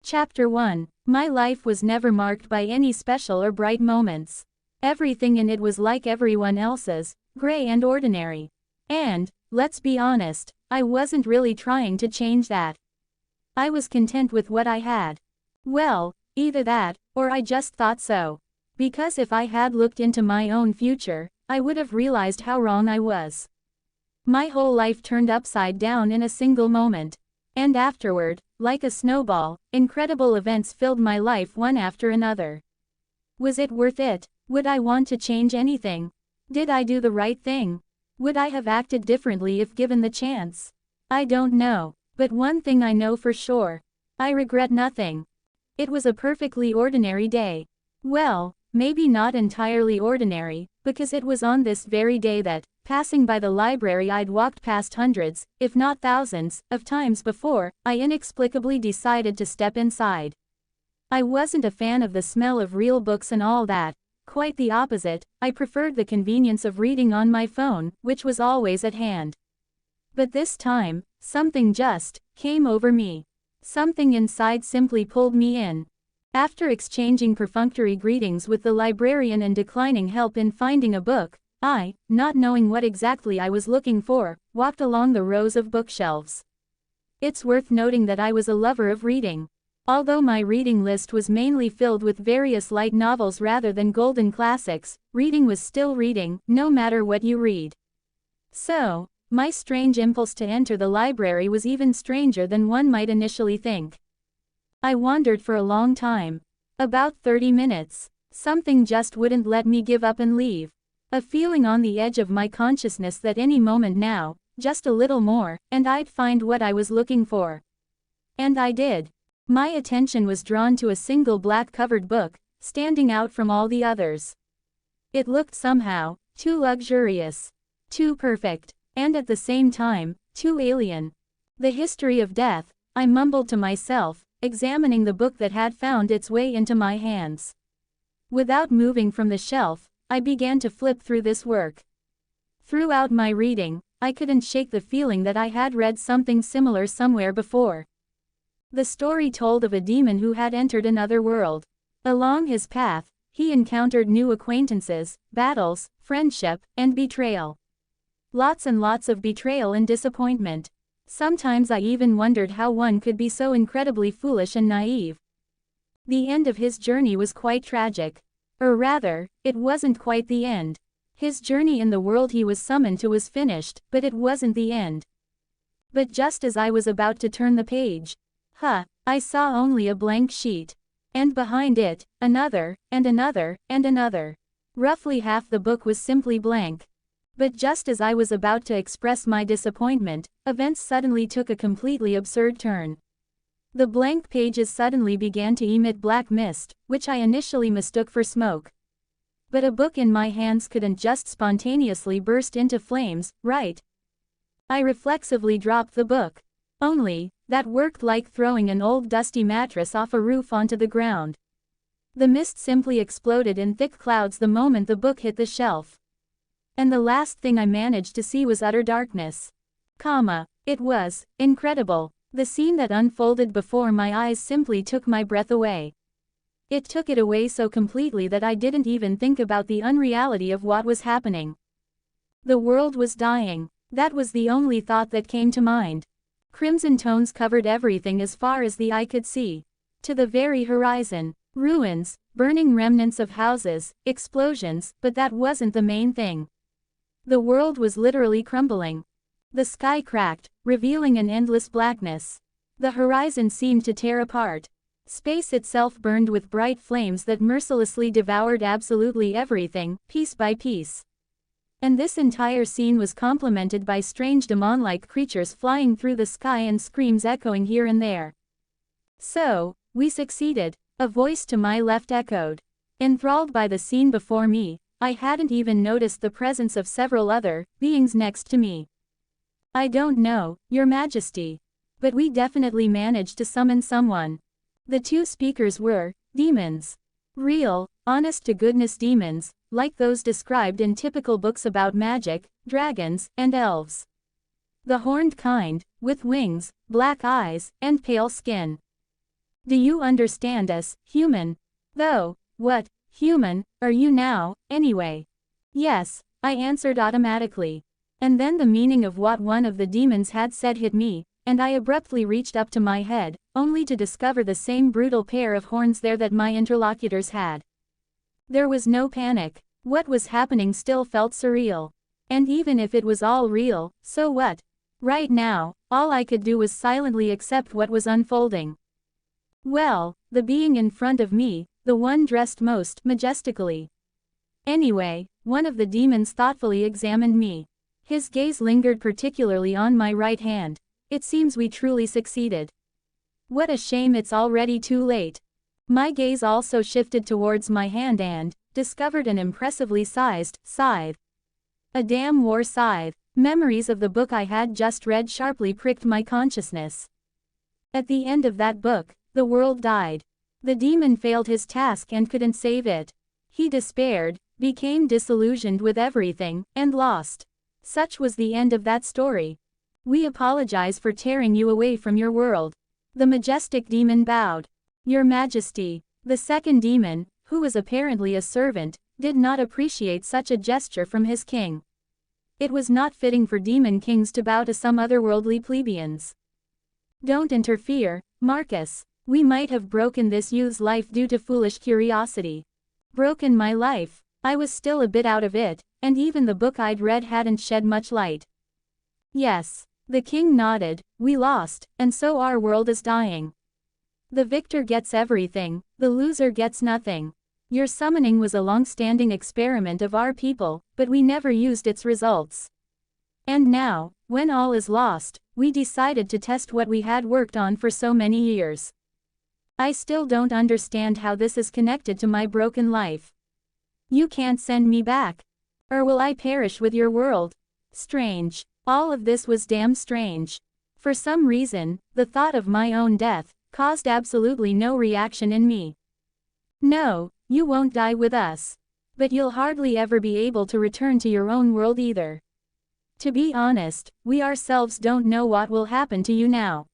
Chapter 1. My life was never marked by any special or bright moments. Everything in it was like everyone else's, gray and ordinary. And, let's be honest, I wasn't really trying to change that. I was content with what I had. Well, either that, or I just thought so. Because if I had looked into my own future, I would have realized how wrong I was. My whole life turned upside down in a single moment. And afterward, like a snowball, incredible events filled my life one after another. Was it worth it? Would I want to change anything? Did I do the right thing? Would I have acted differently if given the chance? I don't know. But one thing I know for sure. I regret nothing. It was a perfectly ordinary day. Well, maybe not entirely ordinary, because it was on this very day that, passing by the library I'd walked past hundreds, if not thousands, of times before, I inexplicably decided to step inside. I wasn't a fan of the smell of real books and all that. Quite the opposite, I preferred the convenience of reading on my phone, which was always at hand. But this time, something just came over me. Something inside simply pulled me in. After exchanging perfunctory greetings with the librarian and declining help in finding a book, I, not knowing what exactly I was looking for, walked along the rows of bookshelves. It's worth noting that I was a lover of reading. Although my reading list was mainly filled with various light novels rather than golden classics, reading was still reading, no matter what you read. So, my strange impulse to enter the library was even stranger than one might initially think. I wandered for a long time. About 30 minutes. Something just wouldn't let me give up and leave. A feeling on the edge of my consciousness that any moment now, just a little more, and I'd find what I was looking for. And I did. My attention was drawn to a single black-covered book, standing out from all the others. It looked somehow too luxurious, too perfect, and at the same time, too alien. The History of Death, I mumbled to myself, examining the book that had found its way into my hands. Without moving from the shelf, I began to flip through this work. Throughout my reading, I couldn't shake the feeling that I had read something similar somewhere before. The story told of a demon who had entered another world. Along his path, he encountered new acquaintances, battles, friendship, and betrayal. Lots and lots of betrayal and disappointment. Sometimes I even wondered how one could be so incredibly foolish and naive. The end of his journey was quite tragic. Or rather, it wasn't quite the end. His journey in the world he was summoned to was finished, but it wasn't the end. But just as I was about to turn the page, I saw only a blank sheet. And behind it, another, and another, and another. Roughly half the book was simply blank. But just as I was about to express my disappointment, events suddenly took a completely absurd turn. The blank pages suddenly began to emit black mist, which I initially mistook for smoke. But a book in my hands couldn't just spontaneously burst into flames, right? I reflexively dropped the book. Only, that worked like throwing an old dusty mattress off a roof onto the ground. The mist simply exploded in thick clouds the moment the book hit the shelf. And the last thing I managed to see was utter darkness. It was incredible. The scene that unfolded before my eyes simply took my breath away. It took it away so completely that I didn't even think about the unreality of what was happening. The world was dying. That was the only thought that came to mind. Crimson tones covered everything as far as the eye could see. To the very horizon. Ruins, burning remnants of houses, explosions, but that wasn't the main thing. The world was literally crumbling. The sky cracked, revealing an endless blackness. The horizon seemed to tear apart. Space itself burned with bright flames that mercilessly devoured absolutely everything, piece by piece. And this entire scene was complemented by strange demon-like creatures flying through the sky and screams echoing here and there. So, we succeeded, a voice to my left echoed. Enthralled by the scene before me, I hadn't even noticed the presence of several other beings next to me. I don't know, Your Majesty. But we definitely managed to summon someone. The two speakers were demons. Real, honest-to-goodness demons, like those described in typical books about magic, dragons, and elves. The horned kind, with wings, black eyes, and pale skin. Do you understand us, human? Though, what, human, are you now, anyway? Yes, I answered automatically. And then the meaning of what one of the demons had said hit me, and I abruptly reached up to my head, only to discover the same brutal pair of horns there that my interlocutors had. There was no panic. What was happening still felt surreal. And even if it was all real, so what? Right now, all I could do was silently accept what was unfolding. Well, the being in front of me, the one dressed most majestically. Anyway, one of the demons thoughtfully examined me. His gaze lingered particularly on my right hand. It seems we truly succeeded. What a shame it's already too late. My gaze also shifted towards my hand and discovered an impressively sized scythe. A damn war scythe. Memories of the book I had just read sharply pricked my consciousness. At the end of that book, the world died. The demon failed his task and couldn't save it. He despaired, became disillusioned with everything, and lost. Such was the end of that story. We apologize for tearing you away from your world. The majestic demon bowed. Your Majesty. The second demon, who was apparently a servant, did not appreciate such a gesture from his king. It was not fitting for demon kings to bow to some otherworldly plebeians. Don't interfere, Marcus. We might have broken this youth's life due to foolish curiosity. Broken my life? I was still a bit out of it, and even the book I'd read hadn't shed much light. Yes. The king nodded. We lost, and so our world is dying. The victor gets everything, the loser gets nothing. Your summoning was a long-standing experiment of our people, but we never used its results. And now, when all is lost, we decided to test what we had worked on for so many years. I still don't understand how this is connected to my broken life. You can't send me back. Or will I perish with your world? Strange. All of this was damn strange. For some reason, the thought of my own death caused absolutely no reaction in me. No, you won't die with us. But you'll hardly ever be able to return to your own world either. To be honest, we ourselves don't know what will happen to you now.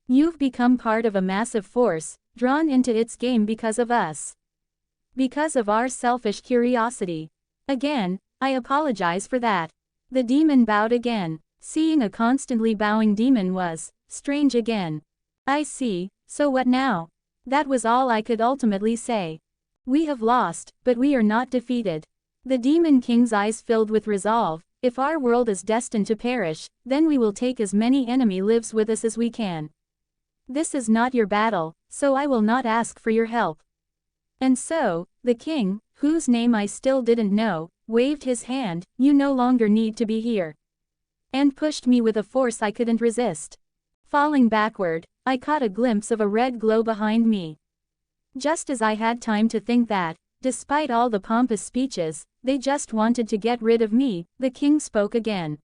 You've become part of a massive force, drawn into its game because of us. Because of our selfish curiosity. Again, I apologize for that. The demon bowed again. Seeing a constantly bowing demon was strange again. I see, so what now? That was all I could ultimately say. We have lost, but we are not defeated. The demon king's eyes filled with resolve. If our world is destined to perish, then we will take as many enemy lives with us as we can. This is not your battle, so I will not ask for your help. And so, the king, whose name I still didn't know, waved his hand. You no longer need to be here. And pushed me with a force I couldn't resist. Falling backward, I caught a glimpse of a red glow behind me. Just as I had time to think that, despite all the pompous speeches, they just wanted to get rid of me, the king spoke again.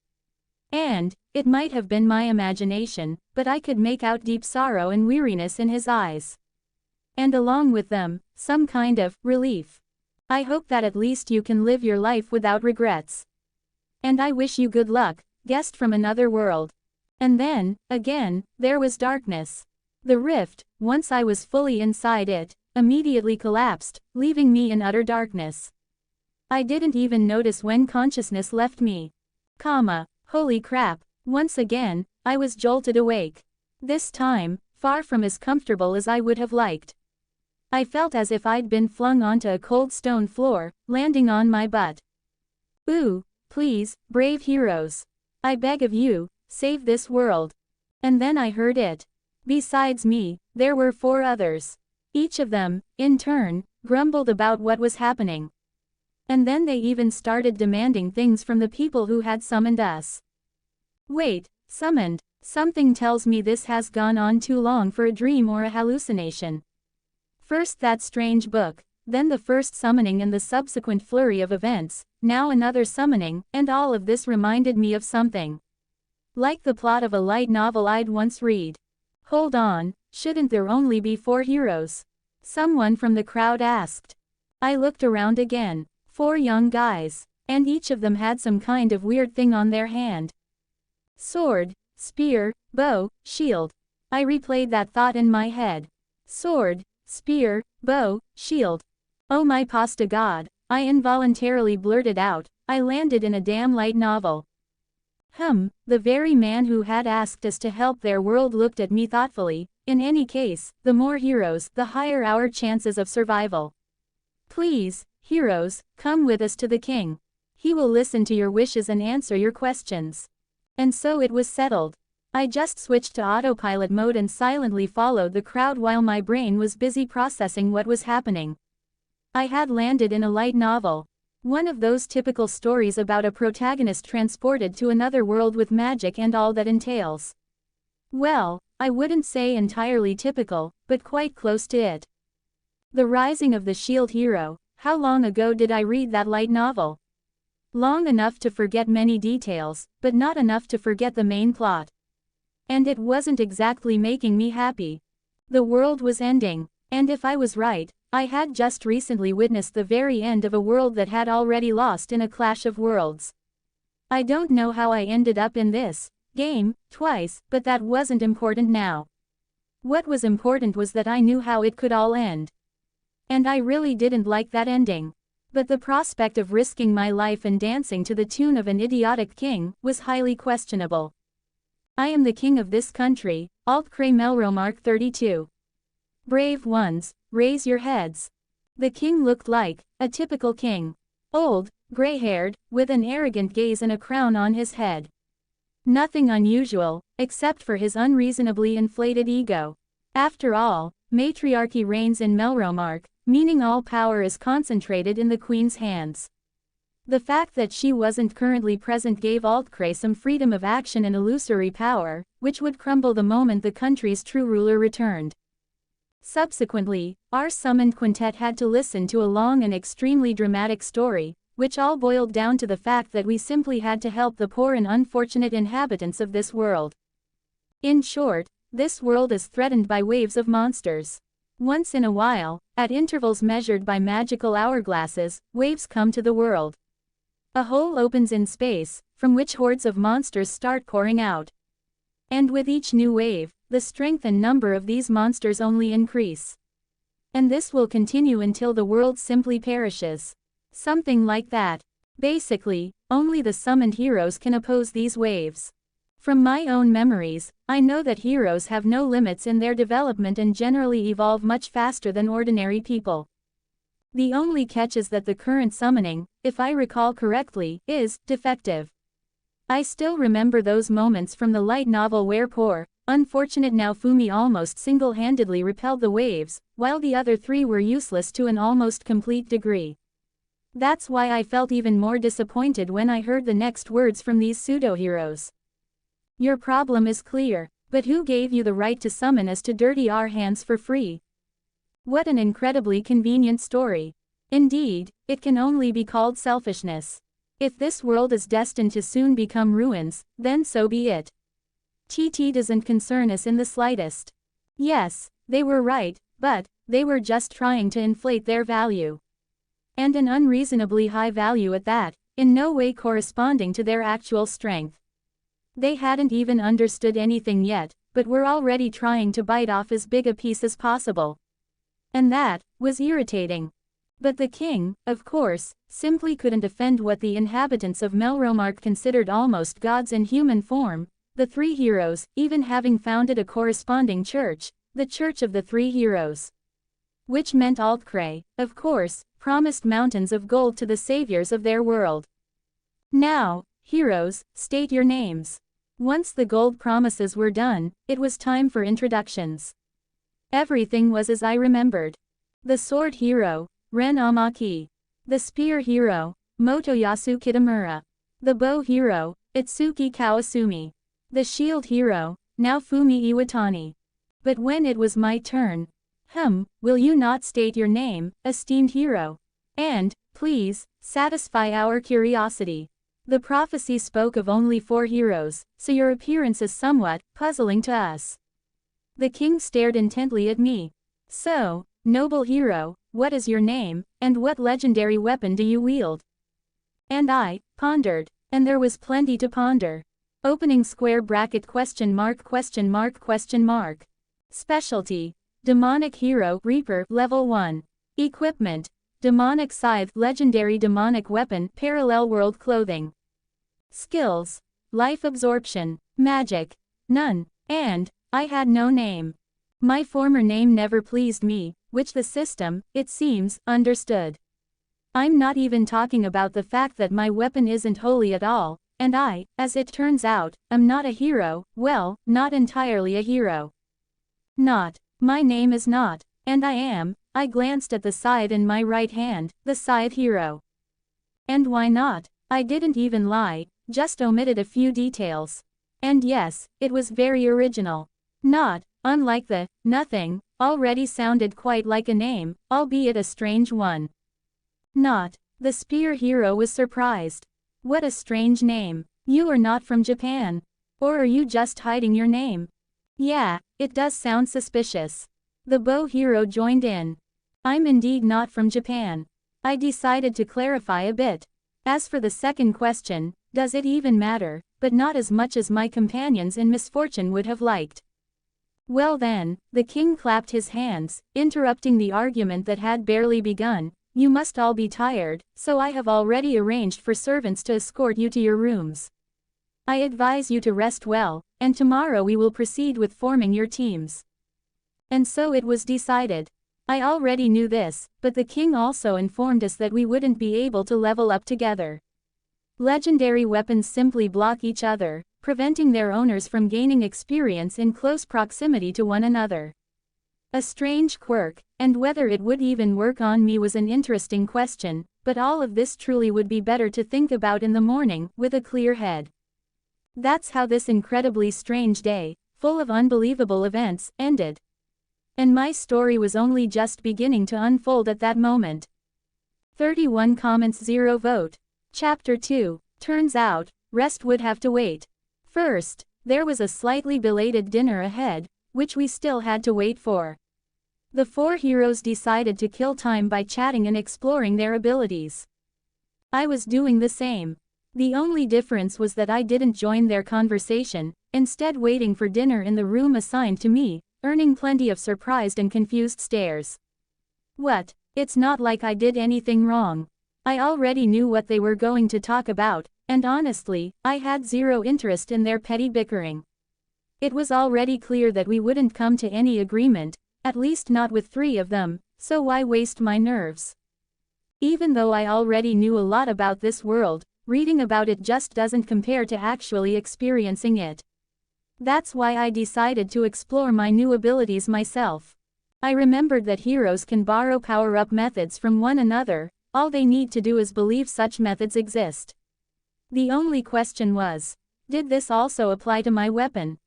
And, it might have been my imagination, but I could make out deep sorrow and weariness in his eyes. And along with them, some kind of relief. I hope that at least you can live your life without regrets. And I wish you good luck, guest from another world. And then, again, there was darkness. The rift, once I was fully inside it, immediately collapsed, leaving me in utter darkness. I didn't even notice when consciousness left me. Holy crap, once again, I was jolted awake. This time, far from as comfortable as I would have liked. I felt as if I'd been flung onto a cold stone floor, landing on my butt. Ooh, please, brave heroes. I beg of you, save this world. And then I heard it. Besides me, there were 4 others. Each of them, in turn, grumbled about what was happening. And then they even started demanding things from the people who had summoned us. Wait, summoned? Something tells me this has gone on too long for a dream or a hallucination. First that strange book, then the first summoning and the subsequent flurry of events, now another summoning, and all of this reminded me of something. Like the plot of a light novel I'd once read. Hold on, shouldn't there only be 4 heroes? Someone from the crowd asked. I looked around again. 4 young guys, and each of them had some kind of weird thing on their hand. Sword, spear, bow, shield. I replayed that thought in my head. Sword, spear, bow, shield. Oh my pasta god, I involuntarily blurted out, I landed in a damn light novel. The very man who had asked us to help their world looked at me thoughtfully. In any case, the more heroes, the higher our chances of survival. Please, heroes, come with us to the king. He will listen to your wishes and answer your questions. And so it was settled. I just switched to autopilot mode and silently followed the crowd while my brain was busy processing what was happening. I had landed in a light novel. One of those typical stories about a protagonist transported to another world with magic and all that entails. Well, I wouldn't say entirely typical, but quite close to it. The Rising of the Shield Hero. How long ago did I read that light novel? Long enough to forget many details, but not enough to forget the main plot. And it wasn't exactly making me happy. The world was ending, and if I was right, I had just recently witnessed the very end of a world that had already lost in a clash of worlds. I don't know how I ended up in this game twice, but that wasn't important now. What was important was that I knew how it could all end. And I really didn't like that ending. But the prospect of risking my life and dancing to the tune of an idiotic king was highly questionable. I am the king of this country, Alt-Cray Melromark 32. Brave ones, raise your heads. The king looked like a typical king. Old, gray-haired, with an arrogant gaze and a crown on his head. Nothing unusual, except for his unreasonably inflated ego. After all, matriarchy reigns in Melromark, meaning all power is concentrated in the queen's hands. The fact that she wasn't currently present gave Alt-Cray some freedom of action and illusory power, which would crumble the moment the country's true ruler returned. Subsequently, our summoned quintet had to listen to a long and extremely dramatic story, which all boiled down to the fact that we simply had to help the poor and unfortunate inhabitants of this world. In short, this world is threatened by waves of monsters. Once in a while, at intervals measured by magical hourglasses, waves come to the world. A hole opens in space, from which hordes of monsters start pouring out. And with each new wave, the strength and number of these monsters only increase. And this will continue until the world simply perishes. Something like that. Basically, only the summoned heroes can oppose these waves. From my own memories, I know that heroes have no limits in their development and generally evolve much faster than ordinary people. The only catch is that the current summoning, if I recall correctly, is defective. I still remember those moments from the light novel where poor, unfortunate Naofumi almost single-handedly repelled the waves, while the other three were useless to an almost complete degree. That's why I felt even more disappointed when I heard the next words from these pseudo-heroes. Your problem is clear, but who gave you the right to summon us to dirty our hands for free? What an incredibly convenient story. Indeed, it can only be called selfishness. If this world is destined to soon become ruins, then so be it. TT doesn't concern us in the slightest. Yes, they were right, but they were just trying to inflate their value. And an unreasonably high value at that, in no way corresponding to their actual strength. They hadn't even understood anything yet, but were already trying to bite off as big a piece as possible. And that was irritating. But the king, of course, simply couldn't defend what the inhabitants of Melromark considered almost gods in human form, the three heroes, even having founded a corresponding church, the Church of the Three Heroes. Which meant Alt-Cray, of course, promised mountains of gold to the saviors of their world. Now, heroes, state your names. Once the gold promises were done, it was time for introductions. Everything was as I remembered. The sword hero, Ren Amaki. The spear hero, Motoyasu Kitamura. The bow hero, Itsuki Kawasumi. The shield hero, Naofumi Iwatani. But when it was my turn, will you not state your name, esteemed hero? And, please, satisfy our curiosity. The prophecy spoke of only 4 heroes, so your appearance is somewhat puzzling to us. The king stared intently at me. So, noble hero, what is your name, and what legendary weapon do you wield? And I pondered, and there was plenty to ponder. Opening square bracket question mark question mark question mark. Specialty, Demonic Hero Reaper Level 1. Equipment. Demonic Scythe Legendary Demonic Weapon Parallel World Clothing. Skills. Life Absorption. Magic. None. And, I had no name. My former name never pleased me, which the system, it seems, understood. I'm not even talking about the fact that my weapon isn't holy at all, and I, as it turns out, am not a hero, well, not entirely a hero. Not. My name is not, and I am. I glanced at the scythe in my right hand, the Scythe Hero. And why not? I didn't even lie, just omitted a few details. And yes, it was very original. Not, unlike the nothing, already sounded quite like a name, albeit a strange one. Not. The Spear Hero was surprised. What a strange name. You are not from Japan. Or are you just hiding your name? Yeah, it does sound suspicious. The Bow Hero joined in. I'm indeed not from Japan. I decided to clarify a bit. As for the second question, does it even matter, but not as much as my companions in misfortune would have liked. Well then, the king clapped his hands, interrupting the argument that had barely begun. You must all be tired, so I have already arranged for servants to escort you to your rooms. I advise you to rest well, and tomorrow we will proceed with forming your teams. And so it was decided. I already knew this, but the king also informed us that we wouldn't be able to level up together. Legendary weapons simply block each other, preventing their owners from gaining experience in close proximity to one another. A strange quirk, and whether it would even work on me was an interesting question, but all of this truly would be better to think about in the morning, with a clear head. That's how this incredibly strange day, full of unbelievable events, ended. And my story was only just beginning to unfold at that moment. 31 comments 0 vote. Chapter 2. Turns out, rest would have to wait. First, there was a slightly belated dinner ahead, which we still had to wait for. The four heroes decided to kill time by chatting and exploring their abilities. I was doing the same. The only difference was that I didn't join their conversation, instead waiting for dinner in the room assigned to me, earning plenty of surprised and confused stares. What? It's not like I did anything wrong. I already knew what they were going to talk about, and honestly, I had zero interest in their petty bickering. It was already clear that we wouldn't come to any agreement, at least not with three of them, so why waste my nerves? Even though I already knew a lot about this world, reading about it just doesn't compare to actually experiencing it. That's why I decided to explore my new abilities myself. I remembered that heroes can borrow power-up methods from one another, all they need to do is believe such methods exist. The only question was, did this also apply to my weapon?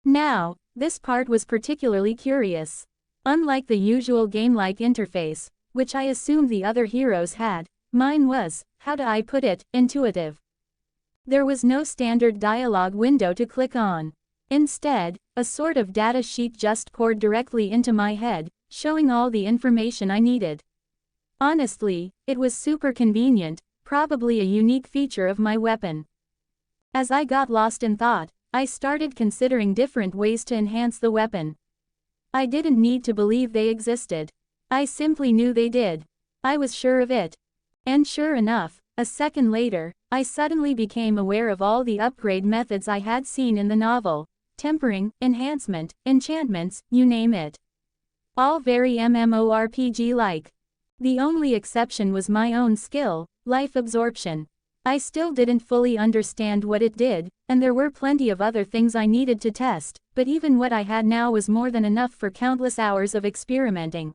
Now, this part was particularly curious. Unlike the usual game-like interface, which I assumed the other heroes had, mine was, how do I put it, intuitive. There was no standard dialogue window to click on. Instead, a sort of data sheet just poured directly into my head, showing all the information I needed. Honestly, it was super convenient, probably a unique feature of my weapon. As I got lost in thought, I started considering different ways to enhance the weapon. I didn't need to believe they existed. I simply knew they did. I was sure of it. And sure enough, a second later, I suddenly became aware of all the upgrade methods I had seen in the novel. Tempering, enhancement, enchantments, you name it. All very MMORPG-like. The only exception was my own skill, life absorption. I still didn't fully understand what it did, and there were plenty of other things I needed to test, but even what I had now was more than enough for countless hours of experimenting.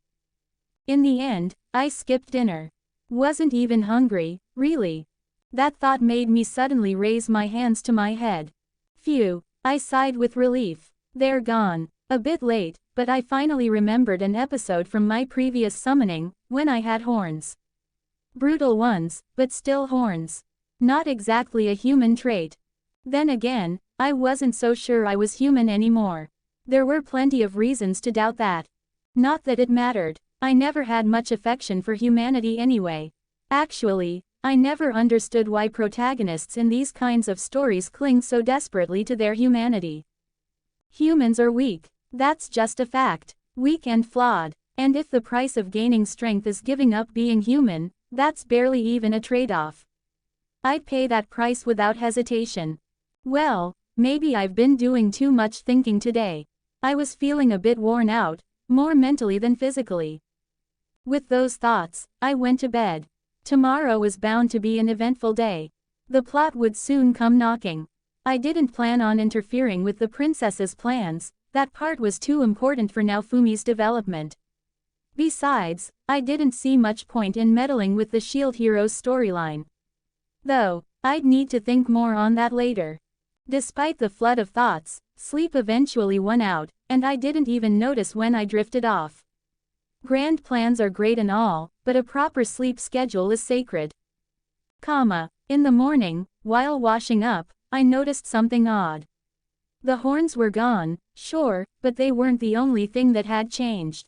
In the end, I skipped dinner. Wasn't even hungry, really. That thought made me suddenly raise my hands to my head. Phew, I sighed with relief. They're gone. A bit late, but I finally remembered an episode from my previous summoning, when I had horns. Brutal ones, but still horns. Not exactly a human trait. Then again, I wasn't so sure I was human anymore. There were plenty of reasons to doubt that. Not that it mattered. I never had much affection for humanity anyway. Actually, I never understood why protagonists in these kinds of stories cling so desperately to their humanity. Humans are weak. That's just a fact. Weak and flawed. And if the price of gaining strength is giving up being human, that's barely even a trade-off. I'd pay that price without hesitation. Well, maybe I've been doing too much thinking today. I was feeling a bit worn out, more mentally than physically. With those thoughts, I went to bed. Tomorrow was bound to be an eventful day. The plot would soon come knocking. I didn't plan on interfering with the princess's plans, that part was too important for Naofumi's development. Besides, I didn't see much point in meddling with the Shield Hero's storyline. Though, I'd need to think more on that later. Despite the flood of thoughts, sleep eventually won out, and I didn't even notice when I drifted off. Grand plans are great and all, but a proper sleep schedule is sacred. In the morning, while washing up, I noticed something odd. The horns were gone, sure, but they weren't the only thing that had changed.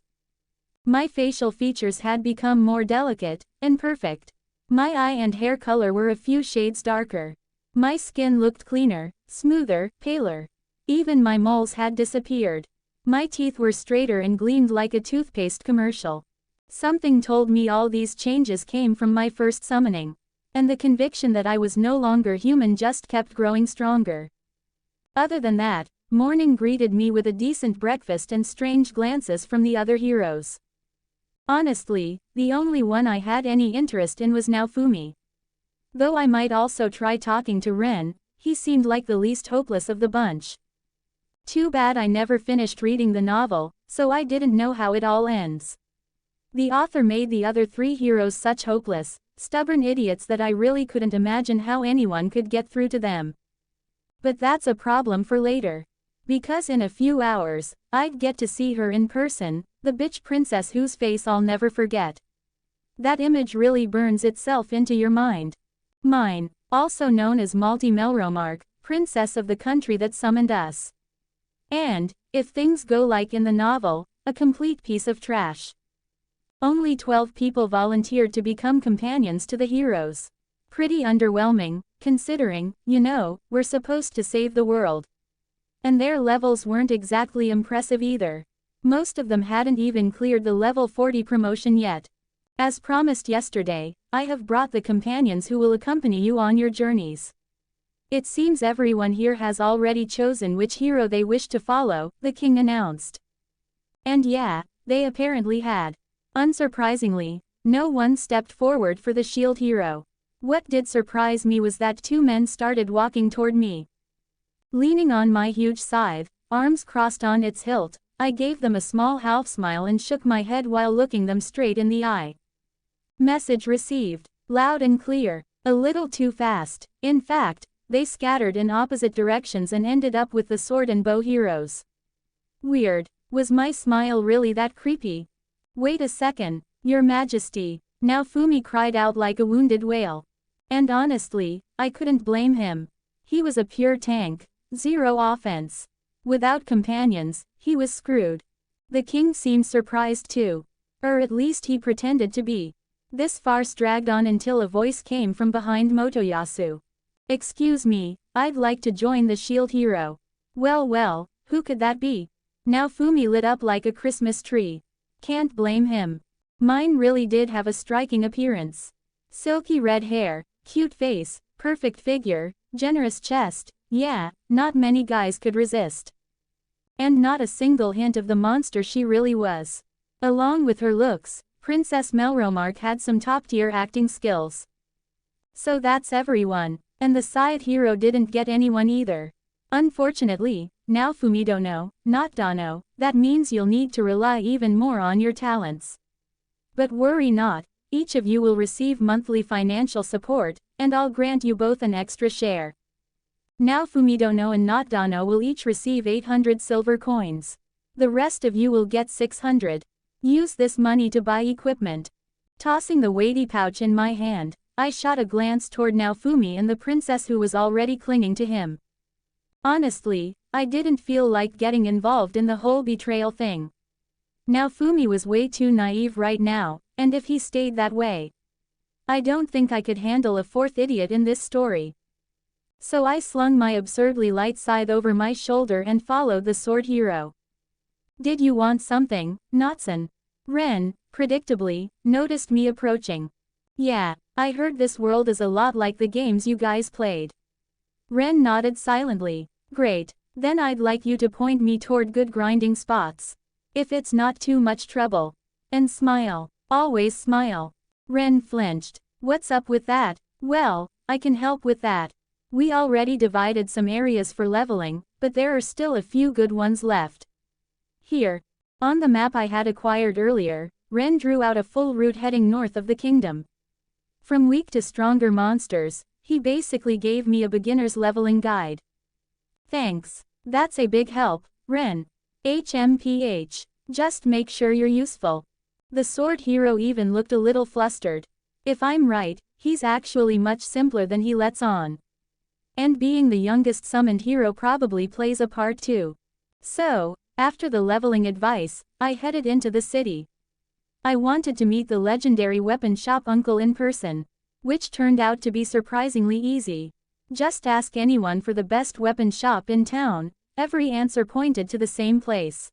My facial features had become more delicate and perfect. My eye and hair color were a few shades darker. My skin looked cleaner, smoother, paler. Even my moles had disappeared. My teeth were straighter and gleamed like a toothpaste commercial. Something told me all these changes came from my first summoning. And the conviction that I was no longer human just kept growing stronger. Other than that, morning greeted me with a decent breakfast and strange glances from the other heroes. Honestly, the only one I had any interest in was Naofumi. Though I might also try talking to Ren, he seemed like the least hopeless of the bunch. Too bad I never finished reading the novel, so I didn't know how it all ends. The author made the other three heroes such hopeless, stubborn idiots that I really couldn't imagine how anyone could get through to them. But that's a problem for later. Because in a few hours, I'd get to see her in person, the bitch princess whose face I'll never forget. That image really burns itself into your mind. Mine, also known as Malti Melromark, princess of the country that summoned us. And, if things go like in the novel, a complete piece of trash. Only 12 people volunteered to become companions to the heroes. Pretty underwhelming, considering, we're supposed to save the world. And their levels weren't exactly impressive either. Most of them hadn't even cleared the level 40 promotion yet. As promised yesterday, I have brought the companions who will accompany you on your journeys. It seems everyone here has already chosen which hero they wish to follow, the king announced. And yeah, they apparently had. Unsurprisingly, no one stepped forward for the shield hero. What did surprise me was that two men started walking toward me. Leaning on my huge scythe, arms crossed on its hilt, I gave them a small half smile and shook my head while looking them straight in the eye. Message received. Loud and clear. A little too fast. In fact, they scattered in opposite directions and ended up with the sword and bow heroes. Weird. Was my smile really that creepy? Wait a second, Your Majesty. Naofumi cried out like a wounded whale. And honestly, I couldn't blame him. He was a pure tank, zero offense. Without companions, he was screwed. The king seemed surprised too. Or at least he pretended to be. This farce dragged on until a voice came from behind Motoyasu. Excuse me, I'd like to join the shield hero. Well, who could that be? Naofumi lit up like a Christmas tree. Can't blame him. Mine really did have a striking appearance. Silky red hair, cute face, perfect figure, generous chest, yeah, not many guys could resist. And not a single hint of the monster she really was. Along with her looks, Princess Melromark had some top-tier acting skills. So that's everyone, and the Scythe Hero didn't get anyone either. Unfortunately, Naofumi Dono, not Dono, that means you'll need to rely even more on your talents. But worry not, each of you will receive monthly financial support, and I'll grant you both an extra share. Naofumi Dono and Not Dono will each receive 800 silver coins. The rest of you will get 600. Use this money to buy equipment. Tossing the weighty pouch in my hand, I shot a glance toward Naofumi and the princess who was already clinging to him. Honestly, I didn't feel like getting involved in the whole betrayal thing. Naofumi was way too naive right now, and if he stayed that way, I don't think I could handle a fourth idiot in this story. So I slung my absurdly light scythe over my shoulder and followed the sword hero. Did you want something, Notson? Ren, predictably, noticed me approaching. Yeah, I heard this world is a lot like the games you guys played. Ren nodded silently. Great, then I'd like you to point me toward good grinding spots. If it's not too much trouble. And smile. Always smile. Ren flinched. What's up with that? Well, I can help with that. We already divided some areas for leveling, but there are still a few good ones left. Here. On the map I had acquired earlier, Ren drew out a full route heading north of the kingdom. From weak to stronger monsters, he basically gave me a beginner's leveling guide. Thanks. That's a big help, Ren. HMPH. Just make sure you're useful. The sword hero even looked a little flustered. If I'm right, he's actually much simpler than he lets on. And being the youngest summoned hero probably plays a part too. So, after the leveling advice, I headed into the city. I wanted to meet the legendary weapon shop uncle in person, which turned out to be surprisingly easy. Just ask anyone for the best weapon shop in town, every answer pointed to the same place.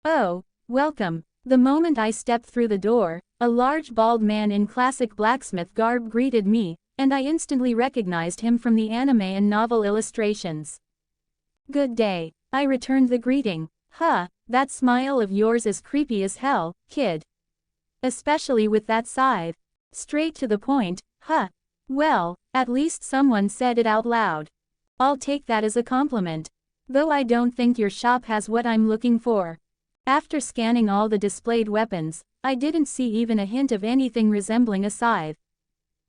Oh, welcome. The moment I stepped through the door, a large bald man in classic blacksmith garb greeted me, and I instantly recognized him from the anime and novel illustrations. Good day. I returned the greeting. Huh, that smile of yours is creepy as hell, kid. Especially with that scythe. Straight to the point, huh. Well, at least someone said it out loud. I'll take that as a compliment. Though I don't think your shop has what I'm looking for. After scanning all the displayed weapons, I didn't see even a hint of anything resembling a scythe.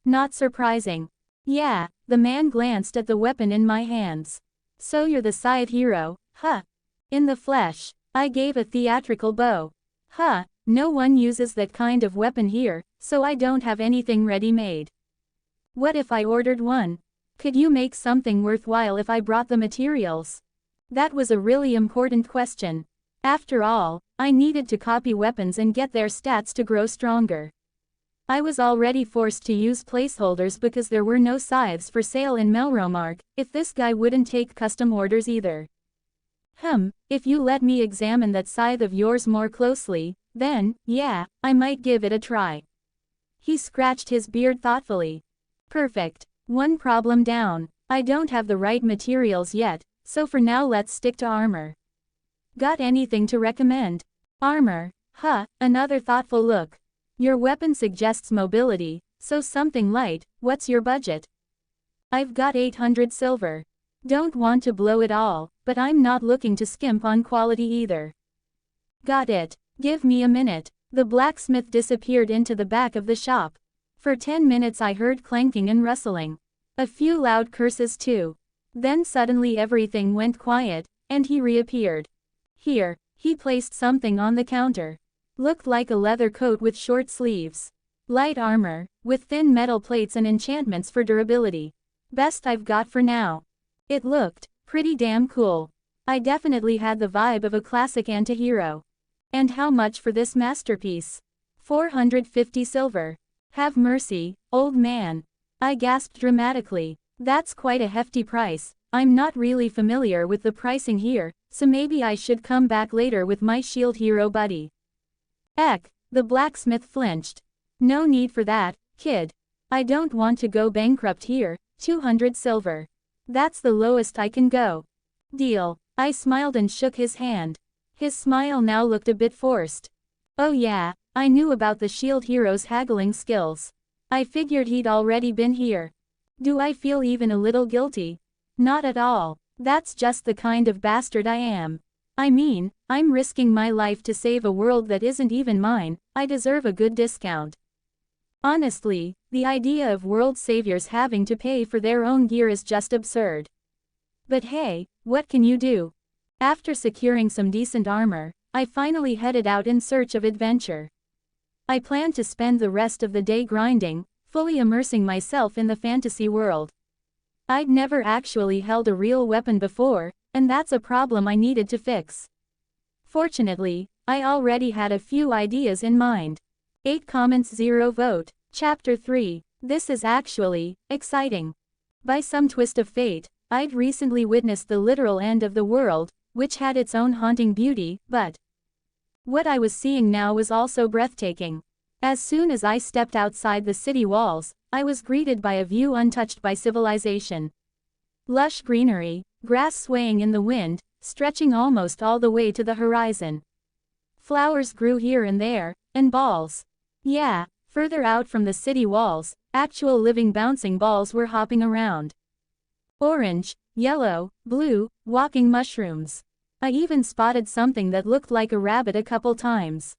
Not surprising. Yeah, the man glanced at the weapon in my hands. So you're the Scythe Hero, huh? In the flesh. I gave a theatrical bow. Huh, no one uses that kind of weapon here, so I don't have anything ready-made. What if I ordered one? Could you make something worthwhile if I brought the materials? That was a really important question. After all, I needed to copy weapons and get their stats to grow stronger. I was already forced to use placeholders because there were no scythes for sale in Melromark, if this guy wouldn't take custom orders either. If you let me examine that scythe of yours more closely, then, yeah, I might give it a try. He scratched his beard thoughtfully. Perfect. One problem down. I don't have the right materials yet, so for now let's stick to armor. Got anything to recommend? Armor? Huh, another thoughtful look. Your weapon suggests mobility, so something light. What's your budget? I've got 800 silver. Don't want to blow it all, but I'm not looking to skimp on quality either. Got it. Give me a minute. The blacksmith disappeared into the back of the shop. For 10 minutes I heard clanking and rustling. A few loud curses too. Then suddenly everything went quiet, and he reappeared. Here, he placed something on the counter. Looked like a leather coat with short sleeves. Light armor, with thin metal plates and enchantments for durability. Best I've got for now. It looked pretty damn cool. I definitely had the vibe of a classic anti-hero. And how much for this masterpiece? 450 silver. Have mercy, old man. I gasped dramatically. That's quite a hefty price. I'm not really familiar with the pricing here, so maybe I should come back later with my shield hero buddy. Eck, the blacksmith flinched. No need for that, kid. I don't want to go bankrupt here. 200 silver. That's the lowest I can go. Deal. I smiled and shook his hand. His smile now looked a bit forced. Oh yeah, I knew about the shield hero's haggling skills. I figured he'd already been here. Do I feel even a little guilty? Not at all. That's just the kind of bastard I am. I mean, I'm risking my life to save a world that isn't even mine. I deserve a good discount. Honestly, the idea of world saviors having to pay for their own gear is just absurd. But hey, what can you do? After securing some decent armor, I finally headed out in search of adventure. I planned to spend the rest of the day grinding, fully immersing myself in the fantasy world. I'd never actually held a real weapon before, and that's a problem I needed to fix. Fortunately, I already had a few ideas in mind. 8 comments 0 vote. Chapter 3. This is actually exciting. By some twist of fate, I'd recently witnessed the literal end of the world, which had its own haunting beauty, but what I was seeing now was also breathtaking. As soon as I stepped outside the city walls, I was greeted by a view untouched by civilization. Lush greenery, grass swaying in the wind, stretching almost all the way to the horizon. Flowers grew here and there, and balls. Yeah, further out from the city walls, actual living bouncing balls were hopping around. Orange, yellow, blue, walking mushrooms. I even spotted something that looked like a rabbit a couple times.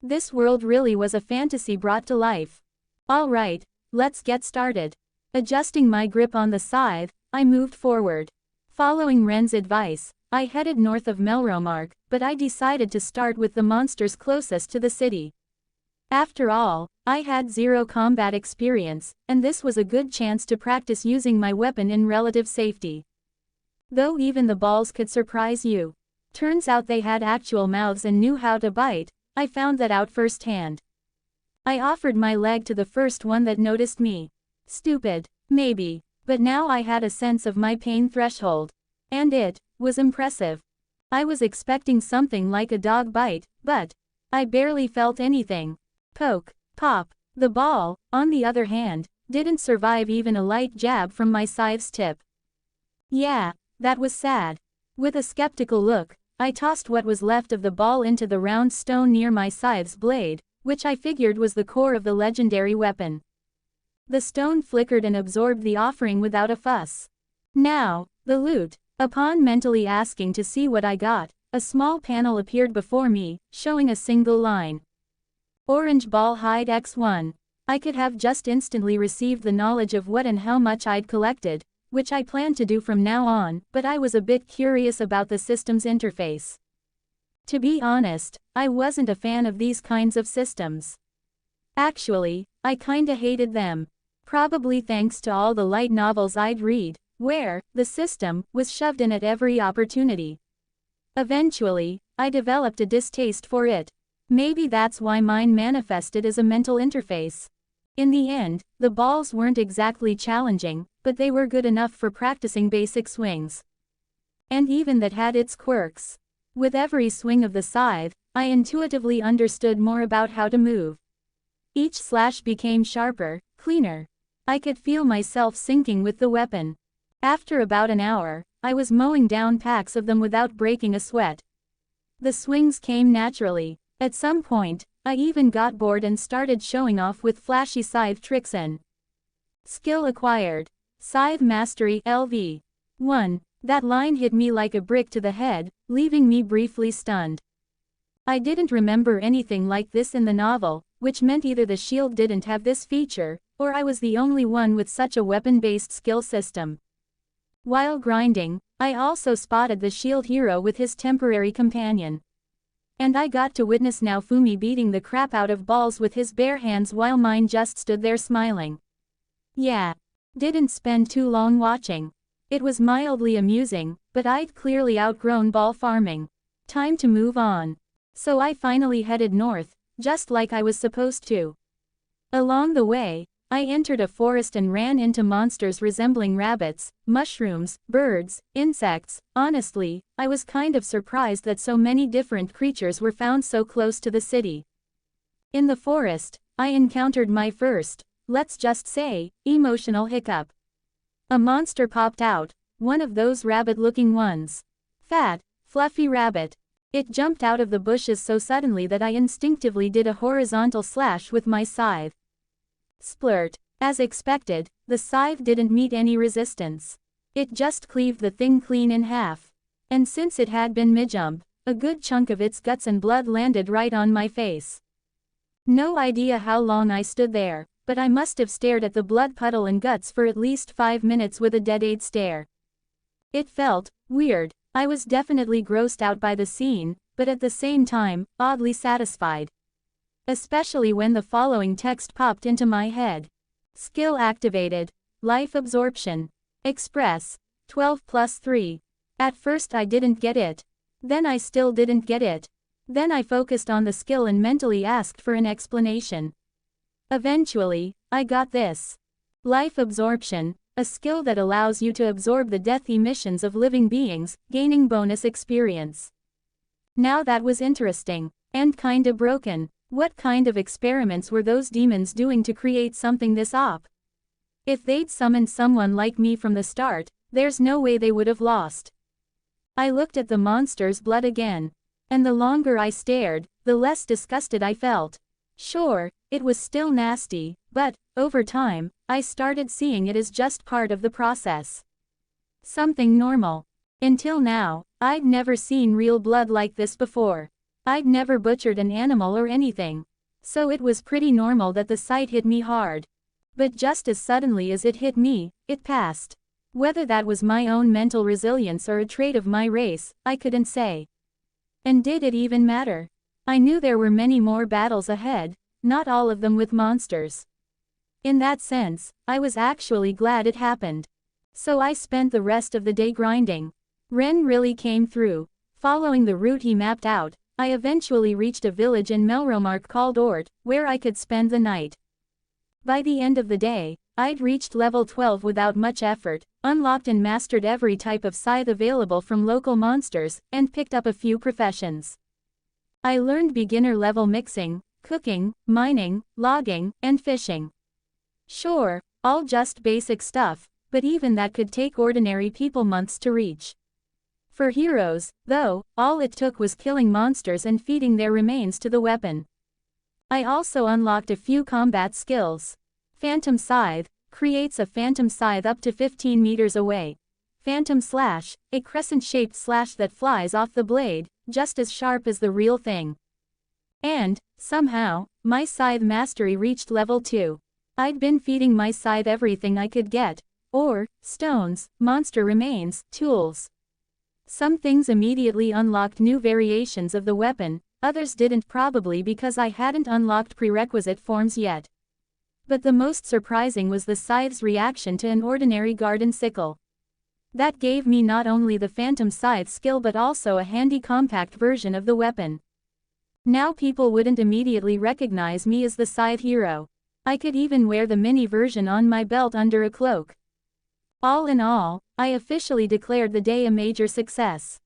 This world really was a fantasy brought to life. Alright, let's get started. Adjusting my grip on the scythe, I moved forward. Following Ren's advice, I headed north of Melromark, but I decided to start with the monsters closest to the city. After all, I had zero combat experience, and this was a good chance to practice using my weapon in relative safety. Though even the balls could surprise you. Turns out they had actual mouths and knew how to bite. I found that out firsthand. I offered my leg to the first one that noticed me. Stupid, maybe, but now I had a sense of my pain threshold. And it was impressive. I was expecting something like a dog bite, but I barely felt anything. Poke, pop. The ball, on the other hand, didn't survive even a light jab from my scythe's tip. Yeah, that was sad. With a skeptical look, I tossed what was left of the ball into the round stone near my scythe's blade, which I figured was the core of the legendary weapon. The stone flickered and absorbed the offering without a fuss. Now, the loot. Upon mentally asking to see what I got, a small panel appeared before me, showing a single line. Orange ball hide X1. I could have just instantly received the knowledge of what and how much I'd collected, which I planned to do from now on, but I was a bit curious about the system's interface. To be honest, I wasn't a fan of these kinds of systems. Actually, I kinda hated them. Probably thanks to all the light novels I'd read, where the system was shoved in at every opportunity. Eventually, I developed a distaste for it. Maybe that's why mine manifested as a mental interface. In the end, the balls weren't exactly challenging, but they were good enough for practicing basic swings. And even that had its quirks. With every swing of the scythe, I intuitively understood more about how to move. Each slash became sharper, cleaner. I could feel myself sinking with the weapon. After about an hour, I was mowing down packs of them without breaking a sweat. The swings came naturally. At some point, I even got bored and started showing off with flashy scythe tricks and skill acquired. Scythe Mastery LV. 1. That line hit me like a brick to the head, leaving me briefly stunned. I didn't remember anything like this in the novel, which meant either the shield didn't have this feature, or I was the only one with such a weapon-based skill system. While grinding, I also spotted the shield hero with his temporary companion. And I got to witness Naofumi beating the crap out of balls with his bare hands while mine just stood there smiling. Yeah. Didn't spend too long watching. It was mildly amusing, but I'd clearly outgrown ball farming. Time to move on. So I finally headed north, just like I was supposed to. Along the way, I entered a forest and ran into monsters resembling rabbits, mushrooms, birds, insects. Honestly, I was kind of surprised that so many different creatures were found so close to the city. In the forest, I encountered my first, let's just say, emotional hiccup. A monster popped out, one of those rabbit-looking ones. Fat, fluffy rabbit. It jumped out of the bushes so suddenly that I instinctively did a horizontal slash with my scythe. Splurt. As expected, the scythe didn't meet any resistance. It just cleaved the thing clean in half. And since it had been mid-jump, a good chunk of its guts and blood landed right on my face. No idea how long I stood there, but I must have stared at the blood puddle and guts for at least 5 minutes with a dead-eyed stare. It felt weird. I was definitely grossed out by the scene, but at the same time, oddly satisfied. Especially when the following text popped into my head. Skill activated. Life absorption. Express. 12+3. At first I didn't get it. Then I still didn't get it. Then I focused on the skill and mentally asked for an explanation. Eventually, I got this. Life absorption. a skill that allows you to absorb the death emissions of living beings, gaining bonus experience. Now that was interesting. And kinda broken. What kind of experiments were those demons doing to create something this op? If they'd summoned someone like me from the start, there's no way they would have lost. I looked at the monster's blood again. And the longer I stared, the less disgusted I felt. Sure, it was still nasty, but, over time, I started seeing it as just part of the process. Something normal. Until now, I'd never seen real blood like this before. I'd never butchered an animal or anything. So it was pretty normal that the sight hit me hard. But just as suddenly as it hit me, it passed. Whether that was my own mental resilience or a trait of my race, I couldn't say. And did it even matter? I knew there were many more battles ahead, not all of them with monsters. In that sense, I was actually glad it happened. So I spent the rest of the day grinding. Ren really came through. Following the route he mapped out, I eventually reached a village in Melromark called Ort, where I could spend the night. By the end of the day, I'd reached level 12 without much effort, unlocked and mastered every type of scythe available from local monsters, and picked up a few professions. I learned beginner level mixing, cooking, mining, logging, and fishing. Sure, all just basic stuff, but even that could take ordinary people months to reach. For heroes, though, all it took was killing monsters and feeding their remains to the weapon. I also unlocked a few combat skills. Phantom Scythe creates a phantom scythe up to 15 meters away. Phantom Slash, a crescent-shaped slash that flies off the blade, just as sharp as the real thing. And, somehow, my scythe mastery reached level 2. I'd been feeding my scythe everything I could get. Ore, stones, monster remains, tools. Some things immediately unlocked new variations of the weapon, others didn't, probably because I hadn't unlocked prerequisite forms yet. But the most surprising was the scythe's reaction to an ordinary garden sickle. That gave me not only the phantom scythe skill but also a handy compact version of the weapon. Now people wouldn't immediately recognize me as the Scythe Hero. I could even wear the mini version on my belt under a cloak. All in all, I officially declared the day a major success.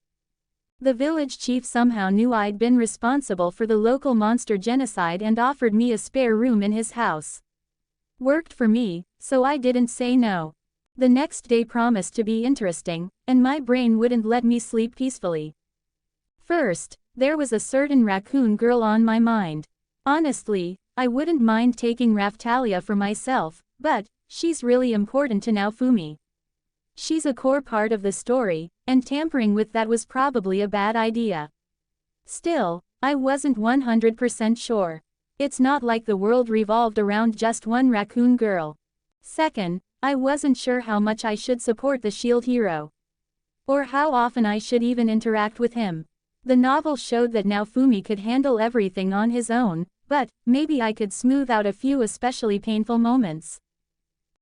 The village chief somehow knew I'd been responsible for the local monster genocide and offered me a spare room in his house. Worked for me, so I didn't say no. The next day promised to be interesting, and my brain wouldn't let me sleep peacefully. First, there was a certain raccoon girl on my mind. Honestly, I wouldn't mind taking Raftalia for myself, but she's really important to Naofumi. She's a core part of the story, and tampering with that was probably a bad idea. Still, I wasn't 100% sure. It's not like the world revolved around just one raccoon girl. Second, I wasn't sure how much I should support the shield hero. Or how often I should even interact with him. The novel showed that Naofumi could handle everything on his own, but maybe I could smooth out a few especially painful moments.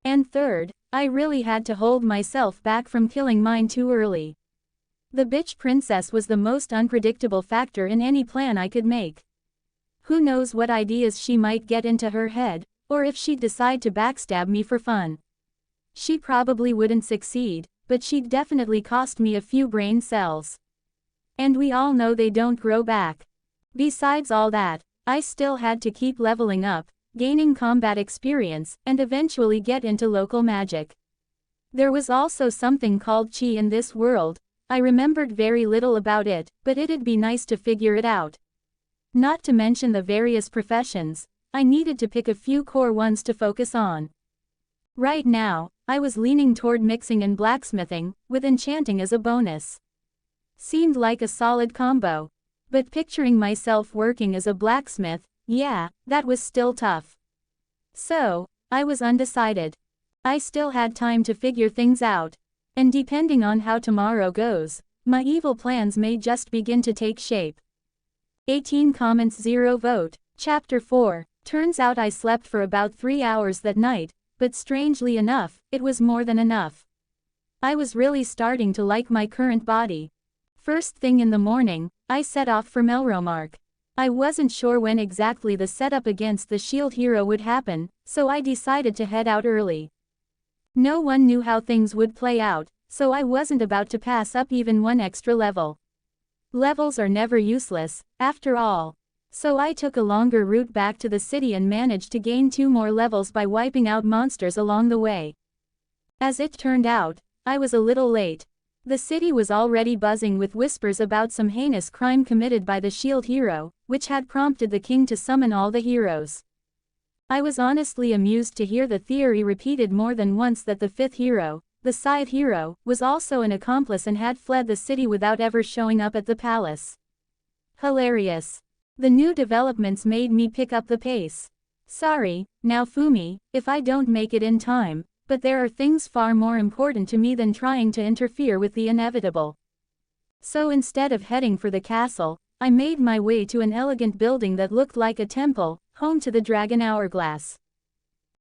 And third, I really had to hold myself back from killing mine too early. The bitch princess was the most unpredictable factor in any plan I could make. Who knows what ideas she might get into her head, or if she'd decide to backstab me for fun. She probably wouldn't succeed, but she'd definitely cost me a few brain cells. And we all know they don't grow back. Besides all that, I still had to keep leveling up, gaining combat experience, and eventually get into local magic. There was also something called chi in this world. I remembered very little about it, but it'd be nice to figure it out. Not to mention the various professions, I needed to pick a few core ones to focus on. Right now, I was leaning toward mixing and blacksmithing, with enchanting as a bonus. Seemed like a solid combo. But picturing myself working as a blacksmith, yeah, that was still tough. So, I was undecided. I still had time to figure things out. And depending on how tomorrow goes, my evil plans may just begin to take shape. 18 comments 0 vote. Chapter 4. Turns out I slept for about 3 hours that night, but strangely enough, it was more than enough. I was really starting to like my current body. First thing in the morning, I set off for Melromark. I wasn't sure when exactly the setup against the shield hero would happen, so I decided to head out early. No one knew how things would play out, so I wasn't about to pass up even one extra level. Levels are never useless, after all. So I took a longer route back to the city and managed to gain 2 more levels by wiping out monsters along the way. As it turned out, I was a little late. The city was already buzzing with whispers about some heinous crime committed by the Shield Hero, which had prompted the king to summon all the heroes. I was honestly amused to hear the theory repeated more than once that the 5th hero, the Scythe Hero, was also an accomplice and had fled the city without ever showing up at the palace. Hilarious. The new developments made me pick up the pace. Sorry, now Fumi, if I don't make it in time, but there are things far more important to me than trying to interfere with the inevitable. So instead of heading for the castle, I made my way to an elegant building that looked like a temple, home to the Dragon Hourglass.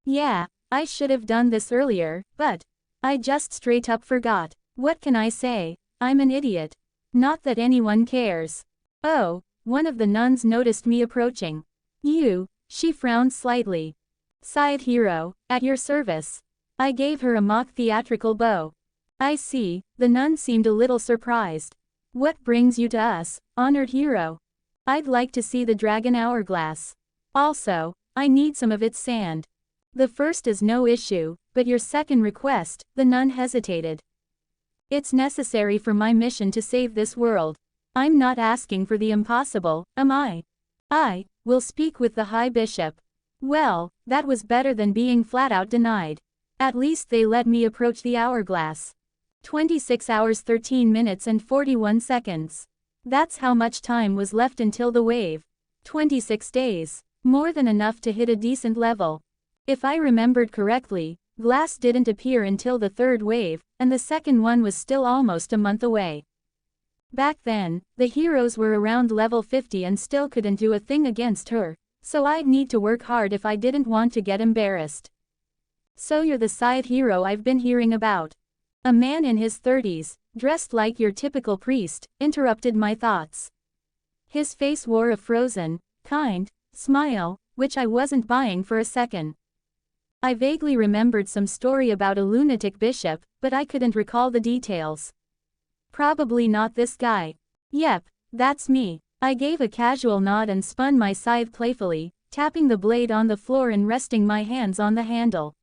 Yeah, I should have done this earlier, but I just straight up forgot. What can I say? I'm an idiot. Not that anyone cares. Oh, one of the nuns noticed me approaching. You, she frowned slightly. Scythe Hero, at your service. I gave her a mock theatrical bow. I see, the nun seemed a little surprised. What brings you to us, honored hero? I'd like to see the Dragon Hourglass. Also, I need some of its sand. The first is no issue, but your second request, the nun hesitated. It's necessary for my mission to save this world. I'm not asking for the impossible, am I? I will speak with the High Bishop. Well, that was better than being flat out denied. At least they let me approach the hourglass. 26 hours 13 minutes and 41 seconds. That's how much time was left until the wave. 26 days. More than enough to hit a decent level. If I remembered correctly, glass didn't appear until the 3rd wave, and the second one was still almost a month away. Back then, the heroes were around level 50 and still couldn't do a thing against her, so I'd need to work hard if I didn't want to get embarrassed. So you're the Scythe Hero I've been hearing about. A man in his 30s, dressed like your typical priest, interrupted my thoughts. His face wore a frozen, kind smile, which I wasn't buying for a second. I vaguely remembered some story about a lunatic bishop, but I couldn't recall the details. Probably not this guy. Yep, that's me. I gave a casual nod and spun my scythe playfully, tapping the blade on the floor and resting my hands on the handle.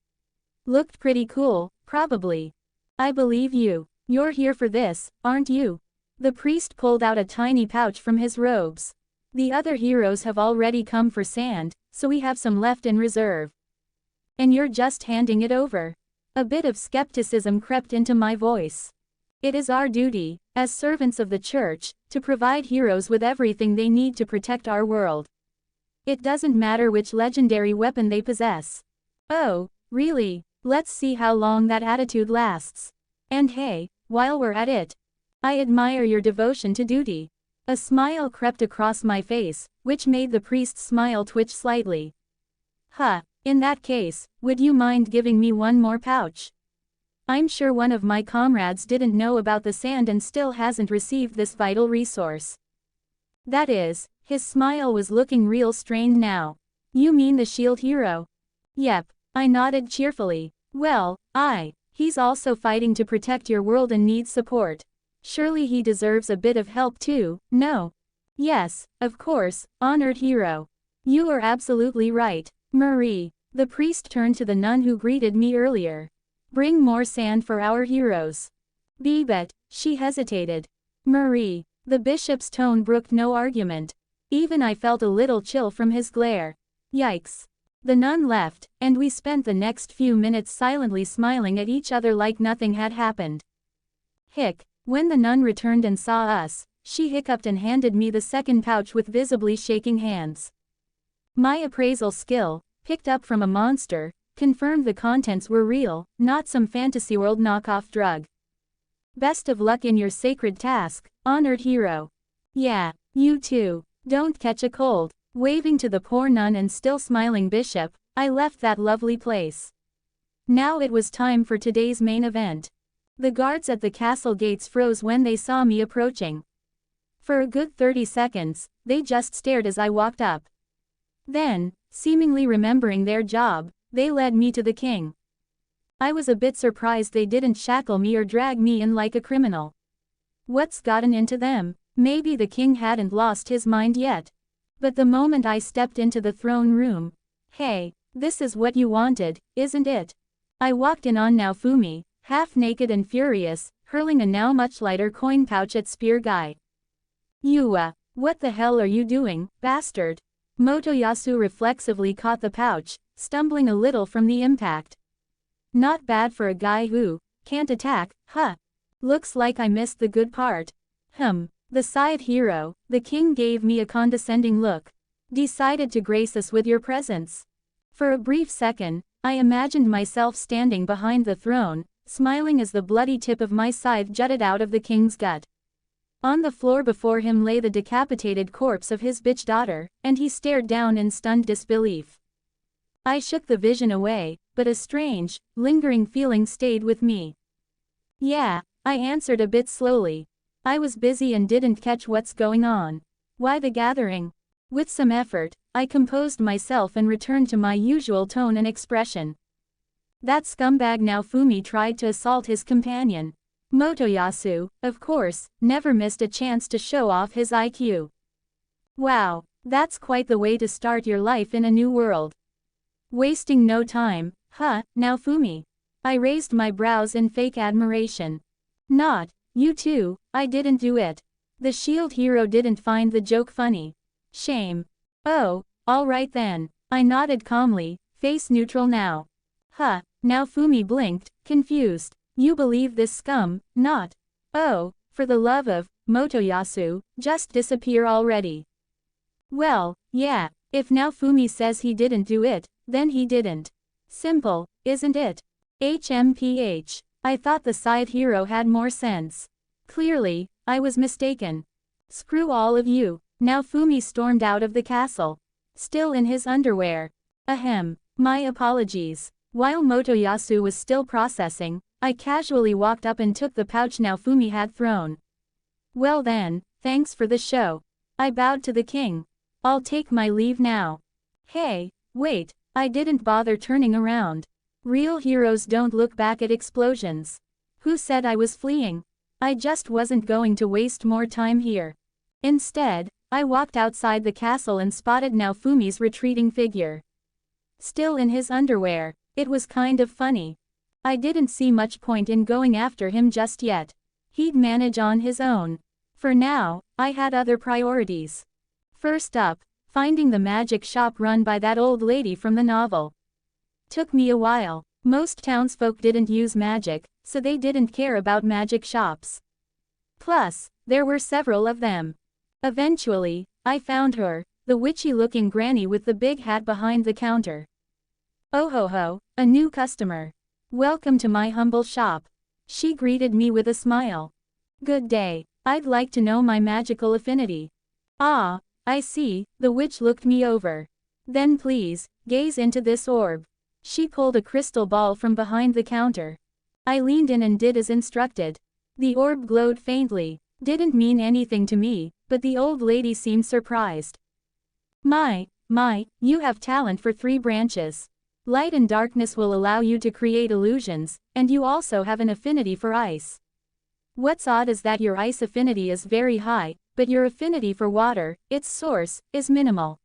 Looked pretty cool, probably. I believe you. You're here for this, aren't you? The priest pulled out a tiny pouch from his robes. The other heroes have already come for sand, so we have some left in reserve. And you're just handing it over. A bit of skepticism crept into my voice. It is our duty, as servants of the church, to provide heroes with everything they need to protect our world. It doesn't matter which legendary weapon they possess. Oh, really? Let's see how long that attitude lasts. And hey, while we're at it, I admire your devotion to duty. A smile crept across my face, which made the priest's smile twitch slightly. Huh, in that case, would you mind giving me one more pouch? I'm sure one of my comrades didn't know about the sand and still hasn't received this vital resource. That is, his smile was looking real strained now. You mean the Shield Hero? Yep, I nodded cheerfully. Well, he's also fighting to protect your world and needs support. Surely he deserves a bit of help too, no? Yes, of course, honored hero. You are absolutely right, Marie. The priest turned to the nun who greeted me earlier. Bring more sand for our heroes. But she hesitated. Marie. The bishop's tone brooked no argument. Even I felt a little chill from his glare. Yikes. The nun left, and we spent the next few minutes silently smiling at each other like nothing had happened. Hick. When the nun returned and saw us, she hiccuped and handed me the second pouch with visibly shaking hands. My appraisal skill, picked up from a monster, confirmed the contents were real, not some fantasy world knockoff drug. Best of luck in your sacred task, honored hero. Yeah, you too. Don't catch a cold. Waving to the poor nun and still smiling bishop, I left that lovely place. Now it was time for today's main event. The guards at the castle gates froze when they saw me approaching. For a good 30 seconds, they just stared as I walked up. Then, seemingly remembering their job, they led me to the king. I was a bit surprised they didn't shackle me or drag me in like a criminal. What's gotten into them? Maybe the king hadn't lost his mind yet. But the moment I stepped into the throne room, hey, this is what you wanted, isn't it? I walked in on Naofumi, half naked and furious, hurling a now much lighter coin pouch at Spear Guy. What the hell are you doing, bastard? Motoyasu reflexively caught the pouch, stumbling a little from the impact. Not bad for a guy who can't attack, huh? Looks like I missed the good part. The Scythe Hero, the king gave me a condescending look. Decided to grace us with your presence. For a brief second, I imagined myself standing behind the throne, smiling as the bloody tip of my scythe jutted out of the king's gut. On the floor before him lay the decapitated corpse of his bitch daughter, and he stared down in stunned disbelief. I shook the vision away, but a strange, lingering feeling stayed with me. Yeah, I answered a bit slowly. I was busy and didn't catch what's going on. Why the gathering? With some effort, I composed myself and returned to my usual tone and expression. That scumbag Naofumi tried to assault his companion. Motoyasu, of course, never missed a chance to show off his IQ. Wow, that's quite the way to start your life in a new world. Wasting no time, huh, Naofumi? I raised my brows in fake admiration. Not, you too, I didn't do it. The shield hero didn't find the joke funny. Shame. Oh, alright then. I nodded calmly, face neutral now. Huh, Naofumi blinked, confused. You believe this scum, not? Oh, for the love of, Motoyasu, just disappear already. Well, yeah, if Naofumi says he didn't do it, then he didn't. Simple, isn't it? HMPH. I thought the Scythe Hero had more sense. Clearly, I was mistaken. Screw all of you. Naofumi stormed out of the castle. Still in his underwear. Ahem. My apologies. While Motoyasu was still processing, I casually walked up and took the pouch Naofumi had thrown. Well then, thanks for the show. I bowed to the king. I'll take my leave now. Hey, wait, I didn't bother turning around. Real heroes don't look back at explosions. Who said I was fleeing? I just wasn't going to waste more time here. Instead, I walked outside the castle and spotted Naofumi's retreating figure. Still in his underwear, it was kind of funny. I didn't see much point in going after him just yet. He'd manage on his own. For now, I had other priorities. First up, finding the magic shop run by that old lady from the novel. Took me a while. Most townsfolk didn't use magic, so they didn't care about magic shops. Plus, there were several of them. Eventually, I found her, the witchy-looking granny with the big hat behind the counter. Oh ho ho, a new customer. Welcome to my humble shop. She greeted me with a smile. Good day, I'd like to know my magical affinity. Ah, I see, the witch looked me over. Then please, gaze into this orb. She pulled a crystal ball from behind the counter. I leaned in and did as instructed. The orb glowed faintly. Didn't mean anything to me, but the old lady seemed surprised. My, you have talent for 3 branches. Light and darkness will allow you to create illusions, and you also have an affinity for ice. What's odd is that your ice affinity is very high, but your affinity for water, its source, is minimal.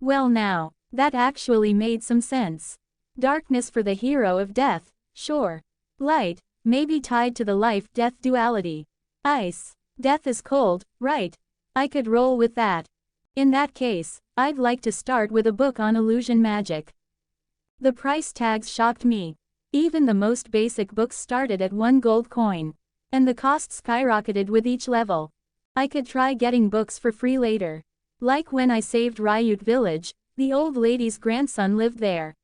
Well now, that actually made some sense. Darkness for the hero of death, sure. Light, maybe tied to the life-death duality. Ice, death is cold, right? I could roll with that. In that case, I'd like to start with a book on illusion magic. The price tags shocked me. Even the most basic books started at 1 gold coin. And the cost skyrocketed with each level. I could try getting books for free later. Like when I saved Ryute Village, the old lady's grandson lived there.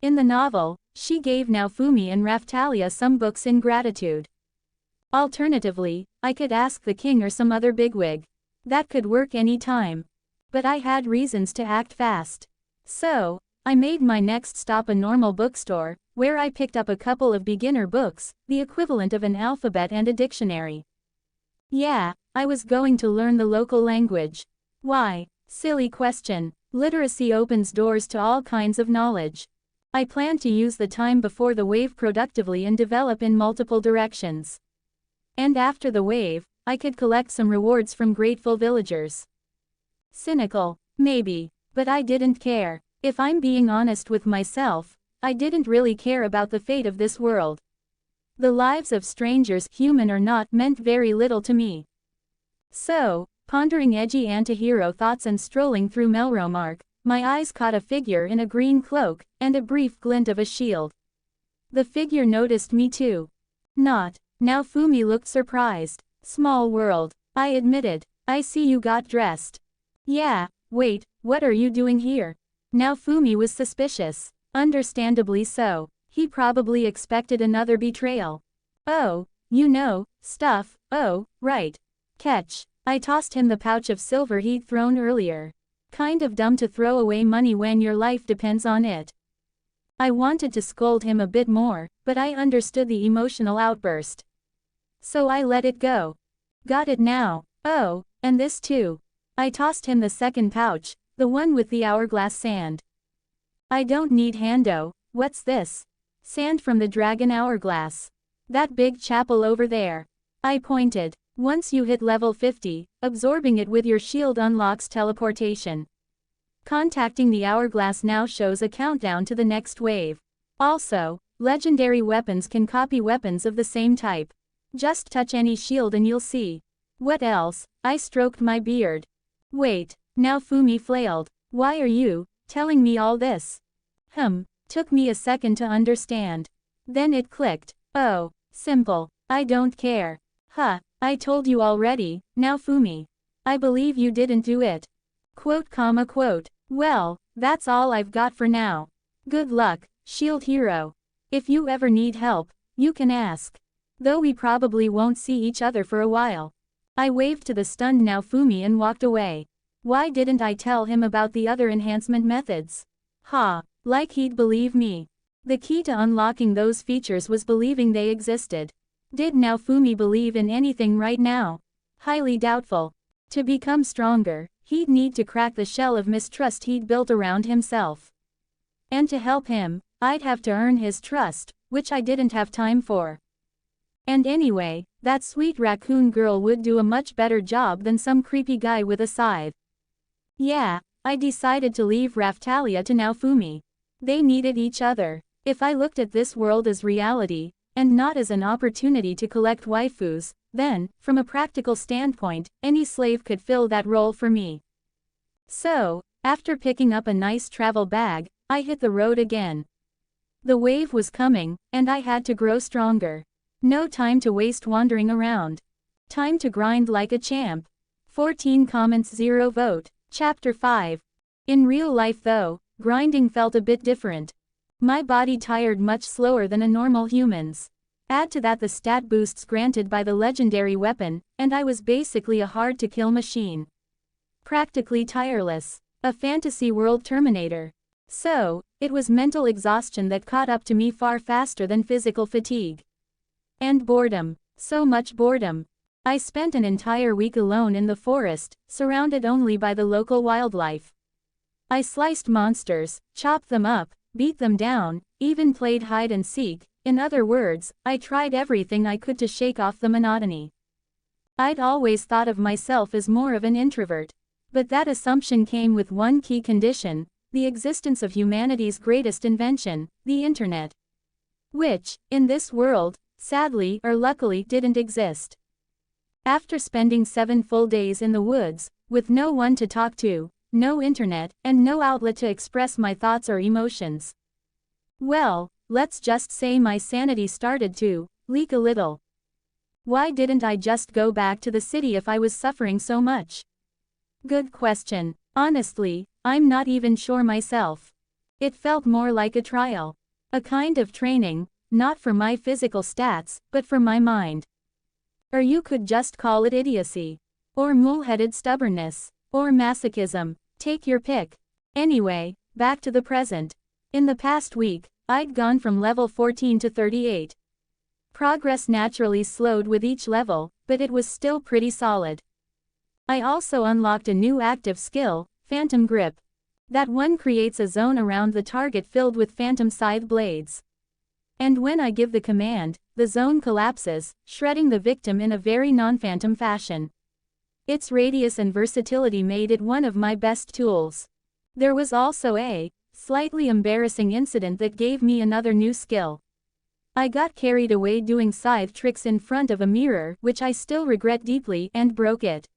In the novel, she gave Naofumi and Raftalia some books in gratitude. Alternatively, I could ask the king or some other bigwig. That could work any time. But I had reasons to act fast. So, I made my next stop a normal bookstore, where I picked up a couple of beginner books, the equivalent of an alphabet and a dictionary. Yeah, I was going to learn the local language. Why? Silly question. Literacy opens doors to all kinds of knowledge. I planned to use the time before the wave productively and develop in multiple directions. And after the wave, I could collect some rewards from grateful villagers. Cynical, maybe, but I didn't care. If I'm being honest with myself, I didn't really care about the fate of this world. The lives of strangers, human or not, meant very little to me. So, pondering edgy anti-hero thoughts and strolling through Melromark, my eyes caught a figure in a green cloak, and a brief glint of a shield. The figure noticed me too. Not. Now Fumi looked surprised. Small world, I admitted. I see you got dressed. Yeah, wait, what are you doing here? Now Fumi was suspicious. Understandably so. He probably expected another betrayal. Oh, you know, stuff, oh, right. Catch. I tossed him the pouch of silver he'd thrown earlier. Kind of dumb to throw away money when your life depends on it. I wanted to scold him a bit more, but I understood the emotional outburst. So I let it go. Got it now. Oh, and this too. I tossed him the second pouch, the one with the hourglass sand. I don't need hando. What's this? Sand from the dragon hourglass. That big chapel over there. I pointed. Once you hit level 50, absorbing it with your shield unlocks teleportation. Contacting the hourglass now shows a countdown to the next wave. Also, legendary weapons can copy weapons of the same type. Just touch any shield and you'll see. What else? I stroked my beard. Wait, now Fumi flailed. Why are you telling me all this? Took me a second to understand. Then it clicked. Oh, simple. I don't care. Huh. I told you already, now Fumi. I believe you didn't do it. Quote. Well, that's all I've got for now. Good luck, Shield Hero. If you ever need help, you can ask. Though we probably won't see each other for a while. I waved to the stunned now Fumi and walked away. Why didn't I tell him about the other enhancement methods? Like he'd believe me. The key to unlocking those features was believing they existed. Did now Fumi believe in anything right now? Highly doubtful. To become stronger, he'd need to crack the shell of mistrust he'd built around himself. And to help him, I'd have to earn his trust, which I didn't have time for. And anyway, that sweet raccoon girl would do a much better job than some creepy guy with a scythe. Yeah, I decided to leave Raftalia to now Fumi. They needed each other. If I looked at this world as reality, and not as an opportunity to collect waifus, then, from a practical standpoint, any slave could fill that role for me. So, after picking up a nice travel bag, I hit the road again. The wave was coming, and I had to grow stronger. No time to waste wandering around. Time to grind like a champ. 14 comments 0 vote. Chapter 5. In real life though, grinding felt a bit different. My body tired much slower than a normal human's. Add to that the stat boosts granted by the legendary weapon, and I was basically a hard-to-kill machine. Practically tireless. A fantasy world Terminator. So, it was mental exhaustion that caught up to me far faster than physical fatigue. And boredom. So much boredom. I spent an entire week alone in the forest, surrounded only by the local wildlife. I sliced monsters, chopped them up, beat them down, even played hide and seek. In other words, I tried everything I could to shake off the monotony. I'd always thought of myself as more of an introvert. But that assumption came with one key condition, the existence of humanity's greatest invention, the internet. Which, in this world, sadly or luckily didn't exist. After spending 7 full days in the woods, with no one to talk to, no internet, and no outlet to express my thoughts or emotions. Well, let's just say my sanity started to leak a little. Why didn't I just go back to the city if I was suffering so much? Good question. Honestly, I'm not even sure myself. It felt more like a trial. A kind of training, not for my physical stats, but for my mind. Or you could just call it idiocy. Or mule-headed stubbornness. Or masochism. Take your pick. Anyway, back to the present. In the past week, I'd gone from level 14 to 38. Progress naturally slowed with each level, but it was still pretty solid. I also unlocked a new active skill, Phantom Grip. That one creates a zone around the target filled with phantom scythe blades. And when I give the command, the zone collapses, shredding the victim in a very non-phantom fashion. Its radius and versatility made it one of my best tools. There was also a slightly embarrassing incident that gave me another new skill. I got carried away doing scythe tricks in front of a mirror, which I still regret deeply, and broke it.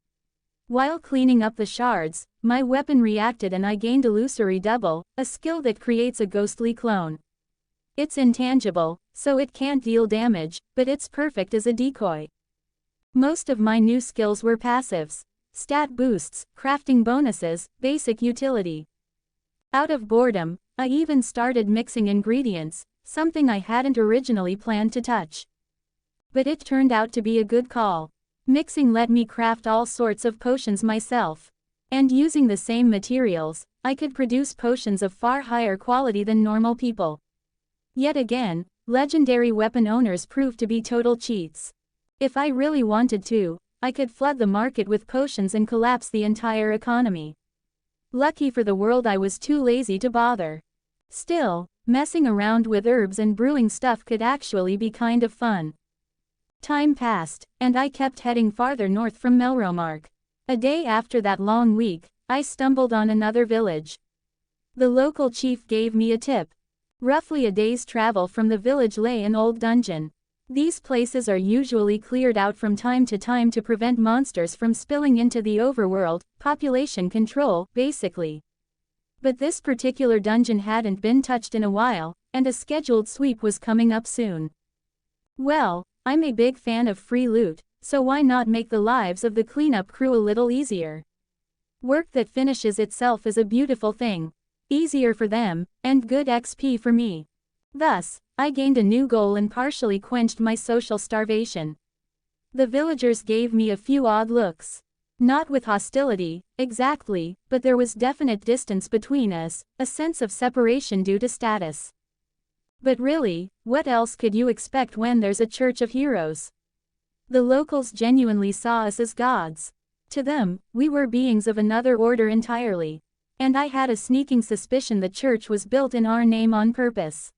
While cleaning up the shards, my weapon reacted and I gained illusory double, a skill that creates a ghostly clone. It's intangible, so it can't deal damage, but it's perfect as a decoy. Most of my new skills were passives. Stat boosts, crafting bonuses, basic utility. Out of boredom, I even started mixing ingredients, something I hadn't originally planned to touch. But it turned out to be a good call. Mixing let me craft all sorts of potions myself. And using the same materials, I could produce potions of far higher quality than normal people. Yet again, legendary weapon owners proved to be total cheats. If I really wanted to, I could flood the market with potions and collapse the entire economy. Lucky for the world I was too lazy to bother. Still, messing around with herbs and brewing stuff could actually be kind of fun. Time passed, and I kept heading farther north from Melromark. A day after that long week, I stumbled on another village. The local chief gave me a tip. Roughly a day's travel from the village lay an old dungeon. These places are usually cleared out from time to time to prevent monsters from spilling into the overworld, population control, basically. But this particular dungeon hadn't been touched in a while, and a scheduled sweep was coming up soon. Well, I'm a big fan of free loot, so why not make the lives of the cleanup crew a little easier? Work that finishes itself is a beautiful thing. Easier for them, and good XP for me. Thus, I gained a new goal and partially quenched my social starvation. The villagers gave me a few odd looks. Not with hostility, exactly, but there was definite distance between us, a sense of separation due to status. But really, what else could you expect when there's a church of heroes? The locals genuinely saw us as gods. To them, we were beings of another order entirely. And I had a sneaking suspicion the church was built in our name on purpose.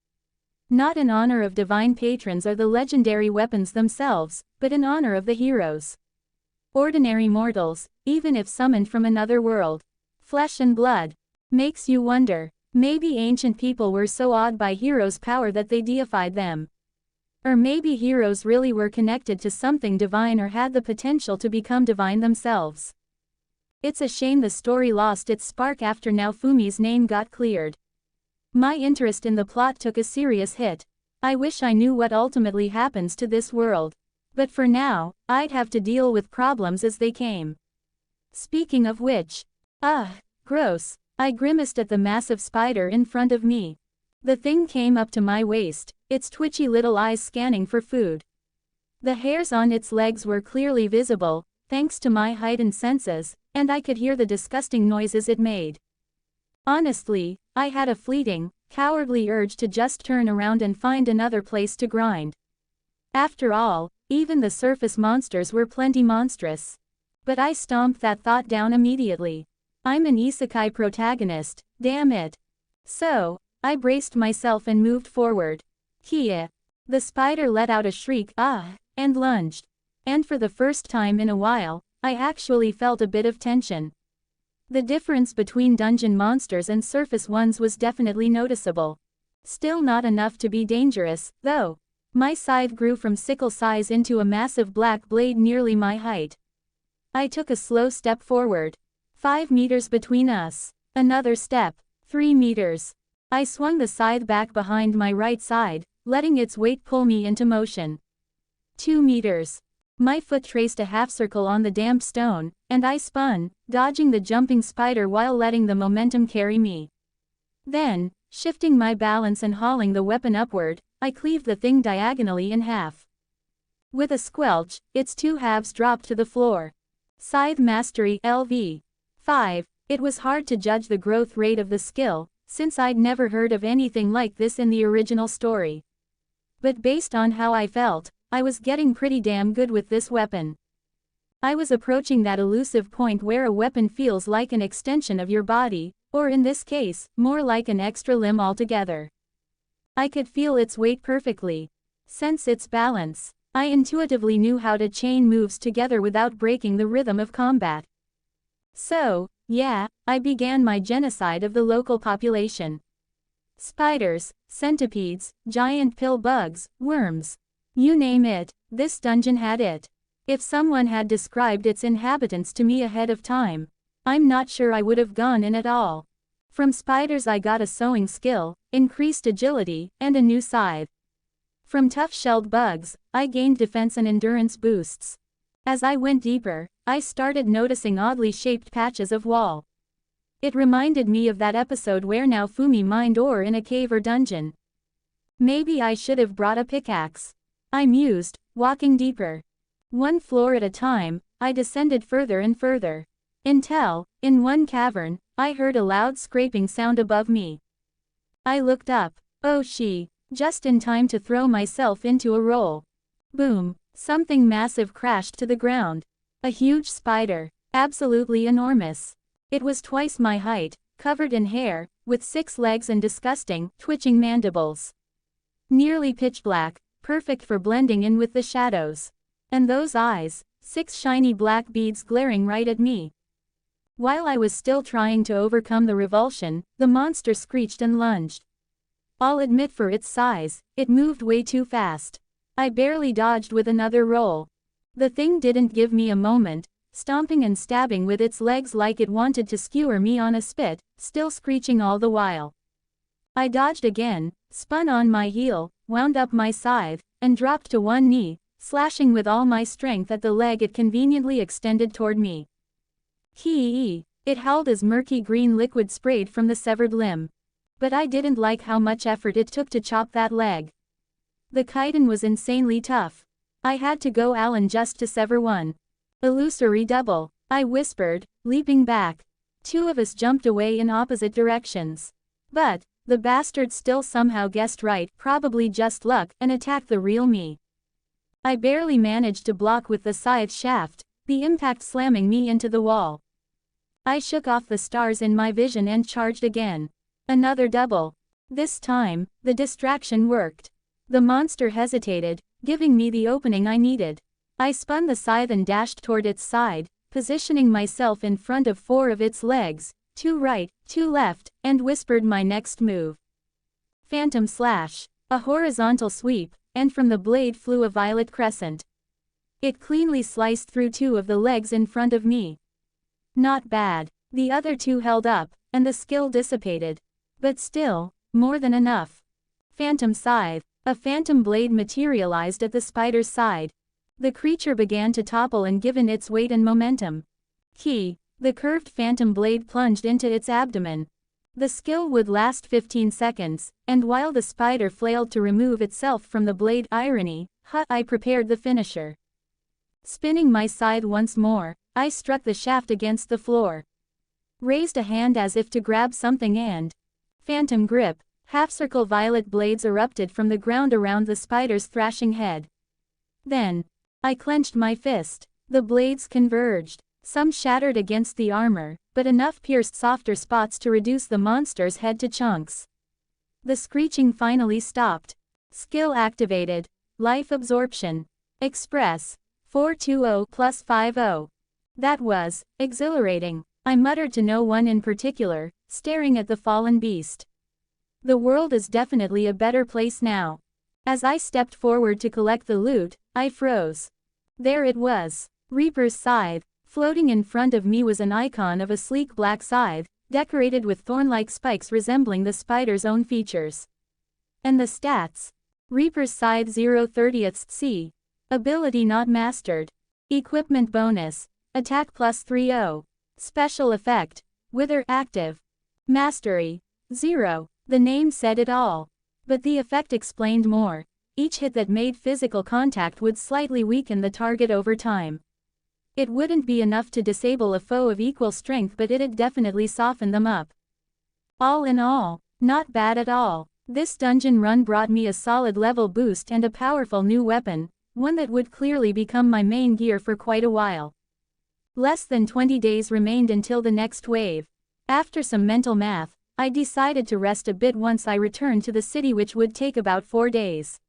Not in honor of divine patrons or the legendary weapons themselves, but in honor of the heroes. Ordinary mortals, even if summoned from another world. Flesh and blood. Makes you wonder, maybe ancient people were so awed by heroes' power that they deified them. Or maybe heroes really were connected to something divine or had the potential to become divine themselves. It's a shame the story lost its spark after Naofumi's name got cleared. My interest in the plot took a serious hit. I wish I knew what ultimately happens to this world. But for now, I'd have to deal with problems as they came. Speaking of which, gross, I grimaced at the massive spider in front of me. The thing came up to my waist, its twitchy little eyes scanning for food. The hairs on its legs were clearly visible, thanks to my heightened senses, and I could hear the disgusting noises it made. Honestly, I had a fleeting, cowardly urge to just turn around and find another place to grind. After all, even the surface monsters were plenty monstrous. But I stomped that thought down immediately. I'm an isekai protagonist, damn it. So, I braced myself and moved forward. Kia. The spider let out a shriek, and lunged. And for the first time in a while, I actually felt a bit of tension. The difference between dungeon monsters and surface ones was definitely noticeable. Still not enough to be dangerous, though. My scythe grew from sickle size into a massive black blade nearly my height. I took a slow step forward. 5 meters between us. Another step. 3 meters. I swung the scythe back behind my right side, letting its weight pull me into motion. 2 meters. My foot traced a half-circle on the damp stone, and I spun, dodging the jumping spider while letting the momentum carry me. Then, shifting my balance and hauling the weapon upward, I cleaved the thing diagonally in half. With a squelch, its 2 halves dropped to the floor. Scythe Mastery LV. 5. It was hard to judge the growth rate of the skill, since I'd never heard of anything like this in the original story. But based on how I felt, I was getting pretty damn good with this weapon. I was approaching that elusive point where a weapon feels like an extension of your body, Or in this case, more like an extra limb altogether. I could feel its weight perfectly. Sense its balance. I intuitively knew how to chain moves together without breaking the rhythm of combat. So, yeah, I began my genocide of the local population. Spiders, centipedes, giant pill bugs, worms. You name it, this dungeon had it. If someone had described its inhabitants to me ahead of time, I'm not sure I would have gone in at all. From spiders I got a sewing skill, increased agility, and a new scythe. From tough-shelled bugs, I gained defense and endurance boosts. As I went deeper, I started noticing oddly shaped patches of wall. It reminded me of that episode where Naofumi mined ore in a cave or dungeon. Maybe I should have brought a pickaxe. I mused, walking deeper. One floor at a time, I descended further and further. Until, in one cavern, I heard a loud scraping sound above me. I looked up. Oh just in time to throw myself into a roll. Boom, something massive crashed to the ground. A huge spider, absolutely enormous. It was twice my height, covered in hair, with 6 legs and disgusting, twitching mandibles. Nearly pitch black, perfect for blending in with the shadows. And those eyes, 6 shiny black beads glaring right at me. While I was still trying to overcome the revulsion, the monster screeched and lunged. I'll admit for its size, it moved way too fast. I barely dodged with another roll. The thing didn't give me a moment, stomping and stabbing with its legs like it wanted to skewer me on a spit, still screeching all the while. I dodged again, spun on my heel, wound up my scythe, and dropped to one knee, slashing with all my strength at the leg it conveniently extended toward me. Hee! It howled as murky green liquid sprayed from the severed limb. But I didn't like how much effort it took to chop that leg. The chitin was insanely tough. I had to go Alan just to sever one. Illusory double, I whispered, leaping back. 2 of us jumped away in opposite directions. But, the bastard still somehow guessed right, probably just luck, and attacked the real me. I barely managed to block with the scythe shaft, the impact slamming me into the wall. I shook off the stars in my vision and charged again. Another double. This time, the distraction worked. The monster hesitated, giving me the opening I needed. I spun the scythe and dashed toward its side, positioning myself in front of 4 of its legs, 2 right, 2 left, and whispered my next move. Phantom slash. A horizontal sweep, and from the blade flew a violet crescent. It cleanly sliced through 2 of the legs in front of me. Not bad. The other 2 held up, and the skill dissipated. But still, more than enough. Phantom scythe. A phantom blade materialized at the spider's side. The creature began to topple and given its weight and momentum. The curved phantom blade plunged into its abdomen. The skill would last 15 seconds, and while the spider flailed to remove itself from the blade I prepared the finisher. Spinning my scythe once more, I struck the shaft against the floor. Raised a hand as if to grab something and phantom grip, half-circle violet blades erupted from the ground around the spider's thrashing head. Then, I clenched my fist. The blades converged. Some shattered against the armor, but enough pierced softer spots to reduce the monster's head to chunks. The screeching finally stopped. Skill activated. Life absorption. Express. 420 plus 50. That was exhilarating. I muttered to no one in particular, staring at the fallen beast. The world is definitely a better place now. As I stepped forward to collect the loot, I froze. There it was. Reaper's scythe. Floating in front of me was an icon of a sleek black scythe, decorated with thorn-like spikes resembling the spider's own features. And the stats. Reaper's scythe 0/30th C. Ability not mastered. Equipment bonus. Attack plus 30. Special effect. Wither active. Mastery. 0. The name said it all. But the effect explained more. Each hit that made physical contact would slightly weaken the target over time. It wouldn't be enough to disable a foe of equal strength, but it'd definitely soften them up. All in all, not bad at all. This dungeon run brought me a solid level boost and a powerful new weapon, one that would clearly become my main gear for quite a while. Less than 20 days remained until the next wave. After some mental math, I decided to rest a bit once I returned to the city, which would take about 4 days.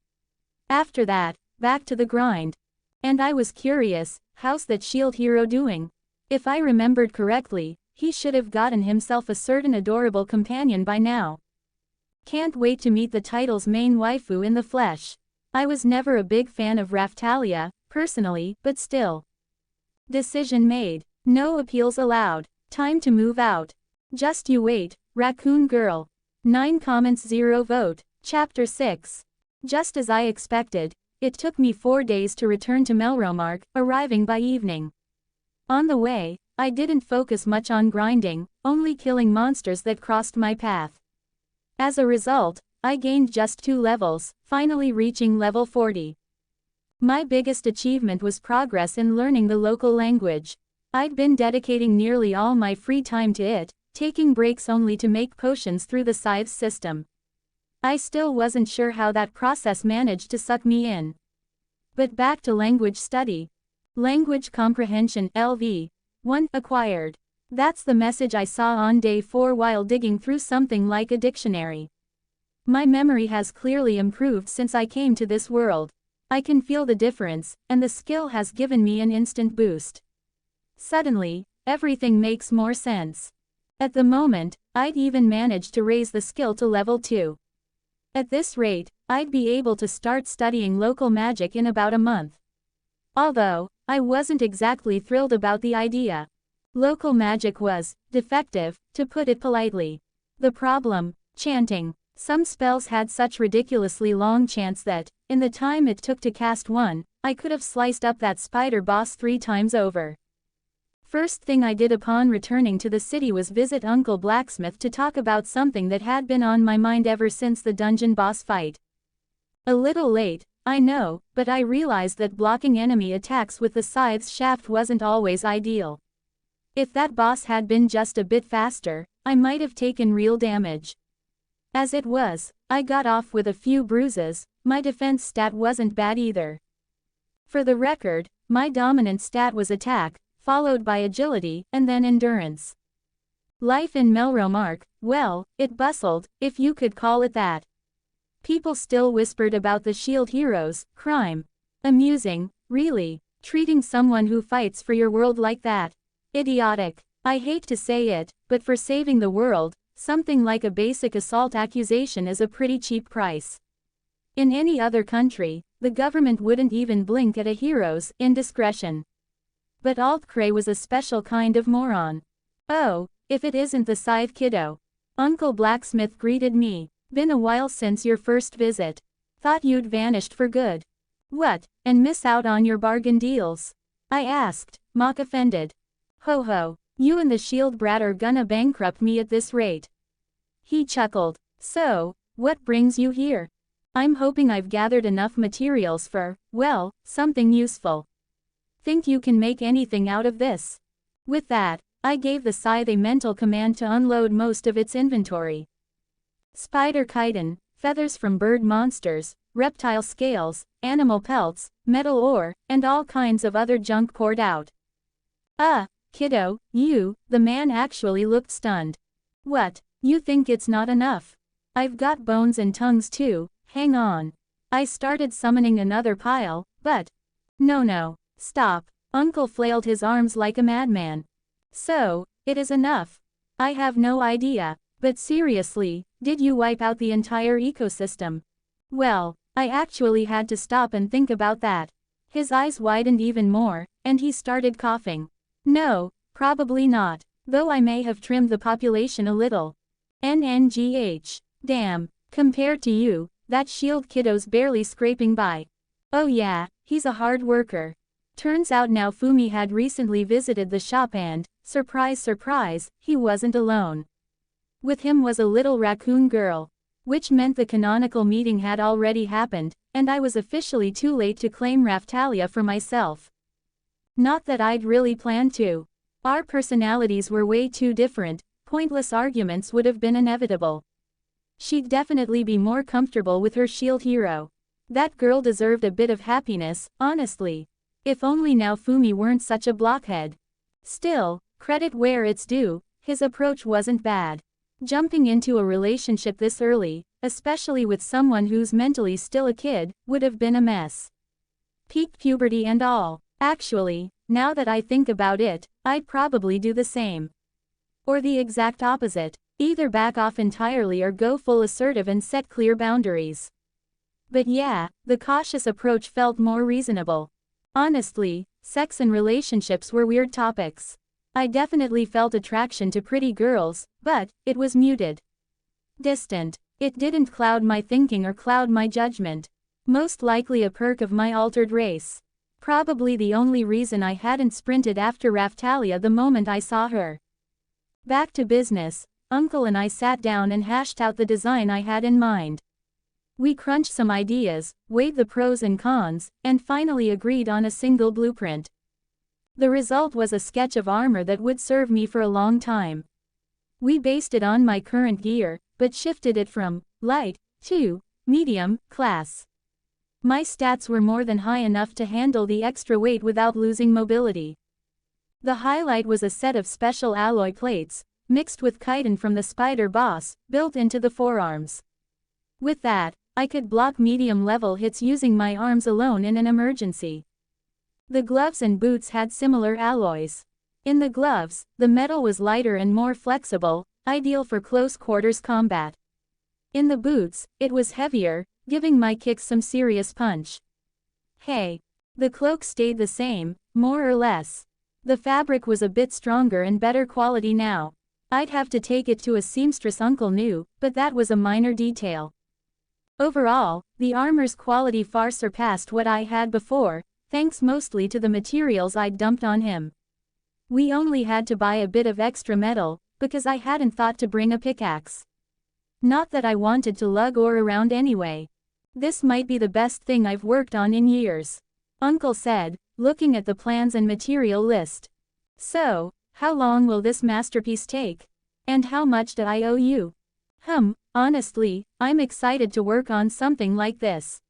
After that, back to the grind. And I was curious, how's that shield hero doing? If I remembered correctly, he should have gotten himself a certain adorable companion by now. Can't wait to meet the title's main waifu in the flesh. I was never a big fan of Raftalia, personally, but still. Decision made. No appeals allowed. Time to move out. Just you wait, Raccoon Girl. 9 comments 0 vote. Chapter 6. Just as I expected, it took me 4 days to return to Melromark, arriving by evening. On the way, I didn't focus much on grinding, only killing monsters that crossed my path. As a result, I gained just 2 levels, finally reaching level 40. My biggest achievement was progress in learning the local language. I'd been dedicating nearly all my free time to it, taking breaks only to make potions through the Scythe system. I still wasn't sure how that process managed to suck me in. But back to language study. Language comprehension LV 1 acquired. That's the message I saw on day 4 while digging through something like a dictionary. My memory has clearly improved since I came to this world. I can feel the difference, and the skill has given me an instant boost. Suddenly, everything makes more sense. At the moment, I'd even managed to raise the skill to level 2. At this rate, I'd be able to start studying local magic in about a month. Although, I wasn't exactly thrilled about the idea. Local magic was defective, to put it politely. The problem, chanting. Some spells had such ridiculously long chants that, in the time it took to cast one, I could have sliced up that spider boss 3 times over. First thing I did upon returning to the city was visit Uncle Blacksmith to talk about something that had been on my mind ever since the dungeon boss fight. A little late, I know, but I realized that blocking enemy attacks with the scythe's shaft wasn't always ideal. If that boss had been just a bit faster, I might have taken real damage. As it was, I got off with a few bruises. My defense stat wasn't bad either. For the record, my dominant stat was attack, followed by agility, and then endurance. Life in Melromark, well, it bustled, if you could call it that. People still whispered about the shield heroes, crime. Amusing, really, treating someone who fights for your world like that. Idiotic. I hate to say it, but for saving the world, something like a basic assault accusation is a pretty cheap price. In any other country, the government wouldn't even blink at a hero's indiscretion. But Altcray was a special kind of moron. Oh, if it isn't the Scythe kiddo. Uncle Blacksmith greeted me. Been a while since your first visit. Thought you'd vanished for good. What, and miss out on your bargain deals? I asked, mock offended. Ho ho, you and the shield brat are gonna bankrupt me at this rate. He chuckled. So, what brings you here? I'm hoping I've gathered enough materials for, well, something useful. Think you can make anything out of this? With that, I gave the scythe a mental command to unload most of its inventory. Spider chitin, feathers from bird monsters, reptile scales, animal pelts, metal ore, and all kinds of other junk poured out. Kiddo, the man actually looked stunned. What, you think it's not enough? I've got bones and tongues too, hang on. I started summoning another pile, but... No, stop. Uncle flailed his arms like a madman. So, it is enough. I have no idea, but seriously, did you wipe out the entire ecosystem? Well, I actually had to stop and think about that. His eyes widened even more, and he started coughing. No, probably not, though I may have trimmed the population a little. NNGH. Damn, compared to you, that shield kiddo's barely scraping by. Oh yeah, he's a hard worker. Turns out Naofumi had recently visited the shop and, surprise surprise, he wasn't alone. With him was a little raccoon girl. Which meant the canonical meeting had already happened, and I was officially too late to claim Raftalia for myself. Not that I'd really planned to. Our personalities were way too different, pointless arguments would have been inevitable. She'd definitely be more comfortable with her shield hero. That girl deserved a bit of happiness, honestly. If only Naofumi weren't such a blockhead. Still, credit where it's due, His approach wasn't bad. Jumping into a relationship this early, especially with someone who's mentally still a kid, would have been a mess. Peak puberty and all. Actually, now that I think about it, I'd probably do the same. Or the exact opposite. Either back off entirely or go full assertive and set clear boundaries. But yeah, the cautious approach felt more reasonable. Honestly, sex and relationships were weird topics. I definitely felt attraction to pretty girls, but it was muted. Distant. It didn't cloud my thinking or cloud my judgment. Most likely a perk of my altered race. Probably the only reason I hadn't sprinted after Raftalia the moment I saw her. Back to business, Uncle and I sat down and hashed out the design I had in mind. We crunched some ideas, weighed the pros and cons, and finally agreed on a single blueprint. The result was a sketch of armor that would serve me for a long time. We based it on my current gear, but shifted it from light to medium class. My stats were more than high enough to handle the extra weight without losing mobility. The highlight was a set of special alloy plates, mixed with chitin from the spider boss, built into the forearms. With that, I could block medium-level hits using my arms alone in an emergency. The gloves and boots had similar alloys. In the gloves, the metal was lighter and more flexible, ideal for close-quarters combat. In the boots, it was heavier, giving my kicks some serious punch. Hey. The cloak stayed the same, more or less. The fabric was a bit stronger and better quality now. I'd have to take it to a seamstress Uncle knew, but that was a minor detail. Overall, the armor's quality far surpassed what I had before, thanks mostly to the materials I'd dumped on him. We only had to buy a bit of extra metal, because I hadn't thought to bring a pickaxe. Not that I wanted to lug or around anyway. This might be the best thing I've worked on in years. Uncle said, looking at the plans and material list. So, how long will this masterpiece take? And how much do I owe you? Honestly, I'm excited to work on something like this.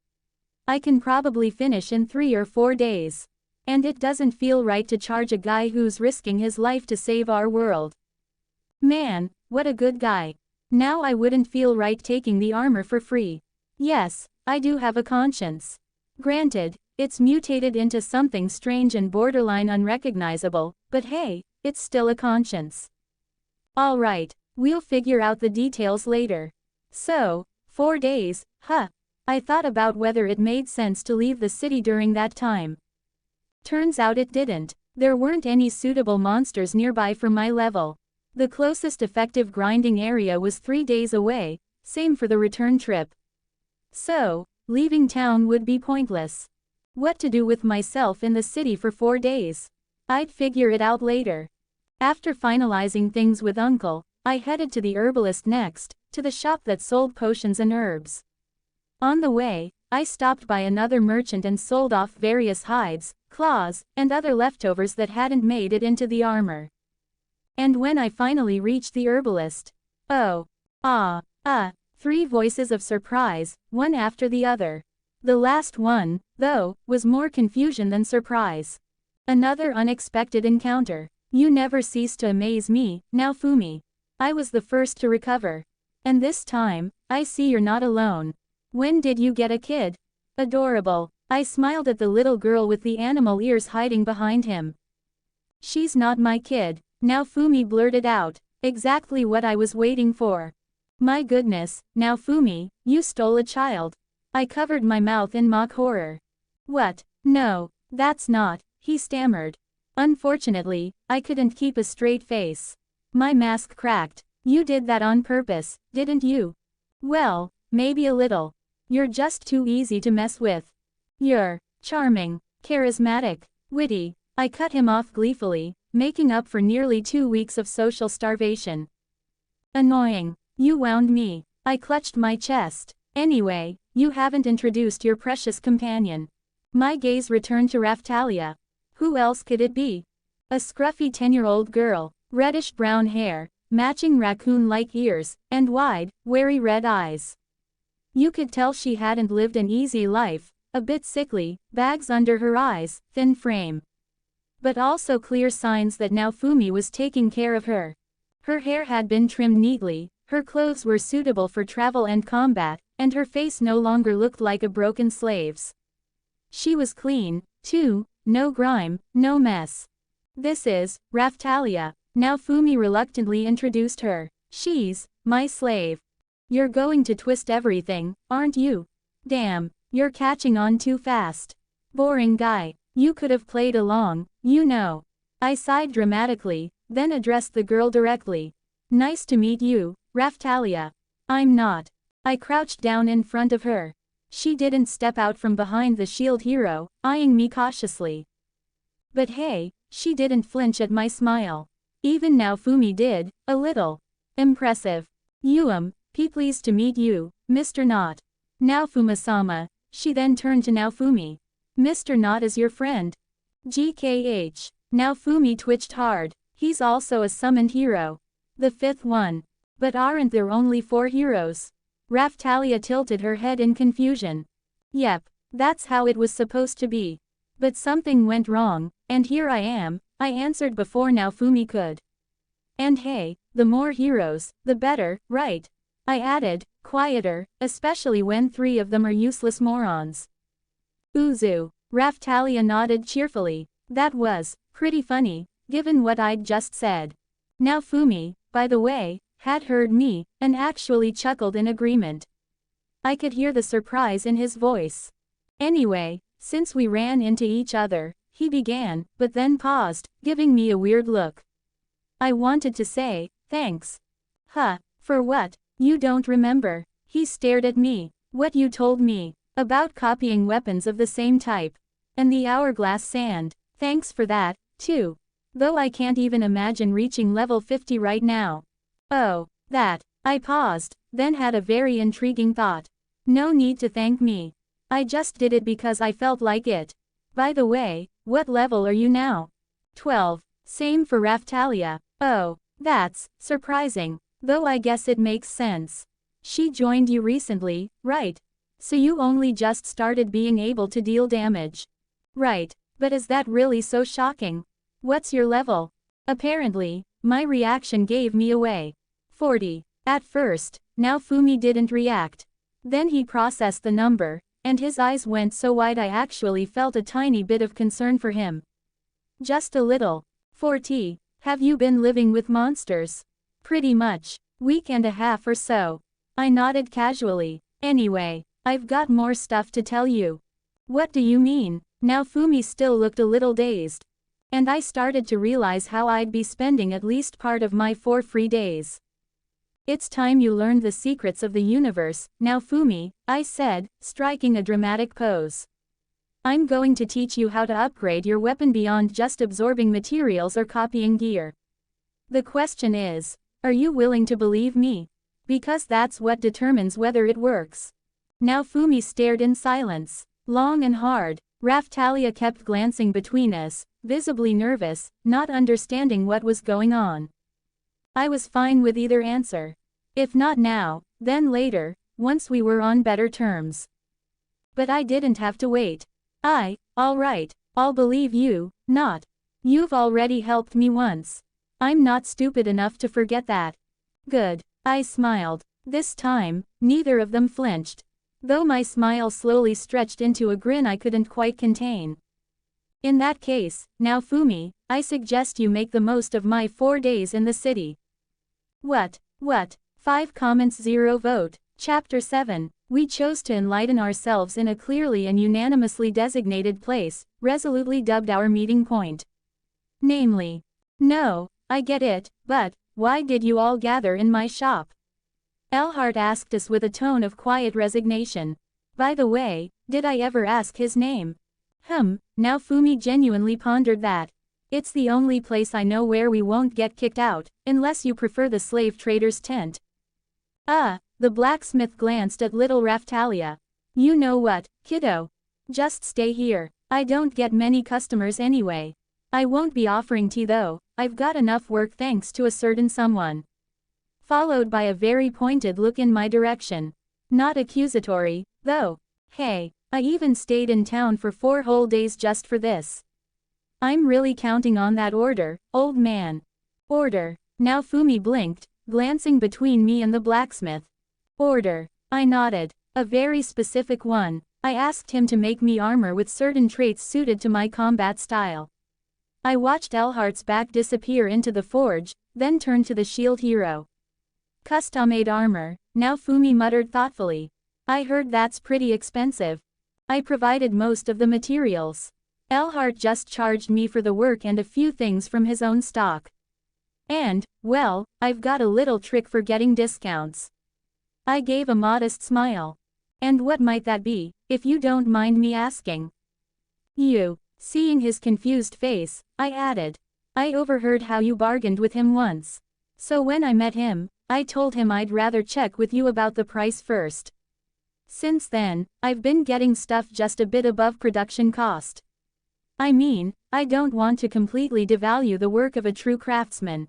I can probably finish in 3 or 4 days. And it doesn't feel right to charge a guy who's risking his life to save our world. Man, what a good guy. Now I wouldn't feel right taking the armor for free. Yes, I do have a conscience. Granted, it's mutated into something strange and borderline unrecognizable, but hey, it's still a conscience. Alright, we'll figure out the details later. So, 4 days, I thought about whether it made sense to leave the city during that time. Turns out it didn't. There weren't any suitable monsters nearby for my level. The closest effective grinding area was 3 days away, same for the return trip. So, leaving town would be pointless. What to do with myself in the city for 4 days? I'd figure it out later. After finalizing things with Uncle, I headed to the herbalist next, to the shop that sold potions and herbs. On the way, I stopped by another merchant and sold off various hides, claws, and other leftovers that hadn't made it into the armor. And when I finally reached the herbalist, 3 voices of surprise, one after the other. The last one, though, was more confusion than surprise. Another unexpected encounter. You never cease to amaze me, now Fumi. I was the first to recover. And this time, I see you're not alone. When did you get a kid? Adorable. I smiled at the little girl with the animal ears hiding behind him. She's not my kid, now Fumi blurted out. Exactly what I was waiting for. My goodness, now Fumi, you stole a child. I covered my mouth in mock horror. What? No, that's not, he stammered. Unfortunately, I couldn't keep a straight face. My mask cracked. You did that on purpose, didn't you? Well, maybe a little. You're just too easy to mess with. You're charming, charismatic, witty. I cut him off gleefully, making up for nearly 2 weeks of social starvation. Annoying. You wound me. I clutched my chest. Anyway, you haven't introduced your precious companion. My gaze returned to Raftalia. Who else could it be? A scruffy 10-year-old girl, reddish-brown hair, matching raccoon-like ears, and wide, wary red eyes. You could tell she hadn't lived an easy life, a bit sickly, bags under her eyes, thin frame. But also clear signs that now Fumi was taking care of her. Her hair had been trimmed neatly, her clothes were suitable for travel and combat, and her face no longer looked like a broken slave's. She was clean, too, no grime, no mess. This is Raphtalia. Now Fumi reluctantly introduced her. She's my slave. You're going to twist everything, aren't you? Damn, you're catching on too fast. Boring guy. You could have played along, you know. I sighed dramatically, then addressed the girl directly. Nice to meet you, Raphtalia. I'm not. I crouched down in front of her. She didn't step out from behind the shield hero, eyeing me cautiously. But hey, she didn't flinch at my smile. Even now Fumi did, a little. Impressive. Pleased to meet you, Mr. Not. Now Fumasama. She then turned to Naofumi. Mr. Not is your friend. GKH. Now Fumi twitched hard. He's also a summoned hero. The fifth one. But aren't there only 4 heroes? Raphtalia tilted her head in confusion. Yep, that's how it was supposed to be. But something went wrong, and here I am, I answered before Naofumi could. And hey, the more heroes, the better, right? I added, quieter, especially when 3 of them are useless morons. Uzu. Raphtalia nodded cheerfully. That was pretty funny, given what I'd just said. Naofumi, by the way, had heard me, and actually chuckled in agreement. I could hear the surprise in his voice. Anyway, since we ran into each other, he began, but then paused, giving me a weird look. I wanted to say, thanks. Huh, for what? You don't remember. He stared at me. What you told me. About copying weapons of the same type. And the hourglass sand. Thanks for that, too. Though I can't even imagine reaching level 50 right now. Oh, that. I paused, then had a very intriguing thought. No need to thank me. I just did it because I felt like it. By the way, what level are you now? 12. Same for Raphtalia. Oh, that's surprising. Though I guess it makes sense. She joined you recently, right? So you only just started being able to deal damage. Right, but is that really so shocking? What's your level? Apparently, my reaction gave me away. 40. At first, Naofumi didn't react. Then he processed the number, and his eyes went so wide I actually felt a tiny bit of concern for him. Just a little. 40. Have you been living with monsters? Pretty much. Week and a half or so. I nodded casually. Anyway, I've got more stuff to tell you. What do you mean? Naofumi still looked a little dazed. And I started to realize how I'd be spending at least part of my 4 free days. It's time you learned the secrets of the universe, Naofumi, I said, striking a dramatic pose. I'm going to teach you how to upgrade your weapon beyond just absorbing materials or copying gear. The question is, are you willing to believe me? Because that's what determines whether it works. Naofumi stared in silence, long and hard. Raphtalia kept glancing between us, visibly nervous, not understanding what was going on. I was fine with either answer. If not now, then later, once we were on better terms. But I didn't have to wait. All right, I'll believe you, not. You've already helped me once. I'm not stupid enough to forget that. Good. I smiled. This time, neither of them flinched. Though my smile slowly stretched into a grin I couldn't quite contain. In that case, Naofumi, I suggest you make the most of my 4 days in the city. What? 5 comments 0 vote. Chapter 7. We chose to enlighten ourselves in a clearly and unanimously designated place, resolutely dubbed our meeting point. Namely. No, I get it, but why did you all gather in my shop? Elhart asked us with a tone of quiet resignation. By the way, did I ever ask his name? Naofumi genuinely pondered that. It's the only place I know where we won't get kicked out, unless you prefer the slave trader's tent. The blacksmith glanced at little Raphtalia. You know what, kiddo? Just stay here. I don't get many customers anyway. I won't be offering tea though, I've got enough work thanks to a certain someone. Followed by a very pointed look in my direction. Not accusatory, though. Hey, I even stayed in town for 4 whole days just for this. I'm really counting on that order, old man. Order. Naofumi blinked, glancing between me and the blacksmith. Order. I nodded. A very specific one. I asked him to make me armor with certain traits suited to my combat style. I watched Elhart's back disappear into the forge, then turned to the shield hero. Custom-made armor, Naofumi muttered thoughtfully. I heard that's pretty expensive. I provided most of the materials. Elhart just charged me for the work and a few things from his own stock. And, well, I've got a little trick for getting discounts. I gave a modest smile. And what might that be, if you don't mind me asking? Seeing his confused face, I added. I overheard how you bargained with him once. So when I met him, I told him I'd rather check with you about the price first. Since then, I've been getting stuff just a bit above production cost. I mean, I don't want to completely devalue the work of a true craftsman.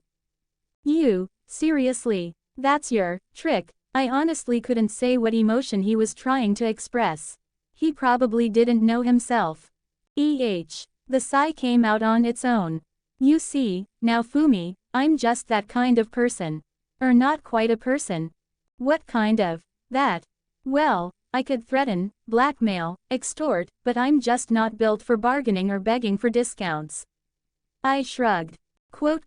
Seriously, that's your trick? I honestly couldn't say what emotion he was trying to express. He probably didn't know himself. The sigh came out on its own. You see, Naofumi, I'm just that kind of person. Or not quite a person. What kind of? That. Well, I could threaten, blackmail, extort, but I'm just not built for bargaining or begging for discounts. I shrugged. Quote.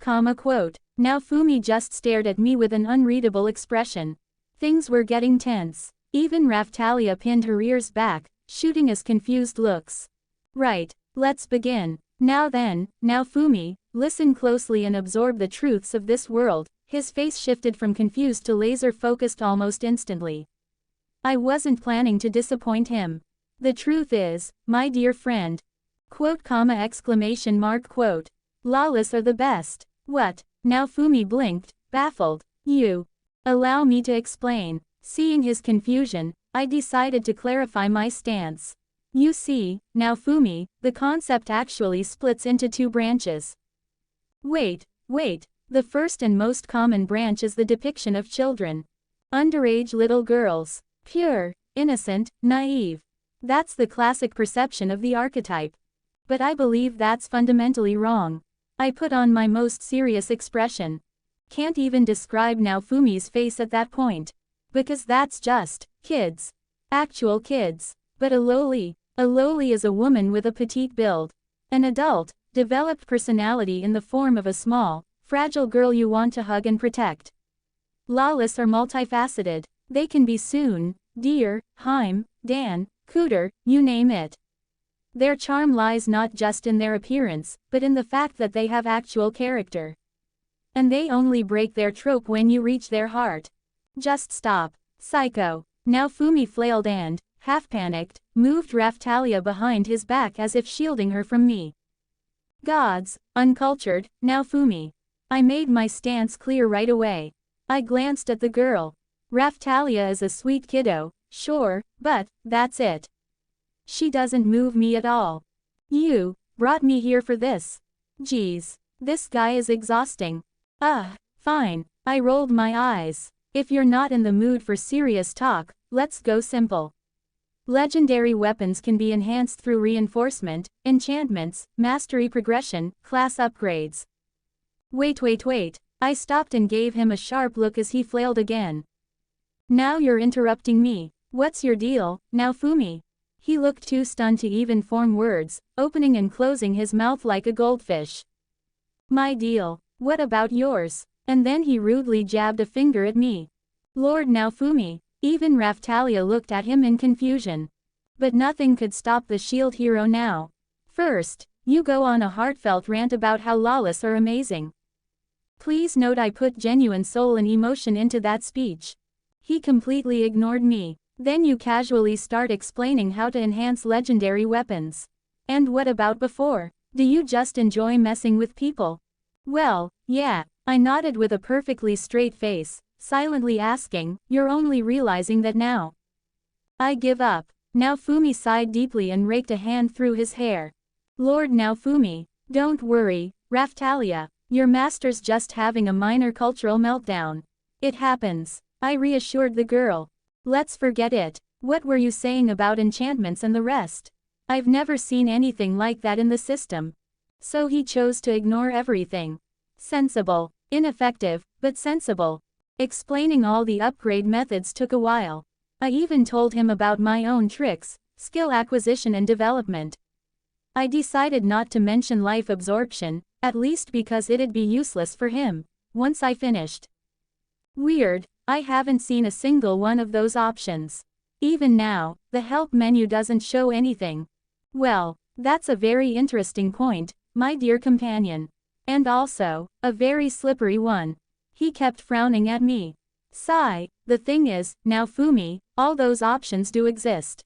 Naofumi just stared at me with an unreadable expression. Things were getting tense. Even Raftalia pinned her ears back, shooting us confused looks. Right, let's begin. Now then, Naofumi, listen closely and absorb the truths of this world. His face shifted from confused to laser-focused almost instantly. I wasn't planning to disappoint him. The truth is, my dear friend. Lawless are the best. What? Naofumi blinked, baffled. Allow me to explain. Seeing his confusion, I decided to clarify my stance. You see, Naofumi, the concept actually splits into two branches. Wait. The first and most common branch is the depiction of children. Underage little girls. Pure, innocent, naive. That's the classic perception of the archetype. But I believe that's fundamentally wrong. I put on my most serious expression. Can't even describe Naofumi's face at that point. Because that's just kids. Actual kids. But a loli is a woman with a petite build. An adult, developed personality in the form of a small, fragile girl you want to hug and protect. Lawless are multifaceted. They can be Soon, Deer, Heim, Dan, Cooter, you name it. Their charm lies not just in their appearance, but in the fact that they have actual character. And they only break their trope when you reach their heart. Just stop. Psycho. Naofumi flailed and, half-panicked, moved Raftalia behind his back as if shielding her from me. Gods, uncultured, Naofumi. I made my stance clear right away. I glanced at the girl. Raftalia is a sweet kiddo, sure, but that's it. She doesn't move me at all. You brought me here for this. Geez, this guy is exhausting. Fine. I rolled my eyes. If you're not in the mood for serious talk, let's go simple. Legendary weapons can be enhanced through reinforcement, enchantments, mastery progression, class upgrades. Wait. I stopped and gave him a sharp look as he flailed again. Now you're interrupting me. What's your deal, Naofumi? He looked too stunned to even form words, opening and closing his mouth like a goldfish. My deal. What about yours? And then he rudely jabbed a finger at me. Lord Naofumi. Even Raftalia looked at him in confusion. But nothing could stop the shield hero now. First, you go on a heartfelt rant about how lawless are amazing. Please note I put genuine soul and emotion into that speech. He completely ignored me. Then you casually start explaining how to enhance legendary weapons. And what about before? Do you just enjoy messing with people? Well, yeah, I nodded with a perfectly straight face, silently asking, you're only realizing that now. I give up. Naofumi sighed deeply and raked a hand through his hair. Lord Naofumi, don't worry, Raftalia, your master's just having a minor cultural meltdown. It happens. I reassured the girl. Let's forget it. What were you saying about enchantments and the rest? I've never seen anything like that in the system. So he chose to ignore everything. Sensible. Ineffective, but sensible. Explaining all the upgrade methods took a while. I even told him about my own tricks, skill acquisition and development. I decided not to mention life absorption, at least because it'd be useless for him, once I finished. Weird, I haven't seen a single one of those options. Even now, the help menu doesn't show anything. Well, that's a very interesting point, my dear companion. And also, a very slippery one. He kept frowning at me. Sigh, the thing is, now Fumi, all those options do exist.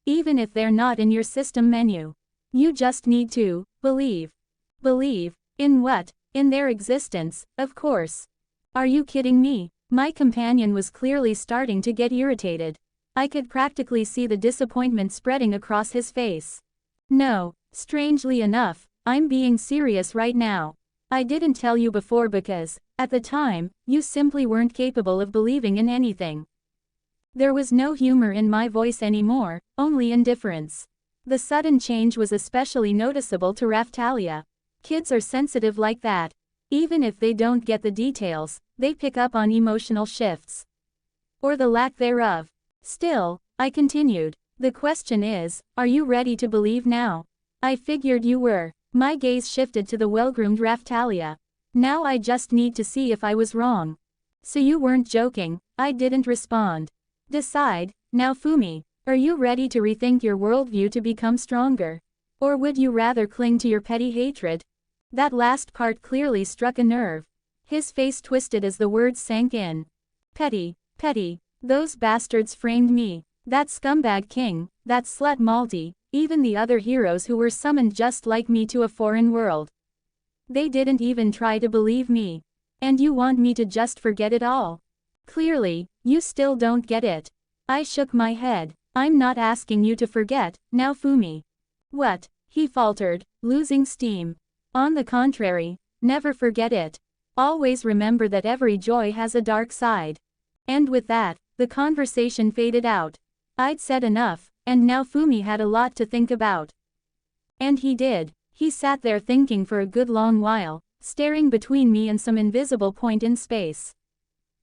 Even if they're not in your system menu. You just need to believe. Believe, in what? In their existence, of course. Are you kidding me? My companion was clearly starting to get irritated. I could practically see the disappointment spreading across his face. No, strangely enough, I'm being serious right now. I didn't tell you before because, at the time, you simply weren't capable of believing in anything. There was no humor in my voice anymore, only indifference. The sudden change was especially noticeable to Raftalia. Kids are sensitive like that. Even if they don't get the details, they pick up on emotional shifts. Or the lack thereof. Still, I continued. The question is, are you ready to believe now? I figured you were. My gaze shifted to the well-groomed Raftalia. Now I just need to see if I was wrong. So you weren't joking, I didn't respond. Decide, now Fumi, are you ready to rethink your worldview to become stronger? Or would you rather cling to your petty hatred? That last part clearly struck a nerve. His face twisted as the words sank in. Petty, petty, those bastards framed me. That scumbag king, that slut Malty, even the other heroes who were summoned just like me to a foreign world. They didn't even try to believe me. And you want me to just forget it all? Clearly, you still don't get it. I shook my head. I'm not asking you to forget, now Fumi. What? He faltered, losing steam. On the contrary, never forget it. Always remember that every joy has a dark side. And with that, the conversation faded out. I'd said enough, and now Fumi had a lot to think about. And he did. He sat there thinking for a good long while, staring between me and some invisible point in space.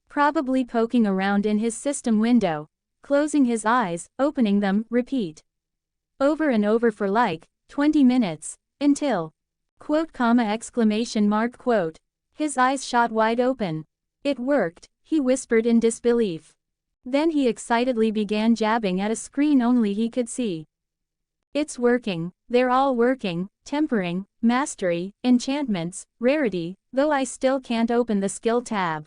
Probably poking around in his system window, closing his eyes, opening them, repeat. Over and over for like 20 minutes, until quote comma exclamation mark quote. His eyes shot wide open. It worked, he whispered in disbelief. Then he excitedly began jabbing at a screen only he could see. It's working, they're all working, tempering, mastery, enchantments, rarity, though I still can't open the skill tab.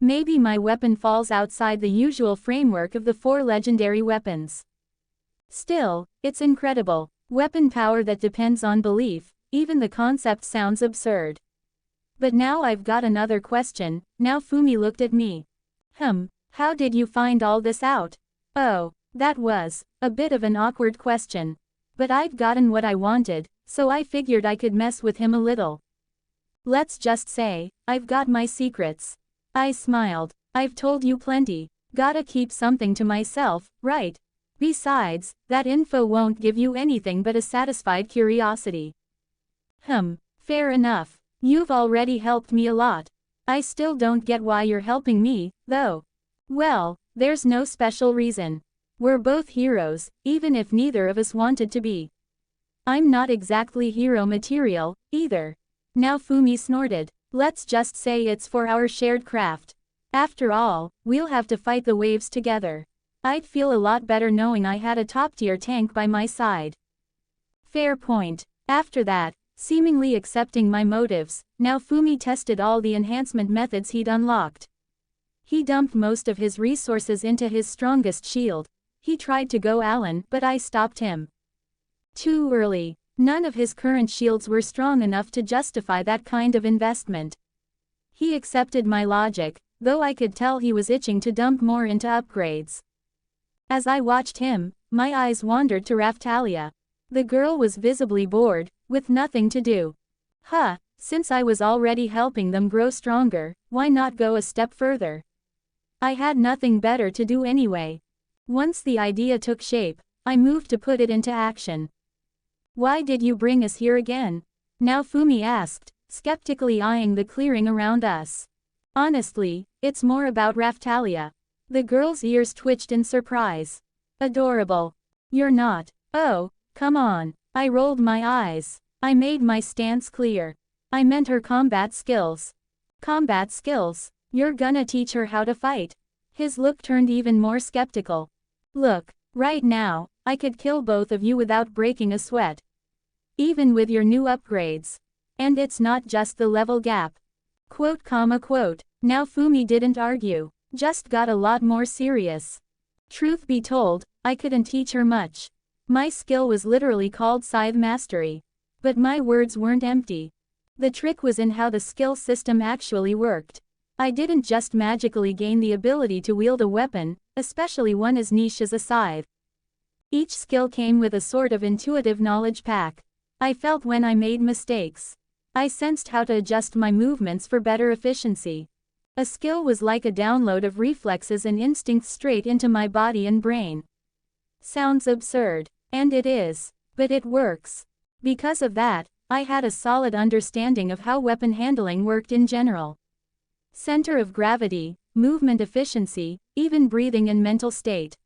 Maybe my weapon falls outside the usual framework of the 4 legendary weapons. Still, it's incredible. Weapon power that depends on belief, even the concept sounds absurd. But now I've got another question. Now Fumi looked at me. How did you find all this out? Oh, that was a bit of an awkward question. But I'd gotten what I wanted, so I figured I could mess with him a little. Let's just say, I've got my secrets. I smiled. I've told you plenty. Gotta keep something to myself, right? Besides, that info won't give you anything but a satisfied curiosity. Fair enough. You've already helped me a lot. I still don't get why you're helping me, though. Well, there's no special reason. We're both heroes, even if neither of us wanted to be. I'm not exactly hero material, either. Now Fumi snorted. Let's just say it's for our shared craft. After all, we'll have to fight the waves together. I'd feel a lot better knowing I had a top-tier tank by my side. Fair point. After that, seemingly accepting my motives, now Fumi tested all the enhancement methods he'd unlocked. He dumped most of his resources into his strongest shield. He tried to go Alan, but I stopped him. Too early. None of his current shields were strong enough to justify that kind of investment. He accepted my logic, though I could tell he was itching to dump more into upgrades. As I watched him, my eyes wandered to Raftalia. The girl was visibly bored, with nothing to do. Since I was already helping them grow stronger, why not go a step further? I had nothing better to do anyway. Once the idea took shape, I moved to put it into action. Why did you bring us here again? Now Fumi asked, skeptically eyeing the clearing around us. Honestly, it's more about Raftalia. The girl's ears twitched in surprise. Adorable. You're not. Oh, come on. I rolled my eyes. I made my stance clear. I meant her combat skills. Combat skills? You're gonna teach her how to fight? His look turned even more skeptical. Look, right now, I could kill both of you without breaking a sweat. Even with your new upgrades. And it's not just the level gap. Quote. Now Fumi didn't argue, just got a lot more serious. Truth be told, I couldn't teach her much. My skill was literally called Scythe Mastery. But my words weren't empty. The trick was in how the skill system actually worked. I didn't just magically gain the ability to wield a weapon, especially one as niche as a scythe. Each skill came with a sort of intuitive knowledge pack. I felt when I made mistakes. I sensed how to adjust my movements for better efficiency. A skill was like a download of reflexes and instincts straight into my body and brain. Sounds absurd. And it is. But it works. Because of that, I had a solid understanding of how weapon handling worked in general. Center of gravity, movement efficiency, even breathing and mental state.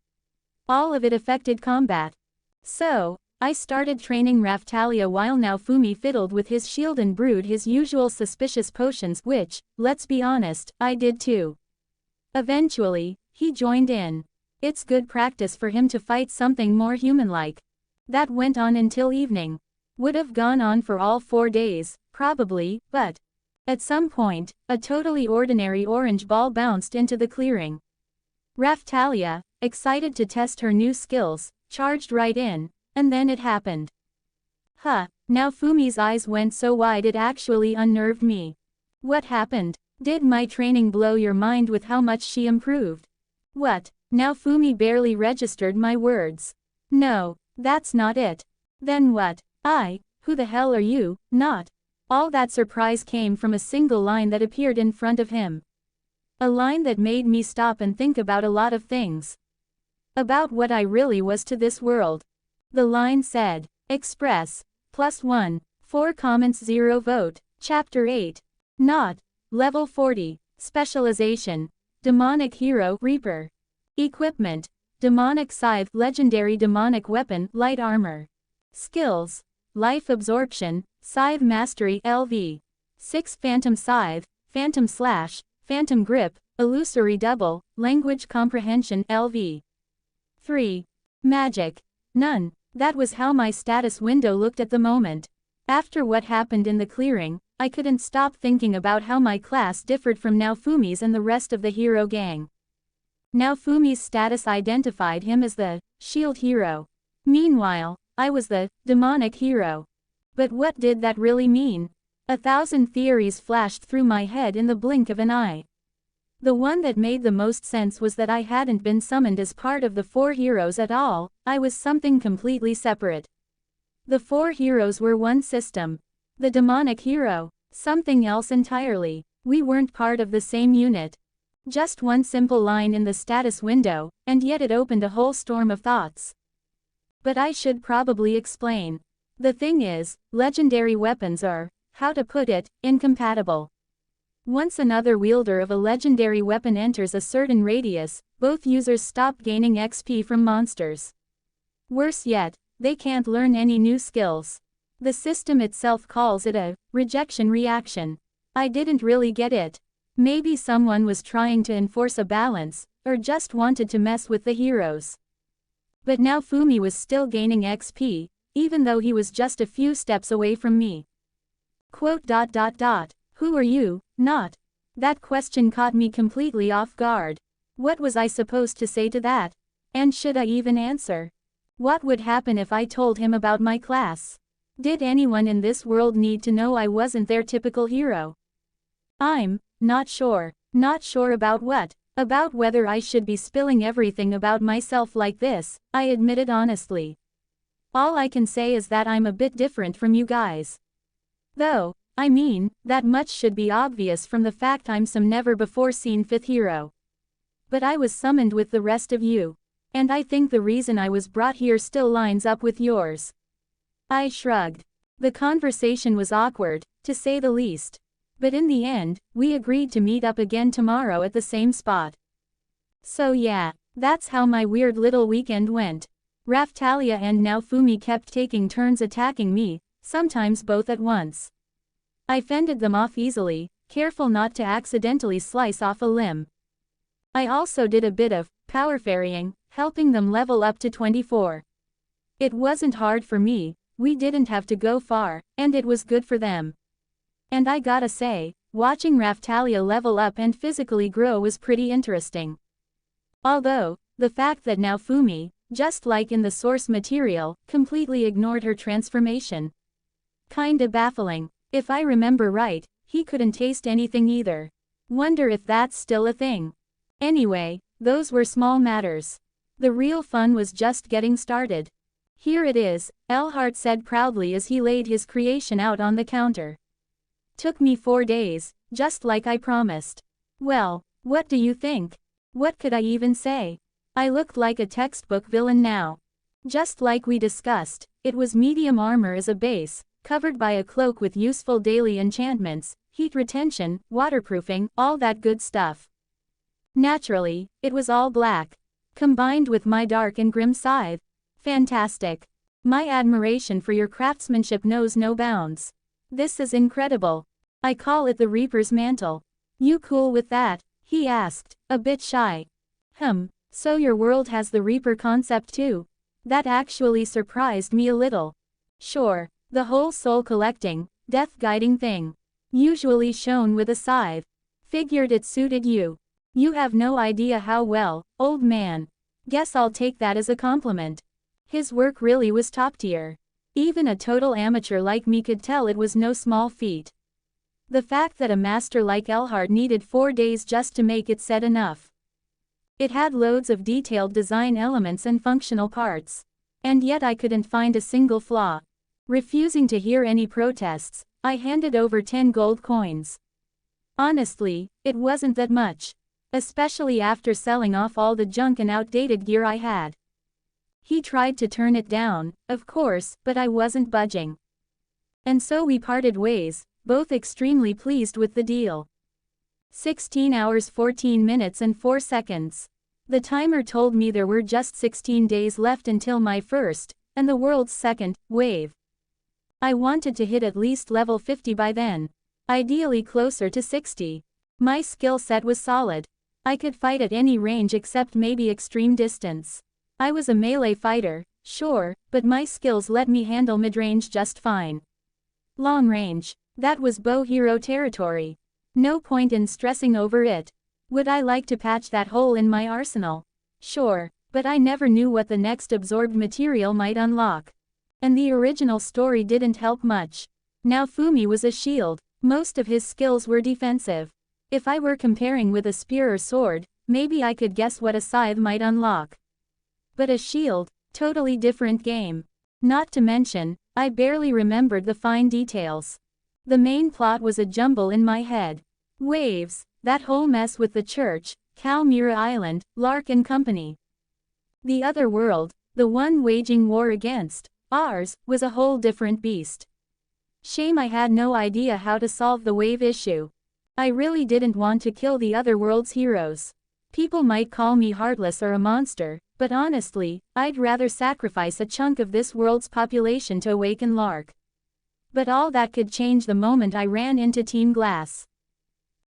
All of it affected combat. So, I started training Raftalia while Naofumi fiddled with his shield and brewed his usual suspicious potions, which, let's be honest, I did too. Eventually, he joined in. It's good practice for him to fight something more human-like. That went on until evening. Would have gone on for all 4 days, probably, but at some point, a totally ordinary orange ball bounced into the clearing. Raftalia, excited to test her new skills, charged right in, and then it happened. Now Fumi's eyes went so wide it actually unnerved me. What happened? Did my training blow your mind with how much she improved? What? Now Fumi barely registered my words. No, that's not it. Then what? Who the hell are you, not? All that surprise came from a single line that appeared in front of him. A line that made me stop and think about a lot of things. About what I really was to this world. The line said, Express, +1, 4 comments 0 vote, Chapter 8. Not. Level 40, Specialization, Demonic Hero Reaper. Equipment, Demonic Scythe Legendary Demonic Weapon Light Armor. Skills, Life Absorption, Scythe Mastery LV. 6 Phantom Scythe, Phantom Slash, Phantom Grip, Illusory Double, Language Comprehension LV. 3. Magic. None. That was how my status window looked at the moment. After what happened in the clearing, I couldn't stop thinking about how my class differed from Naofumi's and the rest of the hero gang. Naofumi's status identified him as the shield hero. Meanwhile, I was the demonic hero. But what did that really mean? 1,000 theories flashed through my head in the blink of an eye. The one that made the most sense was that I hadn't been summoned as part of the 4 heroes at all, I was something completely separate. The 4 heroes were one system. The demonic hero, something else entirely. We weren't part of the same unit. Just one simple line in the status window, and yet it opened a whole storm of thoughts. But I should probably explain. The thing is, legendary weapons are, how to put it, incompatible. Once another wielder of a legendary weapon enters a certain radius, both users stop gaining XP from monsters. Worse yet, they can't learn any new skills. The system itself calls it a rejection reaction. I didn't really get it. Maybe someone was trying to enforce a balance, or just wanted to mess with the heroes. But now Fumi was still gaining XP, even though he was just a few steps away from me. Quote. Who are you, not? That question caught me completely off guard. What was I supposed to say to that? And should I even answer? What would happen if I told him about my class? Did anyone in this world need to know I wasn't their typical hero? I'm not sure. Not sure about what? About whether I should be spilling everything about myself like this, I admitted honestly. All I can say is that I'm a bit different from you guys. Though, I mean, that much should be obvious from the fact I'm some never-before-seen 5th hero. But I was summoned with the rest of you. And I think the reason I was brought here still lines up with yours. I shrugged. The conversation was awkward, to say the least. But in the end, we agreed to meet up again tomorrow at the same spot. So yeah, that's how my weird little weekend went. Raphtalia and Naofumi kept taking turns attacking me, sometimes both at once. I fended them off easily, careful not to accidentally slice off a limb. I also did a bit of power ferrying, helping them level up to 24. It wasn't hard for me, we didn't have to go far, and it was good for them. And I gotta say, watching Raphtalia level up and physically grow was pretty interesting. Although, the fact that Naofumi, just like in the source material, completely ignored her transformation. Kinda baffling. If I remember right, he couldn't taste anything either. Wonder if that's still a thing. Anyway, those were small matters. The real fun was just getting started. Here it is, Elhart said proudly as he laid his creation out on the counter. Took me 4 days, just like I promised. Well, what do you think? What could I even say? I looked like a textbook villain now. Just like we discussed, it was medium armor as a base, covered by a cloak with useful daily enchantments, heat retention, waterproofing, all that good stuff. Naturally, it was all black. Combined with my dark and grim scythe. Fantastic. My admiration for your craftsmanship knows no bounds. This is incredible. I call it the Reaper's Mantle. You cool with that? He asked, a bit shy. So your world has the Reaper concept too? That actually surprised me a little. Sure, the whole soul collecting, death guiding thing. Usually shown with a scythe. Figured it suited you. You have no idea how well, old man. Guess I'll take that as a compliment. His work really was top tier. Even a total amateur like me could tell it was no small feat. The fact that a master like Elhart needed 4 days just to make it said enough. It had loads of detailed design elements and functional parts. And yet I couldn't find a single flaw. Refusing to hear any protests, I handed over 10 gold coins. Honestly, it wasn't that much. Especially after selling off all the junk and outdated gear I had. He tried to turn it down, of course, but I wasn't budging. And so we parted ways, both extremely pleased with the deal. 16 hours 14 minutes and 4 seconds. The timer told me there were just 16 days left until my first, and the world's second, wave. I wanted to hit at least level 50 by then. Ideally closer to 60. My skill set was solid. I could fight at any range except maybe extreme distance. I was a melee fighter, sure, but my skills let me handle mid-range just fine. Long range, that was bow hero territory. No point in stressing over it. Would I like to patch that hole in my arsenal? Sure, but I never knew what the next absorbed material might unlock. And the original story didn't help much. Naofumi was a shield, most of his skills were defensive. If I were comparing with a spear or sword, maybe I could guess what a scythe might unlock. But a shield, totally different game. Not to mention, I barely remembered the fine details. The main plot was a jumble in my head. Waves, that whole mess with the church, Calmira Island, Lark and company. The other world, the one waging war against ours, was a whole different beast. Shame I had no idea how to solve the wave issue. I really didn't want to kill the other world's heroes. People might call me heartless or a monster, but honestly, I'd rather sacrifice a chunk of this world's population to awaken Lark. But all that could change the moment I ran into Team Glass.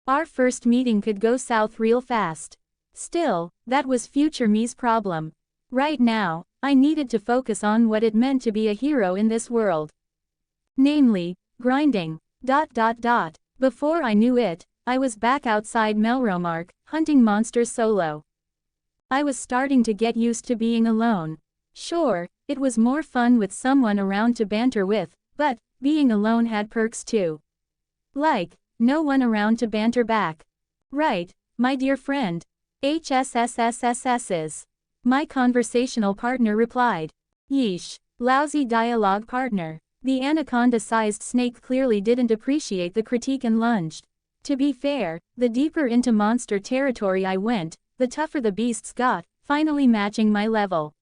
Our first meeting could go south real fast. Still, that was future me's problem. Right now, I needed to focus on what it meant to be a hero in this world. Namely, grinding. Before I knew it, I was back outside Melromark, hunting monsters solo. I was starting to get used to being alone. Sure, it was more fun with someone around to banter with, but being alone had perks too. Like, no one around to banter back. Right, my dear friend. HSSSSSs. My conversational partner replied. Yeesh, lousy dialogue partner. The anaconda-sized snake clearly didn't appreciate the critique and lunged. To be fair, the deeper into monster territory I went, the tougher the beasts got, finally matching my level.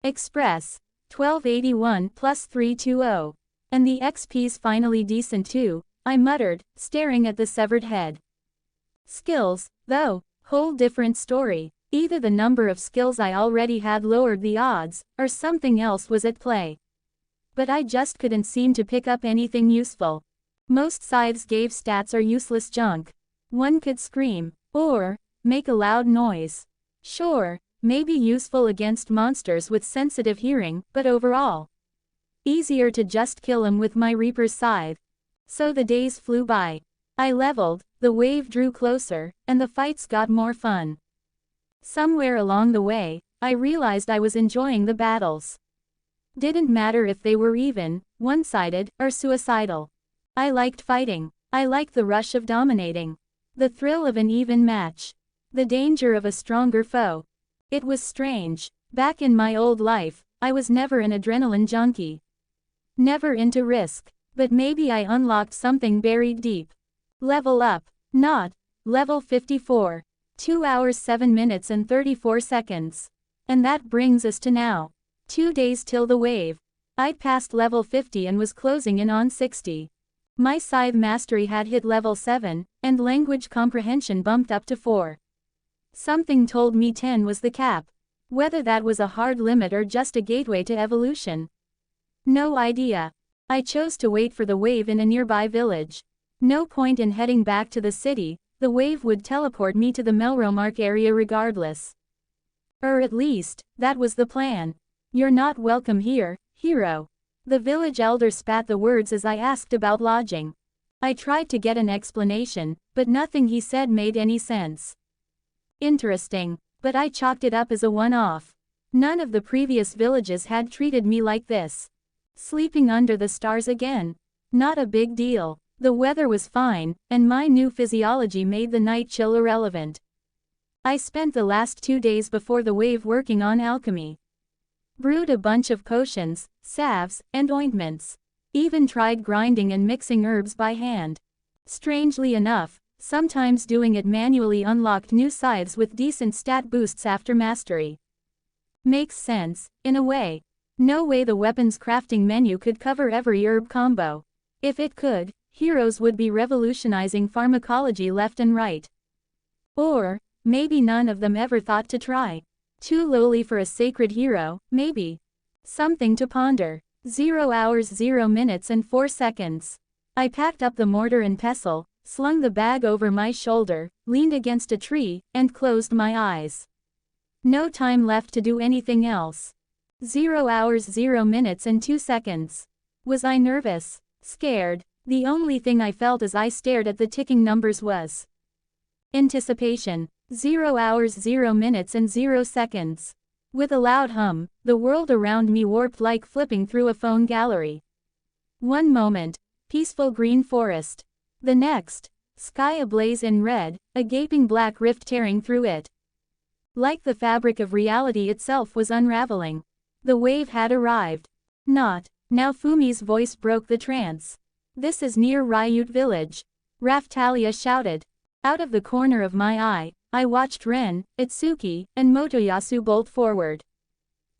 Express. 1281 plus 320. And the XP's finally decent too, I muttered, staring at the severed head. Skills, though, whole different story. Either the number of skills I already had lowered the odds, or something else was at play. But I just couldn't seem to pick up anything useful. Most scythes gave stats or useless junk. One could scream, or make a loud noise. Sure, maybe useful against monsters with sensitive hearing, but overall, easier to just kill 'em with my Reaper's scythe. So the days flew by. I leveled, the wave drew closer, and the fights got more fun. Somewhere along the way, I realized I was enjoying the battles. Didn't matter if they were even, one-sided, or suicidal. I liked fighting. I liked the rush of dominating. The thrill of an even match. The danger of a stronger foe. It was strange. Back in my old life, I was never an adrenaline junkie. Never into risk. But maybe I unlocked something buried deep. Level up. Not. Level 54. 2 hours 7 minutes and 34 seconds. And that brings us to now. 2 days till the wave. I'd passed level 50 and was closing in on 60. My scythe mastery had hit level 7, and language comprehension bumped up to 4. Something told me 10 was the cap. Whether that was a hard limit or just a gateway to evolution. No idea. I chose to wait for the wave in a nearby village. No point in heading back to the city, the wave would teleport me to the Melromark area regardless. Or at least, that was the plan. You're not welcome here, hero. The village elder spat the words as I asked about lodging. I tried to get an explanation, but nothing he said made any sense. Interesting, but I chalked it up as a one-off. None of the previous villages had treated me like this. Sleeping under the stars again. Not a big deal. The weather was fine, and my new physiology made the night chill irrelevant. I spent the last 2 days before the wave working on alchemy. Brewed a bunch of potions, salves, and ointments. Even tried grinding and mixing herbs by hand. Strangely enough, sometimes doing it manually unlocked new scythes with decent stat boosts after mastery. Makes sense, in a way. No way the weapons crafting menu could cover every herb combo. If it could, heroes would be revolutionizing pharmacology left and right. Or, maybe none of them ever thought to try. Too lowly for a sacred hero, maybe. Something to ponder. 0 hours 0 minutes and 4 seconds. I packed up the mortar and pestle, slung the bag over my shoulder, leaned against a tree, and closed my eyes. No time left to do anything else. 0 hours 0 minutes and 2 seconds. Was I nervous? Scared? The only thing I felt as I stared at the ticking numbers was anticipation. 0 hours 0 minutes and 0 seconds. With a loud hum, the world around me warped like flipping through a phone gallery. One moment, peaceful green forest. The next, sky ablaze in red, a gaping black rift tearing through it. Like the fabric of reality itself was unraveling. The wave had arrived. Not. Now Fumi's voice broke the trance. This is near Ryute village. Raftalia shouted. Out of the corner of my eye, I watched Ren, Itsuki, and Motoyasu bolt forward.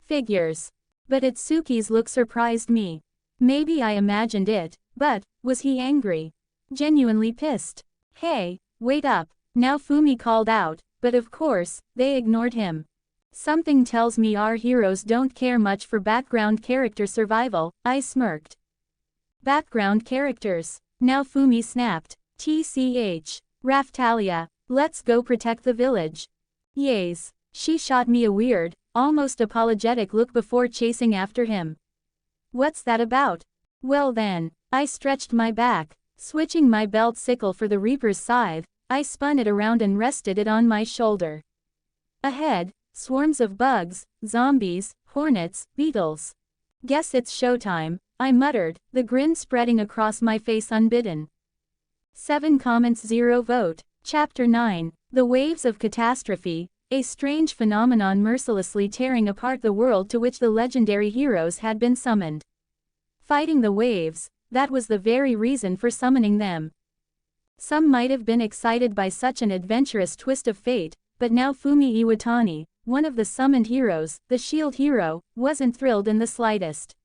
Figures. But Itsuki's look surprised me. Maybe I imagined it, but, was he angry? Genuinely pissed. Hey, wait up. Now Fumi called out, but of course, they ignored him. Something tells me our heroes don't care much for background character survival, I smirked. Background characters. Now Fumi snapped. TCH. Raftalia, let's go protect the village. Yays. She shot me a weird, almost apologetic look before chasing after him. What's that about? Well then, I stretched my back. Switching my belt sickle for the Reaper's scythe, I spun it around and rested it on my shoulder. Ahead, swarms of bugs, zombies, hornets, beetles. Guess it's showtime, I muttered, the grin spreading across my face unbidden. 7 comments 0 vote. Chapter 9. The Waves of Catastrophe, a strange phenomenon mercilessly tearing apart the world to which the legendary heroes had been summoned. Fighting the waves, that was the very reason for summoning them. Some might have been excited by such an adventurous twist of fate, but now Fumi Iwatani, one of the summoned heroes, the shield hero, wasn't thrilled in the slightest.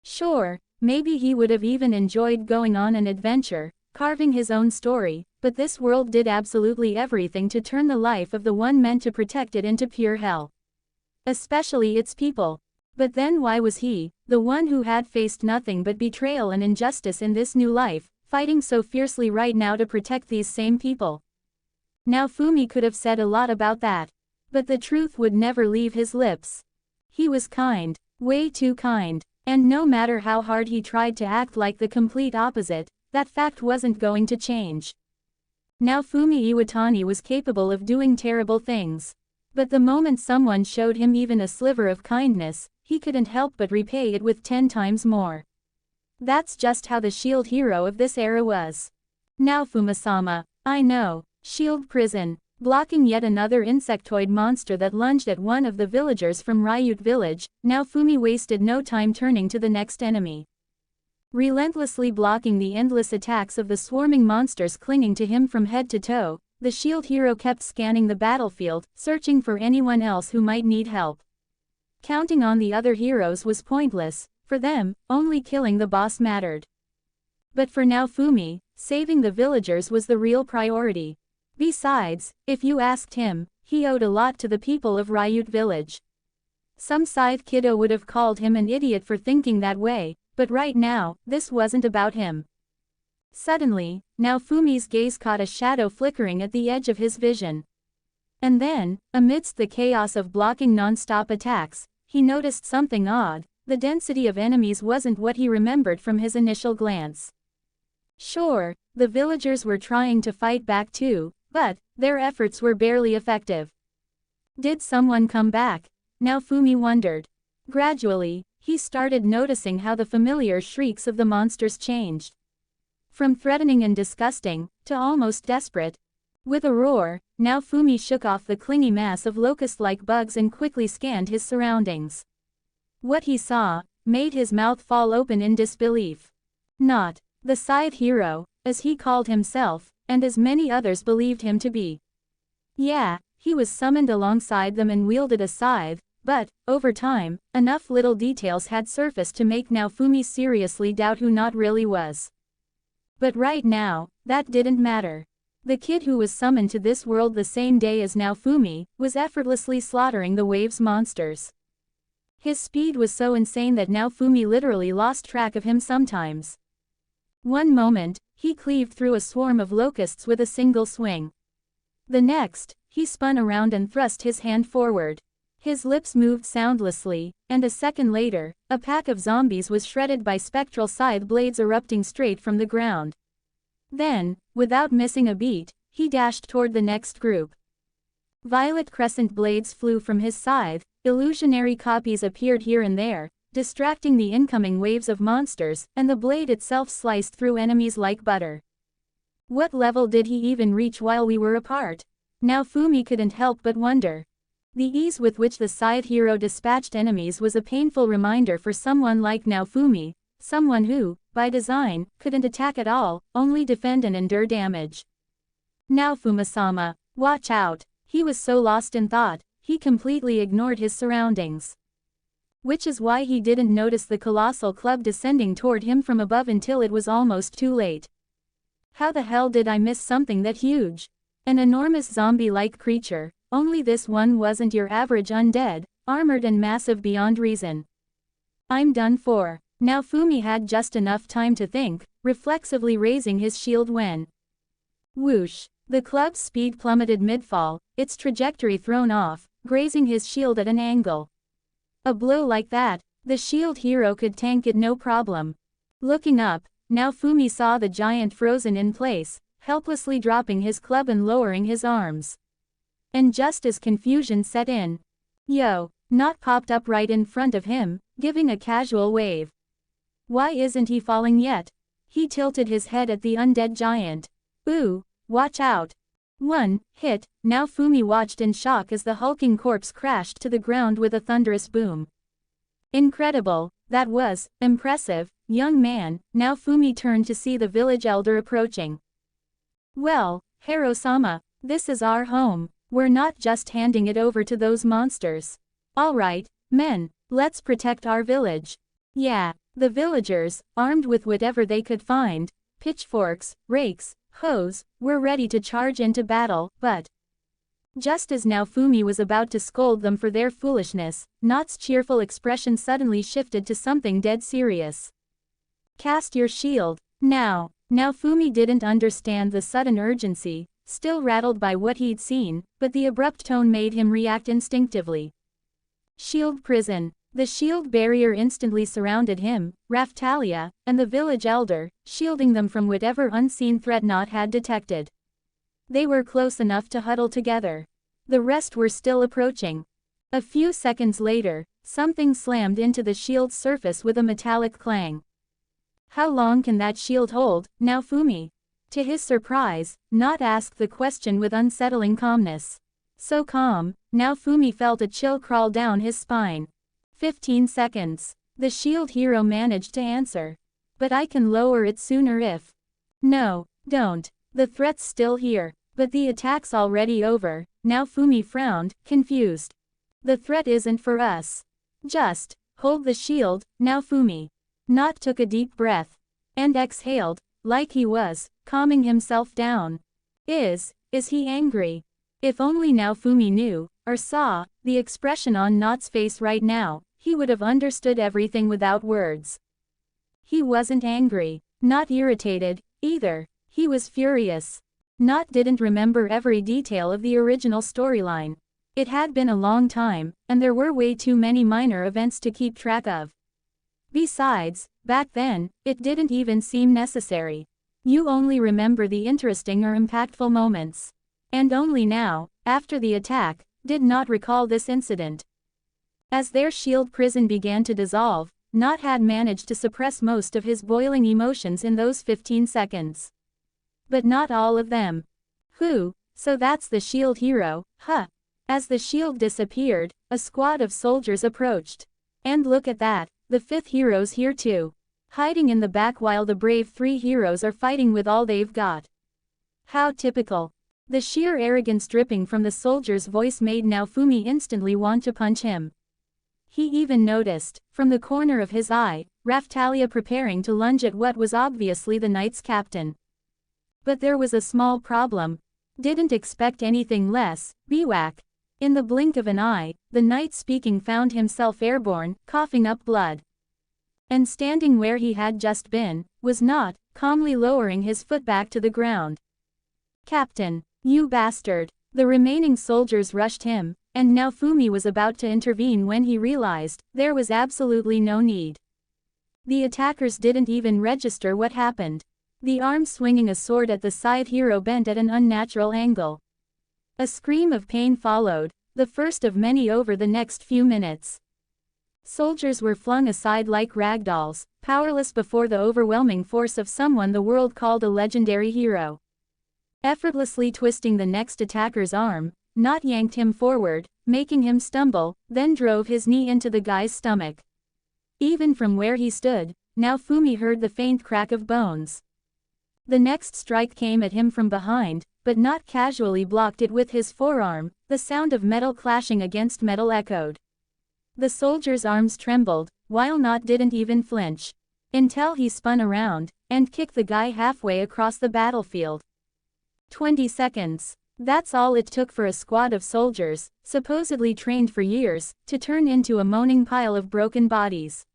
Sure, Maybe he would have even enjoyed going on an adventure, carving his own story, but this world did absolutely everything to turn the life of the one meant to protect it into pure hell. Especially its people. But then why was he, the one who had faced nothing but betrayal and injustice in this new life, fighting so fiercely right now to protect these same people? Now Fumi could have said a lot about that. But the truth would never leave his lips. He was kind, way too kind, and no matter how hard he tried to act like the complete opposite, that fact wasn't going to change. Now Fumi Iwatani was capable of doing terrible things. But the moment someone showed him even a sliver of kindness, he couldn't help but repay it with 10 times more. That's just how the shield hero of this era was. Now Fumasama, I know, shield prison, blocking yet another insectoid monster that lunged at one of the villagers from Ryut village. Now Fumi wasted no time turning to the next enemy. Relentlessly blocking the endless attacks of the swarming monsters clinging to him from head to toe, the shield hero kept scanning the battlefield, searching for anyone else who might need help. Counting on the other heroes was pointless. For them, only killing the boss mattered. But for now Fumi, saving the villagers was the real priority. Besides, if you asked him, he owed a lot to the people of Ryut village. Some Scythe kiddo would have called him an idiot for thinking that way, but right now, this wasn't about him. Suddenly, now Fumi's gaze caught a shadow flickering at the edge of his vision. And then, amidst the chaos of blocking non-stop attacks, he noticed something odd. The density of enemies wasn't what he remembered from his initial glance. Sure, the villagers were trying to fight back too, but their efforts were barely effective. Did someone come back? Now Fumi wondered. Gradually, he started noticing how the familiar shrieks of the monsters changed. From threatening and disgusting, to almost desperate. With a roar, now Fumi shook off the clingy mass of locust-like bugs and quickly scanned his surroundings. What he saw made his mouth fall open in disbelief. Not the Scythe Hero, as he called himself, and as many others believed him to be. Yeah, he was summoned alongside them and wielded a scythe, but, over time, enough little details had surfaced to make now Fumi seriously doubt who not really was. But right now, that didn't matter. The kid who was summoned to this world the same day as now Fumi, was effortlessly slaughtering the wave's monsters. His speed was so insane that now Fumi literally lost track of him sometimes. One moment, he cleaved through a swarm of locusts with a single swing. The next, he spun around and thrust his hand forward. His lips moved soundlessly, and a second later, a pack of zombies was shredded by spectral scythe blades erupting straight from the ground. Then, without missing a beat, he dashed toward the next group. Violet crescent blades flew from his scythe, illusionary copies appeared here and there, distracting the incoming waves of monsters, and the blade itself sliced through enemies like butter. What level did he even reach while we were apart? Now Fumi couldn't help but wonder. The ease with which the Scythe Hero dispatched enemies was a painful reminder for someone like now Fumi, someone who, by design, couldn't attack at all, only defend and endure damage. Now Fumasama, watch out. He was so lost in thought, he completely ignored his surroundings. Which is why he didn't notice the colossal club descending toward him from above until it was almost too late. How the hell did I miss something that huge? An enormous zombie-like creature, only this one wasn't your average undead, armored and massive beyond reason. I'm done for. Now Fumi had just enough time to think, reflexively raising his shield when. Whoosh! The club's speed plummeted mid-fall, its trajectory thrown off, grazing his shield at an angle. A blow like that, the shield hero could tank it no problem. Looking up, now Fumi saw the giant frozen in place, helplessly dropping his club and lowering his arms. And just as confusion set in, Yo! Not popped up right in front of him, giving a casual wave. Why isn't he falling yet? He tilted his head at the undead giant. Ooh! Watch out! One hit, now Fumi watched in shock as the hulking corpse crashed to the ground with a thunderous boom. Incredible, that was, impressive, young man. Now Fumi turned to see the village elder approaching. Well, Hero-sama, this is our home, we're not just handing it over to those monsters. Alright, men, let's protect our village. Yeah, The villagers, armed with whatever they could find, pitchforks, rakes, hoes, were ready to charge into battle, but just as Naofumi was about to scold them for their foolishness, Not's cheerful expression suddenly shifted to something dead serious. "Cast your shield, now." Naofumi didn't understand the sudden urgency, still rattled by what he'd seen, but the abrupt tone made him react instinctively. Shield prison. The shield barrier instantly surrounded him, Raftalia, and the village elder, shielding them from whatever unseen threat Not had detected. They were close enough to huddle together. The rest were still approaching. A few seconds later, something slammed into the shield's surface with a metallic clang. "How long can that shield hold, Naofumi?" To his surprise, Not asked the question with unsettling calmness. So calm, Naofumi felt a chill crawl down his spine. 15 seconds. The shield hero managed to answer. "But I can lower it sooner if..." "No, don't. The threat's still here." "But the attack's already over." Naofumi frowned, confused. "The threat isn't for us. Just hold the shield, Naofumi." Not took a deep breath. And exhaled, like he was calming himself down. Is he angry? If only Naofumi knew, or saw, the expression on Not's face right now, he would have understood everything without words. He wasn't angry, not irritated, either. He was furious. Not didn't remember every detail of the original storyline. It had been a long time, and there were way too many minor events to keep track of. Besides, back then, it didn't even seem necessary. You only remember the interesting or impactful moments. And only now, after the attack, did Not recall this incident. As their shield prison began to dissolve, Not had managed to suppress most of his boiling emotions in those 15 seconds. But not all of them. So that's the shield hero, huh? As the shield disappeared, a squad of soldiers approached. And look at that, the fifth hero's here too. Hiding in the back while the brave three heroes are fighting with all they've got. How typical. The sheer arrogance dripping from the soldier's voice made Naofumi instantly want to punch him. He even noticed, from the corner of his eye, Raftalia preparing to lunge at what was obviously the knight's captain. But there was a small problem. Didn't expect anything less, Biwak. In the blink of an eye, the knight speaking found himself airborne, coughing up blood. And standing where he had just been, was Not, calmly lowering his foot back to the ground. "Captain, you bastard." The remaining soldiers rushed him, and Naofumi was about to intervene when he realized there was absolutely no need. The attackers didn't even register what happened. The arm swinging a sword at the Scythe Hero bent at an unnatural angle. A scream of pain followed, the first of many over the next few minutes. Soldiers were flung aside like ragdolls, powerless before the overwhelming force of someone the world called a legendary hero. Effortlessly twisting the next attacker's arm, Not yanked him forward, making him stumble, then drove his knee into the guy's stomach. Even from where he stood, Naofumi heard the faint crack of bones. The next strike came at him from behind, but Not casually blocked it with his forearm. The sound of metal clashing against metal echoed. The soldier's arms trembled, while Not didn't even flinch. Until he spun around, and kicked the guy halfway across the battlefield. 20 seconds. That's all it took for a squad of soldiers, supposedly trained for years, to turn into a moaning pile of broken bodies.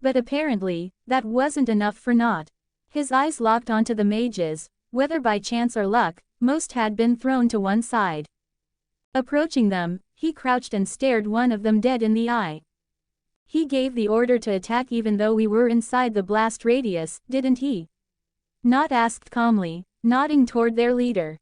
But apparently, that wasn't enough for Not. His eyes locked onto the mages. Whether by chance or luck, most had been thrown to one side. Approaching them, he crouched and stared one of them dead in the eye. "He gave the order to attack even though we were inside the blast radius, didn't he?" Not asked calmly, nodding toward their leader.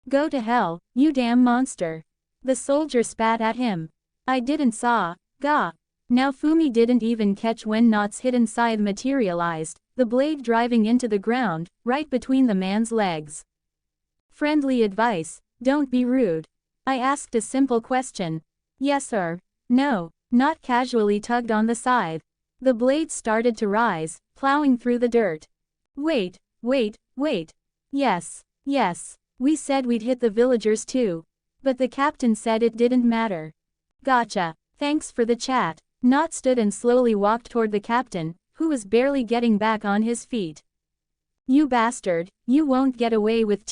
"Go to hell, you damn monster." The soldier spat at him. "I didn't saw, gah." Naofumi didn't even catch when Not's hidden scythe materialized, the blade driving into the ground, right between the man's legs. "Friendly advice, don't be rude. I asked a simple question." "Yes sir." "No." Not casually tugged on the scythe. The blade started to rise, plowing through the dirt. Wait. Yes. We said we'd hit the villagers too. But the captain said it didn't matter." "Gotcha. Thanks for the chat." Not stood and slowly walked toward the captain, who who was barely getting back on his feet. "You bastard, you won't get away with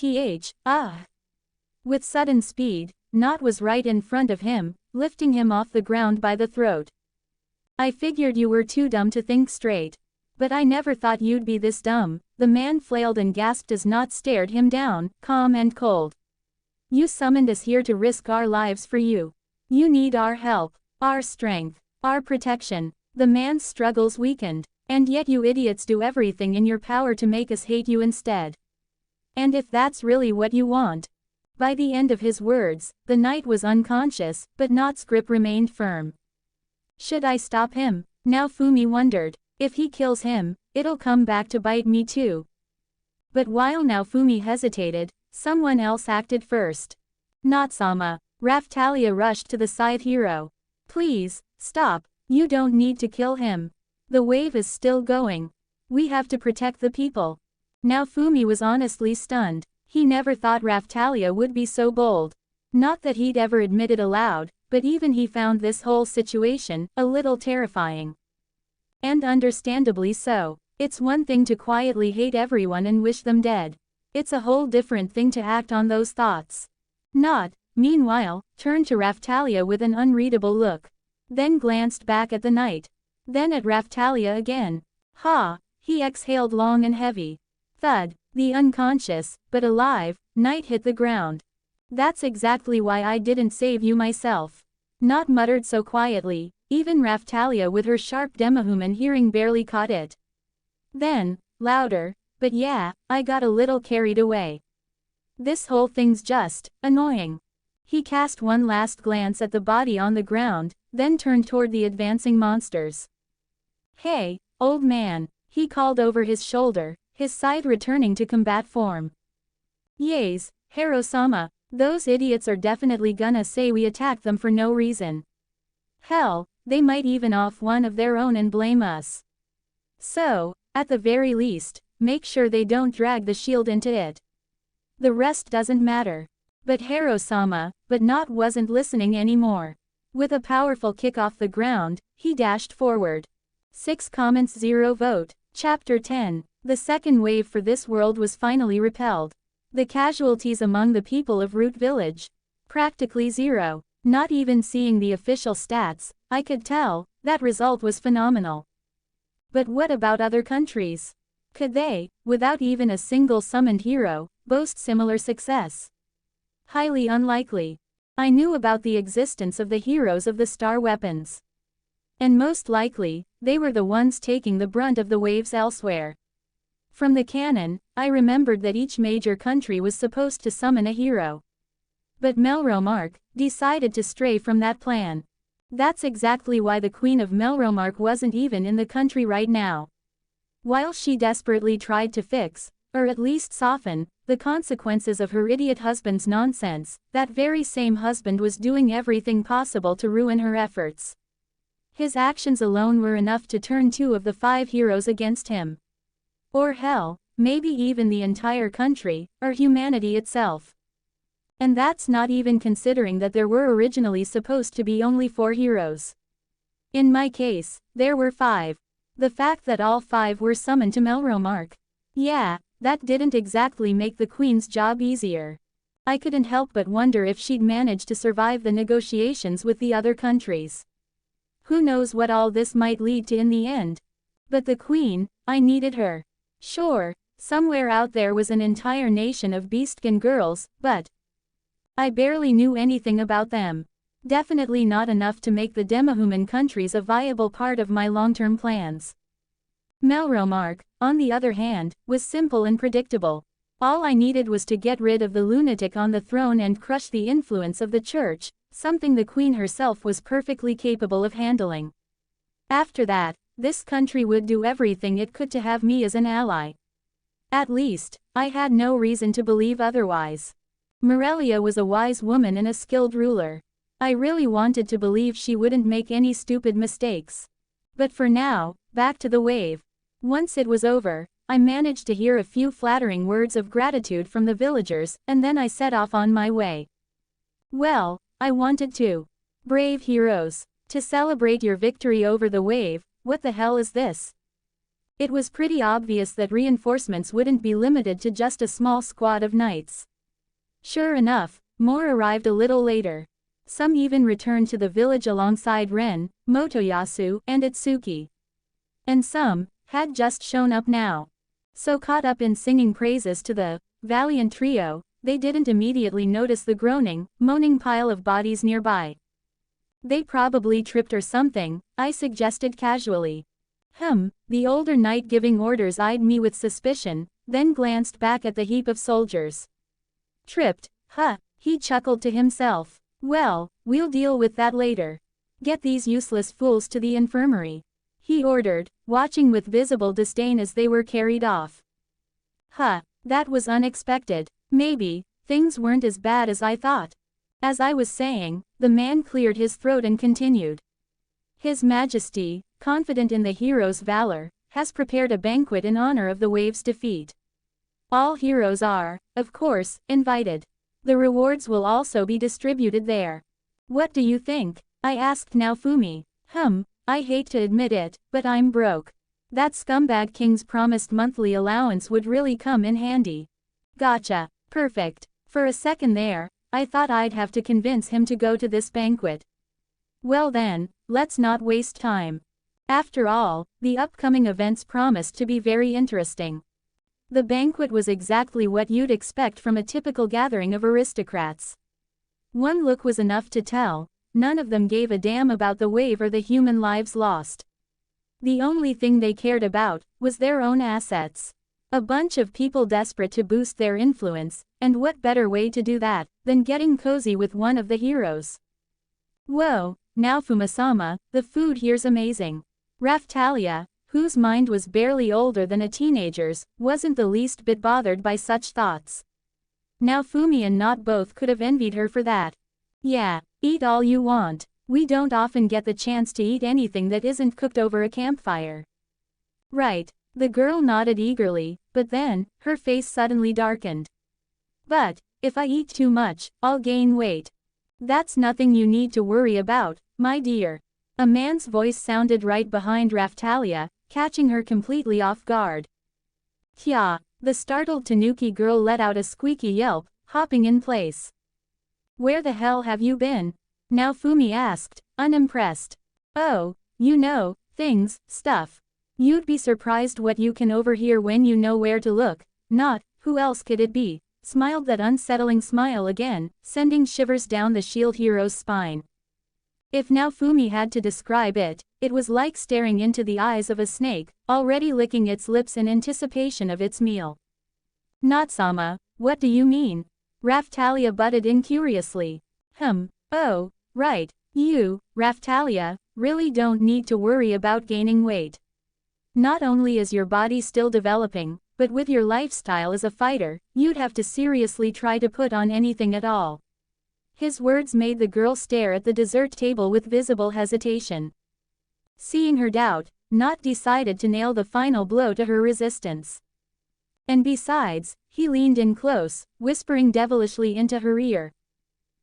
ah!" With sudden speed, Nott was right in front of him, lifting him off the ground by the throat. "I figured you were too dumb to think straight. But I never thought you'd be this dumb," the man flailed and gasped as Nott stared him down, calm and cold. "You summoned us here to risk our lives for you. You need our help, our strength, our protection." The man's struggles weakened. "And yet you idiots do everything in your power to make us hate you instead. And if that's really what you want." By the end of his words, the knight was unconscious, but Nott's grip remained firm. "Should I stop him?" Now Fumi wondered. "If he kills him, it'll come back to bite me too." But while now Fumi hesitated, someone else acted first. "Nott-sama." Raphtalia rushed to the Scythe Hero. "Please, stop. You don't need to kill him. The wave is still going. We have to protect the people." Now Fumi was honestly stunned. He never thought Raphtalia would be so bold. Not that he'd ever admit it aloud, but even he found this whole situation a little terrifying. And understandably so. It's one thing to quietly hate everyone and wish them dead. It's a whole different thing to act on those thoughts. Nott, meanwhile, turned to Raphtalia with an unreadable look. Then glanced back at the knight. Then at Raphtalia again. "Ha!" He exhaled long and heavy. Thud. The unconscious, but alive, knight hit the ground. "That's exactly why I didn't save you myself." Nott muttered so quietly, even Raphtalia with her sharp demihuman hearing barely caught it. Then, louder, "But yeah, I got a little carried away. This whole thing's just annoying." He cast one last glance at the body on the ground, then turned toward the advancing monsters. "Hey, old man," he called over his shoulder, his scythe returning to combat form. "Yays, Hero-sama, those idiots are definitely gonna say we attacked them for no reason. Hell, they might even off one of their own and blame us. So, at the very least, make sure they don't drag the shield into it. The rest doesn't matter." But Hero-sama, but Nott wasn't listening anymore. With a powerful kick off the ground, he dashed forward. 6 comments 0 vote. Chapter 10. The second wave for this world was finally repelled. The casualties among the people of Root Village? Practically zero. Not even seeing the official stats, I could tell, that result was phenomenal. But what about other countries? Could they, without even a single summoned hero, boast similar success? Highly unlikely. I knew about the existence of the heroes of the star weapons. And most likely, they were the ones taking the brunt of the waves elsewhere. From the canon, I remembered that each major country was supposed to summon a hero. But Melromark decided to stray from that plan. That's exactly why the Queen of Melromark wasn't even in the country right now. While she desperately tried to fix, or at least soften, the consequences of her idiot husband's nonsense, that very same husband was doing everything possible to ruin her efforts. His actions alone were enough to turn 2 of the 5 heroes against him. Or hell, maybe even the entire country, or humanity itself. And that's not even considering that there were originally supposed to be only 4 heroes. In my case, there were 5. The fact that all 5 were summoned to Melromark. Yeah, that didn't exactly make the Queen's job easier. I couldn't help but wonder if she'd manage to survive the negotiations with the other countries. Who knows what all this might lead to in the end? But the Queen, I needed her. Sure, somewhere out there was an entire nation of beastkin girls, but I barely knew anything about them. Definitely not enough to make the Demihuman countries a viable part of my long-term plans. Melromark, on the other hand, was simple and predictable. All I needed was to get rid of the lunatic on the throne and crush the influence of the church, something the Queen herself was perfectly capable of handling. After that, this country would do everything it could to have me as an ally. At least, I had no reason to believe otherwise. Morelia was a wise woman and a skilled ruler. I really wanted to believe she wouldn't make any stupid mistakes. But for now, back to the wave. Once it was over, I managed to hear a few flattering words of gratitude from the villagers, and then I set off on my way. Well, I wanted to. Brave heroes. To celebrate your victory over the wave, what the hell is this? It was pretty obvious that reinforcements wouldn't be limited to just a small squad of knights. Sure enough, more arrived a little later. Some even returned to the village alongside Ren, Motoyasu, and Itsuki. And some had just shown up now. So caught up in singing praises to the valiant trio, they didn't immediately notice the groaning, moaning pile of bodies nearby. They probably tripped or something, I suggested casually. The older knight giving orders eyed me with suspicion, then glanced back at the heap of soldiers. Tripped, huh, he chuckled to himself. Well, we'll deal with that later. Get these useless fools to the infirmary, he ordered, watching with visible disdain as they were carried off. That was unexpected. Maybe things weren't as bad as I thought. As I was saying, the man cleared his throat and continued. His Majesty, confident in the hero's valor, has prepared a banquet in honor of the wave's defeat. All heroes are, of course, invited. The rewards will also be distributed there. What do you think? I asked Naofumi. I hate to admit it, but I'm broke. That scumbag king's promised monthly allowance would really come in handy. Gotcha. Perfect. For a second there, I thought I'd have to convince him to go to this banquet. Well then, let's not waste time. After all, the upcoming events promised to be very interesting. The banquet was exactly what you'd expect from a typical gathering of aristocrats. One look was enough to tell, none of them gave a damn about the wave or the human lives lost. The only thing they cared about was their own assets. A bunch of people desperate to boost their influence, and what better way to do that than getting cozy with one of the heroes? Whoa, Naofumi-sama, the food here's amazing. Raphtalia, whose mind was barely older than a teenager's, wasn't the least bit bothered by such thoughts. Naofumi and Not both could have envied her for that. Yeah, eat all you want. We don't often get the chance to eat anything that isn't cooked over a campfire. Right, the girl nodded eagerly, but then, her face suddenly darkened. But, if I eat too much, I'll gain weight. That's nothing you need to worry about, my dear. A man's voice sounded right behind Raphtalia, catching her completely off guard. Kya, the startled Tanuki girl let out a squeaky yelp, hopping in place. Where the hell have you been? Naofumi asked, unimpressed. Oh, you know, things, stuff. You'd be surprised what you can overhear when you know where to look. Not, who else could it be? Smiled that unsettling smile again, sending shivers down the shield hero's spine. If Naofumi had to describe it, it was like staring into the eyes of a snake, already licking its lips in anticipation of its meal. Not-sama, what do you mean? Raphtalia butted in curiously. Oh, right, you, Raphtalia, really don't need to worry about gaining weight. Not only is your body still developing, but with your lifestyle as a fighter, you'd have to seriously try to put on anything at all. His words made the girl stare at the dessert table with visible hesitation. Seeing her doubt, Not decided to nail the final blow to her resistance. And besides, he leaned in close, whispering devilishly into her ear.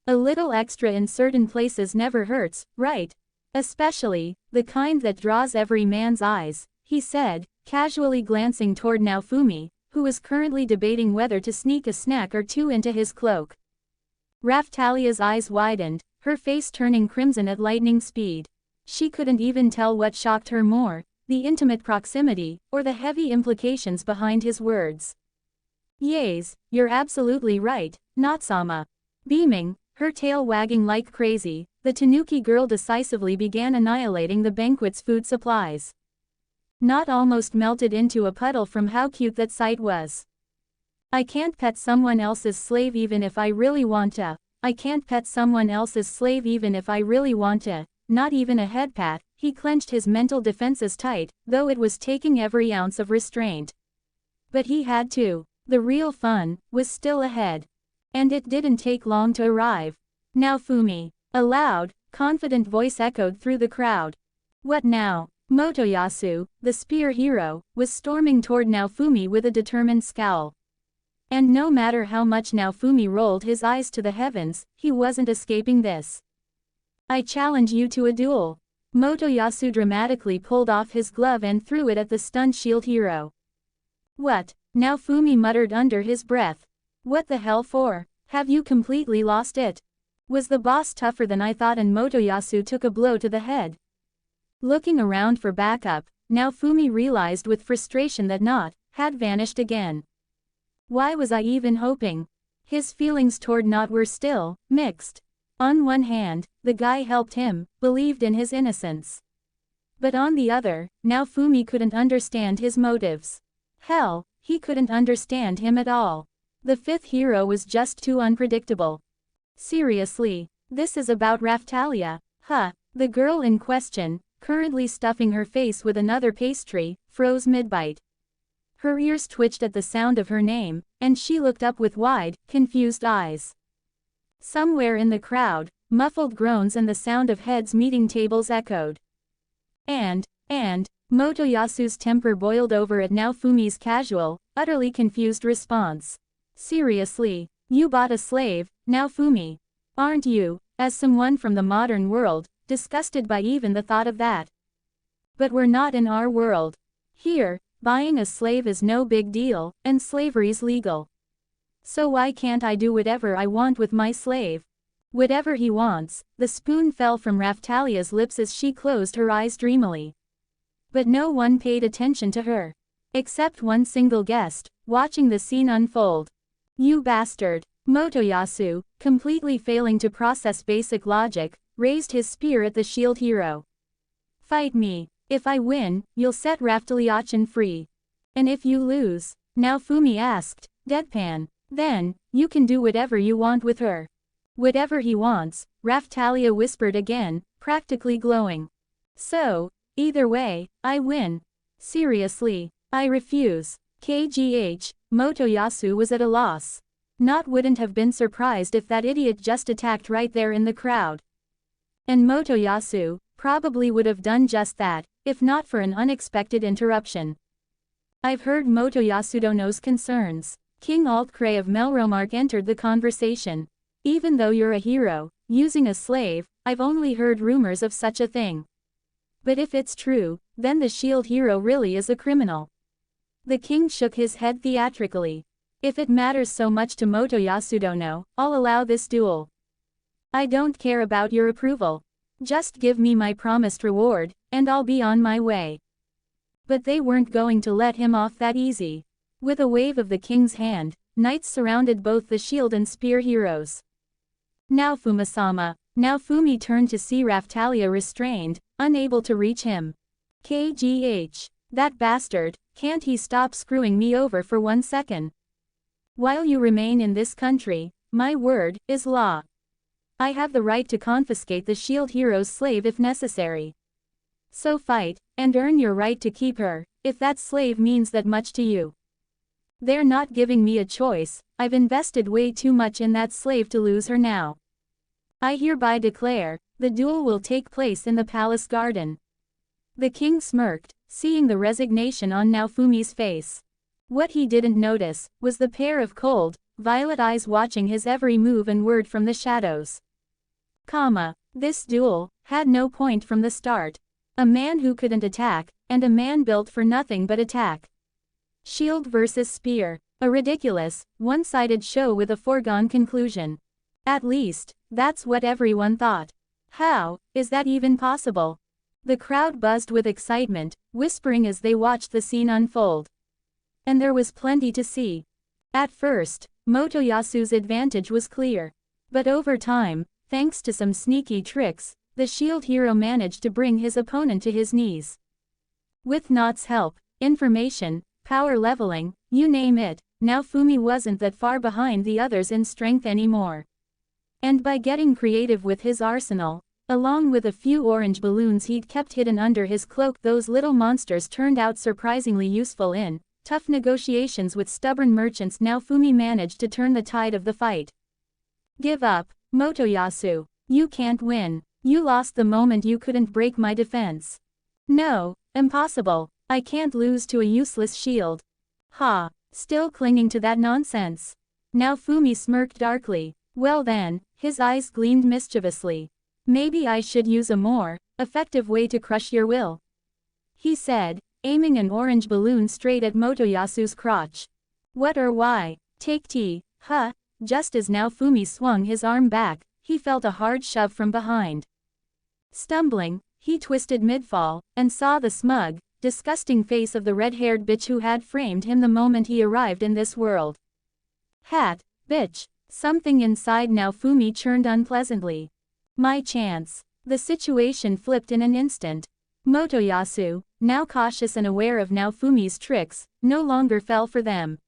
A little extra in certain places never hurts, right? Especially, the kind that draws every man's eyes, he said, casually glancing toward Naofumi, who was currently debating whether to sneak a snack or two into his cloak. Raphtalia's eyes widened, her face turning crimson at lightning speed. She couldn't even tell what shocked her more, the intimate proximity, or the heavy implications behind his words. Yes, you're absolutely right, Natsama. Beaming, her tail wagging like crazy, the Tanuki girl decisively began annihilating the banquet's food supplies. Not almost melted into a puddle from how cute that sight was. I can't pet someone else's slave even if I really want to. I can't pet someone else's slave even if I really want to. Not even a head pat. He clenched his mental defenses tight, though it was taking every ounce of restraint. But he had to. The real fun was still ahead. And it didn't take long to arrive. Naofumi. A loud, confident voice echoed through the crowd. What now? Motoyasu, the spear hero, was storming toward Naofumi with a determined scowl. And no matter how much Naofumi rolled his eyes to the heavens, he wasn't escaping this. I challenge you to a duel. Motoyasu dramatically pulled off his glove and threw it at the stunned shield hero. What? Naofumi muttered under his breath. What the hell for? Have you completely lost it? Was the boss tougher than I thought? And Motoyasu took a blow to the head. Looking around for backup, Naofumi realized with frustration that Not had vanished again. Why was I even hoping? His feelings toward Not were still mixed. On one hand, the guy helped him, believed in his innocence. But on the other, Naofumi couldn't understand his motives. Hell, he couldn't understand him at all. The fifth hero was just too unpredictable. Seriously, this is about Raphtalia, huh? The girl in question, currently stuffing her face with another pastry, froze mid-bite. Her ears twitched at the sound of her name, and she looked up with wide, confused eyes. Somewhere in the crowd, muffled groans and the sound of heads meeting tables echoed. And, Motoyasu's temper boiled over at Naofumi's casual, utterly confused response. Seriously, you bought a slave, Naofumi. Aren't you, as someone from the modern world, disgusted by even the thought of that? But we're not in our world. Here, buying a slave is no big deal, and slavery's legal. So why can't I do whatever I want with my slave? Whatever he wants. The spoon fell from Raphtalia's lips as she closed her eyes dreamily. But no one paid attention to her. Except one single guest, watching the scene unfold. You bastard! Motoyasu, completely failing to process basic logic, raised his spear at the shield hero. Fight me. If I win, you'll set Raphtalia free. And if you lose? Naofumi asked, deadpan. Then, you can do whatever you want with her. Whatever he wants, Raphtalia whispered again, practically glowing. So, either way, I win. Seriously, I refuse. KGH, Motoyasu was at a loss. Not wouldn't have been surprised if that idiot just attacked right there in the crowd. And Motoyasu probably would have done just that, if not for an unexpected interruption. I've heard Motoyasu Dono's concerns. King Altcray of Melromark entered the conversation. Even though you're a hero, using a slave, I've only heard rumors of such a thing. But if it's true, then the shield hero really is a criminal. The king shook his head theatrically. If it matters so much to Motoyasu Dono, I'll allow this duel. I don't care about your approval. Just give me my promised reward, and I'll be on my way. But they weren't going to let him off that easy. With a wave of the king's hand, knights surrounded both the shield and spear heroes. Naofumi-sama. Naofumi turned to see Raphtalia restrained, unable to reach him. KGH. That bastard, can't he stop screwing me over for 1 second? While you remain in this country, my word is law. I have the right to confiscate the shield hero's slave if necessary. So fight, and earn your right to keep her, if that slave means that much to you. They're not giving me a choice, I've invested way too much in that slave to lose her now. I hereby declare, the duel will take place in the palace garden. The king smirked, seeing the resignation on Naofumi's face. What he didn't notice, was the pair of cold, violet eyes watching his every move and word from the shadows. This duel had no point from the start. A man who couldn't attack, and a man built for nothing but attack. Shield versus spear. A ridiculous, one-sided show with a foregone conclusion. At least, that's what everyone thought. How is that even possible? The crowd buzzed with excitement, whispering as they watched the scene unfold. And there was plenty to see. At first, Motoyasu's advantage was clear. But over time, thanks to some sneaky tricks, the shield hero managed to bring his opponent to his knees. With Not's help, information, power leveling, you name it, Naofumi wasn't that far behind the others in strength anymore. And by getting creative with his arsenal, along with a few orange balloons he'd kept hidden under his cloak, those little monsters turned out surprisingly useful in tough negotiations with stubborn merchants. Naofumi managed to turn the tide of the fight. Give up, Motoyasu. You can't win. You lost the moment you couldn't break my defense. No, impossible. I can't lose to a useless shield. Ha, still clinging to that nonsense. Naofumi smirked darkly. Well then, his eyes gleamed mischievously. Maybe I should use a more effective way to crush your will," he said, aiming an orange balloon straight at Motoyasu's crotch. "What or why? Take tea, huh?" Just as Naofumi swung his arm back, he felt a hard shove from behind. Stumbling, he twisted mid-fall, and saw the smug, disgusting face of the red-haired bitch who had framed him the moment he arrived in this world. Hat, bitch. Something inside Naofumi churned unpleasantly. My chance. The situation flipped in an instant. Motoyasu, now cautious and aware of Naofumi's tricks, no longer fell for them.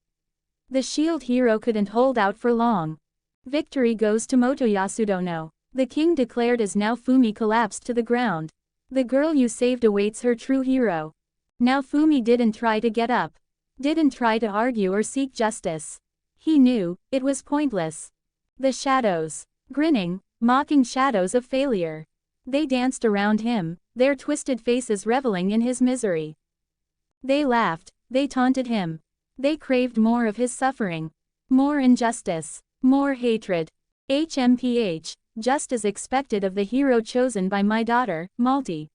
The shield hero couldn't hold out for long. "Victory goes to Motoyasu Dono," the king declared as Naofumi collapsed to the ground. "The girl you saved awaits her true hero." Naofumi didn't try to get up. Didn't try to argue or seek justice. He knew, it was pointless. The shadows. Grinning, mocking shadows of failure. They danced around him, their twisted faces reveling in his misery. They laughed, they taunted him. They craved more of his suffering. More injustice. More hatred. HMPH, just as expected of the hero chosen by my daughter, Malti.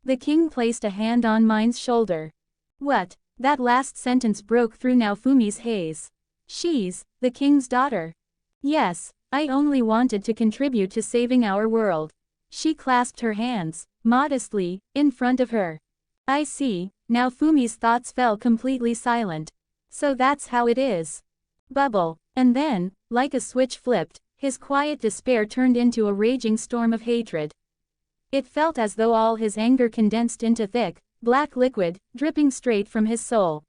The king placed a hand on mine's shoulder. What? That last sentence broke through Naofumi's haze. She's the king's daughter. Yes, I only wanted to contribute to saving our world. She clasped her hands, modestly, in front of her. I see. Naofumi's thoughts fell completely silent. So that's how it is. Bubble. And then, like a switch flipped, his quiet despair turned into a raging storm of hatred. It felt as though all his anger condensed into thick, black liquid, dripping straight from his soul.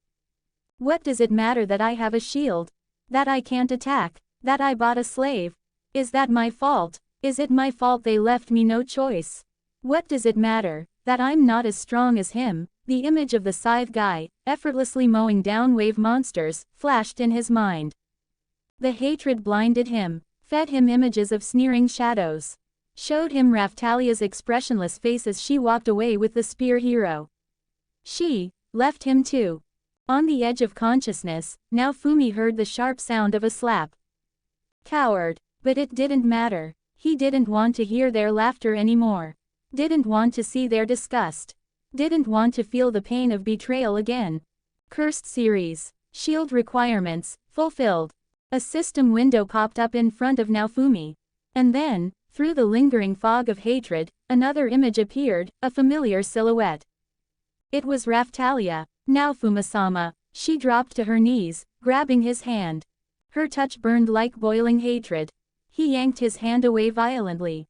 What does it matter that I have a shield? That I can't attack? That I bought a slave? Is that my fault? Is it my fault they left me no choice? What does it matter, that I'm not as strong as him? The image of the scythe guy, effortlessly mowing down wave monsters, flashed in his mind. The hatred blinded him, fed him images of sneering shadows. Showed him Raphtalia's expressionless face as she walked away with the spear hero. She left him too. On the edge of consciousness, Naofumi heard the sharp sound of a slap. Coward. But it didn't matter. He didn't want to hear their laughter anymore. Didn't want to see their disgust. Didn't want to feel the pain of betrayal again. Cursed series. Shield requirements, fulfilled. A system window popped up in front of Naofumi. And then, through the lingering fog of hatred, another image appeared, a familiar silhouette. It was Raphtalia. Naofumi-sama. She dropped to her knees, grabbing his hand. Her touch burned like boiling hatred. He yanked his hand away violently.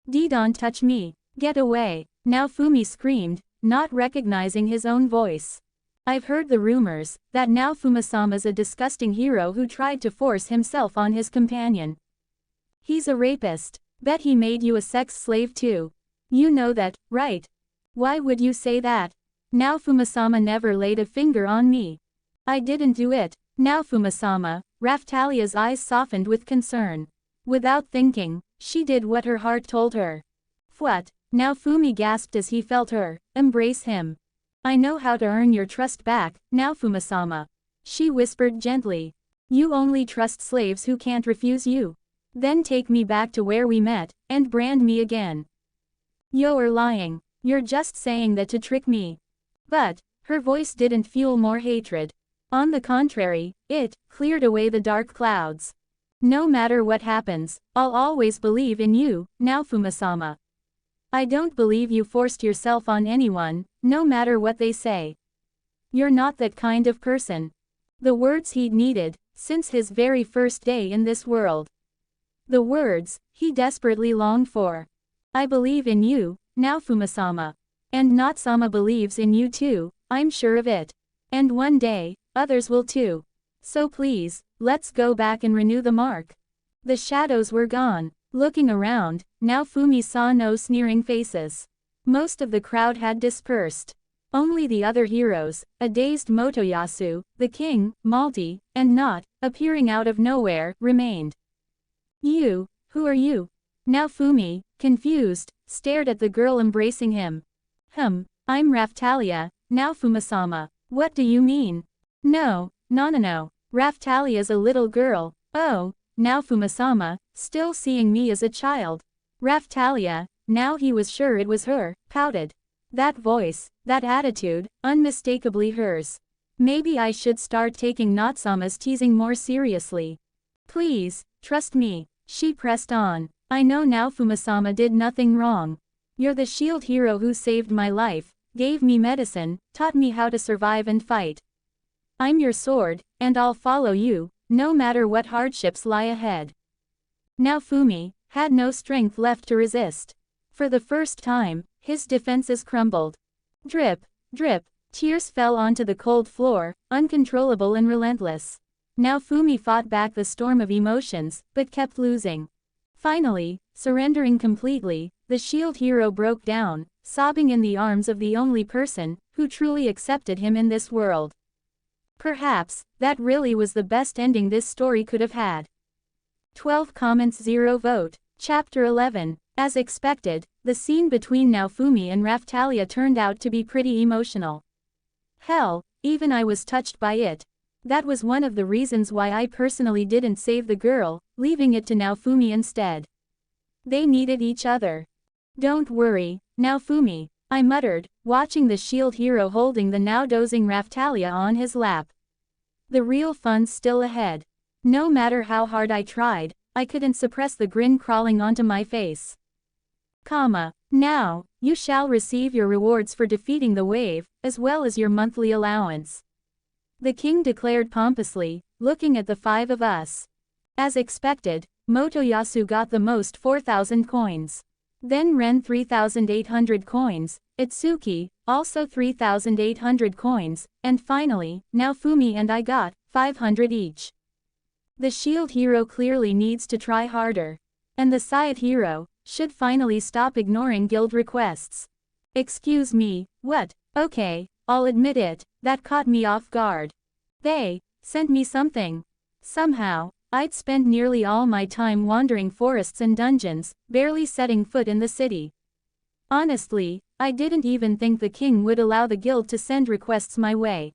Don't touch me. Get away. Naofumi screamed, not recognizing his own voice. I've heard the rumors, that Naofumi-sama's a disgusting hero who tried to force himself on his companion. He's a rapist. Bet he made you a sex slave too. You know that, right? Why would you say that? Naofumi-sama never laid a finger on me. I didn't do it. Naofumi-sama. Raphtalia's eyes softened with concern. Without thinking, she did what her heart told her. What? Naofumi gasped as he felt her embrace him. I know how to earn your trust back, Naofumi-sama. She whispered gently. You only trust slaves who can't refuse you. Then take me back to where we met, and brand me again. You're lying. You're just saying that to trick me. But, her voice didn't fuel more hatred. On the contrary, it cleared away the dark clouds. No matter what happens, I'll always believe in you, Naofumi-sama. I don't believe you forced yourself on anyone, no matter what they say. You're not that kind of person. The words he'd needed, since his very first day in this world. The words he desperately longed for. I believe in you, Naofumi-sama. And Natsama believes in you too, I'm sure of it. And one day, others will too. So please, let's go back and renew the mark. The shadows were gone. Looking around, Naofumi saw no sneering faces. Most of the crowd had dispersed. Only the other heroes, a dazed Motoyasu, the king, Malti, and Not, appearing out of nowhere, remained. You, who are you? Naofumi, confused, stared at the girl embracing him. I'm Raphtalia, Naofumi-sama. What do you mean? No. Raphtalia's a little girl. Oh, Naofumi-sama, still seeing me as a child. Raphtalia, now he was sure it was her, pouted. That voice, that attitude, unmistakably hers. Maybe I should start taking Natsama's teasing more seriously. Please, trust me, she pressed on. I know now Fumisama did nothing wrong. You're the shield hero who saved my life, gave me medicine, taught me how to survive and fight. I'm your sword, and I'll follow you, no matter what hardships lie ahead. Now Fumi had no strength left to resist. For the first time, his defenses crumbled. Drip, drip, tears fell onto the cold floor, uncontrollable and relentless. Now Fumi fought back the storm of emotions, but kept losing. Finally, surrendering completely, the shield hero broke down, sobbing in the arms of the only person who truly accepted him in this world. Perhaps, that really was the best ending this story could have had. 12 comments 0 vote. Chapter 11. As expected, the scene between Naofumi and Raphtalia turned out to be pretty emotional. Hell, even I was touched by it. That was one of the reasons why I personally didn't save the girl, leaving it to Naofumi instead. They needed each other. Don't worry, Naofumi, I muttered, watching the shield hero holding the now dozing Raphtalia on his lap. The real fun's still ahead. No matter how hard I tried, I couldn't suppress the grin crawling onto my face. Now, you shall receive your rewards for defeating the wave, as well as your monthly allowance. The king declared pompously, looking at the 5 of us. As expected, Motoyasu got the most 4,000 coins. Then Ren 3,800 coins, Itsuki, also 3,800 coins, and finally, Naofumi and I got 500 each. The shield hero clearly needs to try harder. And the Scythe Hero should finally stop ignoring guild requests. Excuse me, what? Okay, I'll admit it, that caught me off guard. They sent me something. Somehow, I'd spent nearly all my time wandering forests and dungeons, barely setting foot in the city. Honestly, I didn't even think the king would allow the guild to send requests my way.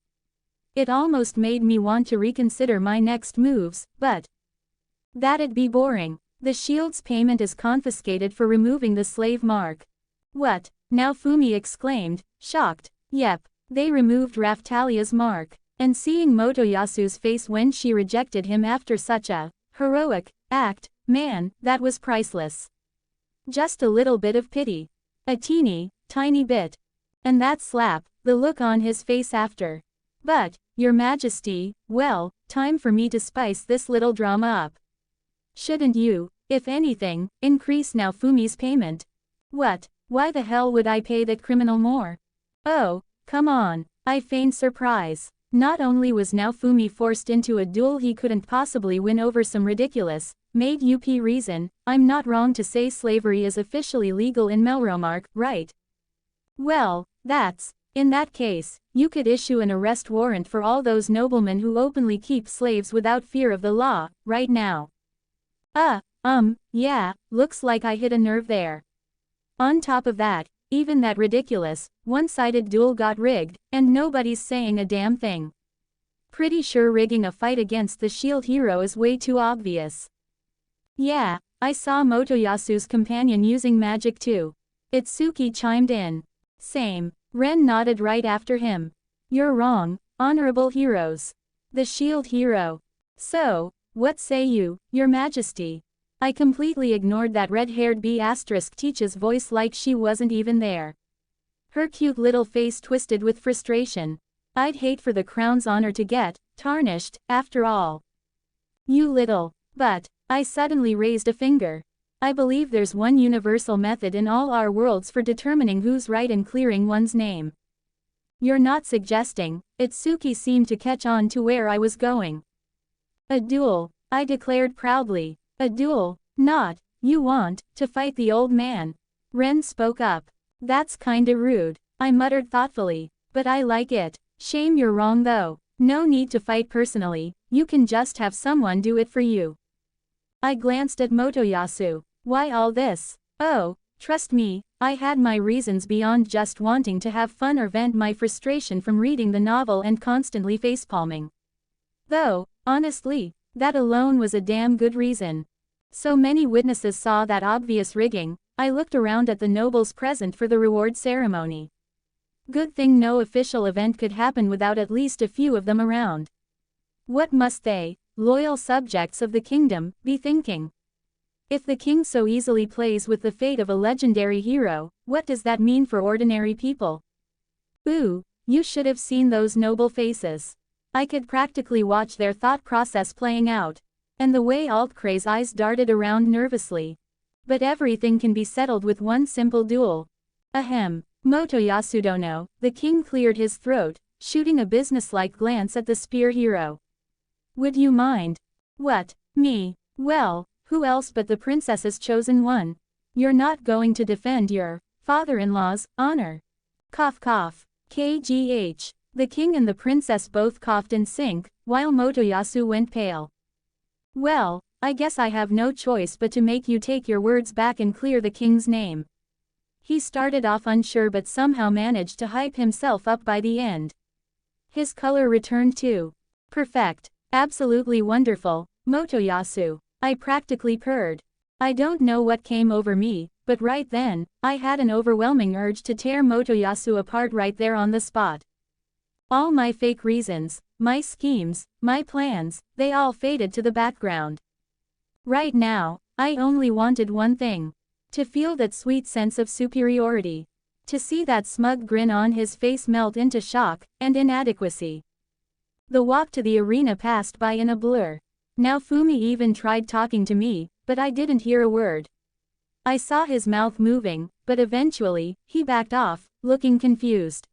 It almost made me want to reconsider my next moves, but that'd be boring. The shield's payment is confiscated for removing the slave mark. What? Naofumi exclaimed, shocked. Yep, they removed Raphtalia's mark. And seeing Motoyasu's face when she rejected him after such a heroic act, man, that was priceless. Just a little bit of pity. A teeny, tiny bit. And that slap, the look on his face after. But, Your Majesty, well, time for me to spice this little drama up. Shouldn't you, if anything, increase Naofumi's payment? What? Why the hell would I pay that criminal more? Oh, come on, I feigned surprise. Not only was Naofumi forced into a duel he couldn't possibly win over some ridiculous, made-up reason, I'm not wrong to say slavery is officially legal in Melromark, right? Well, in that case, you could issue an arrest warrant for all those noblemen who openly keep slaves without fear of the law, right now. Yeah, looks like I hit a nerve there. On top of that, even that ridiculous, one-sided duel got rigged, and nobody's saying a damn thing. Pretty sure rigging a fight against the shield hero is way too obvious. Yeah, I saw Motoyasu's companion using magic too. Itsuki chimed in. Same. Ren nodded right after him. You're wrong, honorable heroes. The shield hero. So, what say you, Your Majesty? I completely ignored that red-haired B*teacher's voice like she wasn't even there. Her cute little face twisted with frustration. I'd hate for the crown's honor to get tarnished, after all. You little. But, I suddenly raised a finger. I believe there's one universal method in all our worlds for determining who's right and clearing one's name. You're not suggesting, Itsuki seemed to catch on to where I was going. A duel, I declared proudly. A duel, not, you want, to fight the old man. Ren spoke up. That's kinda rude, I muttered thoughtfully, but I like it. Shame you're wrong though. No need to fight personally, you can just have someone do it for you. I glanced at Motoyasu. Why all this? Oh, trust me, I had my reasons beyond just wanting to have fun or vent my frustration from reading the novel and constantly facepalming. Though, honestly, that alone was a damn good reason. So many witnesses saw that obvious rigging, I looked around at the nobles present for the reward ceremony. Good thing no official event could happen without at least a few of them around. What must they, loyal subjects of the kingdom, be thinking? If the king so easily plays with the fate of a legendary hero, what does that mean for ordinary people? Ooh, you should have seen those noble faces. I could practically watch their thought process playing out. And the way Altcray's eyes darted around nervously. But everything can be settled with one simple duel. Ahem. Motoyasu dono, the king cleared his throat, shooting a businesslike glance at the spear hero. Would you mind? What, me? Well, who else but the princess's chosen one? You're not going to defend your father-in-law's honor. Cough cough. KGH. The king and the princess both coughed in sync, while Motoyasu went pale. Well, I guess I have no choice but to make you take your words back and clear the king's name. He started off unsure but somehow managed to hype himself up by the end. His color returned too. Perfect. Absolutely wonderful, Motoyasu. I practically purred. I don't know what came over me, but right then, I had an overwhelming urge to tear Motoyasu apart right there on the spot. All my fake reasons, my schemes, my plans, they all faded to the background. Right now, I only wanted one thing. To feel that sweet sense of superiority. To see that smug grin on his face melt into shock and inadequacy. The walk to the arena passed by in a blur. Now Fumi even tried talking to me, but I didn't hear a word. I saw his mouth moving, but eventually, he backed off, looking confused.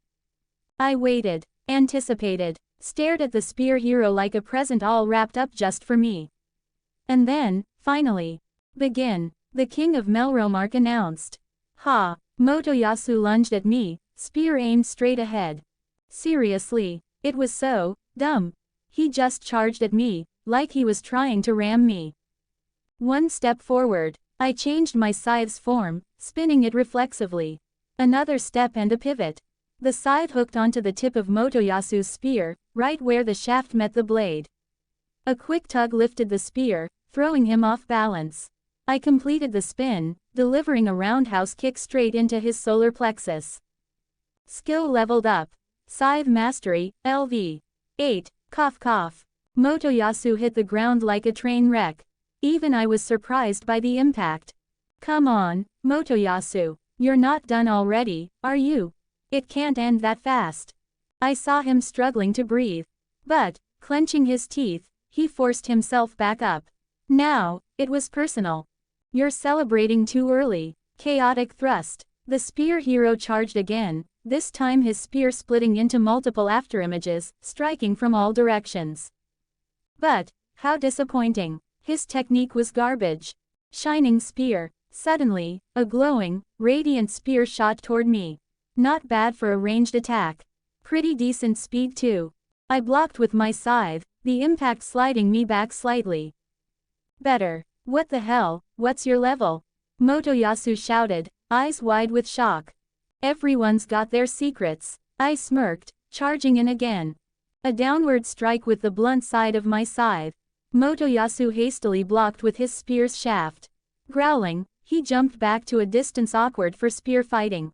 I waited, anticipated, stared at the spear hero like a present all wrapped up just for me. And then, finally, begin. The king of Melromark announced. Ha! Motoyasu lunged at me, spear aimed straight ahead. Seriously, it was so dumb. He just charged at me, like he was trying to ram me. One step forward, I changed my scythe's form, spinning it reflexively. Another step and a pivot. The scythe hooked onto the tip of Motoyasu's spear, right where the shaft met the blade. A quick tug lifted the spear, throwing him off balance. I completed the spin, delivering a roundhouse kick straight into his solar plexus. Skill leveled up. Scythe Mastery, LV. 8, cough cough. Motoyasu hit the ground like a train wreck. Even I was surprised by the impact. Come on, Motoyasu. You're not done already, are you? It can't end that fast. I saw him struggling to breathe. But, clenching his teeth, he forced himself back up. Now, it was personal. You're celebrating too early. Chaotic thrust. The spear hero charged again, this time his spear splitting into multiple afterimages, striking from all directions. But, how disappointing. His technique was garbage. Shining spear. Suddenly, a glowing, radiant spear shot toward me. Not bad for a ranged attack. Pretty decent speed too. I blocked with my scythe, the impact sliding me back slightly. Better. What the hell, what's your level? Motoyasu shouted, eyes wide with shock. Everyone's got their secrets. I smirked, charging in again. A downward strike with the blunt side of my scythe. Motoyasu hastily blocked with his spear's shaft. Growling, he jumped back to a distance awkward for spear fighting.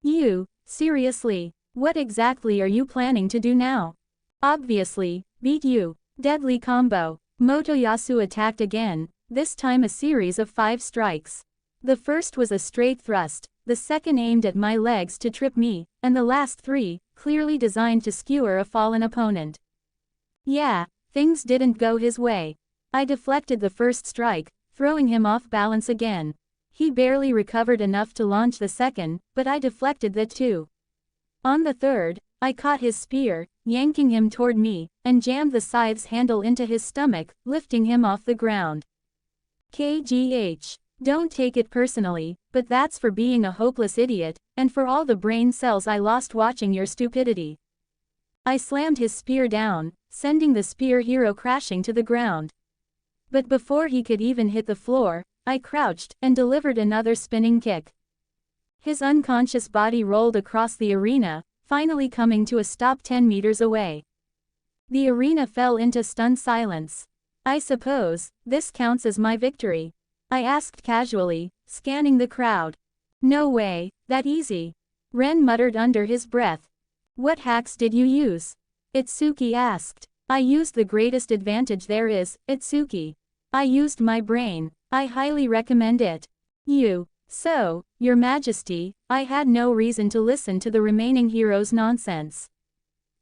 You, seriously, what exactly are you planning to do now? Obviously, beat you. Deadly combo. Motoyasu attacked again, this time a series of 5 strikes. The first was a straight thrust, the second aimed at my legs to trip me, and the last 3, clearly designed to skewer a fallen opponent. Yeah, things didn't go his way. I deflected the first strike, throwing him off balance again. He barely recovered enough to launch the second, but I deflected that too. On the third, I caught his spear, yanking him toward me, and jammed the scythe's handle into his stomach, lifting him off the ground. KGH. Don't take it personally, but that's for being a hopeless idiot, and for all the brain cells I lost watching your stupidity. I slammed his spear down, sending the spear hero crashing to the ground. But before he could even hit the floor, I crouched and delivered another spinning kick. His unconscious body rolled across the arena, finally coming to a stop 10 meters away. The arena fell into stunned silence. I suppose this counts as my victory. I asked casually, scanning the crowd. No way, that easy. Ren muttered under his breath. What hacks did you use? Itsuki asked. I used the greatest advantage there is, Itsuki. I used my brain. I highly recommend it. So, Your Majesty, I had no reason to listen to the remaining heroes' nonsense.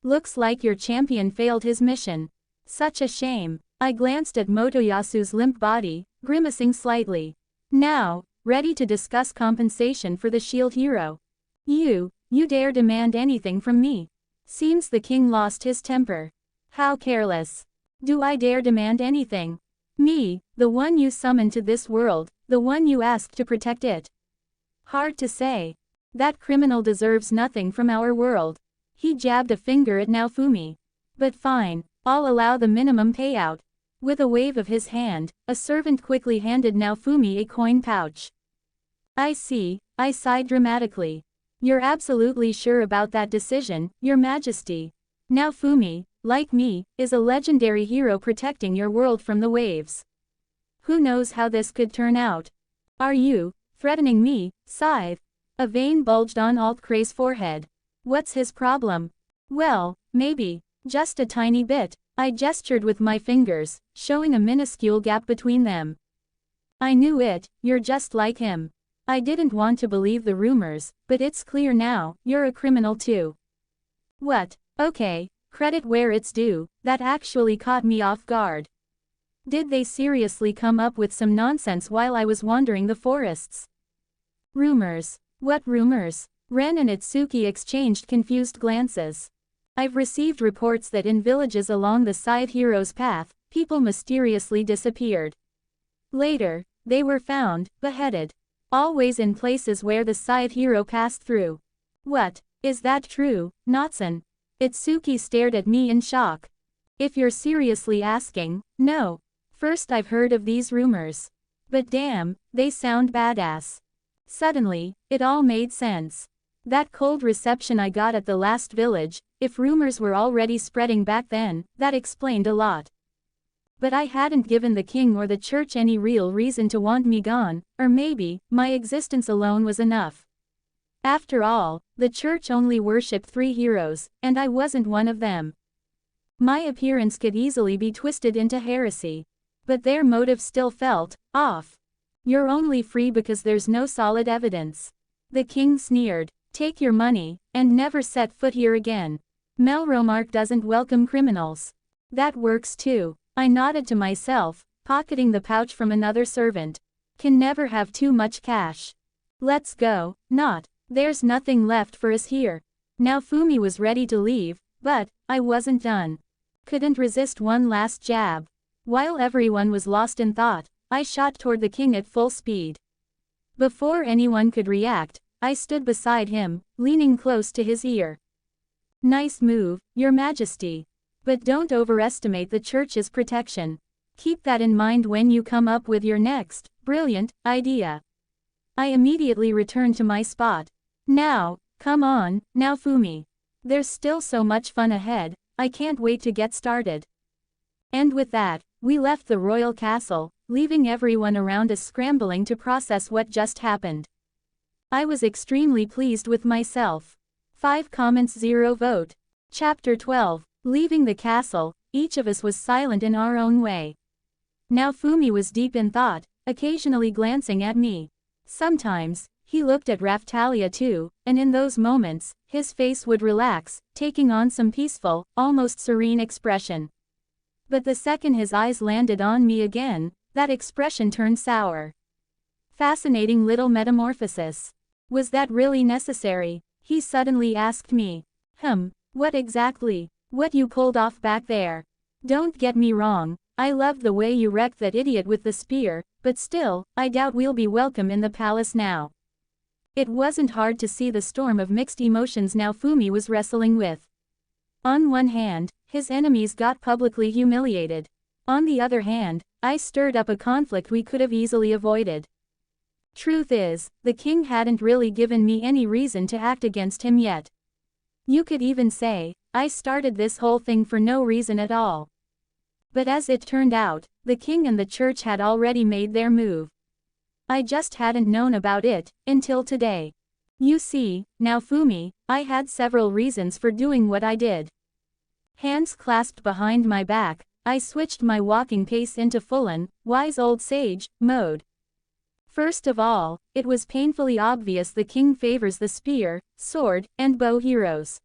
Looks like your champion failed his mission. Such a shame. I glanced at Motoyasu's limp body, grimacing slightly. Now, ready to discuss compensation for the shield hero. You dare demand anything from me? Seems the king lost his temper. How careless. Do I dare demand anything? Me, the one you summoned to this world, the one you asked to protect it. Hard to say. That criminal deserves nothing from our world. He jabbed a finger at Naofumi. But fine, I'll allow the minimum payout. With a wave of his hand, a servant quickly handed Naofumi a coin pouch. I see, I sighed dramatically. You're absolutely sure about that decision, Your Majesty. Naofumi, like me, is a legendary hero protecting your world from the waves. Who knows how this could turn out? Are you threatening me, Scythe? A vein bulged on Altkray's forehead. What's his problem? Well, maybe, just a tiny bit. I gestured with my fingers, showing a minuscule gap between them. I knew it, you're just like him. I didn't want to believe the rumors, but it's clear now, you're a criminal too. What? Okay, credit where it's due, that actually caught me off guard. Did they seriously come up with some nonsense while I was wandering the forests? Rumors. What rumors? Ren and Itsuki exchanged confused glances. I've received reports that in villages along the Scythe Hero's path, people mysteriously disappeared. Later, they were found, beheaded. Always in places where the Scythe Hero passed through. What? Is that true, Natsun? Itsuki stared at me in shock. If you're seriously asking, no. First I've heard of these rumors. But damn, they sound badass. Suddenly, it all made sense. That cold reception I got at the last village, if rumors were already spreading back then, that explained a lot. But I hadn't given the king or the church any real reason to want me gone, or maybe, my existence alone was enough. After all, the church only worshipped 3 heroes, and I wasn't one of them. My appearance could easily be twisted into heresy. But their motive still felt off. You're only free because there's no solid evidence. The king sneered. Take your money, and never set foot here again. Melromark doesn't welcome criminals. That works too. I nodded to myself, pocketing the pouch from another servant. Can never have too much cash. Let's go, not. There's nothing left for us here. Naofumi was ready to leave, but I wasn't done. Couldn't resist one last jab. While everyone was lost in thought, I shot toward the king at full speed. Before anyone could react, I stood beside him, leaning close to his ear. Nice move, Your Majesty. But don't overestimate the church's protection. Keep that in mind when you come up with your next, brilliant, idea. I immediately returned to my spot. Now, come on, Naofumi. There's still so much fun ahead, I can't wait to get started. And with that, we left the royal castle, leaving everyone around us scrambling to process what just happened. I was extremely pleased with myself. 5 comments 0 vote. Chapter 12. Leaving the castle, each of us was silent in our own way. Naofumi was deep in thought, occasionally glancing at me. Sometimes, he looked at Raftalia too, and in those moments, his face would relax, taking on some peaceful, almost serene expression. But the second his eyes landed on me again, that expression turned sour. Fascinating little metamorphosis. Was that really necessary? He suddenly asked me. What exactly? What you pulled off back there? Don't get me wrong, I loved the way you wrecked that idiot with the spear, but still, I doubt we'll be welcome in the palace now. It wasn't hard to see the storm of mixed emotions Naofumi was wrestling with. On one hand, his enemies got publicly humiliated. On the other hand, I stirred up a conflict we could have easily avoided. Truth is, the king hadn't really given me any reason to act against him yet. You could even say, I started this whole thing for no reason at all. But as it turned out, the king and the church had already made their move. I just hadn't known about it, until today. You see, Naofumi, I had several reasons for doing what I did. Hands clasped behind my back, I switched my walking pace into full-on, wise old sage, mode. First of all, it was painfully obvious the king favors the spear, sword, and bow heroes.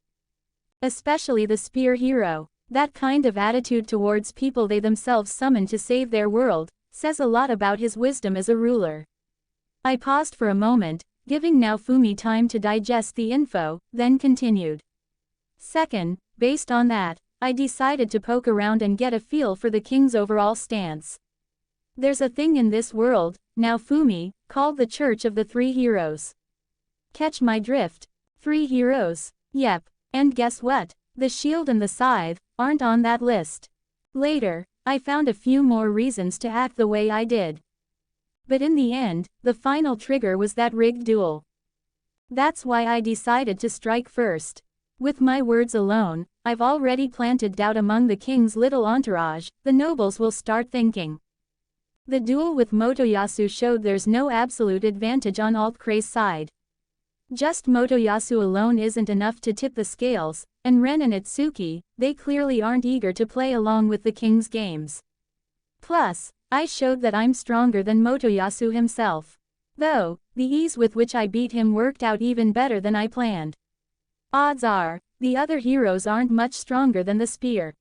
Especially the spear hero. That kind of attitude towards people they themselves summon to save their world, says a lot about his wisdom as a ruler. I paused for a moment, giving Naofumi time to digest the info, then continued. Second, based on that, I decided to poke around and get a feel for the king's overall stance. There's a thing in this world, Naofumi, called the Church of the Three Heroes. Catch my drift? 3 heroes? Yep, and guess what? The shield and the scythe aren't on that list. Later, I found a few more reasons to act the way I did. But in the end, the final trigger was that rigged duel. That's why I decided to strike first. With my words alone, I've already planted doubt among the king's little entourage. The nobles will start thinking. The duel with Motoyasu showed there's no absolute advantage on Alt-Kray's side. Just Motoyasu alone isn't enough to tip the scales, and Ren and Itsuki, they clearly aren't eager to play along with the king's games. Plus, I showed that I'm stronger than Motoyasu himself. Though, the ease with which I beat him worked out even better than I planned. Odds are, the other heroes aren't much stronger than the spear.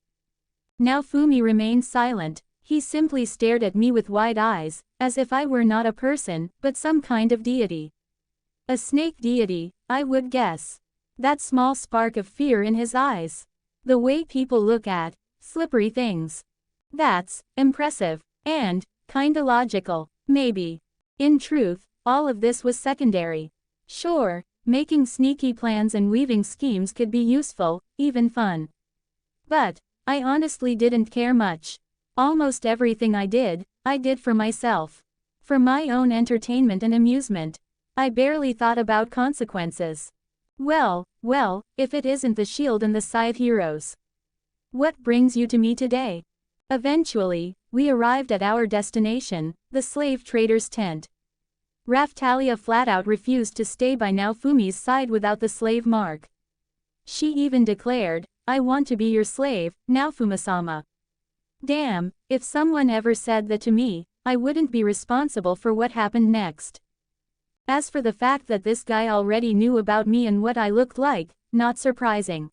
Naofumi remained silent. He simply stared at me with wide eyes, as if I were not a person, but some kind of deity. A snake deity, I would guess. That small spark of fear in his eyes. The way people look at slippery things. That's impressive, and kinda logical, maybe. In truth, all of this was secondary. Sure, making sneaky plans and weaving schemes could be useful, even fun. But I honestly didn't care much. Almost everything I did for myself. For my own entertainment and amusement. I barely thought about consequences. Well, if it isn't the shield and the Scythe heroes. What brings you to me today? Eventually, we arrived at our destination, the slave trader's tent. Raphtalia flat out refused to stay by Naofumi's side without the slave mark. She even declared, "I want to be your slave, Naofumi-sama." Damn, if someone ever said that to me, I wouldn't be responsible for what happened next. As for the fact that this guy already knew about me and what I looked like, not surprising.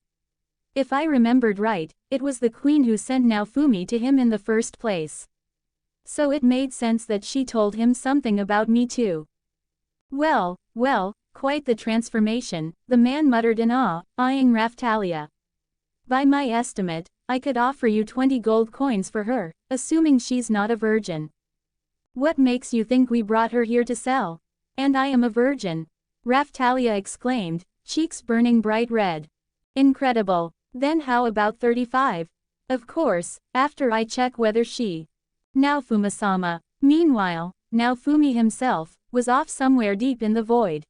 If I remembered right, it was the queen who sent Naofumi to him in the first place. So it made sense that she told him something about me too. Well, quite the transformation, the man muttered in awe, eyeing Raphtalia. By my estimate, I could offer you 20 gold coins for her, assuming she's not a virgin. What makes you think we brought her here to sell? And I am a virgin, Raphtalia exclaimed, cheeks burning bright red. Incredible. Then how about 35? Of course, after I check whether she. Naofumi-sama. Meanwhile, Naofumi himself was off somewhere deep in the void.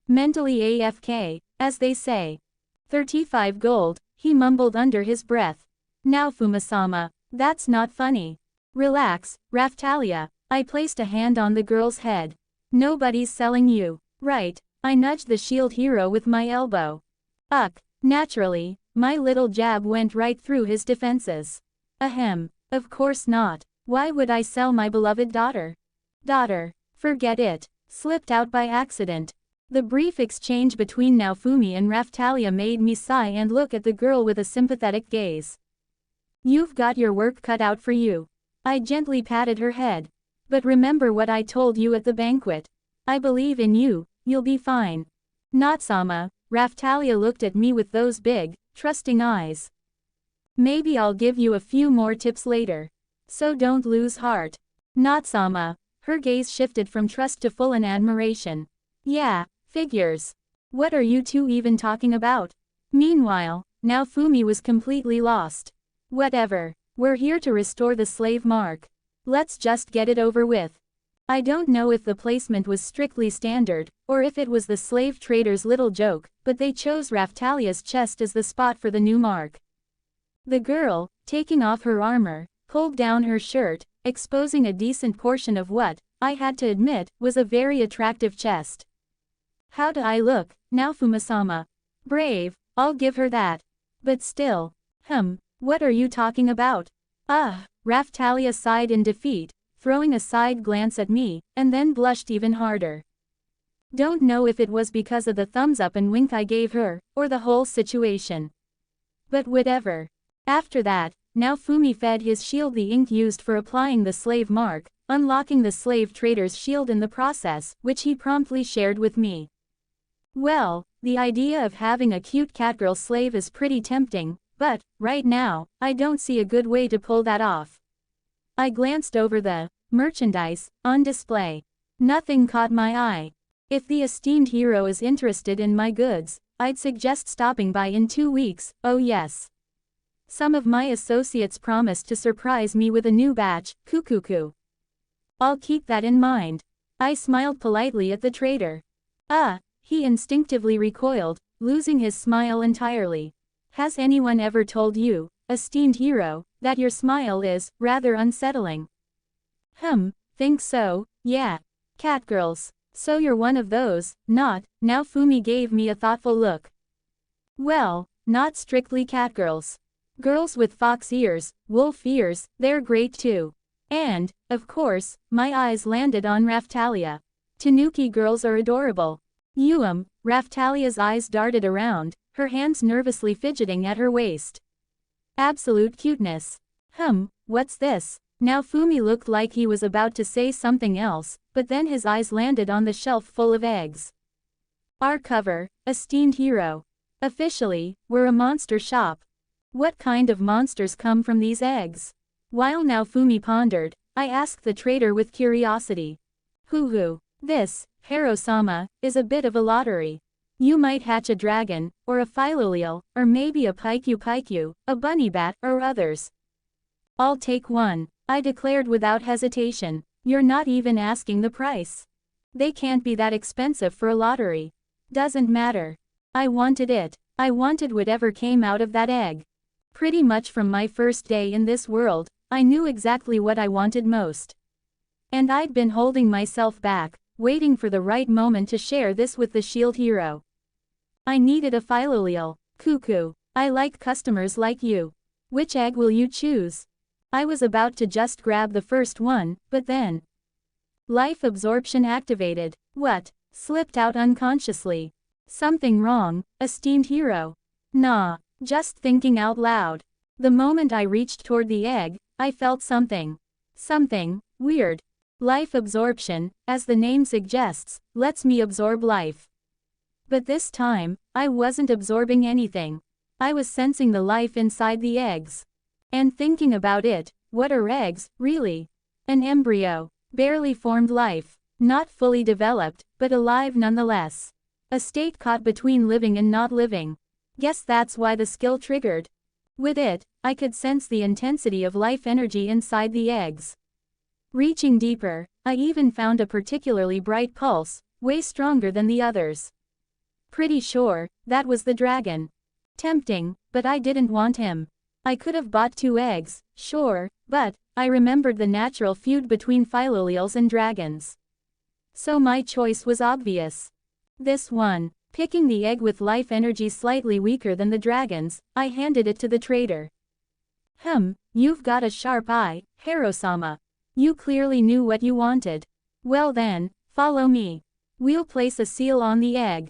Mentally AFK, as they say. 35 gold, he mumbled under his breath. Naofumi-sama, that's not funny. Relax, Raphtalia. I placed a hand on the girl's head. Nobody's selling you. Right, I nudged the shield hero with my elbow. Naturally, my little jab went right through his defenses. Ahem, of course not. Why would I sell my beloved daughter? Forget it. Slipped out by accident. The brief exchange between Naofumi and Raphtalia made me sigh and look at the girl with a sympathetic gaze. You've got your work cut out for you. I gently patted her head. But remember what I told you at the banquet. I believe in you, you'll be fine. Not-sama, Raphtalia looked at me with those big, trusting eyes. Maybe I'll give you a few more tips later. So don't lose heart. Not-sama, her gaze shifted from trust to full-on admiration. Yeah, figures. What are you two even talking about? Meanwhile, Naofumi was completely lost. Whatever, we're here to restore the slave mark. Let's just get it over with. I don't know if the placement was strictly standard, or if it was the slave trader's little joke, but they chose Raphtalia's chest as the spot for the new mark. The girl, taking off her armor, pulled down her shirt, exposing a decent portion of what I had to admit, was a very attractive chest. How do I look, now Fumasama? Brave, I'll give her that. But still. What are you talking about? Raftalia sighed in defeat, throwing a side glance at me, and then blushed even harder. Don't know if it was because of the thumbs up and wink I gave her, or the whole situation. But whatever. After that, now Fumi fed his shield the ink used for applying the slave mark, unlocking the slave trader's shield in the process, which he promptly shared with me. Well, the idea of having a cute catgirl slave is pretty tempting, but, right now, I don't see a good way to pull that off. I glanced over the merchandise on display. Nothing caught my eye. If the esteemed hero is interested in my goods, I'd suggest stopping by in 2 weeks, oh yes. Some of my associates promised to surprise me with a new batch, cuckoo. I'll keep that in mind. I smiled politely at the trader. He instinctively recoiled, losing his smile entirely. Has anyone ever told you, esteemed hero, that your smile is rather unsettling? Think so, yeah. Catgirls. So you're one of those, not, now Fumi gave me a thoughtful look. Well, not strictly catgirls. Girls with fox ears, wolf ears, they're great too. And, of course, my eyes landed on Raftalia. Tanuki girls are adorable. Raftalia's eyes darted around, her hands nervously fidgeting at her waist. Absolute cuteness. What's this? Now Fumi looked like he was about to say something else, but then his eyes landed on the shelf full of eggs. Our cover, esteemed hero. Officially, we're a monster shop. What kind of monsters come from these eggs? While now Fumi pondered, I asked the trader with curiosity. This, Hero-sama, is a bit of a lottery. You might hatch a dragon, or a philolele, or maybe a paiku, a bunny bat, or others. I'll take one, I declared without hesitation. You're not even asking the price. They can't be that expensive for a lottery. Doesn't matter. I wanted it. I wanted whatever came out of that egg. Pretty much from my first day in this world, I knew exactly what I wanted most. And I'd been holding myself back, waiting for the right moment to share this with the shield hero. I needed a philolele, cuckoo. I like customers like you. Which egg will you choose? I was about to just grab the first one, but then. Life absorption activated. What? Slipped out unconsciously. Something wrong, esteemed hero? Nah, just thinking out loud. The moment I reached toward the egg, I felt something. Something weird. Life absorption, as the name suggests, lets me absorb life. But this time, I wasn't absorbing anything. I was sensing the life inside the eggs. And thinking about it, what are eggs, really? An embryo. Barely formed life. Not fully developed, but alive nonetheless. A state caught between living and not living. Guess that's why the skill triggered. With it, I could sense the intensity of life energy inside the eggs. Reaching deeper, I even found a particularly bright pulse, way stronger than the others. Pretty sure, that was the dragon. Tempting, but I didn't want him. I could have bought 2 eggs, sure, but I remembered the natural feud between philoleles and dragons. So my choice was obvious. This one. Picking the egg with life energy slightly weaker than the dragon's, I handed it to the trader. You've got a sharp eye, Hero-sama. You clearly knew what you wanted. Well then, follow me. We'll place a seal on the egg.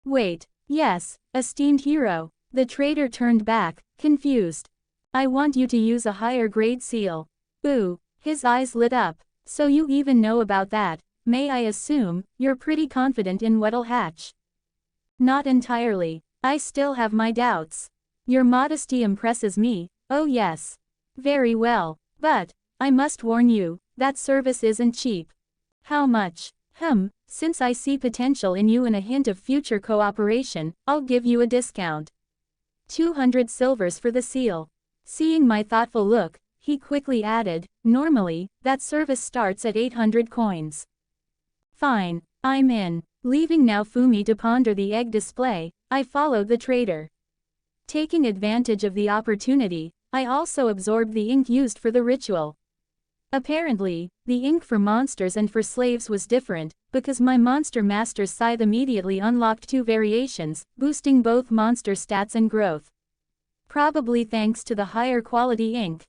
Wait, yes, esteemed hero. The trader turned back, confused. I want you to use a higher grade seal. Ooh, his eyes lit up. So you even know about that, may I assume, you're pretty confident in what'll hatch? Not entirely. I still have my doubts. Your modesty impresses me, oh yes. Very well, but, I must warn you, that service isn't cheap. How much? Since I see potential in you and a hint of future cooperation, I'll give you a discount. 200 silvers for the seal. Seeing my thoughtful look, he quickly added, normally, that service starts at 800 coins. Fine, I'm in. Leaving now Fumi to ponder the egg display, I followed the trader. Taking advantage of the opportunity, I also absorbed the ink used for the ritual. Apparently, the ink for monsters and for slaves was different, because my Monster Master's Scythe immediately unlocked 2 variations, boosting both monster stats and growth. Probably thanks to the higher quality ink.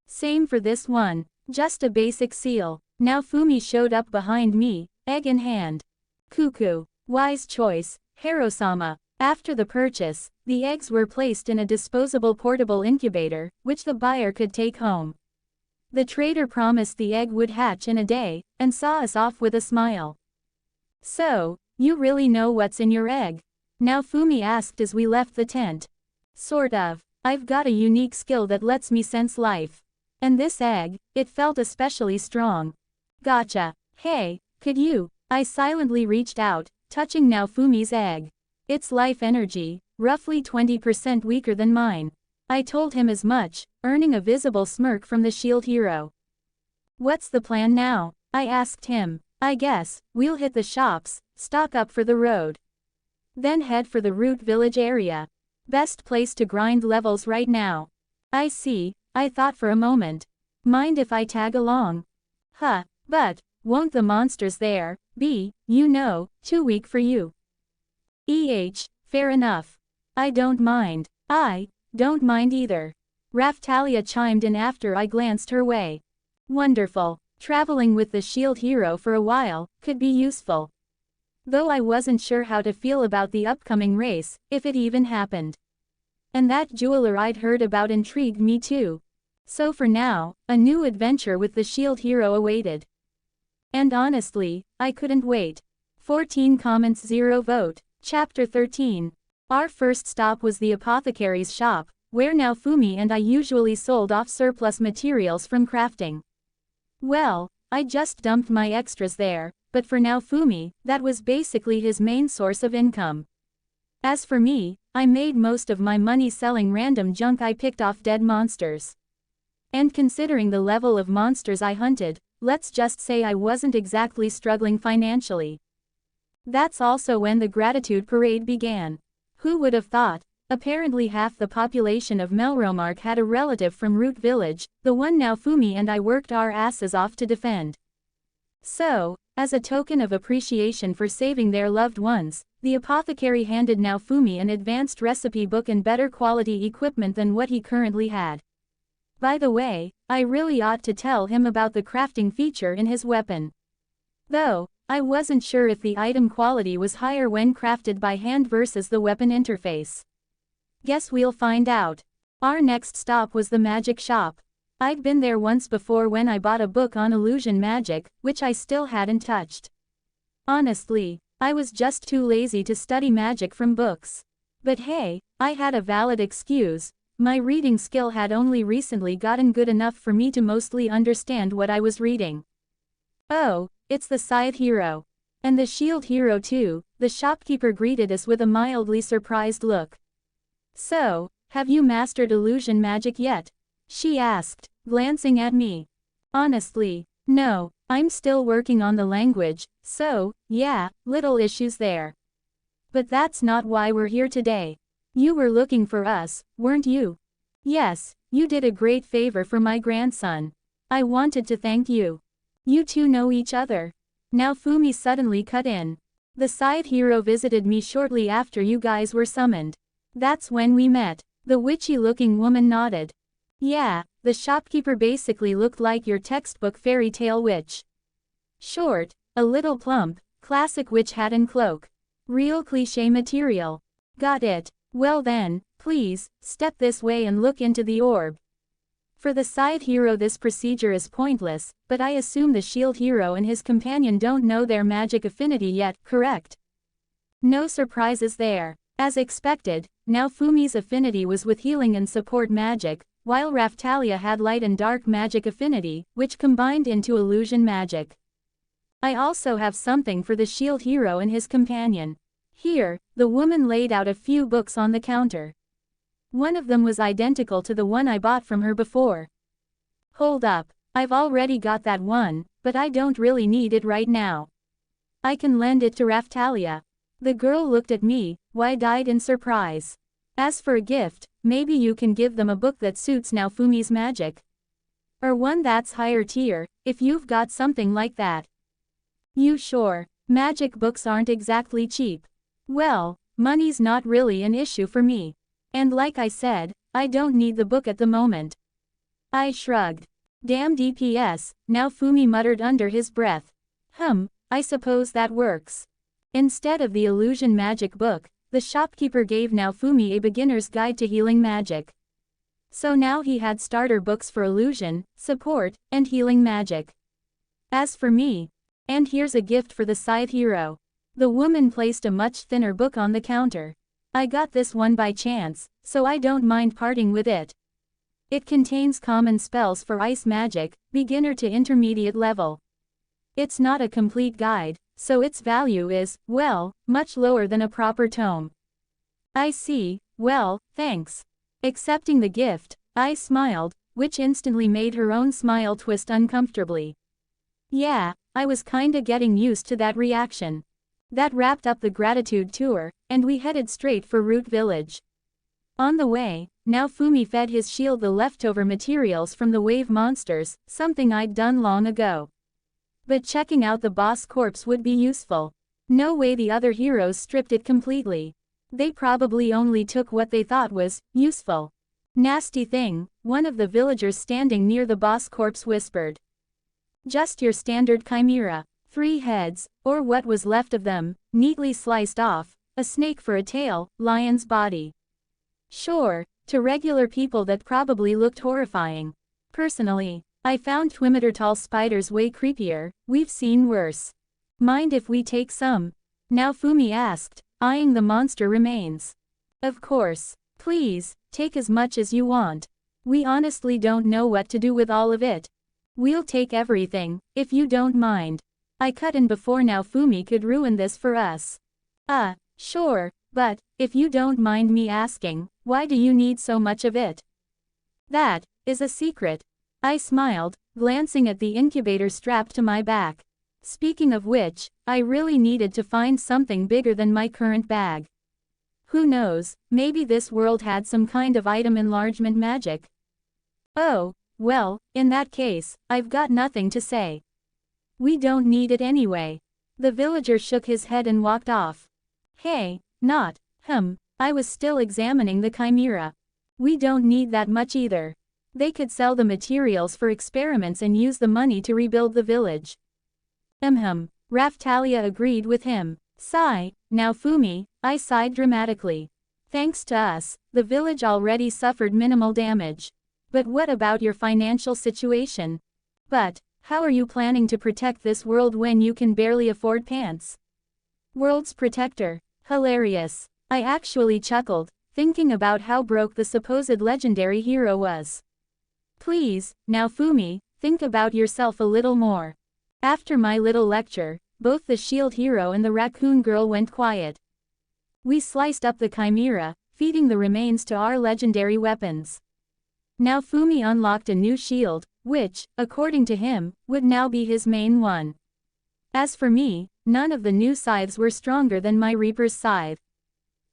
Same for this one, just a basic seal. Now Fumi showed up behind me, egg in hand. Cuckoo. Wise choice, Hero-sama. After the purchase, the eggs were placed in a disposable portable incubator, which the buyer could take home. The trader promised the egg would hatch in a day, and saw us off with a smile. So, you really know what's in your egg? Now Fumi asked as we left the tent. Sort of. I've got a unique skill that lets me sense life. And this egg, it felt especially strong. Gotcha. Hey, could you? I silently reached out, touching now Fumi's egg. Its life energy, roughly 20% weaker than mine. I told him as much, earning a visible smirk from the shield hero. What's the plan now? I asked him. I guess, we'll hit the shops, stock up for the road. Then head for the root village area. Best place to grind levels right now. I see, I thought for a moment. Mind if I tag along? Huh, but, won't the monsters there be, too weak for you? Fair enough. I don't mind. I don't mind either. Raftalia chimed in after I glanced her way. Wonderful. Traveling with the shield hero for a while could be useful. Though I wasn't sure how to feel about the upcoming race, if it even happened. And that jeweler I'd heard about intrigued me too. So for now, a new adventure with the shield hero awaited. And honestly, I couldn't wait. 14 comments 0 vote. Chapter 13. Our first stop was the apothecary's shop, where now Fumi and I usually sold off surplus materials from crafting. Well, I just dumped my extras there, but for now Fumi, that was basically his main source of income. As for me, I made most of my money selling random junk I picked off dead monsters. And considering the level of monsters I hunted, let's just say I wasn't exactly struggling financially. That's also when the gratitude parade began. Who would have thought? Apparently half the population of Melromark had a relative from Root Village, the one now Fumi and I worked our asses off to defend. So, as a token of appreciation for saving their loved ones, the apothecary handed now Fumi an advanced recipe book and better quality equipment than what he currently had. By the way, I really ought to tell him about the crafting feature in his weapon. Though, I wasn't sure if the item quality was higher when crafted by hand versus the weapon interface. Guess we'll find out. Our next stop was the magic shop. I'd been there once before when I bought a book on illusion magic, which I still hadn't touched. Honestly, I was just too lazy to study magic from books. But hey, I had a valid excuse. My reading skill had only recently gotten good enough for me to mostly understand what I was reading. Oh, it's the Scythe Hero. And the shield hero too, the shopkeeper greeted us with a mildly surprised look. So, have you mastered illusion magic yet? She asked, glancing at me. Honestly, no, I'm still working on the language, so, yeah, little issues there. But that's not why we're here today. You were looking for us, weren't you? Yes, you did a great favor for my grandson. I wanted to thank you. You two know each other. Now Fumi suddenly cut in. The Scythe Hero visited me shortly after you guys were summoned. That's when we met. The witchy-looking woman nodded. Yeah, the shopkeeper basically looked like your textbook fairy tale witch. Short, a little plump, classic witch hat and cloak. Real cliché material. Got it. Well then, please, step this way and look into the orb. For the Scythe Hero this procedure is pointless, but I assume the shield hero and his companion don't know their magic affinity yet, correct? No surprises there. As expected, now Fumi's affinity was with healing and support magic, while Raftalia had light and dark magic affinity, which combined into illusion magic. I also have something for the shield hero and his companion. Here, the woman laid out a few books on the counter. One of them was identical to the one I bought from her before. Hold up, I've already got that one, but I don't really need it right now. I can lend it to Raftalia. The girl looked at me, wide-eyed in surprise. As for a gift, maybe you can give them a book that suits now Fumi's magic. Or one that's higher tier, if you've got something like that. You sure? Magic books aren't exactly cheap. Well, money's not really an issue for me. And like I said, I don't need the book at the moment. I shrugged. Damn DPS, now Fumi muttered under his breath. I suppose that works. Instead of the illusion magic book, the shopkeeper gave Naofumi a beginner's guide to healing magic. So now he had starter books for illusion, support, and healing magic. As for me, and here's a gift for the Scythe Hero. The woman placed a much thinner book on the counter. I got this one by chance, so I don't mind parting with it. It contains common spells for ice magic, beginner to intermediate level. It's not a complete guide, so its value is, well, much lower than a proper tome. I see, well, thanks. Accepting the gift, I smiled, which instantly made her own smile twist uncomfortably. Yeah, I was kinda getting used to that reaction. That wrapped up the gratitude tour, and we headed straight for Root Village. On the way, Naofumi fed his shield the leftover materials from the wave monsters, something I'd done long ago. But checking out the boss corpse would be useful. No way the other heroes stripped it completely. They probably only took what they thought was useful. Nasty thing, one of the villagers standing near the boss corpse whispered. Just your standard chimera. 3 heads, or what was left of them, neatly sliced off, a snake for a tail, lion's body. Sure, to regular people that probably looked horrifying. Personally, I found Twimitor spiders way creepier, we've seen worse. Mind if we take some? Naofumi asked, eyeing the monster remains. Of course. Please, take as much as you want. We honestly don't know what to do with all of it. We'll take everything, if you don't mind. I cut in before Naofumi could ruin this for us. Sure, but, if you don't mind me asking, why do you need so much of it? That is a secret. I smiled, glancing at the incubator strapped to my back. Speaking of which, I really needed to find something bigger than my current bag. Who knows, maybe this world had some kind of item enlargement magic. Oh, well, in that case, I've got nothing to say. We don't need it anyway. The villager shook his head and walked off. Hey, not, I was still examining the chimera. We don't need that much either. They could sell the materials for experiments and use the money to rebuild the village. Raftalia agreed with him. Sigh, Naofumi, I sighed dramatically. Thanks to us, the village already suffered minimal damage. But what about your financial situation? But, how are you planning to protect this world when you can barely afford pants? World's protector. Hilarious. I actually chuckled, thinking about how broke the supposed legendary hero was. Please, Naofumi, think about yourself a little more. After my little lecture, both the shield hero and the raccoon girl went quiet. We sliced up the chimera, feeding the remains to our legendary weapons. Naofumi unlocked a new shield, which, according to him, would now be his main one. As for me, none of the new scythes were stronger than my Reaper's scythe.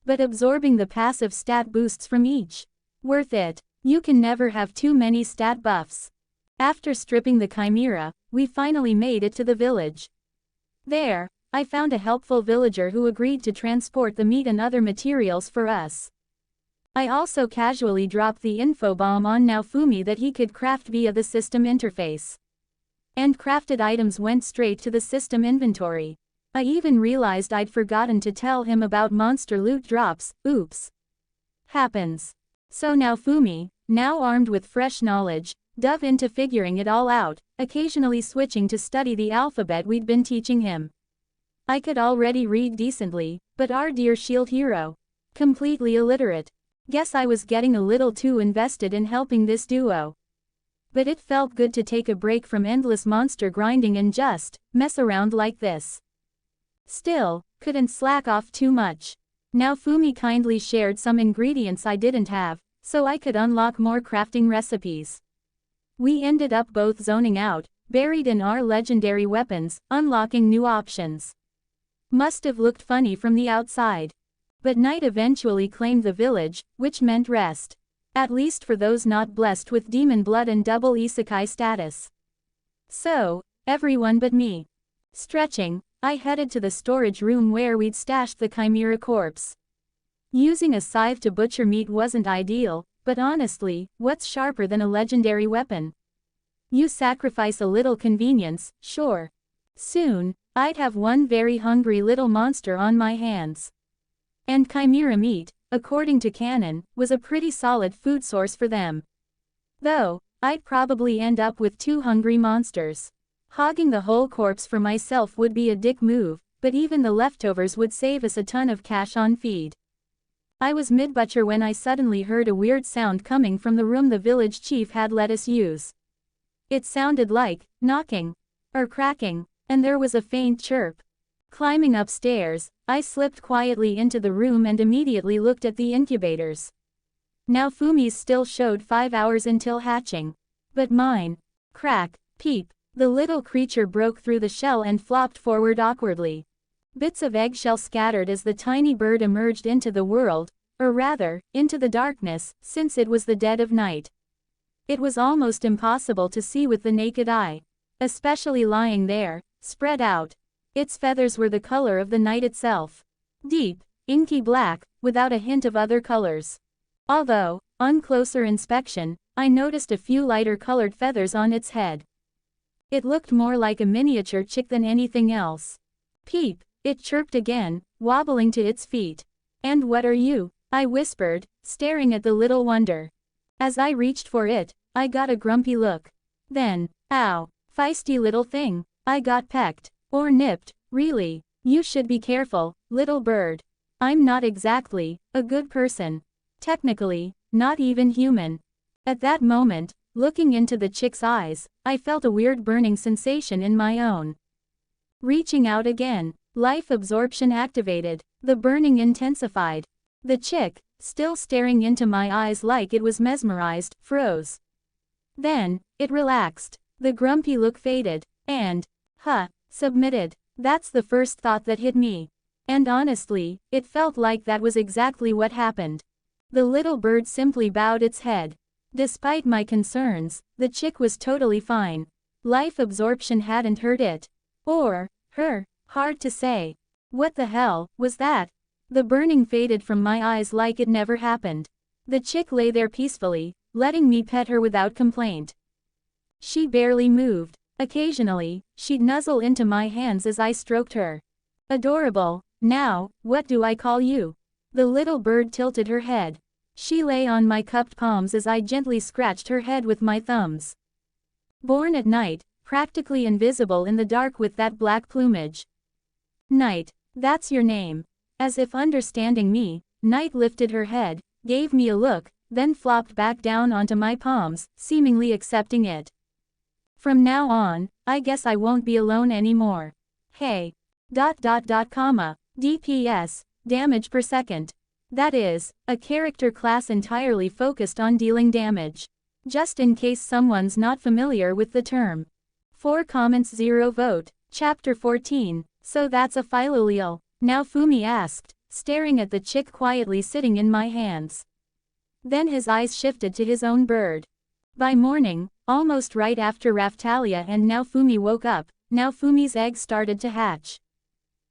But absorbing the passive stat boosts from each. Worth it. You can never have too many stat buffs. After stripping the chimera, we finally made it to the village. There, I found a helpful villager who agreed to transport the meat and other materials for us. I also casually dropped the info bomb on Naofumi that he could craft via the system interface. And crafted items went straight to the system inventory. I even realized I'd forgotten to tell him about monster loot drops, oops. Happens. So Naofumi, now armed with fresh knowledge, dove into figuring it all out, occasionally switching to study the alphabet we'd been teaching him. I could already read decently, but our dear shield hero, completely illiterate. Guess I was getting a little too invested in helping this duo. But it felt good to take a break from endless monster grinding and just mess around like this. Still, couldn't slack off too much. Naofumi kindly shared some ingredients I didn't have, so I could unlock more crafting recipes. We ended up both zoning out, buried in our legendary weapons, unlocking new options. Must have looked funny from the outside. But night eventually claimed the village, which meant rest. At least for those not blessed with demon blood and double isekai status. So, everyone but me. Stretching, I headed to the storage room where we'd stashed the chimera corpse. Using a scythe to butcher meat wasn't ideal, but honestly, what's sharper than a legendary weapon? You sacrifice a little convenience, sure. Soon, I'd have one very hungry little monster on my hands. And chimera meat, according to canon, was a pretty solid food source for them. Though, I'd probably end up with 2 hungry monsters. Hogging the whole corpse for myself would be a dick move, but even the leftovers would save us a ton of cash on feed. I was mid-butcher when I suddenly heard a weird sound coming from the room the village chief had let us use. It sounded like knocking or cracking, and there was a faint chirp. Climbing upstairs, I slipped quietly into the room and immediately looked at the incubators. Now Fumi's still showed 5 hours until hatching. But mine. Crack, peep. The little creature broke through the shell and flopped forward awkwardly. Bits of eggshell scattered as the tiny bird emerged into the world, or rather, into the darkness, since it was the dead of night. It was almost impossible to see with the naked eye. Especially lying there, spread out. Its feathers were the color of the night itself. Deep, inky black, without a hint of other colors. Although, on closer inspection, I noticed a few lighter colored feathers on its head. It looked more like a miniature chick than anything else. Peep, it chirped again, wobbling to its feet. And what are you? I whispered, staring at the little wonder. As I reached for it, I got a grumpy look. Then, ow, feisty little thing, I got pecked. Or nipped, really. You should be careful, little bird. I'm not exactly a good person. Technically, not even human. At that moment, looking into the chick's eyes, I felt a weird burning sensation in my own. Reaching out again, life absorption activated, the burning intensified. The chick, still staring into my eyes like it was mesmerized, froze. Then, it relaxed, the grumpy look faded, and, submitted. That's the first thought that hit me. And honestly, it felt like that was exactly what happened. The little bird simply bowed its head. Despite my concerns, the chick was totally fine. Life absorption hadn't hurt it. Or, her. Hard to say. What the hell was that? The burning faded from my eyes like it never happened. The chick lay there peacefully, letting me pet her without complaint. She barely moved. Occasionally, she'd nuzzle into my hands as I stroked her. Adorable. Now, what do I call you? The little bird tilted her head. She lay on my cupped palms as I gently scratched her head with my thumbs. Born at night, practically invisible in the dark with that black plumage. Night, that's your name. As if understanding me, Night lifted her head, gave me a look, then flopped back down onto my palms, seemingly accepting it. From now on, I guess I won't be alone anymore. Hey. DPS, damage per second. That is, a character class entirely focused on dealing damage. Just in case someone's not familiar with the term. 4 comments 0 vote. Chapter 14. So that's a philoleel. Now Fumi asked, staring at the chick quietly sitting in my hands. Then his eyes shifted to his own bird. By morning, almost right after Raftalia and now Fumi woke up, now Fumi's eggs started to hatch.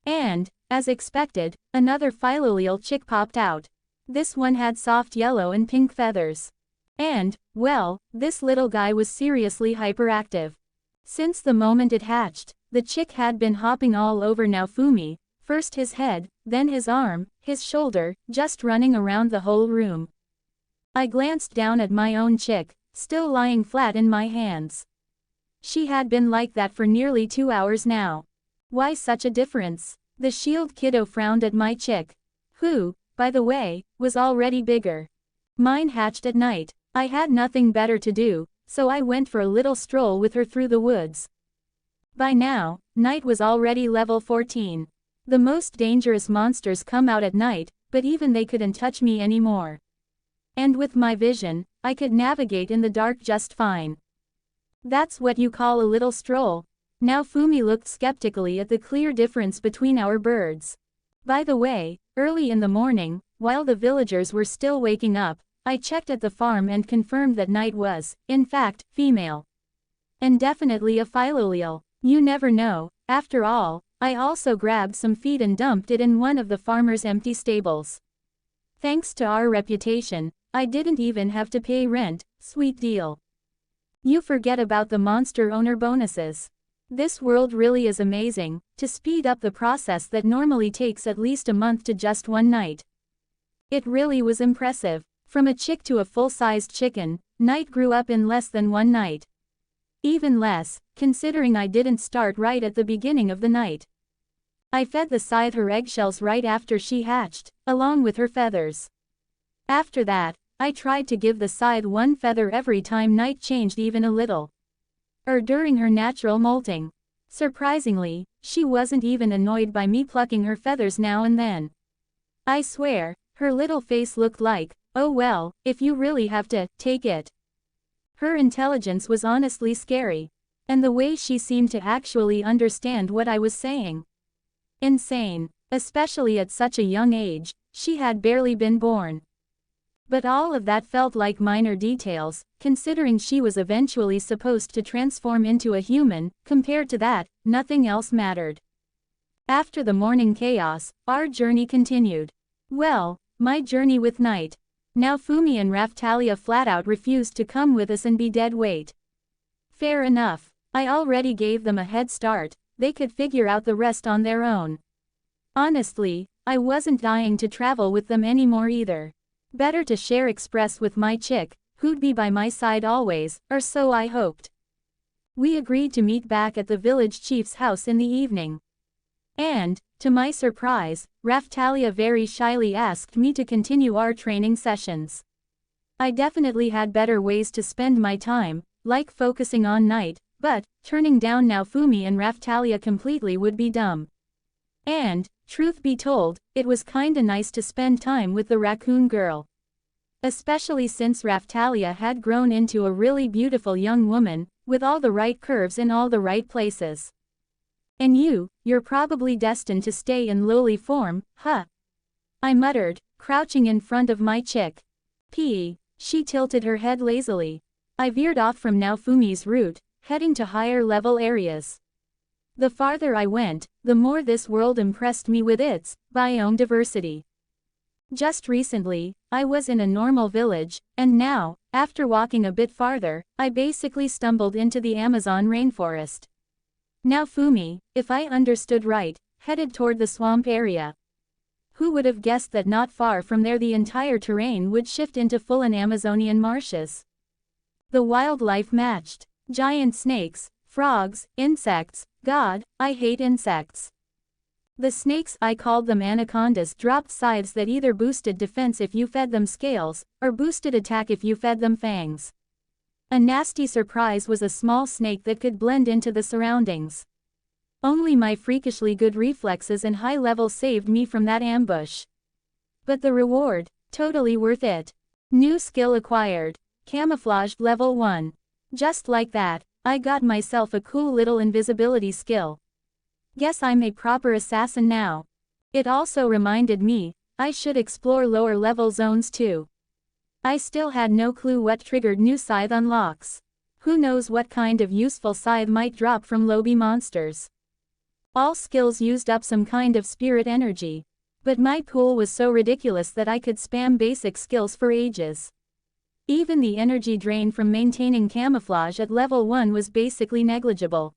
And, as expected, another philoleel chick popped out. This one had soft yellow and pink feathers. And, well, this little guy was seriously hyperactive. Since the moment it hatched, the chick had been hopping all over now Fumi, first his head, then his arm, his shoulder, just running around the whole room. I glanced down at my own chick, still lying flat in my hands. She had been like that for nearly 2 hours now. Why such a difference? The shield kiddo frowned at my chick. Who, by the way, was already bigger. Mine hatched at night. I had nothing better to do, so I went for a little stroll with her through the woods. By now, Night was already level 14. The most dangerous monsters come out at night, but even they couldn't touch me anymore. And with my vision, I could navigate in the dark just fine. That's what you call a little stroll? Now Fumi looked skeptically at the clear difference between our birds. By the way, early in the morning, while the villagers were still waking up, I checked at the farm and confirmed that Night was, in fact, female. And definitely a philolele. You never know. After all, I also grabbed some feed and dumped it in one of the farmer's empty stables. Thanks to our reputation, I didn't even have to pay rent. Sweet deal. You forget about the monster owner bonuses. This world really is amazing, to speed up the process that normally takes at least a month to just one night. It really was impressive. From a chick to a full-sized chicken, Night grew up in less than one night. Even less, considering I didn't start right at the beginning of the night. I fed the Scythe her eggshells right after she hatched, along with her feathers. After that, I tried to give the Scythe one feather every time Night changed even a little. Or during her natural molting. Surprisingly, she wasn't even annoyed by me plucking her feathers now and then. I swear, her little face looked like, oh well, if you really have to, take it. Her intelligence was honestly scary. And the way she seemed to actually understand what I was saying. Insane, especially at such a young age, she had barely been born. But all of that felt like minor details, considering she was eventually supposed to transform into a human. Compared to that, nothing else mattered. After the morning chaos, our journey continued. Well, my journey with Night. Now Fumi and Raftalia flat out refused to come with us and be dead weight. Fair enough. I already gave them a head start, they could figure out the rest on their own. Honestly, I wasn't dying to travel with them anymore either. Better to share express with my chick, who'd be by my side always, or so I hoped. We agreed to meet back at the village chief's house in the evening. And, to my surprise, Raftalia very shyly asked me to continue our training sessions. I definitely had better ways to spend my time, like focusing on Night, but, turning down now Fumi and Raftalia completely would be dumb. And, truth be told, it was kinda nice to spend time with the raccoon girl. Especially since Raftalia had grown into a really beautiful young woman, with all the right curves in all the right places. And you're probably destined to stay in lowly form, huh? I muttered, crouching in front of my chick. She tilted her head lazily. I veered off from now Fumi's route, heading to higher level areas. The farther I went, the more this world impressed me with its biome diversity. Just recently, I was in a normal village, and now, after walking a bit farther, I basically stumbled into the Amazon rainforest. Now Fumi, if I understood right, headed toward the swamp area. Who would have guessed that not far from there the entire terrain would shift into full-on Amazonian marshes? The wildlife matched. Giant snakes, frogs, insects. God, I hate insects. The snakes, I called them anacondas, dropped scythes that either boosted defense if you fed them scales, or boosted attack if you fed them fangs. A nasty surprise was a small snake that could blend into the surroundings. Only my freakishly good reflexes and high level saved me from that ambush. But the reward, totally worth it. New skill acquired. Camouflage level 1. Just like that, I got myself a cool little invisibility skill. Guess I'm a proper assassin now. It also reminded me, I should explore lower level zones too. I still had no clue what triggered new scythe unlocks. Who knows what kind of useful scythe might drop from lobby monsters. All skills used up some kind of spirit energy. But my pool was so ridiculous that I could spam basic skills for ages. Even the energy drain from maintaining camouflage at level 1 was basically negligible.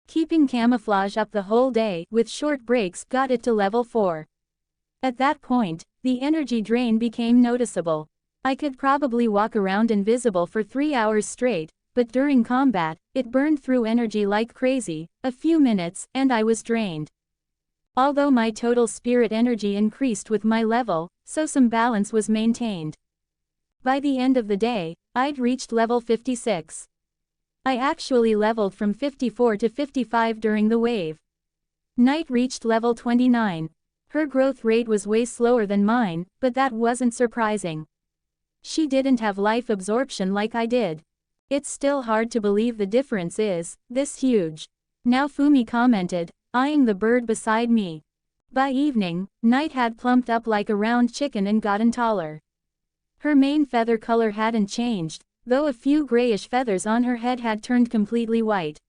Keeping camouflage up the whole day, with short breaks, got it to level 4. At that point, the energy drain became noticeable. I could probably walk around invisible for 3 hours straight, but during combat, it burned through energy like crazy. A few minutes, and I was drained. Although my total spirit energy increased with my level, so some balance was maintained. By the end of the day, I'd reached level 56. I actually leveled from 54 to 55 during the wave. Night reached level 29. Her growth rate was way slower than mine, but that wasn't surprising. She didn't have life absorption like I did. It's still hard to believe the difference is this huge. Now Fumi commented, eyeing the bird beside me. By evening, Night had plumped up like a round chicken and gotten taller. Her main feather color hadn't changed, though a few grayish feathers on her head had turned completely white.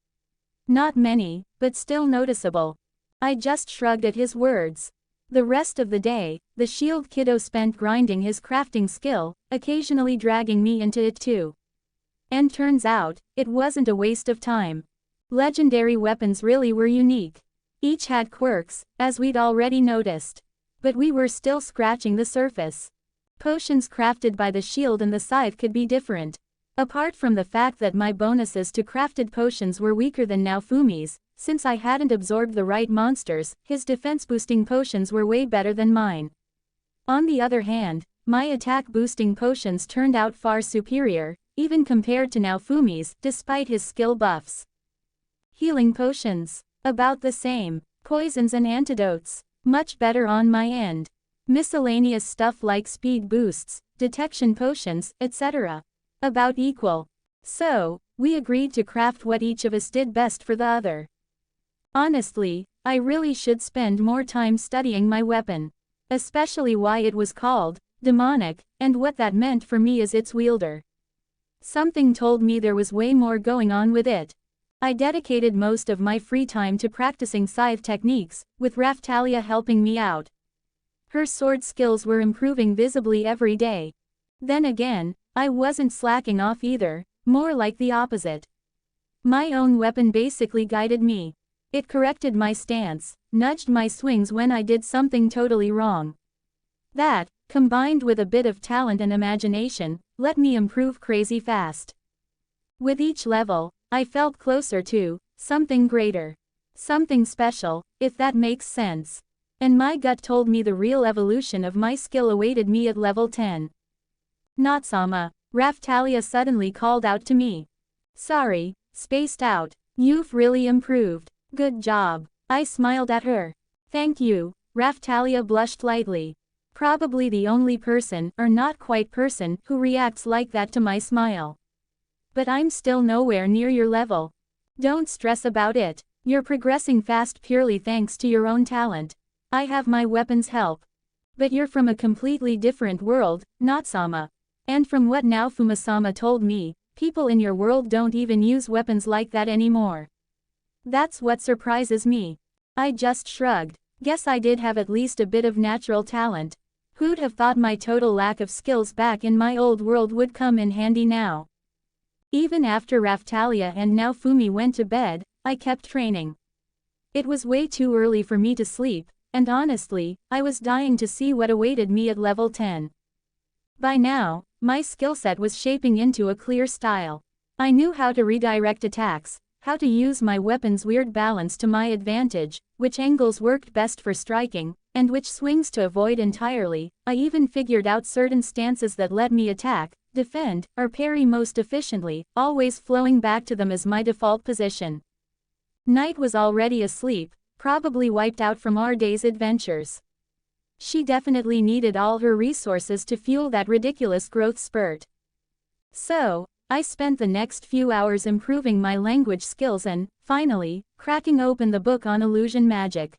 Not many, but still noticeable. I just shrugged at his words. The rest of the day, the shield kiddo spent grinding his crafting skill, occasionally dragging me into it too. And turns out, it wasn't a waste of time. Legendary weapons really were unique. Each had quirks, as we'd already noticed. But we were still scratching the surface. Potions crafted by the shield and the scythe could be different. Apart from the fact that my bonuses to crafted potions were weaker than Naofumi's, since I hadn't absorbed the right monsters, his defense-boosting potions were way better than mine. On the other hand, my attack-boosting potions turned out far superior, even compared to Naofumi's, despite his skill buffs. Healing potions. About the same. Poisons and antidotes. Much better on my end. Miscellaneous stuff like speed boosts, detection potions, etc. About equal. So, we agreed to craft what each of us did best for the other. Honestly, I really should spend more time studying my weapon. Especially why it was called demonic, and what that meant for me as its wielder. Something told me there was way more going on with it. I dedicated most of my free time to practicing scythe techniques, with Raphtalia helping me out. Her sword skills were improving visibly every day. Then again, I wasn't slacking off either, more like the opposite. My own weapon basically guided me. It corrected my stance, nudged my swings when I did something totally wrong. That, combined with a bit of talent and imagination, let me improve crazy fast. With each level, I felt closer to something greater. Something special, if that makes sense. And my gut told me the real evolution of my skill awaited me at level 10. Natsama, Raphtalia suddenly called out to me. Sorry, spaced out. You've really improved. Good job. I smiled at her. Thank you. Raphtalia blushed lightly. Probably the only person, or not quite person, who reacts like that to my smile. But I'm still nowhere near your level. Don't stress about it. You're progressing fast purely thanks to your own talent. I have my weapon's help. But you're from a completely different world, Natsama. And from what Naofuma-sama told me, people in your world don't even use weapons like that anymore. That's what surprises me. I just shrugged. Guess I did have at least a bit of natural talent. Who'd have thought my total lack of skills back in my old world would come in handy now? Even after Raphtalia and Naofumi went to bed, I kept training. It was way too early for me to sleep, and honestly, I was dying to see what awaited me at level 10. By now, my skill set was shaping into a clear style. I knew how to redirect attacks, how to use my weapon's weird balance to my advantage, which angles worked best for striking, and which swings to avoid entirely. I even figured out certain stances that let me attack, defend, or parry most efficiently, always flowing back to them as my default position. Night was already asleep, probably wiped out from our day's adventures. She definitely needed all her resources to fuel that ridiculous growth spurt. So, I spent the next few hours improving my language skills and, finally, cracking open the book on illusion magic.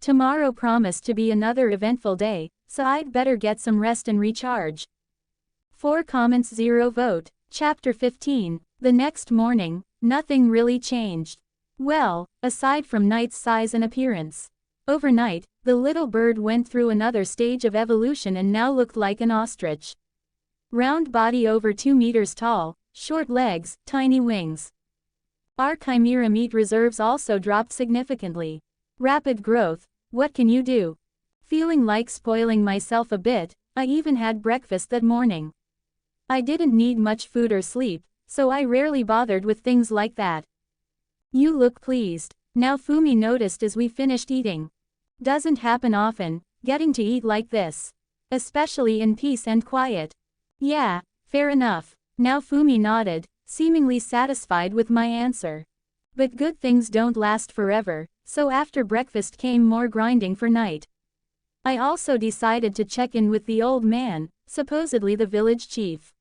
Tomorrow promised to be another eventful day, so I'd better get some rest and recharge. 4 comments 0 vote. Chapter 15. The next morning, nothing really changed. Well, aside from Night's size and appearance. Overnight, the little bird went through another stage of evolution and now looked like an ostrich. Round body over 2 meters tall, short legs, tiny wings. Our chimera meat reserves also dropped significantly. Rapid growth, what can you do? Feeling like spoiling myself a bit, I even had breakfast that morning. I didn't need much food or sleep, so I rarely bothered with things like that. You look pleased. Naofumi noticed as we finished eating. Doesn't happen often, getting to eat like this. Especially in peace and quiet. Yeah, fair enough. Naofumi nodded, seemingly satisfied with my answer. But good things don't last forever, so after breakfast came more grinding for Night. I also decided to check in with the old man, supposedly the village chief.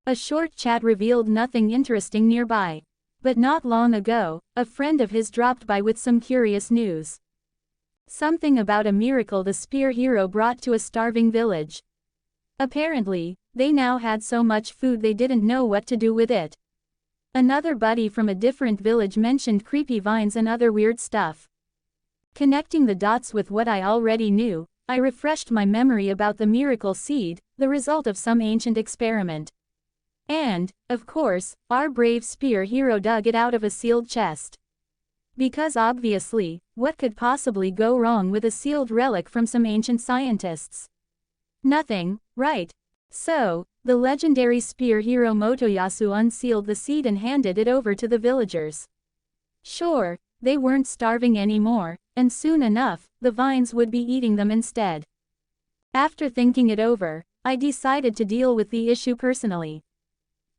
A short chat revealed nothing interesting nearby. But not long ago, a friend of his dropped by with some curious news. Something about a miracle the Scythe Hero brought to a starving village. Apparently, they now had so much food they didn't know what to do with it. Another buddy from a different village mentioned creepy vines and other weird stuff. Connecting the dots with what I already knew, I refreshed my memory about the miracle seed, the result of some ancient experiment. And, of course, our brave spear hero dug it out of a sealed chest. Because obviously, what could possibly go wrong with a sealed relic from some ancient scientists? Nothing, right? So, the legendary spear hero Motoyasu unsealed the seed and handed it over to the villagers. Sure, they weren't starving anymore, and soon enough, the vines would be eating them instead. After thinking it over, I decided to deal with the issue personally.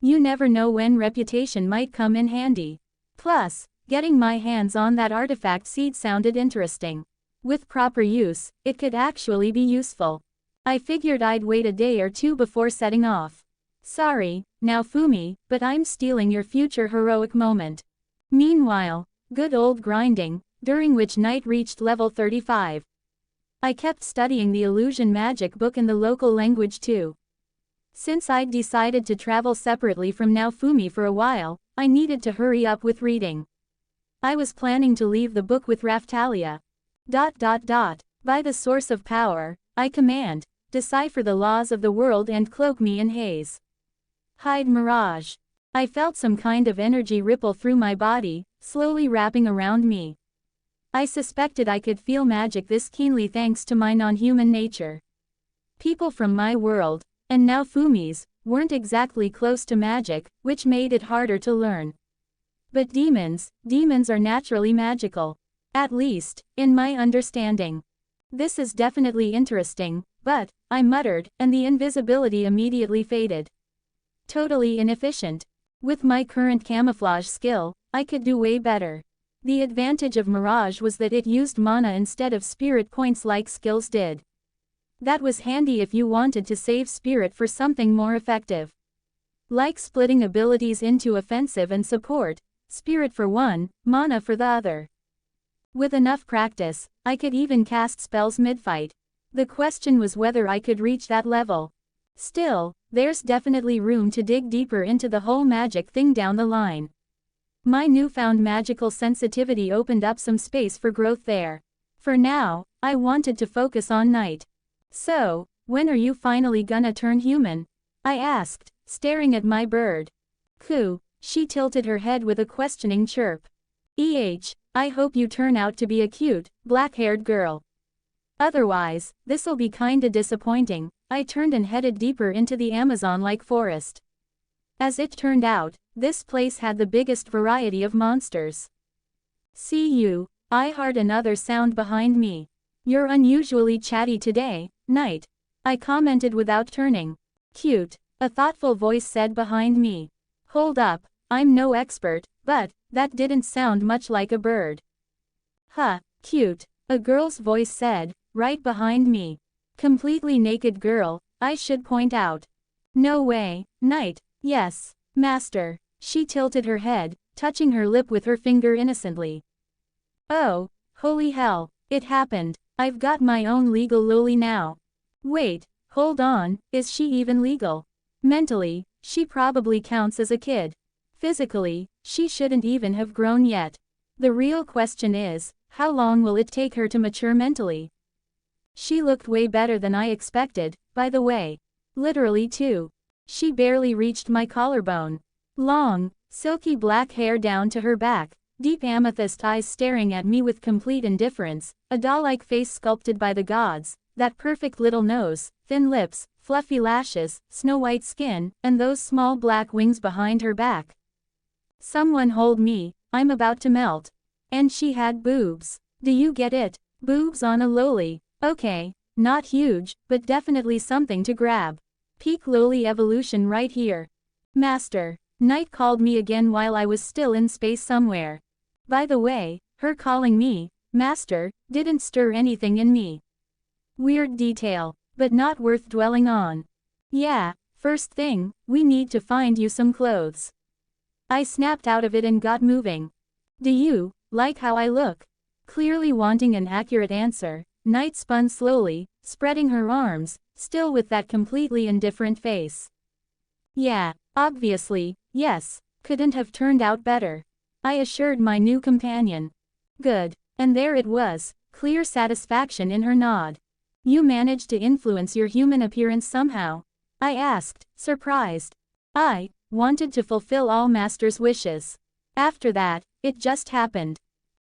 You never know when reputation might come in handy. Plus, getting my hands on that artifact seed sounded interesting. With proper use, it could actually be useful. I figured I'd wait a day or two before setting off. Sorry, Naofumi, but I'm stealing your future heroic moment. Meanwhile, good old grinding, during which Knight reached level 35. I kept studying the illusion magic book in the local language too. Since I'd decided to travel separately from Naofumi for a while, I needed to hurry up with reading. I was planning to leave the book with Raftalia. By the source of power, I command, decipher the laws of the world and cloak me in haze. Hide mirage. I felt some kind of energy ripple through my body, slowly wrapping around me. I suspected I could feel magic this keenly thanks to my non-human nature. People from my world, and Naofumi's, weren't exactly close to magic, which made it harder to learn. But demons are naturally magical. At least, in my understanding. This is definitely interesting, but, I muttered, and the invisibility immediately faded. Totally inefficient. With my current camouflage skill, I could do way better. The advantage of Mirage was that it used mana instead of spirit points like skills did. That was handy if you wanted to save spirit for something more effective. Like splitting abilities into offensive and support, spirit for one, mana for the other. With enough practice, I could even cast spells mid-fight. The question was whether I could reach that level. Still, there's definitely room to dig deeper into the whole magic thing down the line. My newfound magical sensitivity opened up some space for growth there. For now, I wanted to focus on Knight. So, when are you finally gonna turn human? I asked, staring at my bird. Coo, she tilted her head with a questioning chirp. I hope you turn out to be a cute, black-haired girl. Otherwise, this'll be kinda disappointing. I turned and headed deeper into the Amazon-like forest. As it turned out, this place had the biggest variety of monsters. See you, I heard another sound behind me. You're unusually chatty today, Knight. I commented without turning. Cute, a thoughtful voice said behind me. Hold up, I'm no expert, but that didn't sound much like a bird. Huh, cute, a girl's voice said, right behind me. Completely naked girl, I should point out. No way, Knight, yes, master. She tilted her head, touching her lip with her finger innocently. Oh, holy hell, it happened. I've got my own legal loli now. Wait, hold on, is she even legal? Mentally, she probably counts as a kid. Physically, she shouldn't even have grown yet. The real question is, how long will it take her to mature mentally? She looked way better than I expected, by the way. Literally too. She barely reached my collarbone. Long, silky black hair down to her back, deep amethyst eyes staring at me with complete indifference, a doll-like face sculpted by the gods, that perfect little nose, thin lips, fluffy lashes, snow-white skin, and those small black wings behind her back. Someone hold me, I'm about to melt. And she had boobs. Do you get it? Boobs on a loli. Okay, not huge, but definitely something to grab. Peak loli evolution right here. Master. Knight called me again while I was still in space somewhere. By the way, her calling me, Master, didn't stir anything in me. Weird detail, but not worth dwelling on. Yeah, first thing, we need to find you some clothes. I snapped out of it and got moving. Do you like how I look? Clearly wanting an accurate answer, Knight spun slowly, spreading her arms, still with that completely indifferent face. Yeah, obviously, yes, couldn't have turned out better, I assured my new companion. Good, and there it was, clear satisfaction in her nod. You managed to influence your human appearance somehow? I asked, surprised. I wanted to fulfill all Master's wishes. After that, it just happened.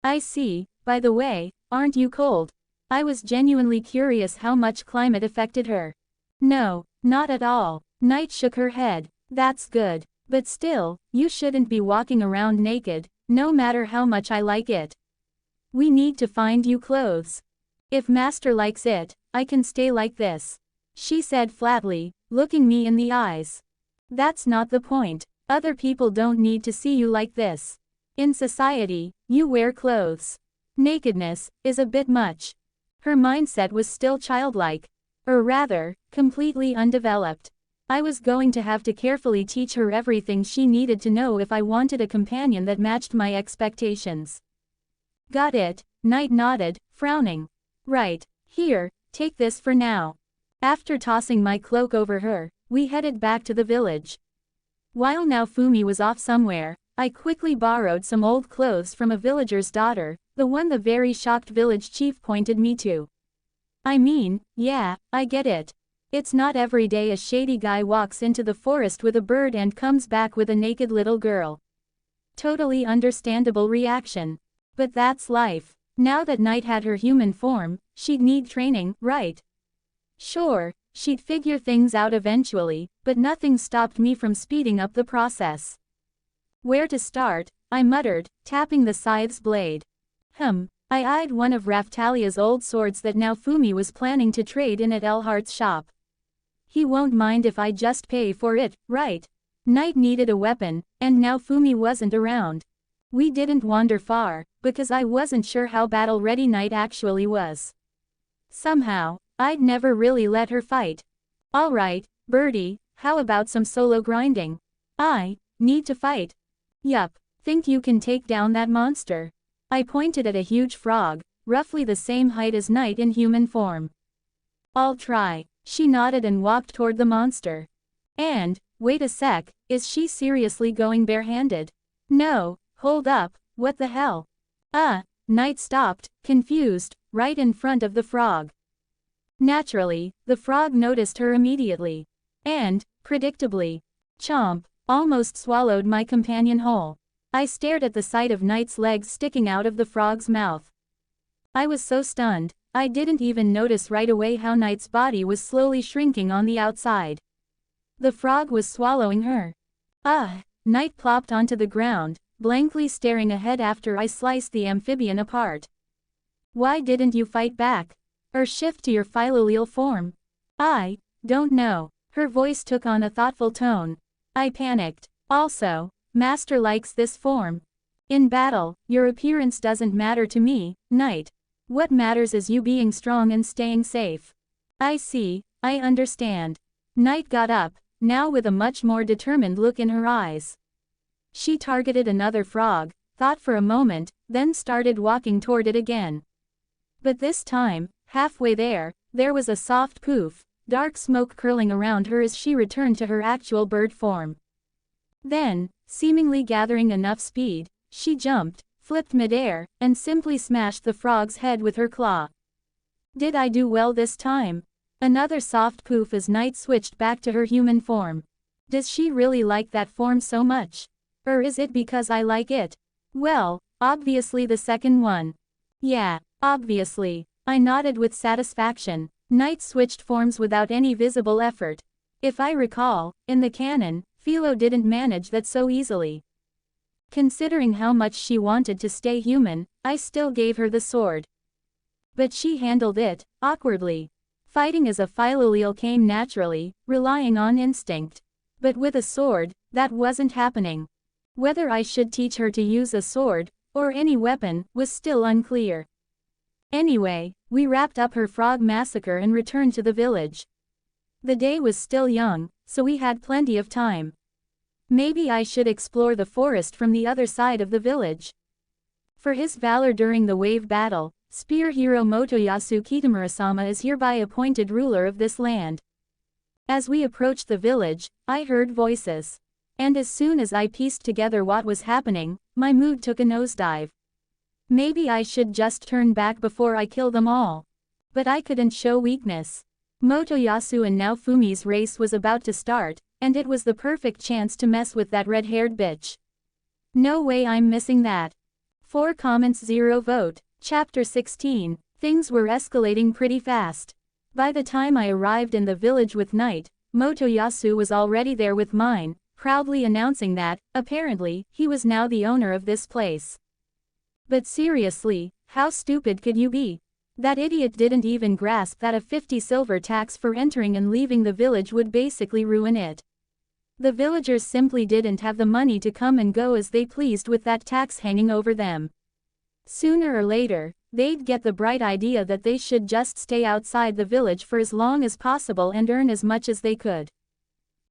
I see, by the way, aren't you cold? I was genuinely curious how much climate affected her. No, not at all. Night shook her head. That's good. But still, you shouldn't be walking around naked, no matter how much I like it. We need to find you clothes. If Master likes it, I can stay like this, she said flatly, looking me in the eyes. That's not the point. Other people don't need to see you like this. In society, you wear clothes. Nakedness is a bit much. Her mindset was still childlike. Or rather, completely undeveloped. I was going to have to carefully teach her everything she needed to know if I wanted a companion that matched my expectations. Got it, Night nodded, frowning. Right, here, take this for now. After tossing my cloak over her, we headed back to the village. While Naofumi was off somewhere, I quickly borrowed some old clothes from a villager's daughter, the one the very shocked village chief pointed me to. I mean, yeah, I get it. It's not every day a shady guy walks into the forest with a bird and comes back with a naked little girl. Totally understandable reaction. But that's life. Now that Night had her human form, she'd need training, right? Sure, she'd figure things out eventually, but nothing stopped me from speeding up the process. Where to start? I muttered, tapping the scythe's blade. I eyed one of Raftalia's old swords that Naofumi was planning to trade in at Elhart's shop. He won't mind if I just pay for it, right? Night needed a weapon, and Naofumi wasn't around. We didn't wander far, because I wasn't sure how battle-ready Night actually was. Somehow, I'd never really let her fight. Alright, Birdie, how about some solo grinding? I need to fight. Yup, think you can take down that monster? I pointed at a huge frog, roughly the same height as Night in human form. I'll try. She nodded and walked toward the monster. And, wait a sec, is she seriously going barehanded? No, hold up, what the hell? Night stopped, confused, right in front of the frog. Naturally, the frog noticed her immediately. And, predictably, chomp, almost swallowed my companion whole. I stared at the sight of Night's legs sticking out of the frog's mouth. I was so stunned, I didn't even notice right away how Night's body was slowly shrinking on the outside. The frog was swallowing her. Night plopped onto the ground, blankly staring ahead after I sliced the amphibian apart. Why didn't you fight back? Or shift to your philolele form? I don't know. Her voice took on a thoughtful tone. I panicked. Also, Master likes this form. In battle, your appearance doesn't matter to me, Night. What matters is you being strong and staying safe. I see, I understand. Night got up, now with a much more determined look in her eyes. She targeted another frog, thought for a moment, then started walking toward it again. But this time, halfway there was a soft poof, dark smoke curling around her as she returned to her actual bird form. Then, seemingly gathering enough speed, she jumped, flipped midair, and simply smashed the frog's head with her claw. Did I do well this time? Another soft poof as Night switched back to her human form. Does she really like that form so much? Or is it because I like it? Well, obviously the second one. Yeah, obviously. I nodded with satisfaction. Night switched forms without any visible effort. If I recall, in the canon, Philo didn't manage that so easily. Considering how much she wanted to stay human, I still gave her the sword. But she handled it, awkwardly. Fighting as a philolele came naturally, relying on instinct. But with a sword, that wasn't happening. Whether I should teach her to use a sword, or any weapon, was still unclear. Anyway, we wrapped up her frog massacre and returned to the village. The day was still young, so we had plenty of time. Maybe I should explore the forest from the other side of the village. For his valor during the wave battle, spear hero Motoyasu Kitamurasama is hereby appointed ruler of this land. As we approached the village, I heard voices. And as soon as I pieced together what was happening, my mood took a nosedive. Maybe I should just turn back before I kill them all. But I couldn't show weakness. Motoyasu and Naofumi's race was about to start, and it was the perfect chance to mess with that red-haired bitch. No way I'm missing that. 4 comments 0 vote. Chapter 16. Things were escalating pretty fast. By the time I arrived in the village with Night, Motoyasu was already there with mine, proudly announcing that, apparently, he was now the owner of this place. But seriously, how stupid could you be? That idiot didn't even grasp that a 50 silver tax for entering and leaving the village would basically ruin it. The villagers simply didn't have the money to come and go as they pleased with that tax hanging over them. Sooner or later, they'd get the bright idea that they should just stay outside the village for as long as possible and earn as much as they could.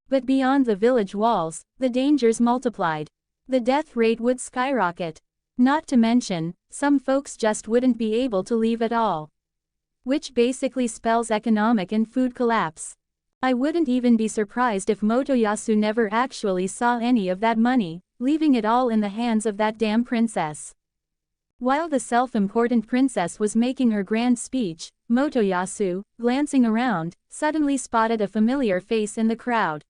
But beyond the village walls, the dangers multiplied. The death rate would skyrocket. Not to mention, some folks just wouldn't be able to leave at all. Which basically spells economic and food collapse. I wouldn't even be surprised if Motoyasu never actually saw any of that money, leaving it all in the hands of that damn princess. While the self-important princess was making her grand speech, Motoyasu, glancing around, suddenly spotted a familiar face in the crowd.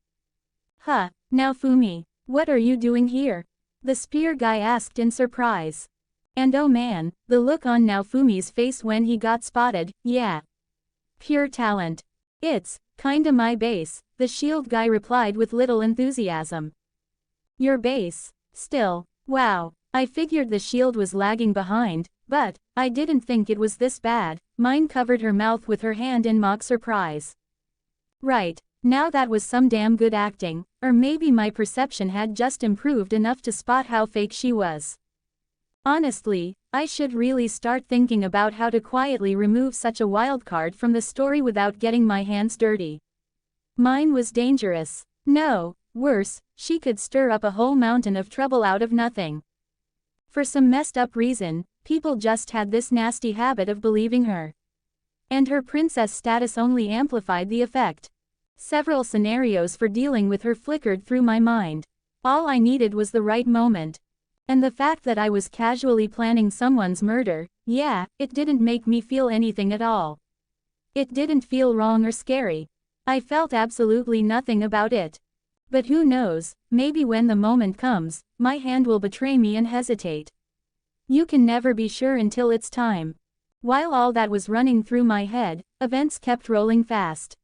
Huh, Naofumi, what are you doing here? The spear guy asked in surprise. And oh man, the look on Naofumi's face when he got spotted, yeah. Pure talent. It's kinda my base, the shield guy replied with little enthusiasm. Your base? Still, wow, I figured the shield was lagging behind, but I didn't think it was this bad. Mine covered her mouth with her hand in mock surprise. Right. Now that was some damn good acting, or maybe my perception had just improved enough to spot how fake she was. Honestly, I should really start thinking about how to quietly remove such a wildcard from the story without getting my hands dirty. Mine was dangerous. No, worse, she could stir up a whole mountain of trouble out of nothing. For some messed up reason, people just had this nasty habit of believing her. And her princess status only amplified the effect. Several scenarios for dealing with her flickered through my mind. All I needed was the right moment. And the fact that I was casually planning someone's murder, yeah, it didn't make me feel anything at all. It didn't feel wrong or scary. I felt absolutely nothing about it. But who knows, maybe when the moment comes, my hand will betray me and hesitate. You can never be sure until it's time. While all that was running through my head, events kept rolling fast.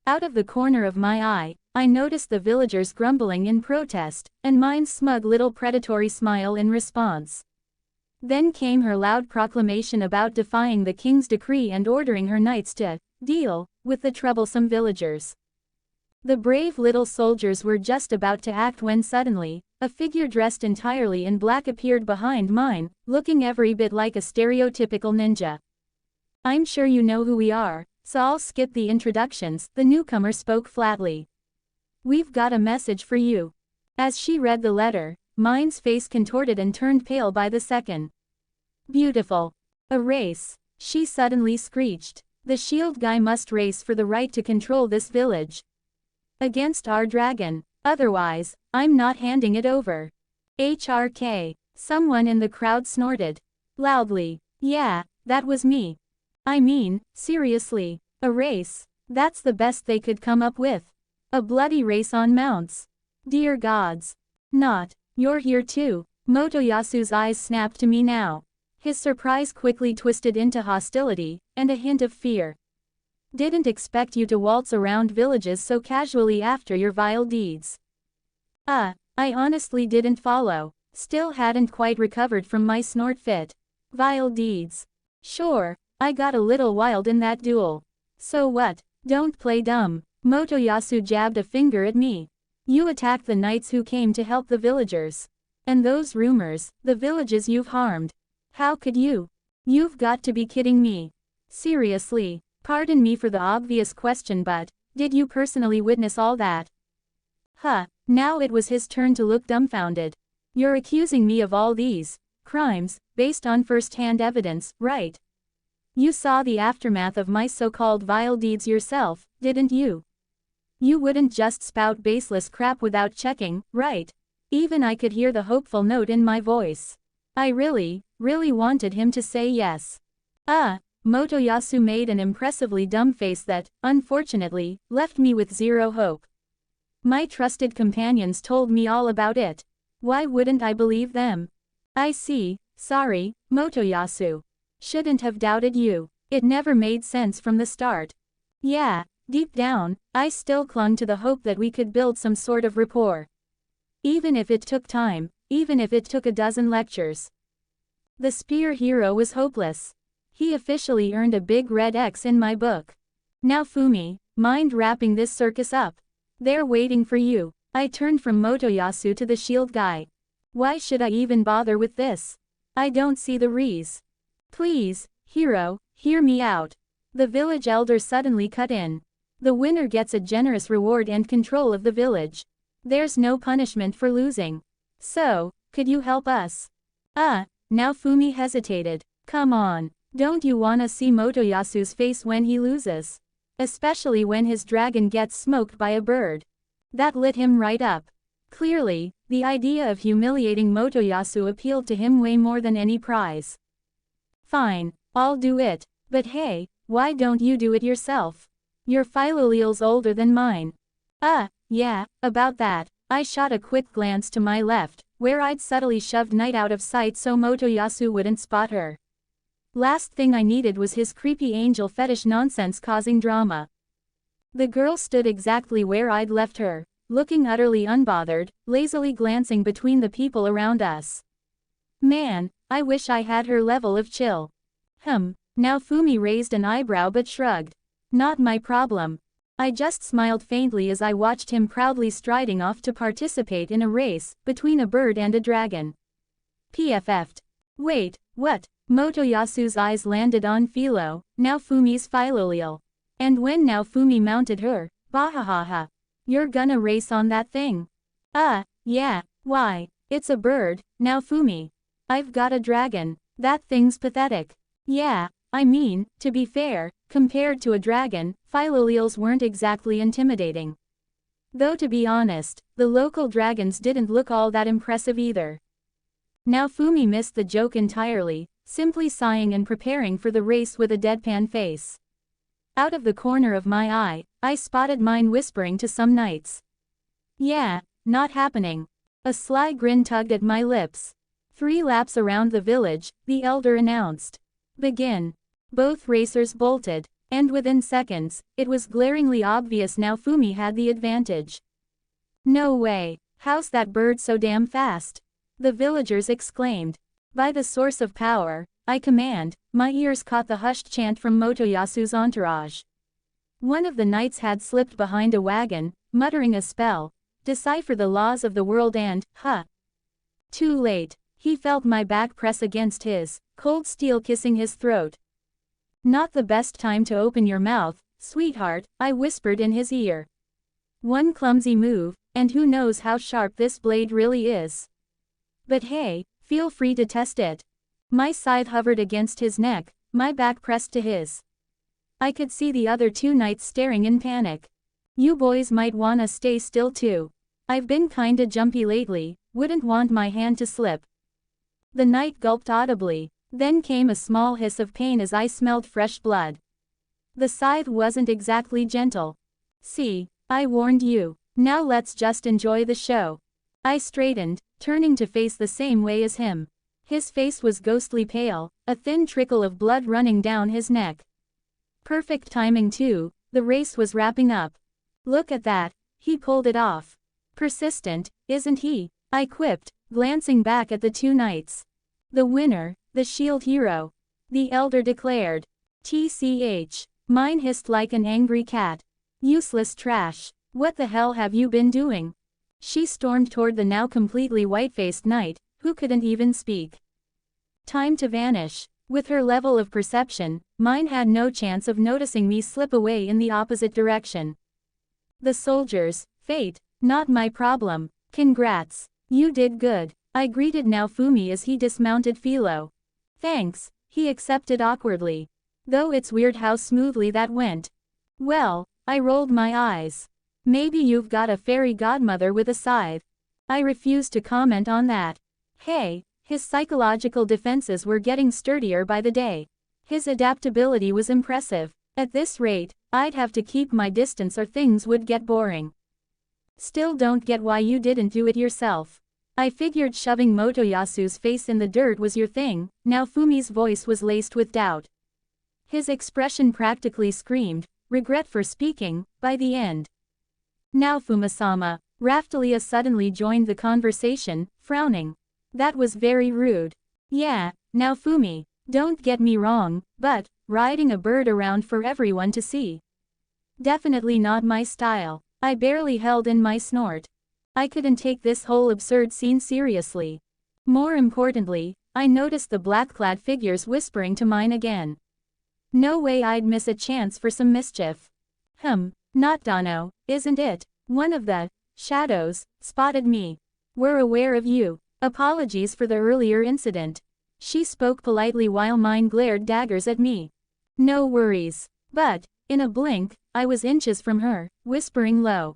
Out of the corner of my eye, I noticed the villagers grumbling in protest, and mine's smug little predatory smile in response. Then came her loud proclamation about defying the king's decree and ordering her knights to deal with the troublesome villagers. The brave little soldiers were just about to act when suddenly, a figure dressed entirely in black appeared behind mine, looking every bit like a stereotypical ninja. I'm sure you know who we are, so I'll skip the introductions, the newcomer spoke flatly. We've got a message for you. As she read the letter, mine's face contorted and turned pale by the second. Beautiful. A race, she suddenly screeched. The shield guy must race for the right to control this village. Against our dragon, otherwise, I'm not handing it over. HRK. Someone in the crowd snorted. Loudly. Yeah, that was me. I mean, seriously, a race. That's the best they could come up with. A bloody race on mounts. Dear gods. Not. You're here too. Motoyasu's eyes snapped to me now. His surprise quickly twisted into hostility, and a hint of fear. Didn't expect you to waltz around villages so casually after your vile deeds. I honestly didn't follow. Still hadn't quite recovered from my snort fit. Vile deeds. Sure, I got a little wild in that duel. So what? Don't play dumb. Motoyasu jabbed a finger at me. You attacked the knights who came to help the villagers. And those rumors, the villages you've harmed. How could you? You've got to be kidding me. Seriously, pardon me for the obvious question, but did you personally witness all that? Now it was his turn to look dumbfounded. You're accusing me of all these crimes, based on first-hand evidence, right? You saw the aftermath of my so-called vile deeds yourself, didn't you? You wouldn't just spout baseless crap without checking, right? Even I could hear the hopeful note in my voice. I really wanted him to say yes. Motoyasu made an impressively dumb face that, unfortunately, left me with zero hope. My trusted companions told me all about it. Why wouldn't I believe them? I see, sorry, Motoyasu. Shouldn't have doubted you. It never made sense from the start. Yeah, deep down, I still clung to the hope that we could build some sort of rapport. Even if it took time, even if it took a dozen lectures. The spear hero was hopeless. He officially earned a big red X in my book. Now Fumi, mind wrapping this circus up? They're waiting for you. I turned from Motoyasu to the shield guy. Why should I even bother with this? I don't see the reason. Please, hero, hear me out. The village elder suddenly cut in. The winner gets a generous reward and control of the village. There's no punishment for losing. So, could you help us? Now Fumi hesitated. Come on, don't you wanna see Motoyasu's face when he loses? Especially when his dragon gets smoked by a bird. That lit him right up. Clearly, the idea of humiliating Motoyasu appealed to him way more than any prize. Fine, I'll do it, but hey, why don't you do it yourself? Your Philolele's older than mine. Yeah, about that. I shot a quick glance to my left, where I'd subtly shoved Knight out of sight so Motoyasu wouldn't spot her. Last thing I needed was his creepy angel fetish nonsense causing drama. The girl stood exactly where I'd left her, looking utterly unbothered, lazily glancing between the people around us. Man, I wish I had her level of chill. Now Fumi raised an eyebrow but shrugged. Not my problem. I just smiled faintly as I watched him proudly striding off to participate in a race between a bird and a dragon. PFF'd. Wait, what? Motoyasu's eyes landed on Philo, now Fumi's Philolele. And when now Fumi mounted her, bahahaha. You're gonna race on that thing? Yeah, why? It's a bird, now Fumi. I've got a dragon. That thing's pathetic. Yeah, I mean, to be fair, compared to a dragon, Philolele's weren't exactly intimidating. Though to be honest, the local dragons didn't look all that impressive either. Now Fumi missed the joke entirely, simply sighing and preparing for the race with a deadpan face. Out of the corner of my eye, I spotted mine whispering to some knights. Yeah, not happening. A sly grin tugged at my lips. 3 laps around the village, the elder announced. Begin. Both racers bolted, and within seconds, it was glaringly obvious now Fumi had the advantage. No way, how's that bird so damn fast? The villagers exclaimed. By the source of power, I command, my ears caught the hushed chant from Motoyasu's entourage. One of the knights had slipped behind a wagon, muttering a spell, decipher the laws of the world and, Too late, he felt my back press against his, cold steel kissing his throat. Not the best time to open your mouth, sweetheart, I whispered in his ear. One clumsy move, and who knows how sharp this blade really is. But hey, feel free to test it. My scythe hovered against his neck, my back pressed to his. I could see the other 2 knights staring in panic. You boys might wanna stay still too. I've been kinda jumpy lately, wouldn't want my hand to slip. The knight gulped audibly. Then came a small hiss of pain as I smelled fresh blood. The scythe wasn't exactly gentle. See, I warned you. Now let's just enjoy the show. I straightened, turning to face the same way as him. His face was ghostly pale, a thin trickle of blood running down his neck. Perfect timing too, the race was wrapping up. Look at that, he pulled it off. Persistent, isn't he? I quipped, glancing back at the 2 knights. The winner, the shield hero. The elder declared. TCH. Mine hissed like an angry cat. Useless trash. What the hell have you been doing? She stormed toward the now completely white-faced knight, who couldn't even speak. Time to vanish. With her level of perception, mine had no chance of noticing me slip away in the opposite direction. The soldiers, fate, not my problem. Congrats. You did good. I greeted now Fumi as he dismounted Philo. Thanks, he accepted awkwardly. Though it's weird how smoothly that went. Well, I rolled my eyes. Maybe you've got a fairy godmother with a scythe. I refuse to comment on that. Hey, his psychological defenses were getting sturdier by the day. His adaptability was impressive. At this rate, I'd have to keep my distance or things would get boring. Still don't get why you didn't do it yourself. I figured shoving Motoyasu's face in the dirt was your thing. Now Fumi's voice was laced with doubt. His expression practically screamed regret for speaking, by the end. Now Fumasama, Raftalia suddenly joined the conversation, frowning. That was very rude. Yeah, now Fumi, don't get me wrong, but, riding a bird around for everyone to see. Definitely not my style. I barely held in my snort. I couldn't take this whole absurd scene seriously. More importantly, I noticed the black-clad figures whispering to mine again. No way I'd miss a chance for some mischief. Not Dano, isn't it? One of the shadows spotted me. We're aware of you. Apologies for the earlier incident. She spoke politely while mine glared daggers at me. No worries. But, in a blink, I was inches from her, whispering low.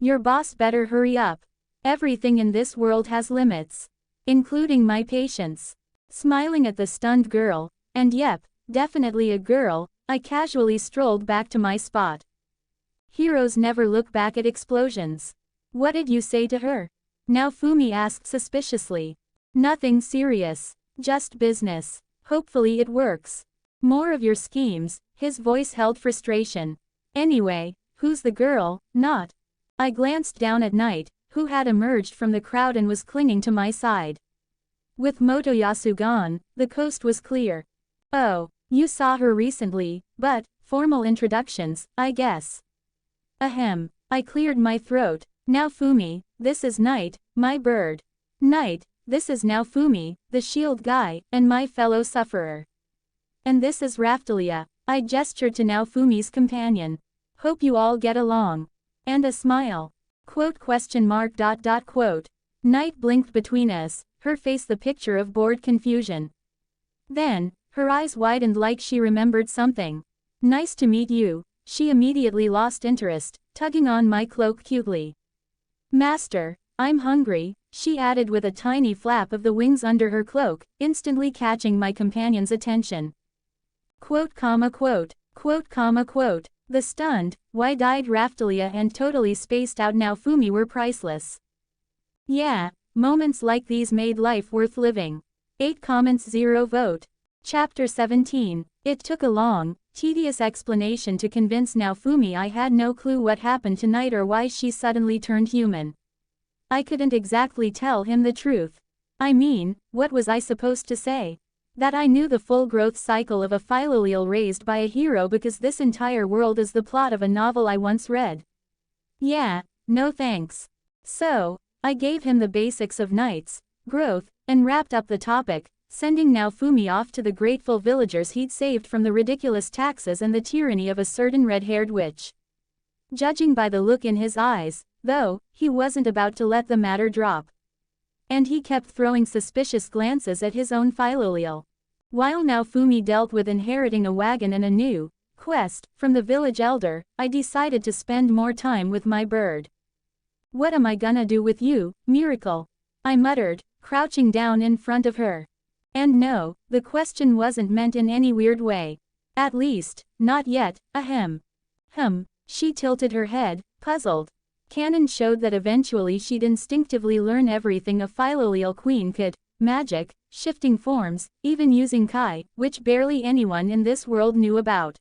Your boss better hurry up. Everything in this world has limits. Including my patience. Smiling at the stunned girl, and yep, definitely a girl, I casually strolled back to my spot. Heroes never look back at explosions. What did you say to her? Now Fumi asked suspiciously. Nothing serious. Just business. Hopefully it works. More of your schemes. His voice held frustration. Anyway, who's the girl? Not. I glanced down at Knight, who had emerged from the crowd and was clinging to my side. With Motoyasu gone, the coast was clear. Oh, you saw her recently, but, formal introductions, I guess. Ahem. I cleared my throat. Now Fumi, this is Knight, my bird. Knight, this is now Fumi, the shield guy, and my fellow sufferer. And this is Raftalia. I gestured to now Fumi's companion. Hope you all get along. And a smile. Quote. Knight blinked between us, her face the picture of bored confusion. Then, her eyes widened like she remembered something. Nice to meet you. She immediately lost interest, tugging on my cloak cutely. Master, I'm hungry, she added with a tiny flap of the wings under her cloak, instantly catching my companion's attention. Quote. The stunned, wide-eyed Raftalia and totally spaced out now Fumi were priceless. Yeah, moments like these made life worth living. 8 comments 0 vote. Chapter 17. It took a long, tedious explanation to convince now Fumi I had no clue what happened tonight or why she suddenly turned human. I couldn't exactly tell him the truth. I mean, what was I supposed to say? That I knew the full growth cycle of a philolial raised by a hero because this entire world is the plot of a novel I once read. Yeah, no thanks. So, I gave him the basics of knights, growth, and wrapped up the topic, sending now Fumi off to the grateful villagers he'd saved from the ridiculous taxes and the tyranny of a certain red-haired witch. Judging by the look in his eyes, though, he wasn't about to let the matter drop. And he kept throwing suspicious glances at his own philolial. While now Fumi dealt with inheriting a wagon and a new quest from the village elder, I decided to spend more time with my bird. What am I gonna do with you, Miracle? I muttered, crouching down in front of her. And no, the question wasn't meant in any weird way. At least, not yet, ahem. She tilted her head, puzzled. Canon showed that eventually she'd instinctively learn everything a philolial queen could, magic, shifting forms, even using Kai, which barely anyone in this world knew about.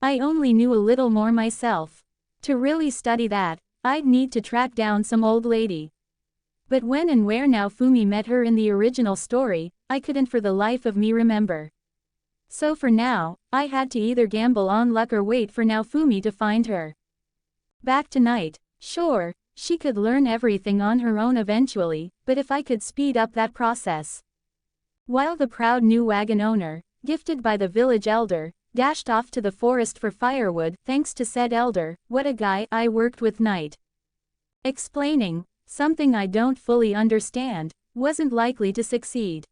I only knew a little more myself. To really study that, I'd need to track down some old lady. But when and where now Fumi met her in the original story, I couldn't for the life of me remember. So for now, I had to either gamble on luck or wait for now Fumi to find her. Back to Knight. Sure, she could learn everything on her own eventually, but if I could speed up that process. While the proud new wagon owner, gifted by the village elder, dashed off to the forest for firewood thanks to said elder, what a guy, I worked with Knight. Explaining, something I don't fully understand, wasn't likely to succeed.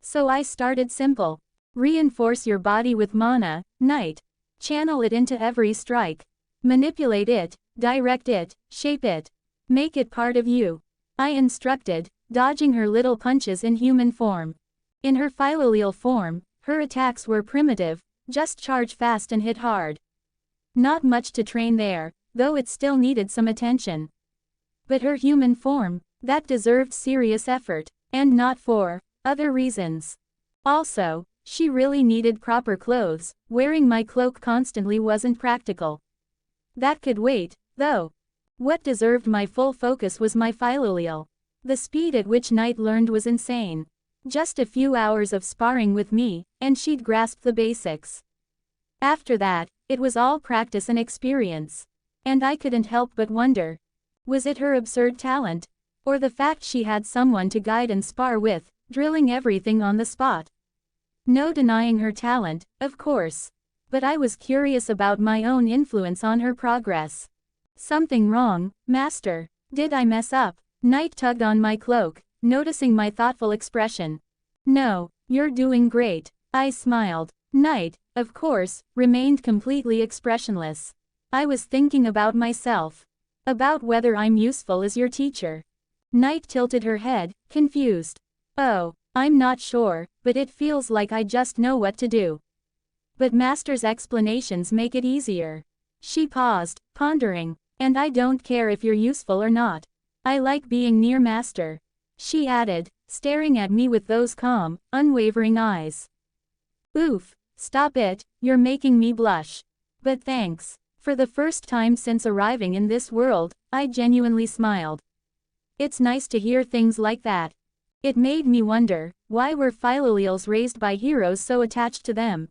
So I started simple. Reinforce your body with mana, Knight. Channel it into every strike. Manipulate it, direct it, shape it. Make it part of you. I instructed, dodging her little punches in human form. In her philolial form, her attacks were primitive, just charge fast and hit hard. Not much to train there, though it still needed some attention. But her human form, that deserved serious effort, and not for other reasons. Also, she really needed proper clothes. Wearing my cloak constantly wasn't practical. That could wait, though. What deserved my full focus was my philolial. The speed at which Night learned was insane. Just a few hours of sparring with me, and she'd grasped the basics. After that, it was all practice and experience. And I couldn't help but wonder. Was it her absurd talent? Or the fact she had someone to guide and spar with, drilling everything on the spot? No denying her talent, of course. But I was curious about my own influence on her progress. Something wrong, Master? Did I mess up? Night tugged on my cloak, noticing my thoughtful expression. No, you're doing great. I smiled. Night, of course, remained completely expressionless. I was thinking about myself. About whether I'm useful as your teacher. Night tilted her head, confused. Oh, I'm not sure, but it feels like I just know what to do. But Master's explanations make it easier. She paused, pondering. And I don't care if you're useful or not. I like being near Master. She added, staring at me with those calm, unwavering eyes. Oof, stop it, you're making me blush. But thanks. For the first time since arriving in this world, I genuinely smiled. It's nice to hear things like that. It made me wonder, why were philolials raised by heroes so attached to them?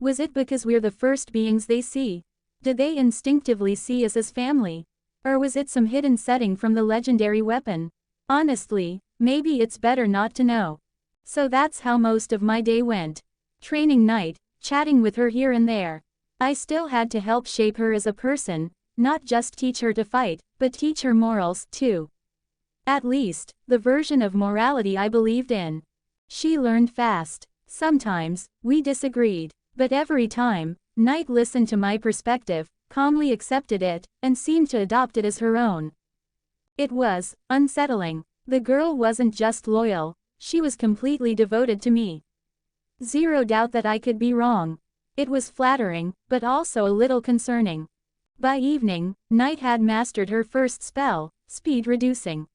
Was it because we're the first beings they see? Did they instinctively see us as family? Or was it some hidden setting from the legendary weapon? Honestly, maybe it's better not to know. So that's how most of my day went. Training Night, chatting with her here and there. I still had to help shape her as a person, not just teach her to fight, but teach her morals, too. At least, the version of morality I believed in. She learned fast. Sometimes, we disagreed. But every time, Night listened to my perspective, calmly accepted it, and seemed to adopt it as her own. It was unsettling. The girl wasn't just loyal, she was completely devoted to me. Zero doubt that I could be wrong. It was flattering, but also a little concerning. By evening, Night had mastered her first spell, speed reducing.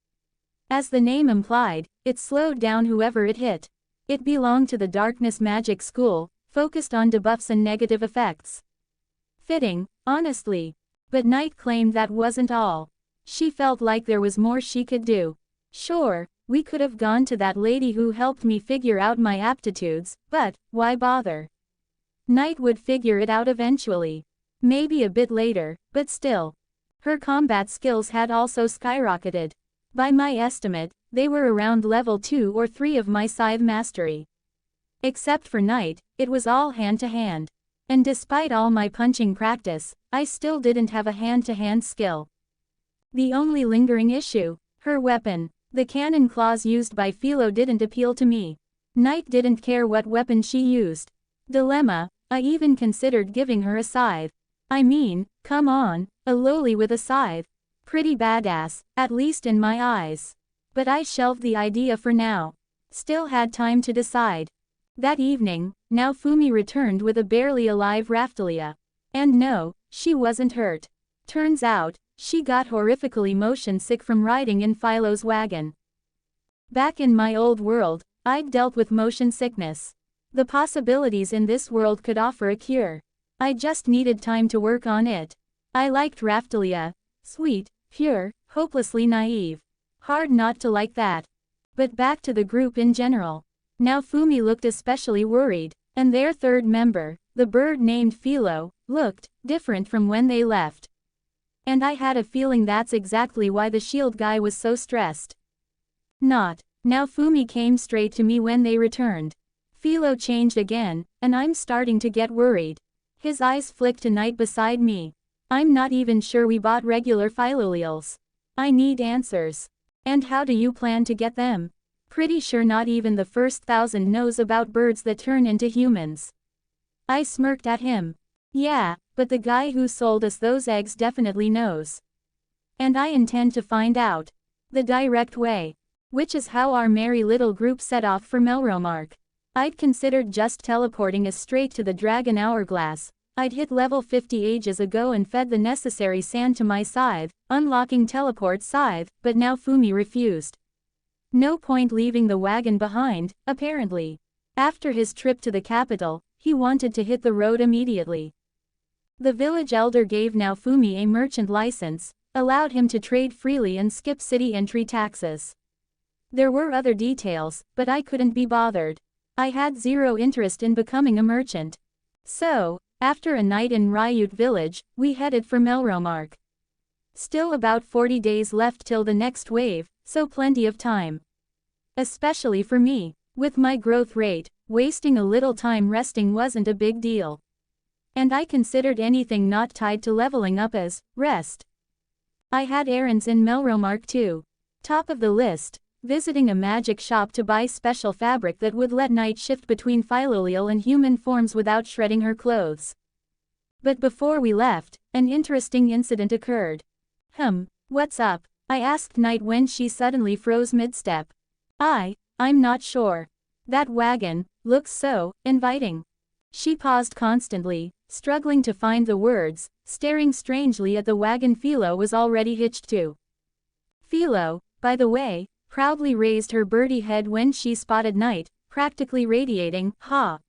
As the name implied, it slowed down whoever it hit. It belonged to the Darkness Magic School, focused on debuffs and negative effects. Fitting, honestly. But Night claimed that wasn't all. She felt like there was more she could do. Sure, we could have gone to that lady who helped me figure out my aptitudes, but why bother? Night would figure it out eventually. Maybe a bit later, but still. Her combat skills had also skyrocketed. By my estimate, they were around level 2 or 3 of my Scythe mastery. Except for Night, it was all hand-to-hand. And despite all my punching practice, I still didn't have a hand-to-hand skill. The only lingering issue, her weapon. The cannon claws used by Philo didn't appeal to me. Night didn't care what weapon she used. Dilemma, I even considered giving her a scythe. I mean, come on, a lowly with a scythe. Pretty badass, at least in my eyes. But I shelved the idea for now. Still had time to decide. That evening, Naofumi returned with a barely alive Raftalia. And no, she wasn't hurt. Turns out, she got horrifically motion sick from riding in Philo's wagon. Back in my old world, I'd dealt with motion sickness. The possibilities in this world could offer a cure. I just needed time to work on it. I liked Raftalia. Sweet, pure, hopelessly naive. Hard not to like that. But back to the group in general. Naofumi looked especially worried, and their third member, the bird named Philo, looked different from when they left. And I had a feeling that's exactly why the shield guy was so stressed. Not. Naofumi came straight to me when they returned. Philo changed again, and I'm starting to get worried. His eyes flicked to Night beside me. I'm not even sure we bought regular philolials. I need answers. And how do you plan to get them? Pretty sure not even the first 1,000 knows about birds that turn into humans. I smirked at him. Yeah, but the guy who sold us those eggs definitely knows. And I intend to find out. The direct way. Which is how our merry little group set off for Melromark. I'd considered just teleporting us straight to the Dragon Hourglass. I'd hit level 50 ages ago and fed the necessary sand to my scythe, unlocking teleport scythe, but now Fumi refused. No point leaving the wagon behind, apparently. After his trip to the capital, he wanted to hit the road immediately. The village elder gave Naofumi a merchant license, allowed him to trade freely and skip city entry taxes. There were other details, but I couldn't be bothered. I had zero interest in becoming a merchant. So, after a night in Ryut village, we headed for Melromark. Still about 40 days left till the next wave, so plenty of time. Especially for me. With my growth rate, wasting a little time resting wasn't a big deal. And I considered anything not tied to leveling up as rest. I had errands in Melromark too. Top of the list, visiting a magic shop to buy special fabric that would let Night shift between Philolial and human forms without shredding her clothes. But before we left, an interesting incident occurred. What's up? I asked Night when she suddenly froze mid-step. I'm not sure. That wagon looks so inviting. She paused constantly, struggling to find the words, staring strangely at the wagon Philo was already hitched to. Philo, by the way, proudly raised her birdie head when she spotted Night, practically radiating, "Ha!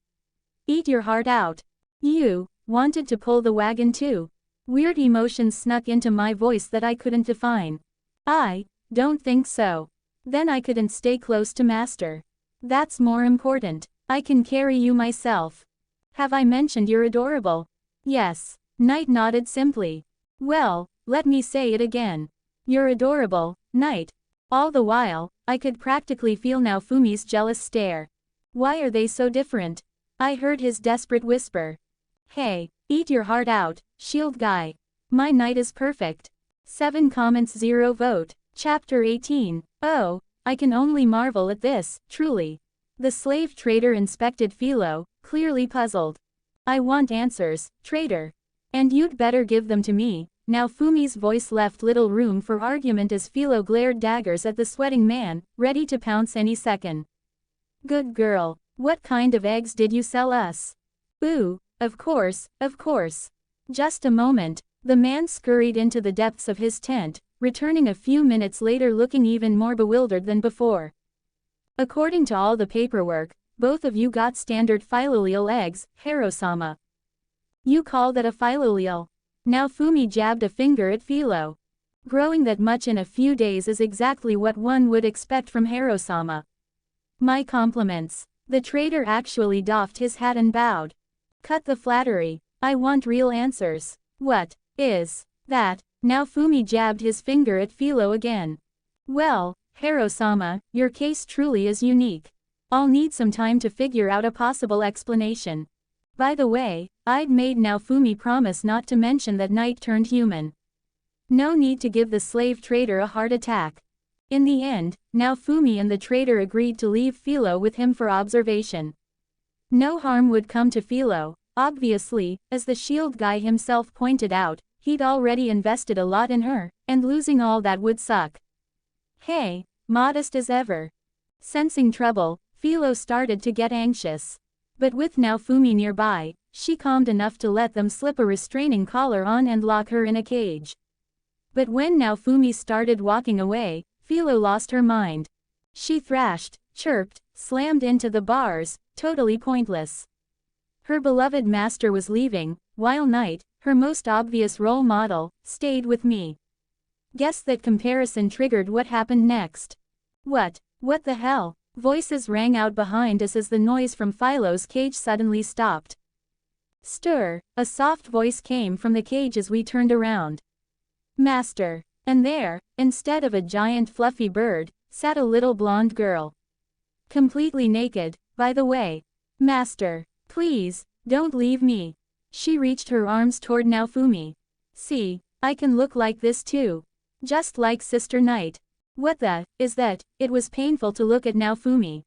Eat your heart out. You wanted to pull the wagon too." Weird emotions snuck into my voice that I couldn't define. I don't think so. Then I couldn't stay close to Master. That's more important. I can carry you myself. Have I mentioned you're adorable? Yes. Night nodded simply. Well, let me say it again. You're adorable, Night. All the while, I could practically feel Naofumi's jealous stare. Why are they so different? I heard his desperate whisper. Hey, eat your heart out, shield guy. My Night is perfect. 7 comments 0 vote. Chapter 18. Oh, I can only marvel at this, truly. The slave trader inspected Philo, clearly puzzled. I want answers, trader. And you'd better give them to me. Now Fumi's voice left little room for argument as Philo glared daggers at the sweating man, ready to pounce any second. Good girl. What kind of eggs did you sell us? Ooh, of course, of course. Just a moment. The man scurried into the depths of his tent, returning a few minutes later looking even more bewildered than before. According to all the paperwork, both of you got standard Philolial eggs, Hero-sama. You call that a Philolial? Now Fumi jabbed a finger at Philo. Growing that much in a few days is exactly what one would expect from Hero-sama. My compliments. The trader actually doffed his hat and bowed. Cut the flattery. I want real answers. What is that? Now Fumi jabbed his finger at Philo again. Well, Hero-sama, your case truly is unique. I'll need some time to figure out a possible explanation. By the way, I'd made Naofumi promise not to mention that Night turned human. No need to give the slave trader a heart attack. In the end, Naofumi and the trader agreed to leave Philo with him for observation. No harm would come to Philo, obviously, as the shield guy himself pointed out, he'd already invested a lot in her, and losing all that would suck. Hey, modest as ever. Sensing trouble, Philo started to get anxious. But with Naofumi nearby, she calmed enough to let them slip a restraining collar on and lock her in a cage. But when Naofumi started walking away, Philo lost her mind. She thrashed, chirped, slammed into the bars, totally pointless. Her beloved master was leaving, while Night, her most obvious role model, stayed with me. Guess that comparison triggered what happened next. What the hell? Voices rang out behind us as the noise from Philo's cage suddenly stopped. Stir, a soft voice came from the cage as we turned around. Master. And there, instead of a giant fluffy bird, sat a little blonde girl. Completely naked, by the way. Master, please, don't leave me. She reached her arms toward Naofumi. See, I can look like this too. Just like Sister Night. What the, is that? It was painful to look at Naofumi.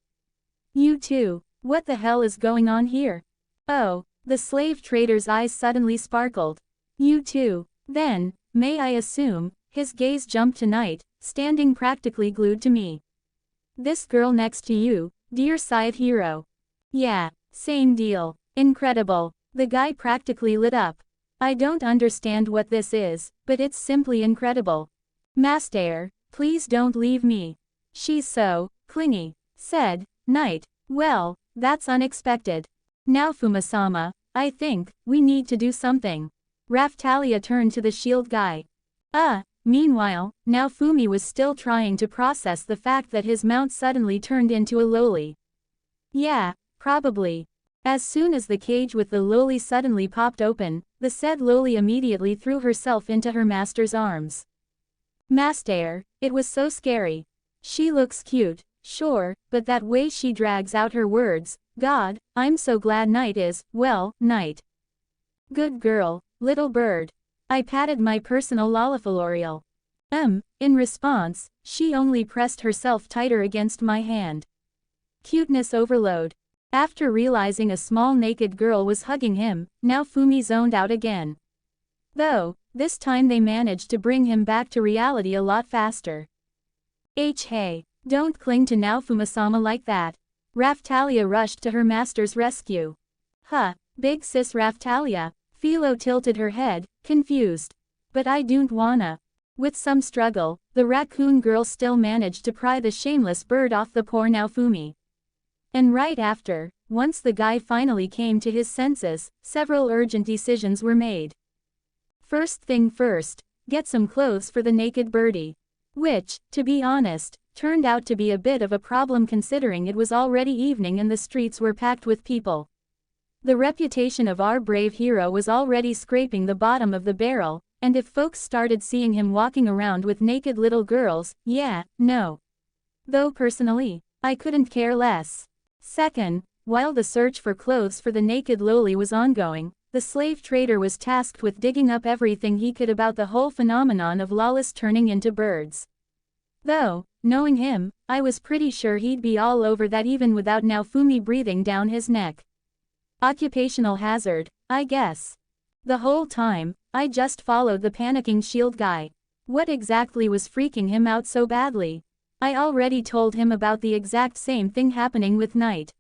You too, what the hell is going on here? Oh, The slave trader's eyes suddenly sparkled. You too. Then, may I assume, his gaze jumped to Night, standing practically glued to me. This girl next to you, dear Scythe Hero. Yeah, same deal. Incredible. The guy practically lit up. I don't understand what this is, but it's simply incredible. Master, please don't leave me. She's so clingy, said Night. Well, that's unexpected. Now Fumasama, I think we need to do something. Raphtalia turned to the shield guy. Meanwhile, now Fumi was still trying to process the fact that his mount suddenly turned into a loli. Yeah, probably. As soon as the cage with the loli suddenly popped open, the said loli immediately threw herself into her master's arms. Master, it was so scary. She looks cute, sure, but that way she drags out her words, God, I'm so glad Night is, well, Night. Good girl, little bird. I patted my personal lolliphalorial. In response, she only pressed herself tighter against my hand. Cuteness overload. After realizing a small naked girl was hugging him, now Fumi zoned out again. Though, this time they managed to bring him back to reality a lot faster. Hey, don't cling to now Fumasama like that. Raphtalia rushed to her master's rescue. Big sis Raphtalia. Philo tilted her head, confused. But I don't wanna. With some struggle, the raccoon girl still managed to pry the shameless bird off the poor Naofumi. And right after, once the guy finally came to his senses, several urgent decisions were made. First thing first, get some clothes for the naked birdie. Which, to be honest, turned out to be a bit of a problem considering it was already evening and the streets were packed with people. The reputation of our brave hero was already scraping the bottom of the barrel, and if folks started seeing him walking around with naked little girls, no. Though personally, I couldn't care less. Second, while the search for clothes for the naked loli was ongoing, the slave trader was tasked with digging up everything he could about the whole phenomenon of lollis turning into birds. Though, knowing him, I was pretty sure he'd be all over that even without Naofumi breathing down his neck. Occupational hazard, I guess. The whole time, I just followed the panicking shield guy. What exactly was freaking him out so badly? I already told him about the exact same thing happening with Night.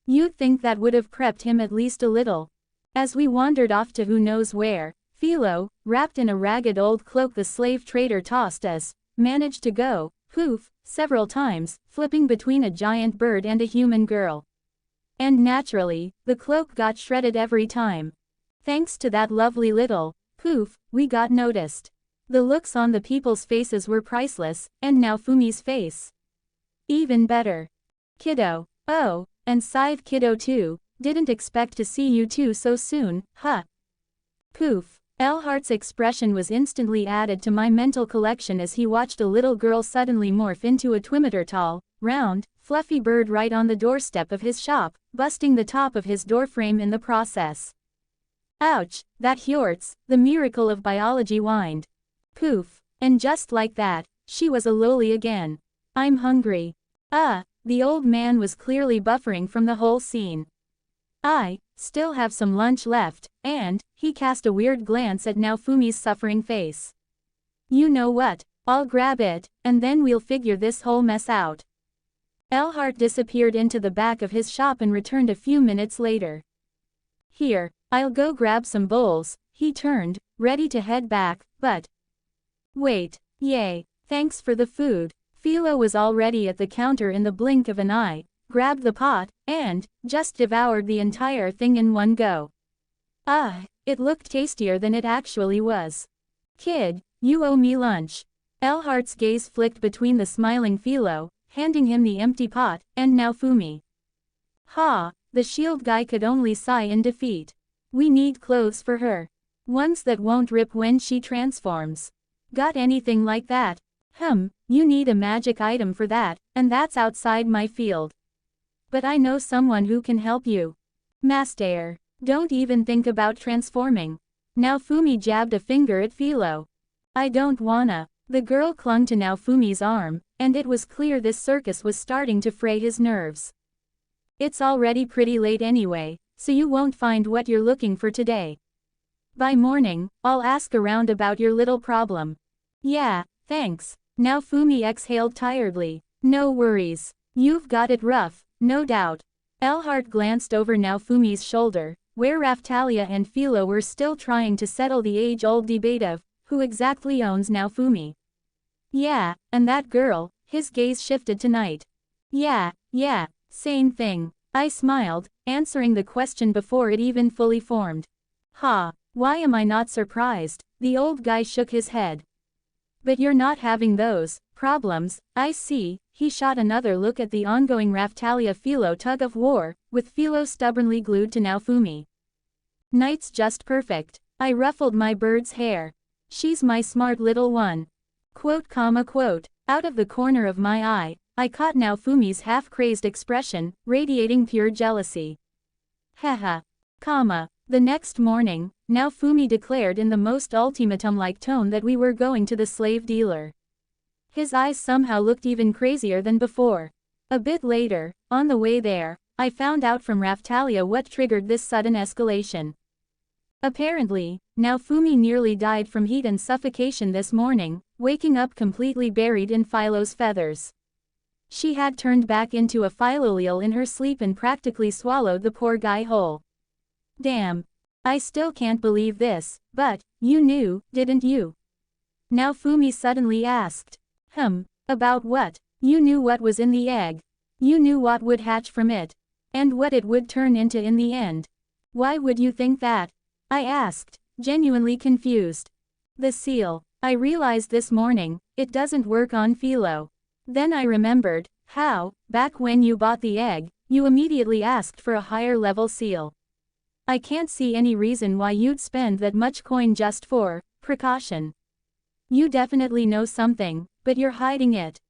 You'd think that would have prepped him at least a little. As we wandered off to who knows where, Philo, wrapped in a ragged old cloak the slave trader tossed us, managed to go, poof, several times, flipping between a giant bird and a human girl. And naturally, the cloak got shredded every time. Thanks to that lovely little poof, we got noticed. The looks on the people's faces were priceless, and now Fumi's face. Even better. Kiddo. Oh, and Scythe Kiddo too, didn't expect to see you two so soon, huh? Poof. Elhart's expression was instantly added to my mental collection as he watched a little girl suddenly morph into a twimitor tall, round, fluffy bird right on the doorstep of his shop, busting the top of his doorframe in the process. Ouch, that hurts, the miracle of biology whined. Poof, and just like that, she was a loli again. I'm hungry. The old man was clearly buffering from the whole scene. I still have some lunch left, and he cast a weird glance at Naofumi's suffering face. You know what, I'll grab it, and then we'll figure this whole mess out. Elhart disappeared into the back of his shop and returned a few minutes later. Here, I'll go grab some bowls, he turned, ready to head back, but... Wait, yay, thanks for the food. Philo was already at the counter in the blink of an eye, grabbed the pot, and just devoured the entire thing in one go. It looked tastier than it actually was. Kid, you owe me lunch. Elhart's gaze flicked between the smiling Philo, handing him the empty pot, and Naofumi. The shield guy could only sigh in defeat. We need clothes for her. Ones that won't rip when she transforms. Got anything like that? You need a magic item for that, and that's outside my field. But I know someone who can help you. Master, don't even think about transforming. Naofumi jabbed a finger at Philo. I don't wanna. The girl clung to Naofumi's arm, and it was clear this circus was starting to fray his nerves. It's already pretty late anyway, so you won't find what you're looking for today. By morning, I'll ask around about your little problem. Yeah, thanks. Naofumi exhaled tiredly. No worries. You've got it rough, no doubt. Elhart glanced over Naofumi's shoulder, where Raftalia and Philo were still trying to settle the age-old debate of who exactly owns Naofumi. Yeah, and that girl, his gaze shifted to Night. Yeah, same thing. I smiled, answering the question before it even fully formed. Ha, why am I not surprised? The old guy shook his head. But you're not having those problems, I see. He shot another look at the ongoing Raftalia-Philo tug-of-war, with Philo stubbornly glued to Naofumi. Night's just perfect. I ruffled my bird's hair. She's my smart little one. Quote. Out of the corner of my eye, I caught Naofumi's half-crazed expression, radiating pure jealousy. Haha. The next morning, Naofumi declared in the most ultimatum-like tone that we were going to the slave dealer. His eyes somehow looked even crazier than before. A bit later, on the way there, I found out from Raftalia what triggered this sudden escalation. Apparently, Naofumi nearly died from heat and suffocation this morning, waking up completely buried in Philo's feathers. She had turned back into a Philolele in her sleep and practically swallowed the poor guy whole. Damn. I still can't believe this, but, you knew, didn't you? Naofumi suddenly asked. About what? You knew what was in the egg. You knew what would hatch from it. And what it would turn into in the end. Why would you think that? I asked, genuinely confused. The seal. I realized this morning, it doesn't work on Philo. Then I remembered how, back when you bought the egg, you immediately asked for a higher level seal. I can't see any reason why you'd spend that much coin just for precaution. You definitely know something, but you're hiding it.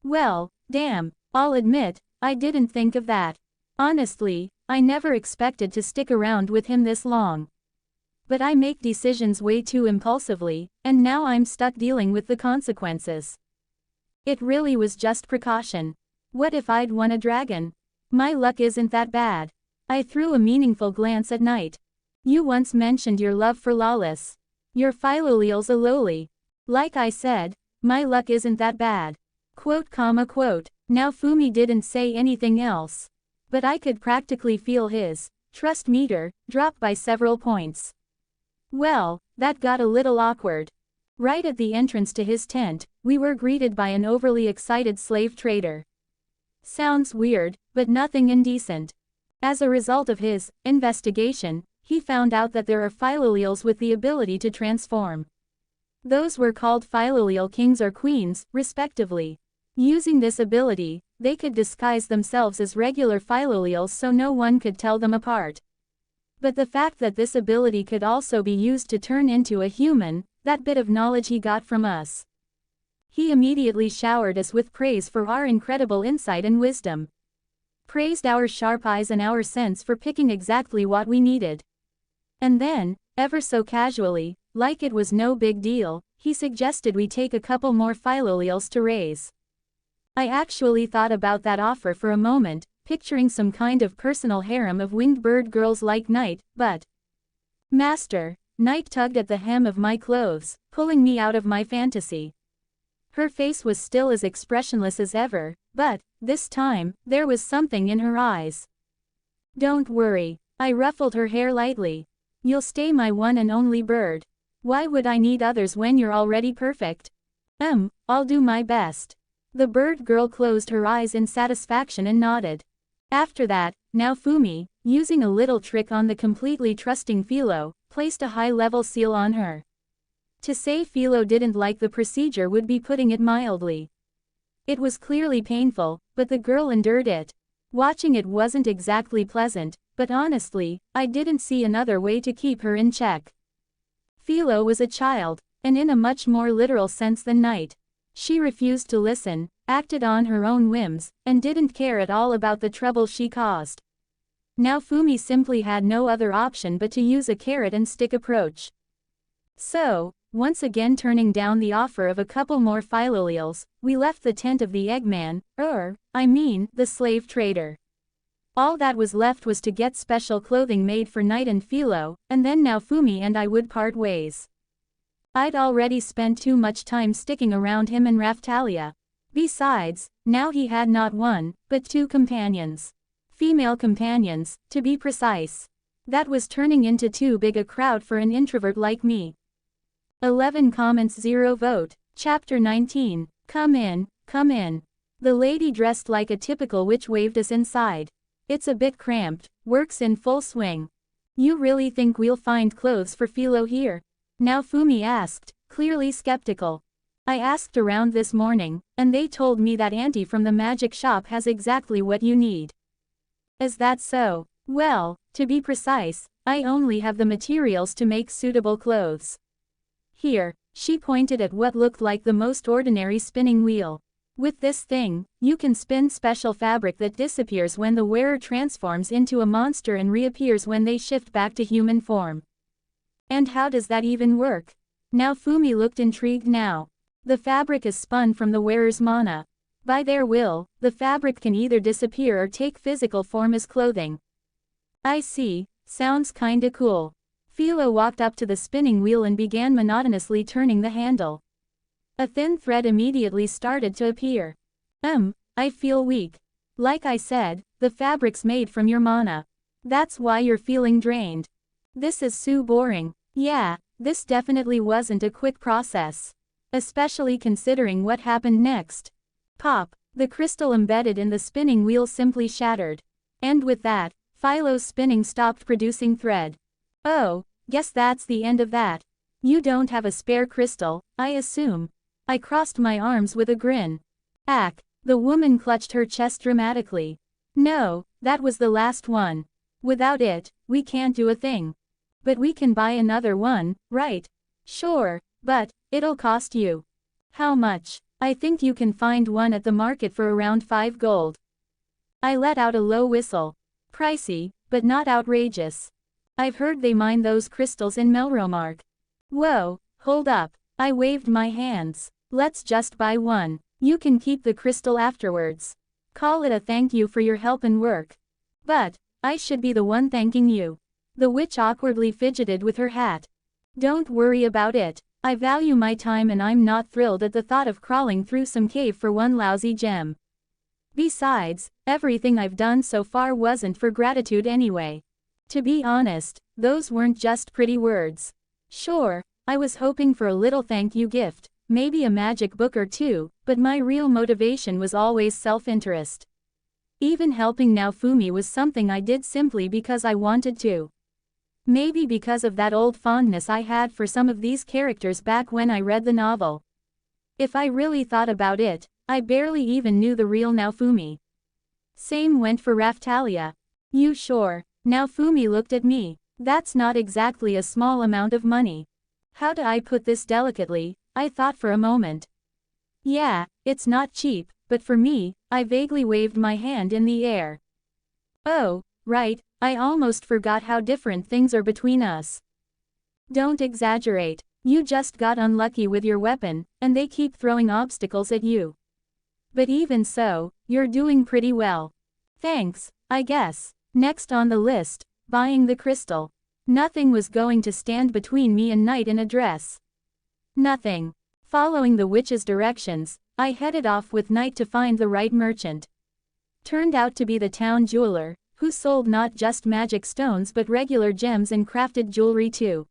Well, damn, I'll admit, I didn't think of that. Honestly, I never expected to stick around with him this long. But I make decisions way too impulsively, and now I'm stuck dealing with the consequences. It really was just precaution. What if I'd won a dragon? My luck isn't that bad. I threw a meaningful glance at Night. You once mentioned your love for Lawless. Your Philolele's a lowly. Like I said, my luck isn't that bad. Quote. Naofumi didn't say anything else. But I could practically feel his trust meter drop by several points. Well, that got a little awkward. Right at the entrance to his tent, we were greeted by an overly excited slave trader. Sounds weird, but nothing indecent. As a result of his investigation, he found out that there are Philoleles with the ability to transform. Those were called Philolele kings or queens, respectively. Using this ability, they could disguise themselves as regular Philoleles so no one could tell them apart. But the fact that this ability could also be used to turn into a human, that bit of knowledge he got from us. He immediately showered us with praise for our incredible insight and wisdom. Praised our sharp eyes and our sense for picking exactly what we needed. And then, ever so casually, like it was no big deal, he suggested we take a couple more Philoleles to raise. I actually thought about that offer for a moment, picturing some kind of personal harem of winged bird girls like Night, but... Master, Night tugged at the hem of my clothes, pulling me out of my fantasy. Her face was still as expressionless as ever, but, this time, there was something in her eyes. Don't worry. I ruffled her hair lightly. You'll stay my one and only bird. Why would I need others when you're already perfect? I'll do my best. The bird girl closed her eyes in satisfaction and nodded. After that, Naofumi, using a little trick on the completely trusting Philo, placed a high-level seal on her. To say Philo didn't like the procedure would be putting it mildly. It was clearly painful, but the girl endured it. Watching it wasn't exactly pleasant, but honestly, I didn't see another way to keep her in check. Philo was a child, and in a much more literal sense than Night. She refused to listen, acted on her own whims, and didn't care at all about the trouble she caused. Naofumi simply had no other option but to use a carrot-and-stick approach. So, once again turning down the offer of a couple more Philoleles, we left the tent of the Eggman, the slave trader. All that was left was to get special clothing made for Knight and Philo, and then Naofumi and I would part ways. I'd already spent too much time sticking around him and Raphtalia. Besides, now he had not one, but two companions. Female companions, to be precise. That was turning into too big a crowd for an introvert like me. 11 comments 0 vote. Chapter 19. Come in, come in. The lady dressed like a typical witch waved us inside. It's a bit cramped, work's in full swing. You really think we'll find clothes for Philo here? Naofumi asked, clearly skeptical. I asked around this morning, and they told me that auntie from the magic shop has exactly what you need. Is that so? Well, to be precise, I only have the materials to make suitable clothes. Here, she pointed at what looked like the most ordinary spinning wheel. With this thing, you can spin special fabric that disappears when the wearer transforms into a monster and reappears when they shift back to human form. And how does that even work? Naofumi looked intrigued now. The fabric is spun from the wearer's mana. By their will, the fabric can either disappear or take physical form as clothing. I see, sounds kinda cool. Philo walked up to the spinning wheel and began monotonously turning the handle. A thin thread immediately started to appear. I feel weak. Like I said, the fabric's made from your mana. That's why you're feeling drained. This is so boring. Yeah, this definitely wasn't a quick process. Especially considering what happened next. Pop, the crystal embedded in the spinning wheel simply shattered. And with that, Philo's spinning stopped producing thread. Oh, guess that's the end of that. You don't have a spare crystal, I assume. I crossed my arms with a grin. The woman clutched her chest dramatically. No, that was the last one. Without it, we can't do a thing. But we can buy another one, right? Sure, but it'll cost you. How much? I think you can find one at the market for around 5 gold. I let out a low whistle. Pricey, but not outrageous. I've heard they mine those crystals in Melromark. Whoa, hold up. I waved my hands. Let's just buy one. You can keep the crystal afterwards. Call it a thank you for your help and work. But I should be the one thanking you. The witch awkwardly fidgeted with her hat. Don't worry about it. I value my time and I'm not thrilled at the thought of crawling through some cave for one lousy gem. Besides, everything I've done so far wasn't for gratitude anyway. To be honest, those weren't just pretty words. Sure, I was hoping for a little thank you gift, maybe a magic book or two, but my real motivation was always self-interest. Even helping Naofumi was something I did simply because I wanted to. Maybe because of that old fondness I had for some of these characters back when I read the novel. If I really thought about it, I barely even knew the real Naofumi. Same went for Raphtalia. You sure? Naofumi looked at me. That's not exactly a small amount of money. How do I put this delicately? I thought for a moment. Yeah, it's not cheap, but for me, I vaguely waved my hand in the air. Oh, right, I almost forgot how different things are between us. Don't exaggerate. You just got unlucky with your weapon, and they keep throwing obstacles at you. But even so, you're doing pretty well. Thanks, I guess. Next on the list, buying the crystal. Nothing was going to stand between me and Knight in a dress. Nothing. Following the witch's directions, I headed off with Knight to find the right merchant. Turned out to be the town jeweler, who sold not just magic stones but regular gems and crafted jewelry too.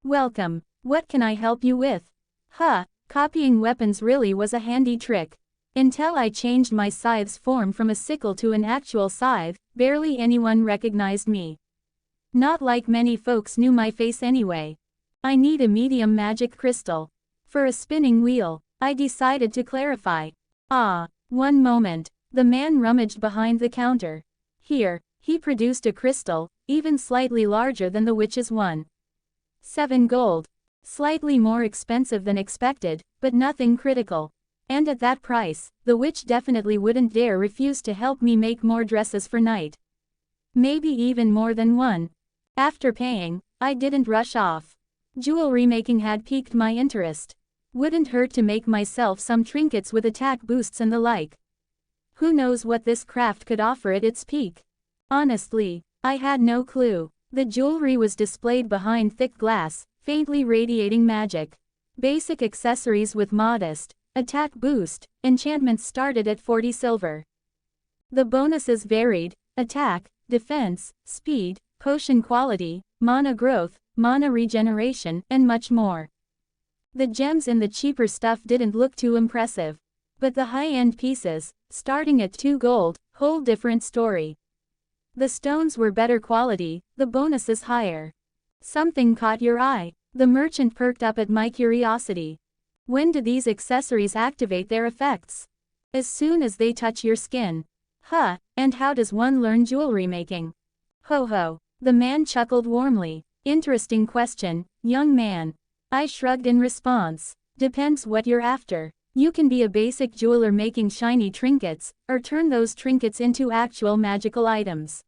Welcome. What can I help you with? Copying weapons really was a handy trick. Until I changed my scythe's form from a sickle to an actual scythe, barely anyone recognized me. Not like many folks knew my face anyway. I need a medium magic crystal. For a spinning wheel, I decided to clarify. One moment. The man rummaged behind the counter. Here, he produced a crystal, even slightly larger than the witch's one. 7 gold. Slightly more expensive than expected, but nothing critical. And at that price, the witch definitely wouldn't dare refuse to help me make more dresses for Knight. Maybe even more than one. After paying, I didn't rush off. Jewelry making had piqued my interest. Wouldn't hurt to make myself some trinkets with attack boosts and the like. Who knows what this craft could offer at its peak? Honestly, I had no clue. The jewelry was displayed behind thick glass, faintly radiating magic. Basic accessories with modest attack boost, enchantments started at 40 silver. The bonuses varied: attack, defense, speed, potion quality, mana growth, mana regeneration, and much more. The gems in the cheaper stuff didn't look too impressive. But the high-end pieces, starting at 2 gold, whole different story. The stones were better quality, the bonuses higher. Something caught your eye. The merchant perked up at my curiosity. When do these accessories activate their effects? As soon as they touch your skin. Huh, and how does one learn jewelry making? Ho ho. The man chuckled warmly. Interesting question, young man. I shrugged in response. Depends what you're after. You can be a basic jeweler making shiny trinkets, or turn those trinkets into actual magical items.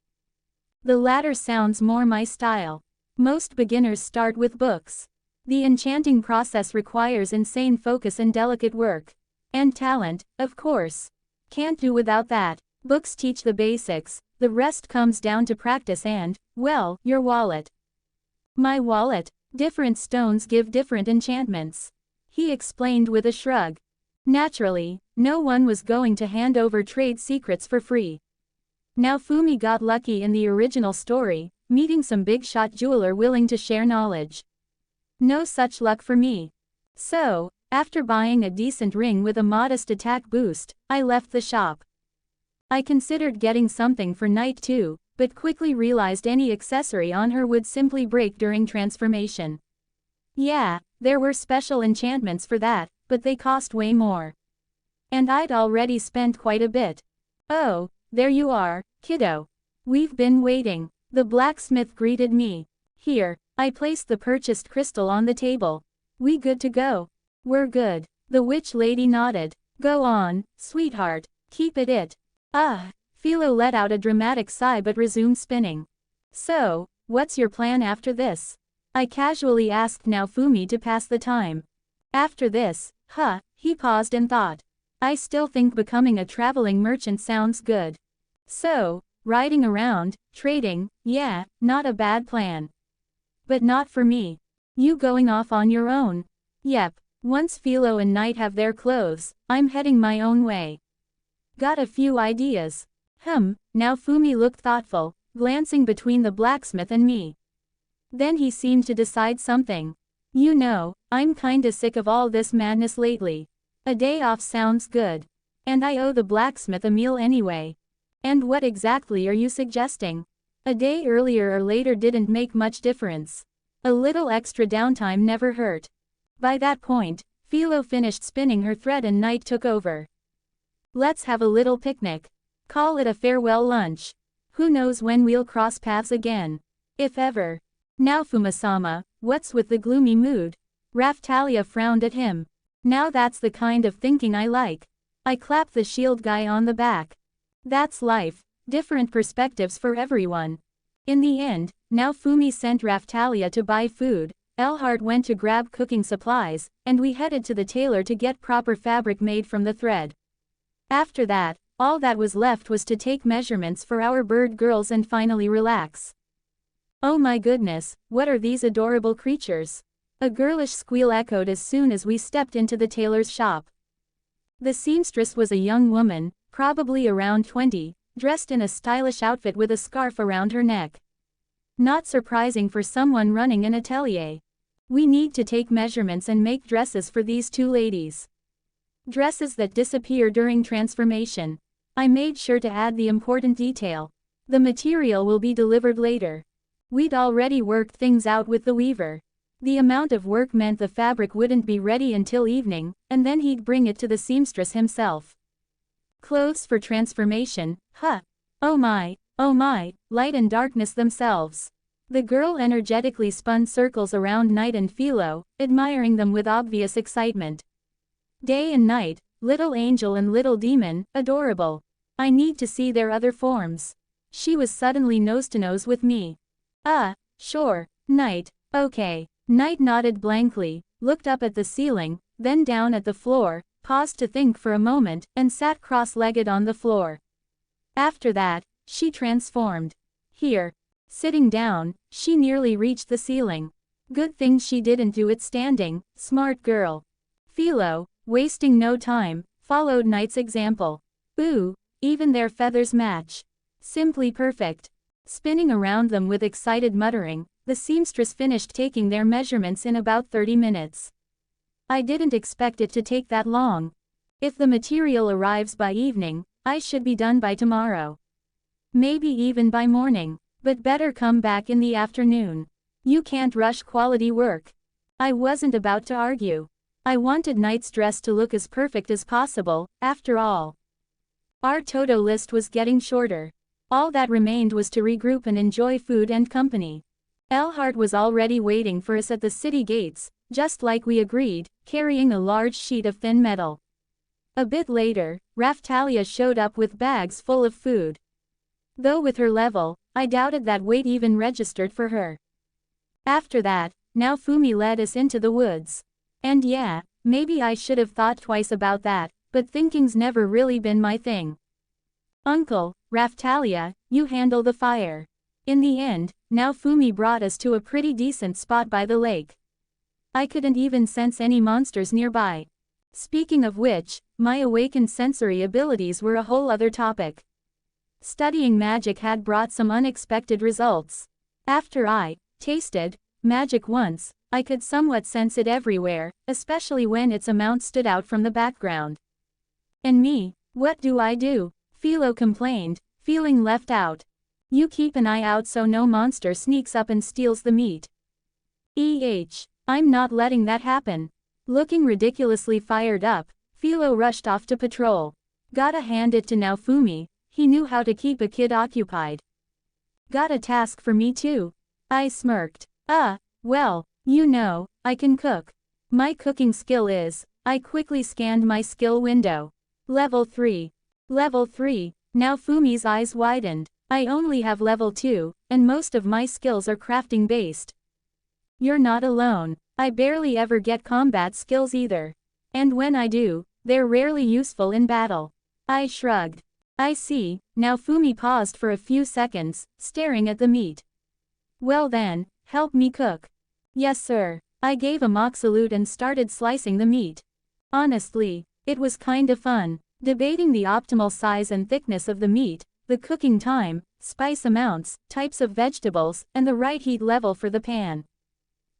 The latter sounds more my style. Most beginners start with books. The enchanting process requires insane focus and delicate work. And talent, of course. Can't do without that. Books teach the basics, the rest comes down to practice and, well, your wallet. My wallet? Different stones give different enchantments. He explained with a shrug. Naturally, no one was going to hand over trade secrets for free. Now Fumi got lucky in the original story, meeting some big-shot jeweler willing to share knowledge. No such luck for me. So, after buying a decent ring with a modest attack boost, I left the shop. I considered getting something for Night too, but quickly realized any accessory on her would simply break during transformation. Yeah, there were special enchantments for that, but they cost way more. And I'd already spent quite a bit. Oh, there you are, kiddo. We've been waiting. The blacksmith greeted me. Here, I placed the purchased crystal on the table. We good to go? We're good. The witch lady nodded. Go on, sweetheart, keep it. Philo let out a dramatic sigh but resumed spinning. So, what's your plan after this? I casually asked Naofumi to pass the time. After this, he paused and thought. I still think becoming a traveling merchant sounds good. So, riding around, trading, yeah, not a bad plan. But not for me. You going off on your own? Yep, once Philo and Knight have their clothes, I'm heading my own way. Got a few ideas. Naofumi looked thoughtful, glancing between the blacksmith and me. Then he seemed to decide something. You know, I'm kinda sick of all this madness lately. A day off sounds good. And I owe the blacksmith a meal anyway. And what exactly are you suggesting? A day earlier or later didn't make much difference. A little extra downtime never hurt. By that point, Philo finished spinning her thread and Night took over. Let's have a little picnic. Call it a farewell lunch. Who knows when we'll cross paths again. If ever. Now Fumasama, what's with the gloomy mood? Raftalia frowned at him. Now that's the kind of thinking I like. I clapped the shield guy on the back. That's life, different perspectives for everyone. In the end, Naofumi sent Raftalia to buy food, Elhart went to grab cooking supplies, and we headed to the tailor to get proper fabric made from the thread. After that, all that was left was to take measurements for our bird girls and finally relax. Oh my goodness, what are these adorable creatures? A girlish squeal echoed as soon as we stepped into the tailor's shop. The seamstress was a young woman, probably around 20, dressed in a stylish outfit with a scarf around her neck. Not surprising for someone running an atelier. We need to take measurements and make dresses for these two ladies. Dresses that disappear during transformation. I made sure to add the important detail. The material will be delivered later. We'd already worked things out with the weaver. The amount of work meant the fabric wouldn't be ready until evening, and then he'd bring it to the seamstress himself. Clothes for transformation, oh my, light and darkness themselves. The girl energetically spun circles around Night and Philo, admiring them with obvious excitement. Day and night, little angel and little demon, adorable. I need to see their other forms. She was suddenly nose-to-nose with me. Sure, Night, okay. Night nodded blankly, looked up at the ceiling, then down at the floor, paused to think for a moment, and sat cross-legged on the floor. After that, She transformed. Here. Sitting down, she nearly reached the ceiling. Good thing she didn't do it standing, smart girl. Philo, wasting no time, followed Knight's example. Ooh, even their feathers match. Simply perfect. Spinning around them with excited muttering, the seamstress finished taking their measurements in about 30 minutes. I didn't expect it to take that long. If the material arrives by evening, I should be done by tomorrow. Maybe even by morning, but better come back in the afternoon. You can't rush quality work. I wasn't about to argue. I wanted Knight's dress to look as perfect as possible, after all. Our to-do list was getting shorter. All that remained was to regroup and enjoy food and company. Elhart was already waiting for us at the city gates, just like we agreed, carrying a large sheet of thin metal. A bit later, Raftalia showed up with bags full of food. Though with her level, I doubted that weight even registered for her. After that, now Fumi led us into the woods. And yeah, maybe I should have thought twice about that, but thinking's never really been my thing. Uncle, Raftalia, you handle the fire. In the end, now Fumi brought us to a pretty decent spot by the lake. I couldn't even sense any monsters nearby. Speaking of which, my awakened sensory abilities were a whole other topic. Studying magic had brought some unexpected results. After I tasted magic once, I could somewhat sense it everywhere, especially when its amount stood out from the background. And me, what do? Philo complained, feeling left out. You keep an eye out so no monster sneaks up and steals the meat. I'm not letting that happen. Looking ridiculously fired up, Philo rushed off to patrol. Gotta hand it to Naofumi, he knew how to keep a kid occupied. Got a task for me too. I smirked. Well, you know, I can cook. My cooking skill is, I quickly scanned my skill window. Level 3. Level 3, Naofumi's eyes widened. I only have level 2, and most of my skills are crafting based. You're not alone. I barely ever get combat skills either. And when I do, they're rarely useful in battle. I shrugged. I see. Naofumi paused for a few seconds, staring at the meat. Well then, help me cook. Yes sir. I gave a mock salute and started slicing the meat. Honestly, it was kinda fun. Debating the optimal size and thickness of the meat, the cooking time, spice amounts, types of vegetables, and the right heat level for the pan.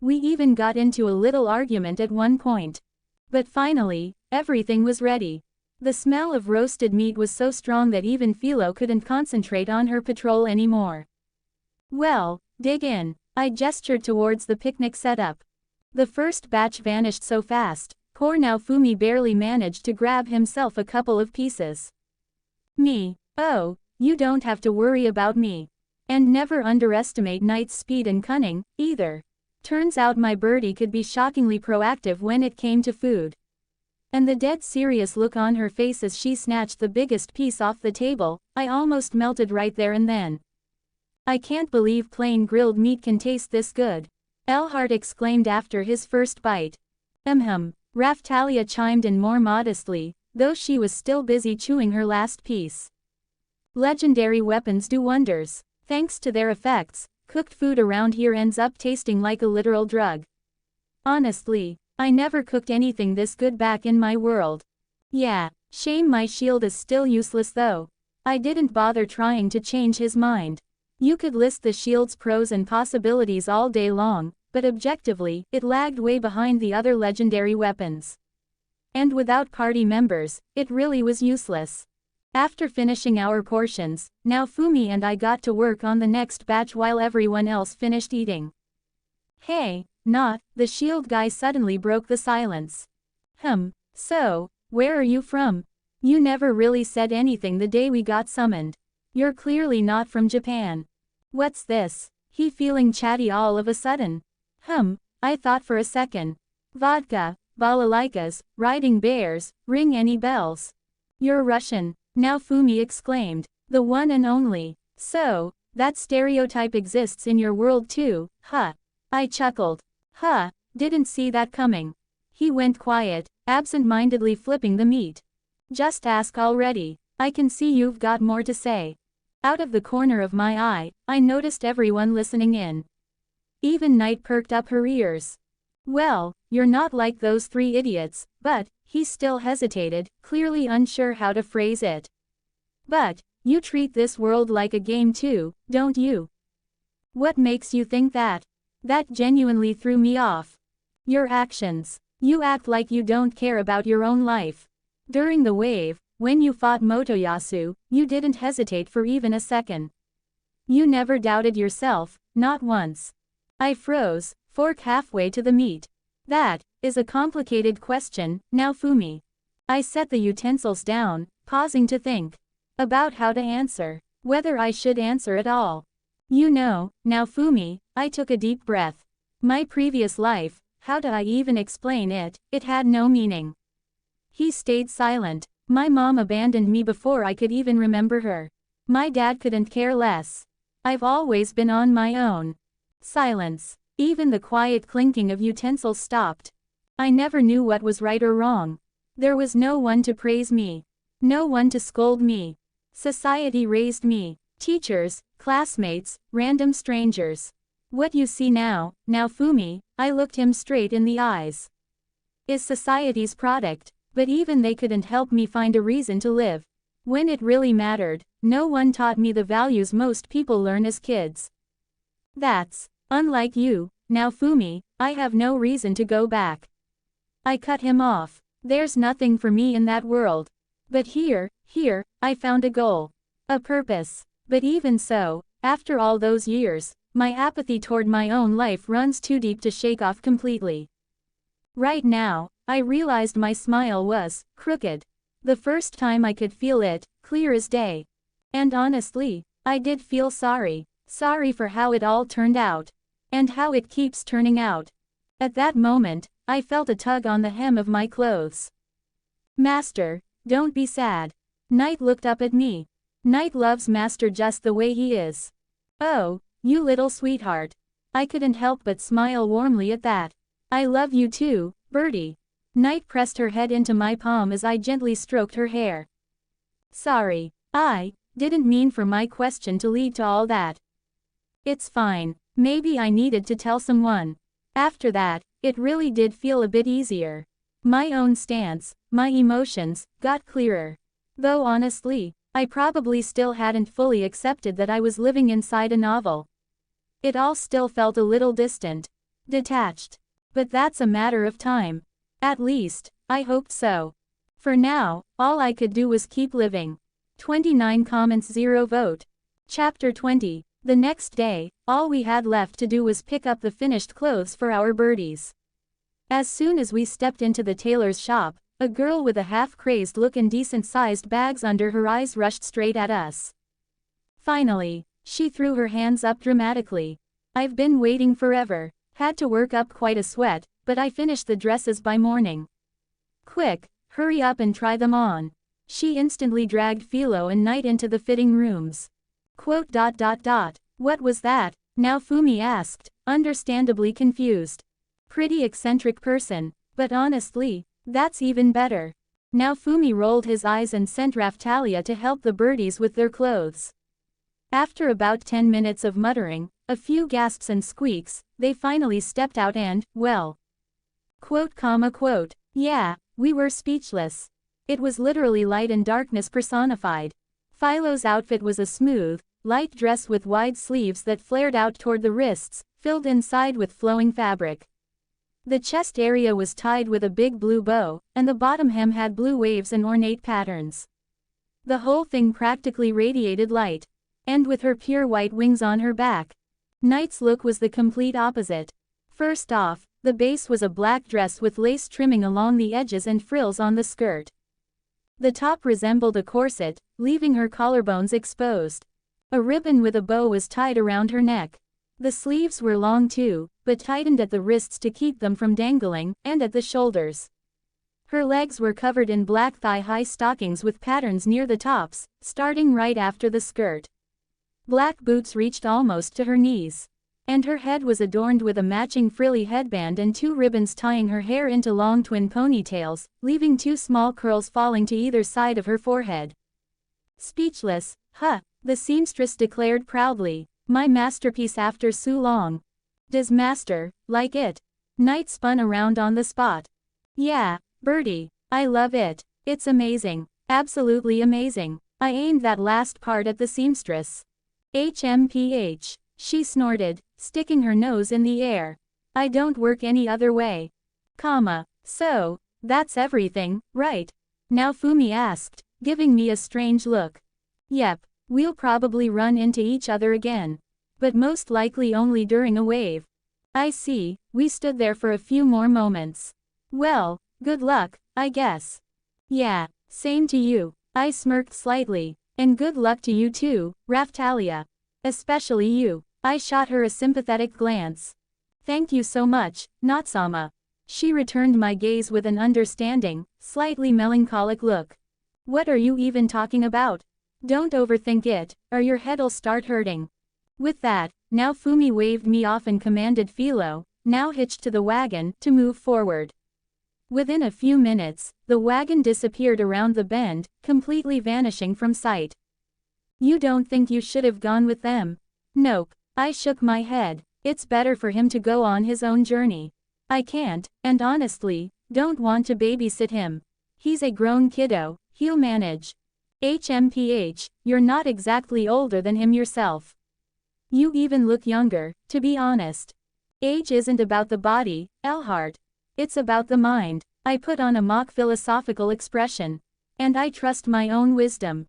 We even got into a little argument at one point. But finally, everything was ready. The smell of roasted meat was so strong that even Philo couldn't concentrate on her patrol anymore. Well, dig in. I gestured towards the picnic setup. The first batch vanished so fast, poor Naofumi barely managed to grab himself a couple of pieces. Me. Oh, you don't have to worry about me. And never underestimate Knight's speed and cunning, either. Turns out my birdie could be shockingly proactive when it came to food. And the dead serious look on her face as she snatched the biggest piece off the table, I almost melted right there and then. I can't believe plain grilled meat can taste this good. Elhart exclaimed after his first bite. Raftalia chimed in more modestly, though she was still busy chewing her last piece. Legendary weapons do wonders. Thanks to their effects, cooked food around here ends up tasting like a literal drug. Honestly, I never cooked anything this good back in my world. Yeah, shame my shield is still useless though. I didn't bother trying to change his mind. You could list the shield's pros and possibilities all day long, but objectively, it lagged way behind the other legendary weapons. And without party members, it really was useless. After finishing our portions, Naofumi and I got to work on the next batch while everyone else finished eating. Hey, the shield guy suddenly broke the silence. So, where are you from? You never really said anything the day we got summoned. You're clearly not from Japan. What's this? He feeling chatty all of a sudden. I thought for a second. Vodka, balalaikas, riding bears, ring any bells? You're Russian, Naofumi exclaimed. The one and only. So, that stereotype exists in your world too, huh? I chuckled. Didn't see that coming. He went quiet, absent-mindedly flipping the meat. Just ask already. I can see you've got more to say. Out of the corner of my eye, I noticed everyone listening in. Even Night perked up her ears. Well, you're not like those three idiots, but, he still hesitated, clearly unsure how to phrase it. But, you treat this world like a game too, don't you? What makes you think that? That genuinely threw me off. Your actions. You act like you don't care about your own life. During the wave, when you fought Motoyasu, you didn't hesitate for even a second. You never doubted yourself, not once. I froze, fork halfway to the meat. That is a complicated question, Naofumi. I set the utensils down, pausing to think about how to answer, whether I should answer at all. You know, Naofumi, I took a deep breath. My previous life, how do I even explain it? It had no meaning. He stayed silent. My mom abandoned me before I could even remember her. My dad couldn't care less. I've always been on my own. Silence. Even the quiet clinking of utensils stopped. I never knew what was right or wrong. There was no one to praise me. No one to scold me. Society raised me. Teachers, classmates, random strangers. What you see now, Naofumi, I looked him straight in the eyes, is society's product, but even they couldn't help me find a reason to live. When it really mattered, no one taught me the values most people learn as kids. That's unlike you, Naofumi, I have no reason to go back. I cut him off. There's nothing for me in that world. But here, I found a goal. A purpose. But even so, after all those years, my apathy toward my own life runs too deep to shake off completely. Right now, I realized my smile was crooked. The first time I could feel it, clear as day. And honestly, I did feel sorry. Sorry for how it all turned out. And how it keeps turning out. At that moment, I felt a tug on the hem of my clothes. Master, don't be sad. Night looked up at me. Night loves Master just the way he is. Oh, you little sweetheart. I couldn't help but smile warmly at that. I love you too, Birdie. Night pressed her head into my palm as I gently stroked her hair. Sorry, I didn't mean for my question to lead to all that. It's fine. Maybe I needed to tell someone. After that, it really did feel a bit easier. My own stance, my emotions, got clearer. Though honestly, I probably still hadn't fully accepted that I was living inside a novel. It all still felt a little distant. Detached. But that's a matter of time. At least, I hoped so. For now, all I could do was keep living. 29 comments 0 vote. Chapter 20. The next day, all we had left to do was pick up the finished clothes for our birdies. As soon as we stepped into the tailor's shop, a girl with a half-crazed look and decent-sized bags under her eyes rushed straight at us. Finally, she threw her hands up dramatically. I've been waiting forever. Had to work up quite a sweat, but I finished the dresses by morning. Quick, hurry up and try them on. She instantly dragged Philo and Night into the fitting rooms. Quote. What was that? Naofumi asked, understandably confused. Pretty eccentric person, but honestly, that's even better. Naofumi rolled his eyes and sent Raftalia to help the birdies with their clothes. After about 10 minutes of muttering, a few gasps and squeaks, they finally stepped out and, well. Quote. Yeah, we were speechless. It was literally light and darkness personified. Philo's outfit was a smooth, light dress with wide sleeves that flared out toward the wrists, filled inside with flowing fabric. The chest area was tied with a big blue bow, and the bottom hem had blue waves and ornate patterns. The whole thing practically radiated light. And with her pure white wings on her back. Night's look was the complete opposite. First off, the base was a black dress with lace trimming along the edges and frills on the skirt. The top resembled a corset, leaving her collarbones exposed. A ribbon with a bow was tied around her neck. The sleeves were long too, but tightened at the wrists to keep them from dangling, and at the shoulders. Her legs were covered in black thigh-high stockings with patterns near the tops, starting right after the skirt. Black boots reached almost to her knees. And her head was adorned with a matching frilly headband and 2 ribbons tying her hair into long twin ponytails, leaving 2 small curls falling to either side of her forehead. Speechless, huh, The seamstress declared proudly. My masterpiece after so long. Does master like it? Knight spun around on the spot. Yeah, Bertie. I love it. It's amazing. Absolutely amazing. I aimed that last part at the seamstress. HMPH. She snorted, sticking her nose in the air. I don't work any other way. So, that's everything, right? Now Fumi asked, giving me a strange look. Yep, we'll probably run into each other again. But most likely only during a wave. I see. We stood there for a few more moments. Well, good luck, I guess. Yeah, same to you. I smirked slightly. And good luck to you too, Raftalia. Especially you. I shot her a sympathetic glance. Thank you so much, Natsama. She returned my gaze with an understanding, slightly melancholic look. What are you even talking about? Don't overthink it, or your head'll start hurting. With that, now Fumi waved me off and commanded Philo, now hitched to the wagon, to move forward. Within a few minutes, the wagon disappeared around the bend, completely vanishing from sight. You don't think you should have gone with them? Nope. I shook my head. It's better for him to go on his own journey. I can't, and honestly, don't want to babysit him. He's a grown kiddo, he'll manage. HMPH, you're not exactly older than him yourself. You even look younger, to be honest. Age isn't about the body, Elhart. It's about the mind. I put on a mock philosophical expression. And I trust my own wisdom.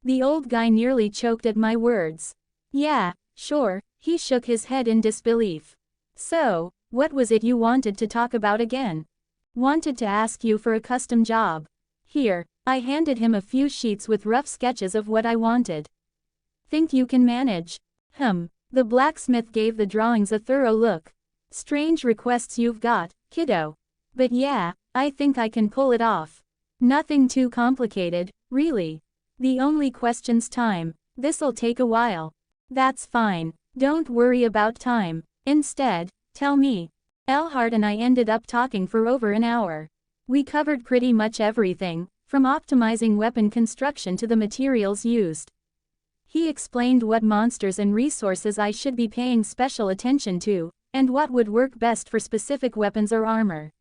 The old guy nearly choked at my words. Yeah, sure, he shook his head in disbelief. So, what was it you wanted to talk about again? Wanted to ask you for a custom job. Here, I handed him a few sheets with rough sketches of what I wanted. Think you can manage? The blacksmith gave the drawings a thorough look. Strange requests you've got, kiddo. But yeah, I think I can pull it off. Nothing too complicated, really. The only question's time. This'll take a while. That's fine. Don't worry about time. Instead, tell me. Elhart and I ended up talking for over an hour. We covered pretty much everything, from optimizing weapon construction to the materials used. He explained what monsters and resources I should be paying special attention to, and what would work best for specific weapons or armor.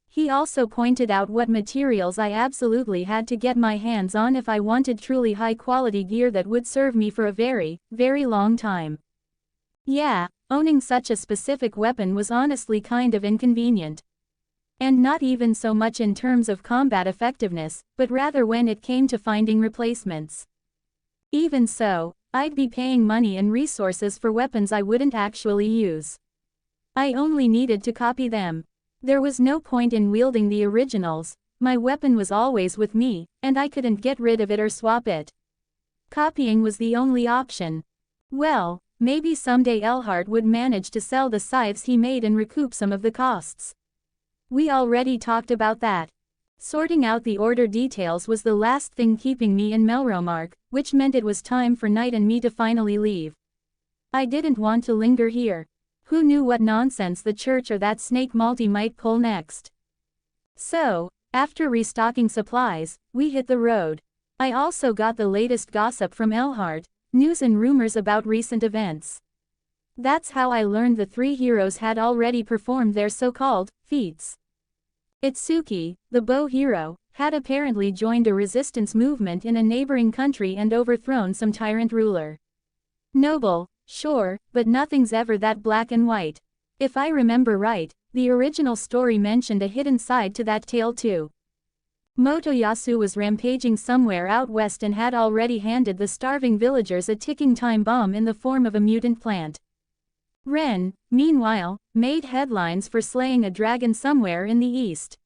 He also pointed out what materials I absolutely had to get my hands on if I wanted truly high-quality gear that would serve me for a very, very long time. Yeah, owning such a specific weapon was honestly kind of inconvenient. And not even so much in terms of combat effectiveness, but rather when it came to finding replacements. Even so, I'd be paying money and resources for weapons I wouldn't actually use. I only needed to copy them. There was no point in wielding the originals, my weapon was always with me, and I couldn't get rid of it or swap it. Copying was the only option. Well, maybe someday Elhart would manage to sell the scythes he made and recoup some of the costs. We already talked about that. Sorting out the order details was the last thing keeping me in Melromark, which meant it was time for Knight and me to finally leave. I didn't want to linger here. Who knew what nonsense the church or that snake Malty might pull next? So, after restocking supplies, we hit the road. I also got the latest gossip from Elhart, news and rumors about recent events. That's how I learned the three heroes had already performed their so-called feats. Itsuki, the bow hero, had apparently joined a resistance movement in a neighboring country and overthrown some tyrant ruler. Noble, sure, but nothing's ever that black and white. If I remember right, the original story mentioned a hidden side to that tale too. Motoyasu was rampaging somewhere out west and had already handed the starving villagers a ticking time bomb in the form of a mutant plant. Ren, meanwhile, made headlines for slaying a dragon somewhere in the east.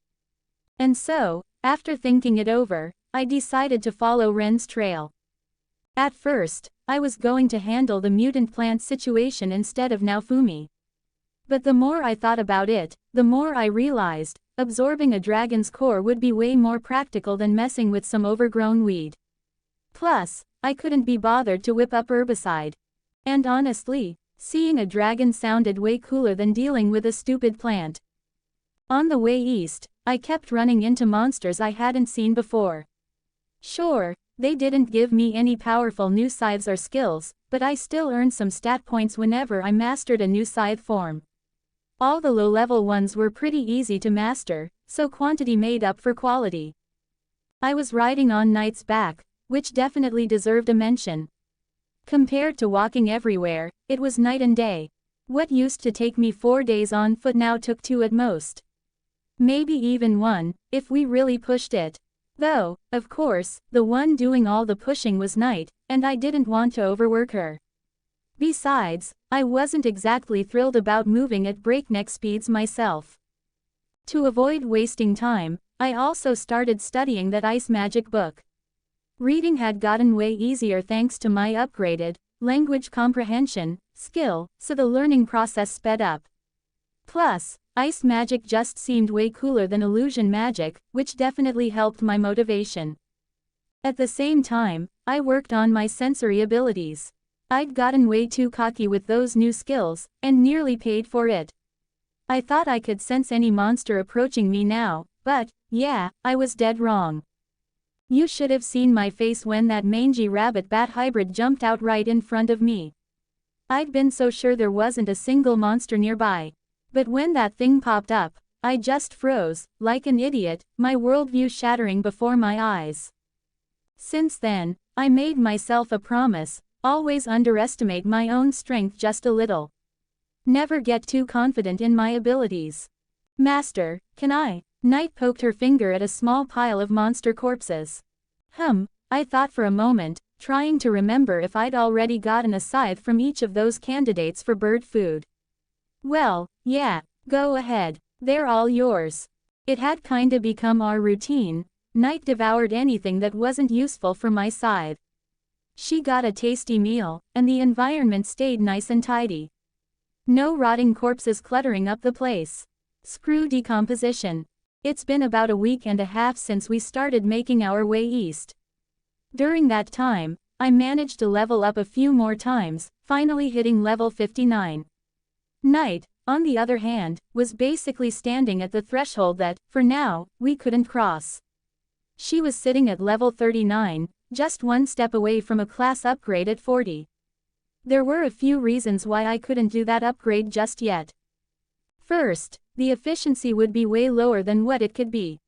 And so, after thinking it over, I decided to follow Ren's trail. At first, I was going to handle the mutant plant situation instead of Naofumi. But the more I thought about it, the more I realized, absorbing a dragon's core would be way more practical than messing with some overgrown weed. Plus, I couldn't be bothered to whip up herbicide. And honestly, seeing a dragon sounded way cooler than dealing with a stupid plant. On the way east, I kept running into monsters I hadn't seen before. Sure, they didn't give me any powerful new scythes or skills, but I still earned some stat points whenever I mastered a new scythe form. All the low-level ones were pretty easy to master, so quantity made up for quality. I was riding on Knight's back, which definitely deserved a mention. Compared to walking everywhere, it was night and day. What used to take me 4 days on foot now took 2 at most. Maybe even 1, if we really pushed it. Though, of course, the one doing all the pushing was Knight, and I didn't want to overwork her. Besides, I wasn't exactly thrilled about moving at breakneck speeds myself. To avoid wasting time, I also started studying that ice magic book. Reading had gotten way easier thanks to my upgraded language comprehension skill, so the learning process sped up. Plus, ice magic just seemed way cooler than illusion magic, which definitely helped my motivation. At the same time, I worked on my sensory abilities. I'd gotten way too cocky with those new skills, and nearly paid for it. I thought I could sense any monster approaching me now, but, yeah, I was dead wrong. You should have seen my face when that mangy rabbit-bat hybrid jumped out right in front of me. I'd been so sure there wasn't a single monster nearby. But when that thing popped up, I just froze, like an idiot, my worldview shattering before my eyes. Since then, I made myself a promise, always underestimate my own strength just a little. Never get too confident in my abilities. Master, can I? Knight poked her finger at a small pile of monster corpses. I thought for a moment, trying to remember if I'd already gotten a scythe from each of those candidates for bird food. Well, yeah, go ahead, they're all yours. It had kinda become our routine. Knight devoured anything that wasn't useful for my scythe. She got a tasty meal, and the environment stayed nice and tidy. No rotting corpses cluttering up the place. Screw decomposition. It's been about a week and a half since we started making our way east. During that time, I managed to level up a few more times, finally hitting level 59. Knight, on the other hand, was basically standing at the threshold that, for now, we couldn't cross. She was sitting at level 39, just one step away from a class upgrade at 40. There were a few reasons why I couldn't do that upgrade just yet. First, the efficiency would be way lower than what it could be.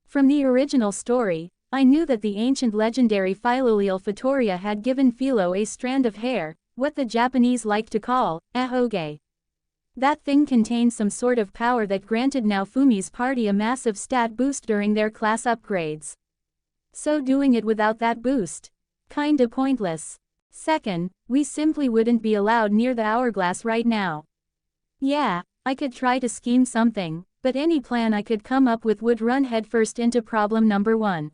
From the original story, I knew that the ancient legendary Philolele Fatoria had given Philo a strand of hair, what the Japanese like to call a hoge. That thing contained some sort of power that granted Naofumi's party a massive stat boost during their class upgrades. So doing it without that boost? Kinda pointless. Second, we simply wouldn't be allowed near the hourglass right now. Yeah, I could try to scheme something, but any plan I could come up with would run headfirst into problem number 1.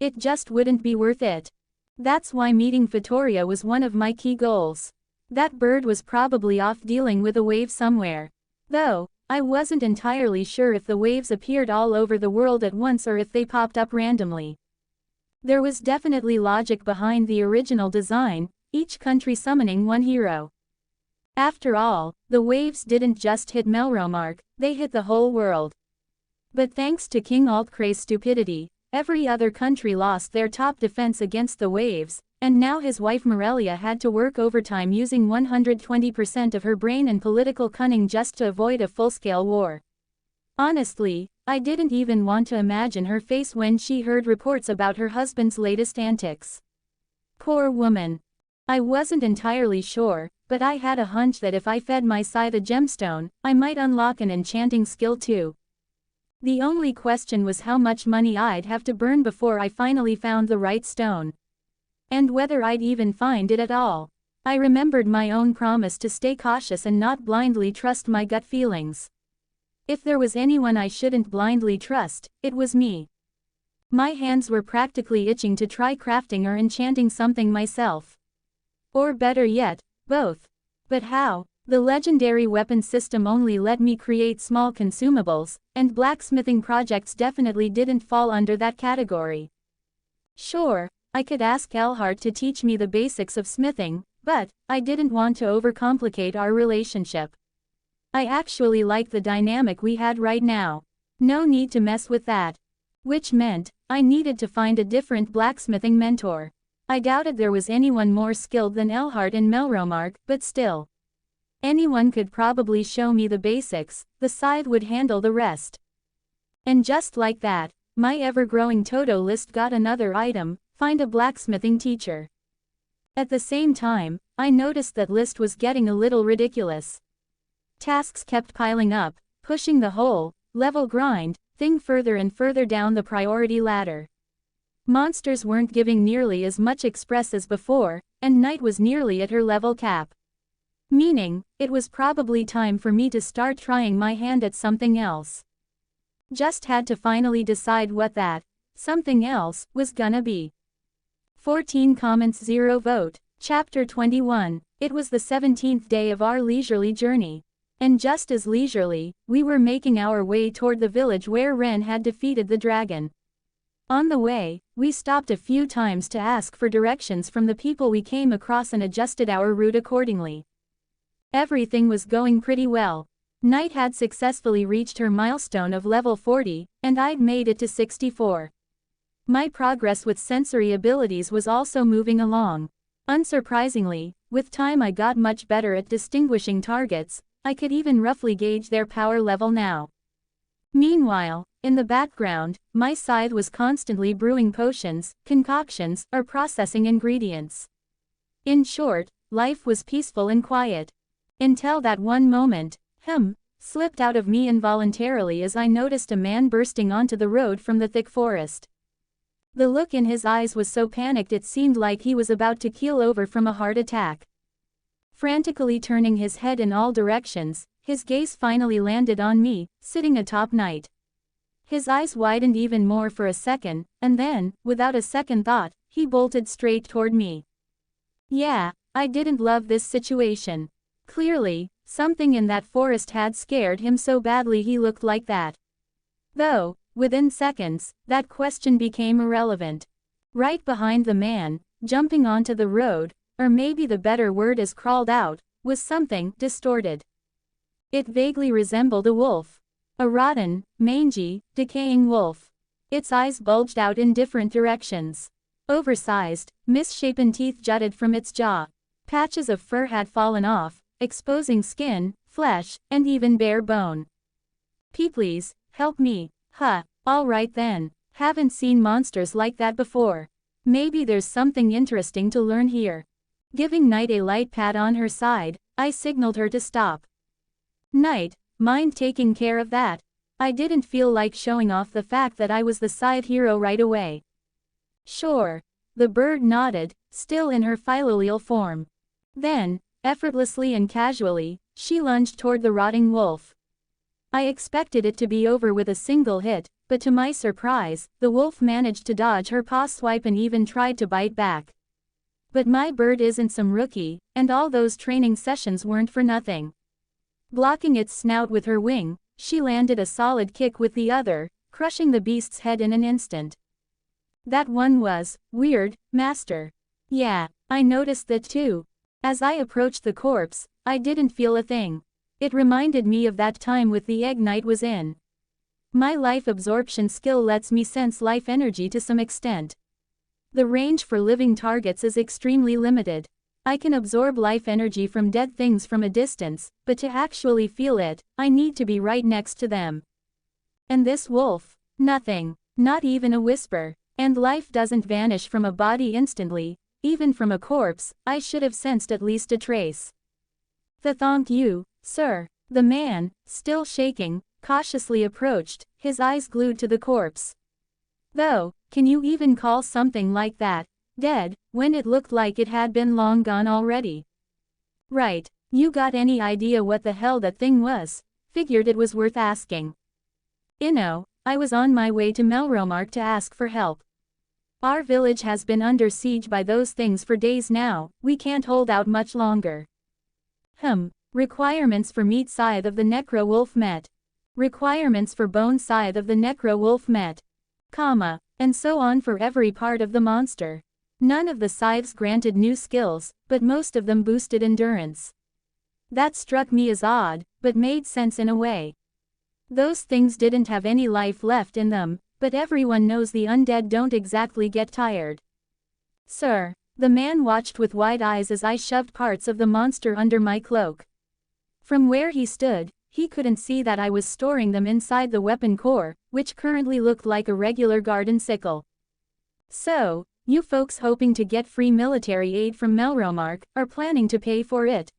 It just wouldn't be worth it. That's why meeting Fatoria was one of my key goals. That bird was probably off dealing with a wave somewhere. Though, I wasn't entirely sure if the waves appeared all over the world at once or if they popped up randomly. There was definitely logic behind the original design, each country summoning one hero. After all, the waves didn't just hit Melromark, they hit the whole world. But thanks to King Altkray's stupidity, every other country lost their top defense against the waves, and now his wife Morelia had to work overtime using 120% of her brain and political cunning just to avoid a full-scale war. Honestly, I didn't even want to imagine her face when she heard reports about her husband's latest antics. Poor woman. I wasn't entirely sure, but I had a hunch that if I fed my scythe a gemstone, I might unlock an enchanting skill too. The only question was how much money I'd have to burn before I finally found the right stone. And whether I'd even find it at all. I remembered my own promise to stay cautious and not blindly trust my gut feelings. If there was anyone I shouldn't blindly trust, it was me. My hands were practically itching to try crafting or enchanting something myself. Or better yet, both. But how? The legendary weapon system only let me create small consumables, and blacksmithing projects definitely didn't fall under that category. Sure, I could ask Elhart to teach me the basics of smithing, but I didn't want to overcomplicate our relationship. I actually liked the dynamic we had right now. No need to mess with that. Which meant, I needed to find a different blacksmithing mentor. I doubted there was anyone more skilled than Elhart in Melromark, but still. Anyone could probably show me the basics, the scythe would handle the rest. And just like that, my ever-growing Toto list got another item, find a blacksmithing teacher. At the same time, I noticed that list was getting a little ridiculous. Tasks kept piling up, pushing the whole level grind thing further and further down the priority ladder. Monsters weren't giving nearly as much express as before, and Night was nearly at her level cap. Meaning, it was probably time for me to start trying my hand at something else. Just had to finally decide what that something else was gonna be. 14 comments 0 vote. Chapter 21. It was the 17th day of our leisurely journey. And just as leisurely, we were making our way toward the village where Ren had defeated the dragon. On the way, we stopped a few times to ask for directions from the people we came across and adjusted our route accordingly. Everything was going pretty well. Night had successfully reached her milestone of level 40, and I'd made it to 64. My progress with sensory abilities was also moving along. Unsurprisingly, with time I got much better at distinguishing targets. I could even roughly gauge their power level now. Meanwhile, in the background, my scythe was constantly brewing potions, concoctions, or processing ingredients. In short, life was peaceful and quiet. Until that one moment, slipped out of me involuntarily as I noticed a man bursting onto the road from the thick forest. The look in his eyes was so panicked it seemed like he was about to keel over from a heart attack. Frantically turning his head in all directions, his gaze finally landed on me, sitting atop Night. His eyes widened even more for a second, and then, without a second thought, he bolted straight toward me. Yeah, I didn't love this situation. Clearly, something in that forest had scared him so badly he looked like that. Though, within seconds, that question became irrelevant. Right behind the man, jumping onto the road, or maybe the better word is crawled out, was something distorted. It vaguely resembled a wolf. A rotten, mangy, decaying wolf. Its eyes bulged out in different directions. Oversized, misshapen teeth jutted from its jaw. Patches of fur had fallen off, exposing skin, flesh, and even bare bone. Please, help me. Alright then. Haven't seen monsters like that before. Maybe there's something interesting to learn here. Giving Night a light pat on her side, I signaled her to stop. Night, mind taking care of that? I didn't feel like showing off the fact that I was the Scythe Hero right away. Sure. The bird nodded, still in her philolial form. Then, effortlessly and casually, she lunged toward the rotting wolf. I expected it to be over with a single hit, but to my surprise, the wolf managed to dodge her paw swipe and even tried to bite back. But my bird isn't some rookie, and all those training sessions weren't for nothing. Blocking its snout with her wing, she landed a solid kick with the other, crushing the beast's head in an instant. That one was weird, master. Yeah, I noticed that too. As I approached the corpse, I didn't feel a thing. It reminded me of that time with the egg Night was in. My life absorption skill lets me sense life energy to some extent. The range for living targets is extremely limited. I can absorb life energy from dead things from a distance, but to actually feel it, I need to be right next to them. And this wolf? Nothing. Not even a whisper. And life doesn't vanish from a body instantly, even from a corpse. I should have sensed at least a trace. Thank you, sir. The man, still shaking, cautiously approached, his eyes glued to the corpse. Though, can you even call something like that dead, when it looked like it had been long gone already? Right. You got any idea what the hell that thing was? Figured it was worth asking. I was on my way to Melromark to ask for help. Our village has been under siege by those things for days now, we can't hold out much longer. Requirements for meat scythe of the Necro Wolf met. Requirements for bone scythe of the Necro Wolf met. And so on for every part of the monster. None of the scythes granted new skills, but most of them boosted endurance. That struck me as odd, but made sense in a way. Those things didn't have any life left in them, But everyone knows the undead don't exactly get tired. Sir. The man watched with wide eyes as I shoved parts of the monster under my cloak. From where he stood, he couldn't see that I was storing them inside the weapon core, which currently looked like a regular garden sickle. So, you folks hoping to get free military aid from Melromark are planning to pay for it.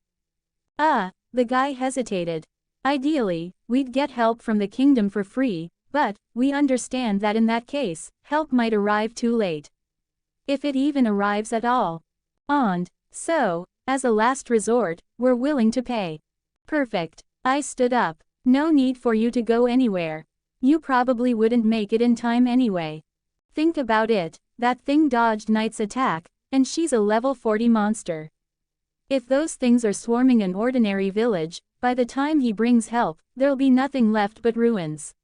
The guy hesitated. Ideally, we'd get help from the kingdom for free, but we understand that in that case, help might arrive too late. If it even arrives at all. And so, as a last resort, we're willing to pay. Perfect. I stood up. No need for you to go anywhere. You probably wouldn't make it in time anyway. Think about it, that thing dodged Knight's attack, and she's a level 40 monster. If those things are swarming an ordinary village, by the time he brings help, there'll be nothing left but ruins.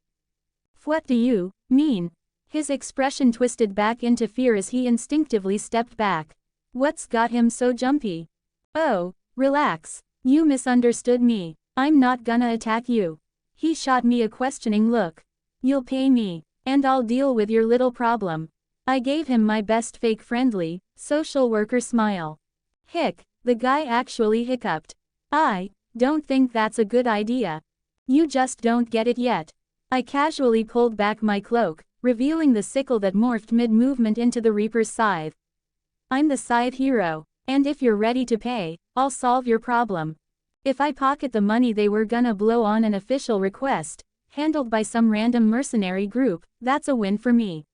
What do you mean? His expression twisted back into fear as he instinctively stepped back. What's got him so jumpy? Oh, relax. You misunderstood me. I'm not gonna attack you. He shot me a questioning look. You'll pay me, and I'll deal with your little problem. I gave him my best fake friendly, social worker smile. Hick, the guy actually hiccuped. I don't think that's a good idea. You just don't get it yet. I casually pulled back my cloak, revealing the sickle that morphed mid-movement into the Reaper's scythe. I'm the Scythe Hero, and if you're ready to pay, I'll solve your problem. If I pocket the money they were gonna blow on an official request, handled by some random mercenary group, that's a win for me.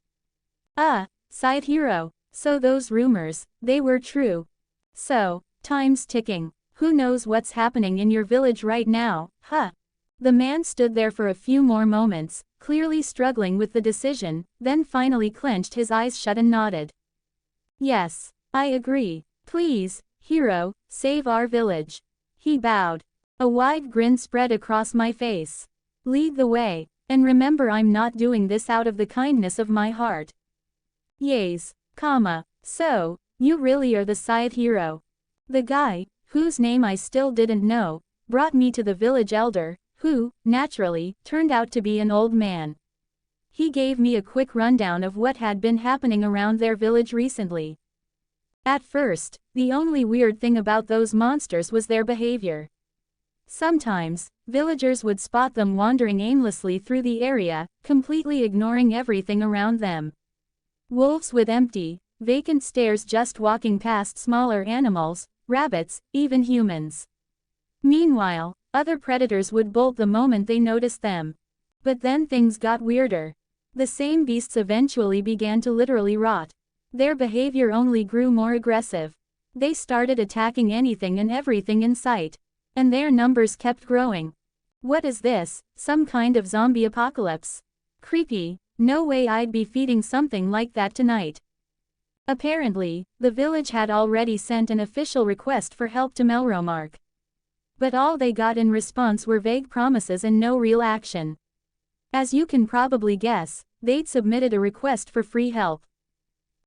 Scythe Hero, so those rumors, they were true. So, time's ticking. Who knows what's happening in your village right now, huh? The man stood there for a few more moments, clearly struggling with the decision, then finally clenched his eyes shut and nodded. Yes, I agree. Please, hero, save our village. He bowed. A wide grin spread across my face. Lead the way, and remember I'm not doing this out of the kindness of my heart. Yes, so, you really are the Scythe Hero. The guy, whose name I still didn't know, brought me to the village elder, who, naturally, turned out to be an old man. He gave me a quick rundown of what had been happening around their village recently. At first, the only weird thing about those monsters was their behavior. Sometimes, villagers would spot them wandering aimlessly through the area, completely ignoring everything around them. Wolves with empty, vacant stares just walking past smaller animals, rabbits, even humans. Meanwhile, other predators would bolt the moment they noticed them. But then things got weirder. The same beasts eventually began to literally rot. Their behavior only grew more aggressive. They started attacking anything and everything in sight. And their numbers kept growing. What is this, some kind of zombie apocalypse? Creepy, no way I'd be feeding something like that tonight. Apparently, the village had already sent an official request for help to Melromark. But all they got in response were vague promises and no real action. As you can probably guess, they'd submitted a request for free help.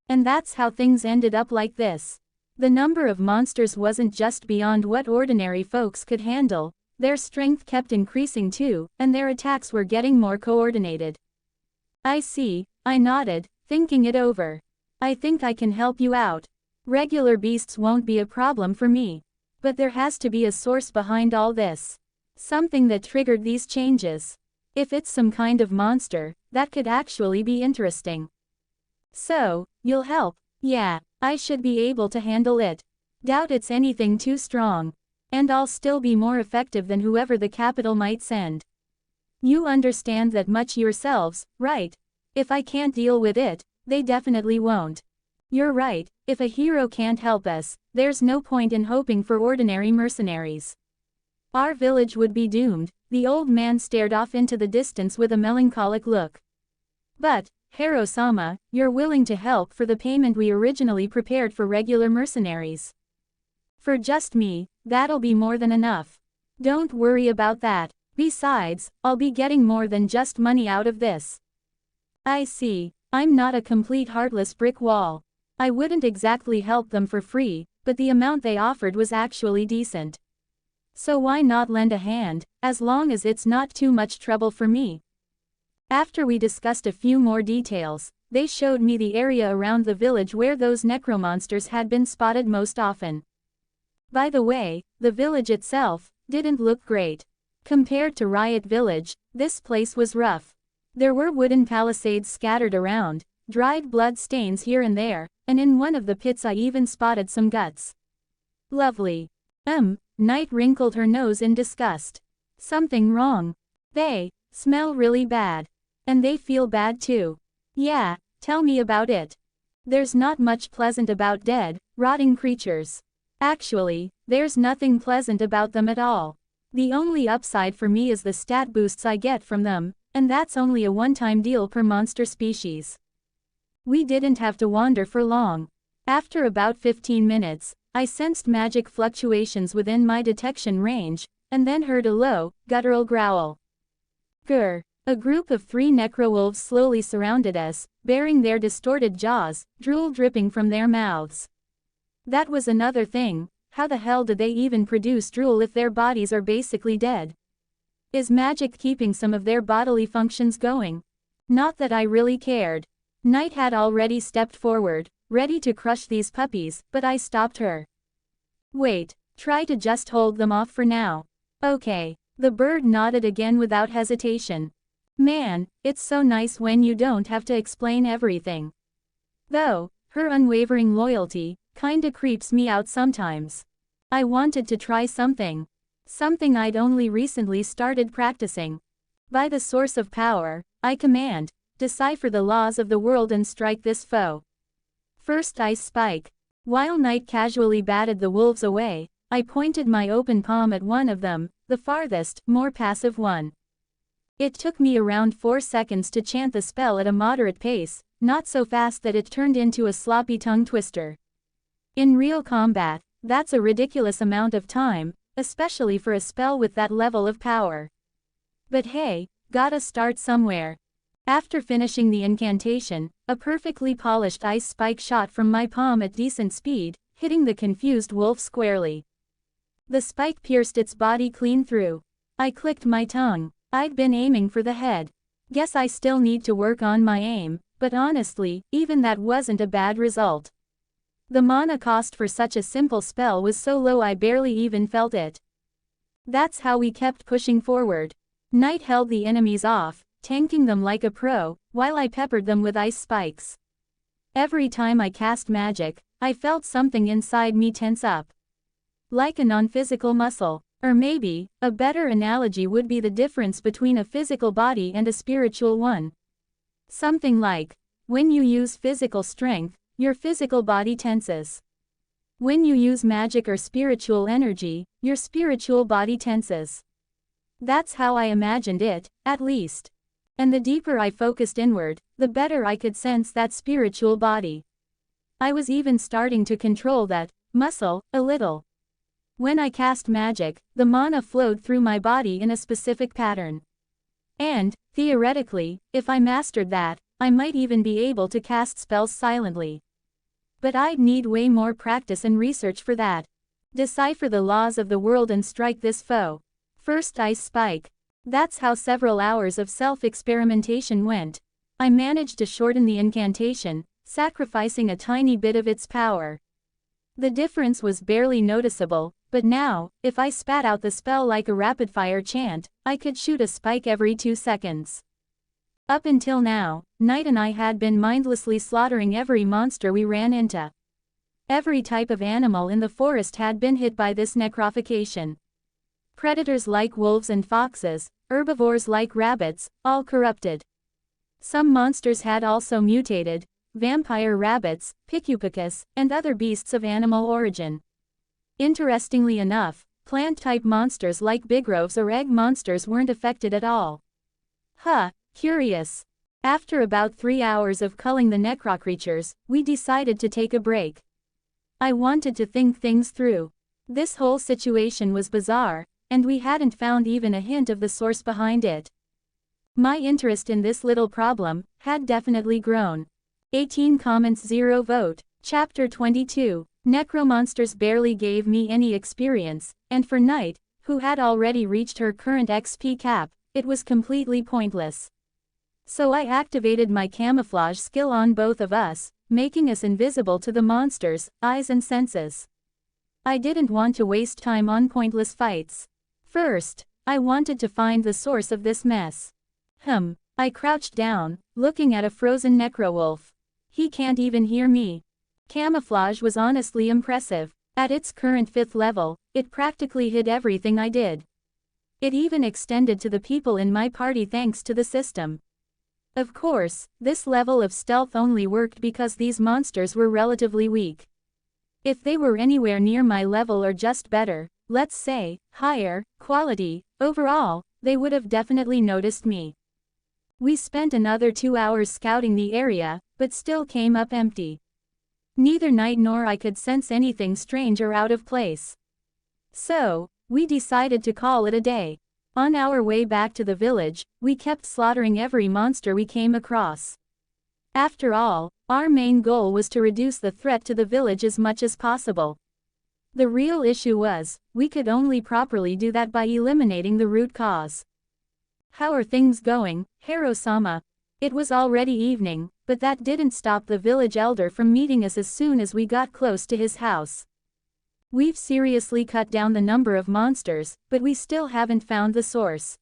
And that's how things ended up like this. The number of monsters wasn't just beyond what ordinary folks could handle, their strength kept increasing too, and their attacks were getting more coordinated. I see, I nodded, thinking it over. I think I can help you out. Regular beasts won't be a problem for me. But there has to be a source behind all this. Something that triggered these changes. If it's some kind of monster, that could actually be interesting. So, you'll help? Yeah, I should be able to handle it. Doubt it's anything too strong. And I'll still be more effective than whoever the capital might send. You understand that much yourselves, right? If I can't deal with it, they definitely won't. You're right, if a hero can't help us, there's no point in hoping for ordinary mercenaries. Our village would be doomed. The old man stared off into the distance with a melancholic look. But, Hero-sama, you're willing to help for the payment we originally prepared for regular mercenaries. For just me, that'll be more than enough. Don't worry about that. Besides, I'll be getting more than just money out of this. I see, I'm not a complete heartless brick wall. I wouldn't exactly help them for free, but the amount they offered was actually decent. So why not lend a hand, as long as it's not too much trouble for me? After we discussed a few more details, they showed me the area around the village where those necromonsters had been spotted most often. By the way, the village itself didn't look great. Compared to Riot Village, this place was rough. There were wooden palisades scattered around, dried blood stains here and there, and in one of the pits I even spotted some guts. Lovely. Night wrinkled her nose in disgust. Something wrong. They smell really bad. And they feel bad too. Yeah, tell me about it. There's not much pleasant about dead, rotting creatures. Actually, there's nothing pleasant about them at all. The only upside for me is the stat boosts I get from them, and that's only a one-time deal per monster species. We didn't have to wander for long. After about 15 minutes, I sensed magic fluctuations within my detection range, and then heard a low, guttural growl. Grr. A group of 3 necrowolves slowly surrounded us, baring their distorted jaws, drool dripping from their mouths. That was another thing, how the hell did they even produce drool if their bodies are basically dead? Is magic keeping some of their bodily functions going? Not that I really cared. Night had already stepped forward, ready to crush these puppies, but I stopped her. Wait, try to just hold them off for now. Okay. The bird nodded again without hesitation. Man, it's so nice when you don't have to explain everything. Though, her unwavering loyalty kinda creeps me out sometimes. I wanted to try something. Something I'd only recently started practicing. By the source of power, I command, decipher the laws of the world and strike this foe. First Ice Spike. While Night casually batted the wolves away, I pointed my open palm at one of them, the farthest, more passive one. It took me around 4 seconds to chant the spell at a moderate pace, not so fast that it turned into a sloppy tongue twister. In real combat, that's a ridiculous amount of time, especially for a spell with that level of power. But hey, gotta start somewhere. After finishing the incantation, a perfectly polished ice spike shot from my palm at decent speed, hitting the confused wolf squarely. The spike pierced its body clean through. I clicked my tongue. I'd been aiming for the head. Guess I still need to work on my aim, but honestly, even that wasn't a bad result. The mana cost for such a simple spell was so low I barely even felt it. That's how we kept pushing forward. Night held the enemies off, tanking them like a pro, while I peppered them with ice spikes. Every time I cast magic, I felt something inside me tense up. Like a non-physical muscle. Or maybe, a better analogy would be the difference between a physical body and a spiritual one. Something like, when you use physical strength, your physical body tenses. When you use magic or spiritual energy, your spiritual body tenses. That's how I imagined it, at least. And the deeper I focused inward, the better I could sense that spiritual body. I was even starting to control that muscle a little. When I cast magic, the mana flowed through my body in a specific pattern. And, theoretically, if I mastered that, I might even be able to cast spells silently. But I'd need way more practice and research for that. Decipher the laws of the world and strike this foe. First Ice Spike. That's how several hours of self-experimentation went. I managed to shorten the incantation, sacrificing a tiny bit of its power. The difference was barely noticeable, but now, if I spat out the spell like a rapid-fire chant, I could shoot a spike every 2 seconds. Up until now, Night and I had been mindlessly slaughtering every monster we ran into. Every type of animal in the forest had been hit by this necrofication. Predators like wolves and foxes, herbivores like rabbits, all corrupted. Some monsters had also mutated, vampire rabbits, Picupicus, and other beasts of animal origin. Interestingly enough, plant-type monsters like bigroves or egg monsters weren't affected at all. Curious. After about 3 hours of culling the necrocreatures, we decided to take a break. I wanted to think things through. This whole situation was bizarre, and we hadn't found even a hint of the source behind it. My interest in this little problem had definitely grown. 18 comments 0 vote. Chapter 22. Necromonsters barely gave me any experience, and for Night, who had already reached her current XP cap, it was completely pointless. So I activated my camouflage skill on both of us, making us invisible to the monsters' eyes and senses. I didn't want to waste time on pointless fights. First, I wanted to find the source of this mess. I crouched down, looking at a frozen necrowolf. He can't even hear me. Camouflage was honestly impressive. At its current 5th level, it practically hid everything I did. It even extended to the people in my party thanks to the system. Of course, this level of stealth only worked because these monsters were relatively weak. If they were anywhere near my level or just better, let's say, higher quality, overall, they would have definitely noticed me. We spent another 2 hours scouting the area, but still came up empty. Neither Knight nor I could sense anything strange or out of place. So, we decided to call it a day. On our way back to the village, we kept slaughtering every monster we came across. After all, our main goal was to reduce the threat to the village as much as possible. The real issue was, we could only properly do that by eliminating the root cause. How are things going, Hero-sama? It was already evening, but that didn't stop the village elder from meeting us as soon as we got close to his house. We've seriously cut down the number of monsters, but we still haven't found the source.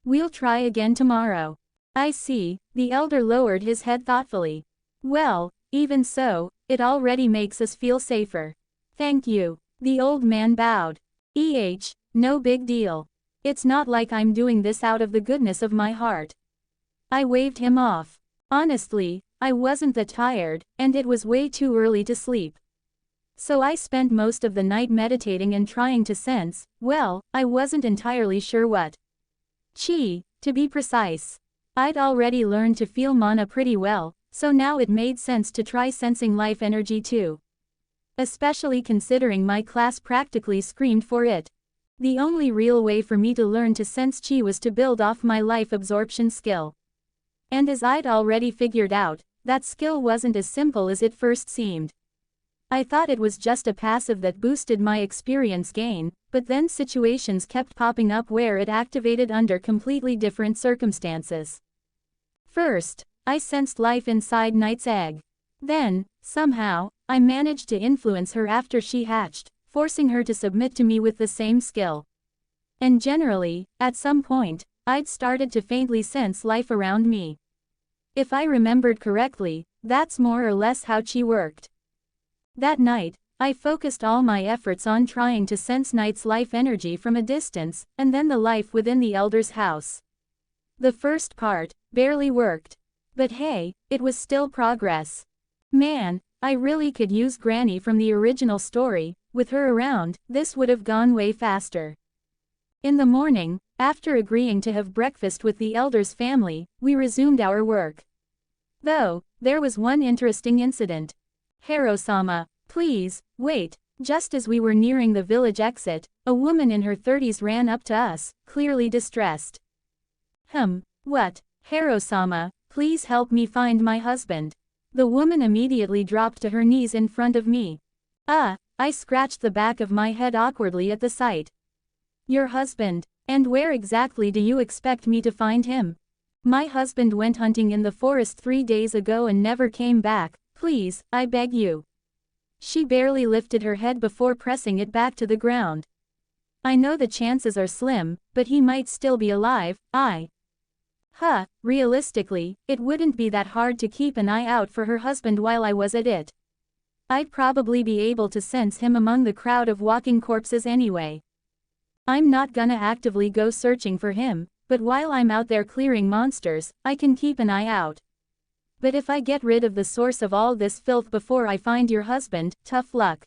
We'll try again tomorrow. I see, the elder lowered his head thoughtfully. Well, even so, it already makes us feel safer. Thank you. The old man bowed. No big deal. It's not like I'm doing this out of the goodness of my heart. I waved him off. Honestly, I wasn't that tired, and it was way too early to sleep. So I spent most of the night meditating and trying to sense, well, I wasn't entirely sure what. Chi, to be precise. I'd already learned to feel mana pretty well, so now it made sense to try sensing life energy too. Especially considering my class practically screamed for it. The only real way for me to learn to sense chi was to build off my life absorption skill. And as I'd already figured out, that skill wasn't as simple as it first seemed. I thought it was just a passive that boosted my experience gain, but then situations kept popping up where it activated under completely different circumstances. First, I sensed life inside Knight's egg. Then, somehow, I managed to influence her after she hatched, forcing her to submit to me with the same skill. And generally, at some point, I'd started to faintly sense life around me. If I remembered correctly, that's more or less how chi worked. That night, I focused all my efforts on trying to sense Knight's life energy from a distance, and then the life within the elder's house. The first part barely worked. But hey, it was still progress. Man, I really could use Granny from the original story. With her around, this would have gone way faster. In the morning, after agreeing to have breakfast with the elder's family, we resumed our work. Though, there was one interesting incident. Hero-sama, please, wait. Just as we were nearing the village exit, a woman in her 30s ran up to us, clearly distressed. What? Hero-sama, please help me find my husband. The woman immediately dropped to her knees in front of me. I scratched the back of my head awkwardly at the sight. Your husband? And where exactly do you expect me to find him? My husband went hunting in the forest 3 days ago and never came back. Please, I beg you. She barely lifted her head before pressing it back to the ground. I know the chances are slim, but he might still be alive. Realistically, it wouldn't be that hard to keep an eye out for her husband while I was at it. I'd probably be able to sense him among the crowd of walking corpses anyway. I'm not gonna actively go searching for him, but while I'm out there clearing monsters, I can keep an eye out. But if I get rid of the source of all this filth before I find your husband, tough luck.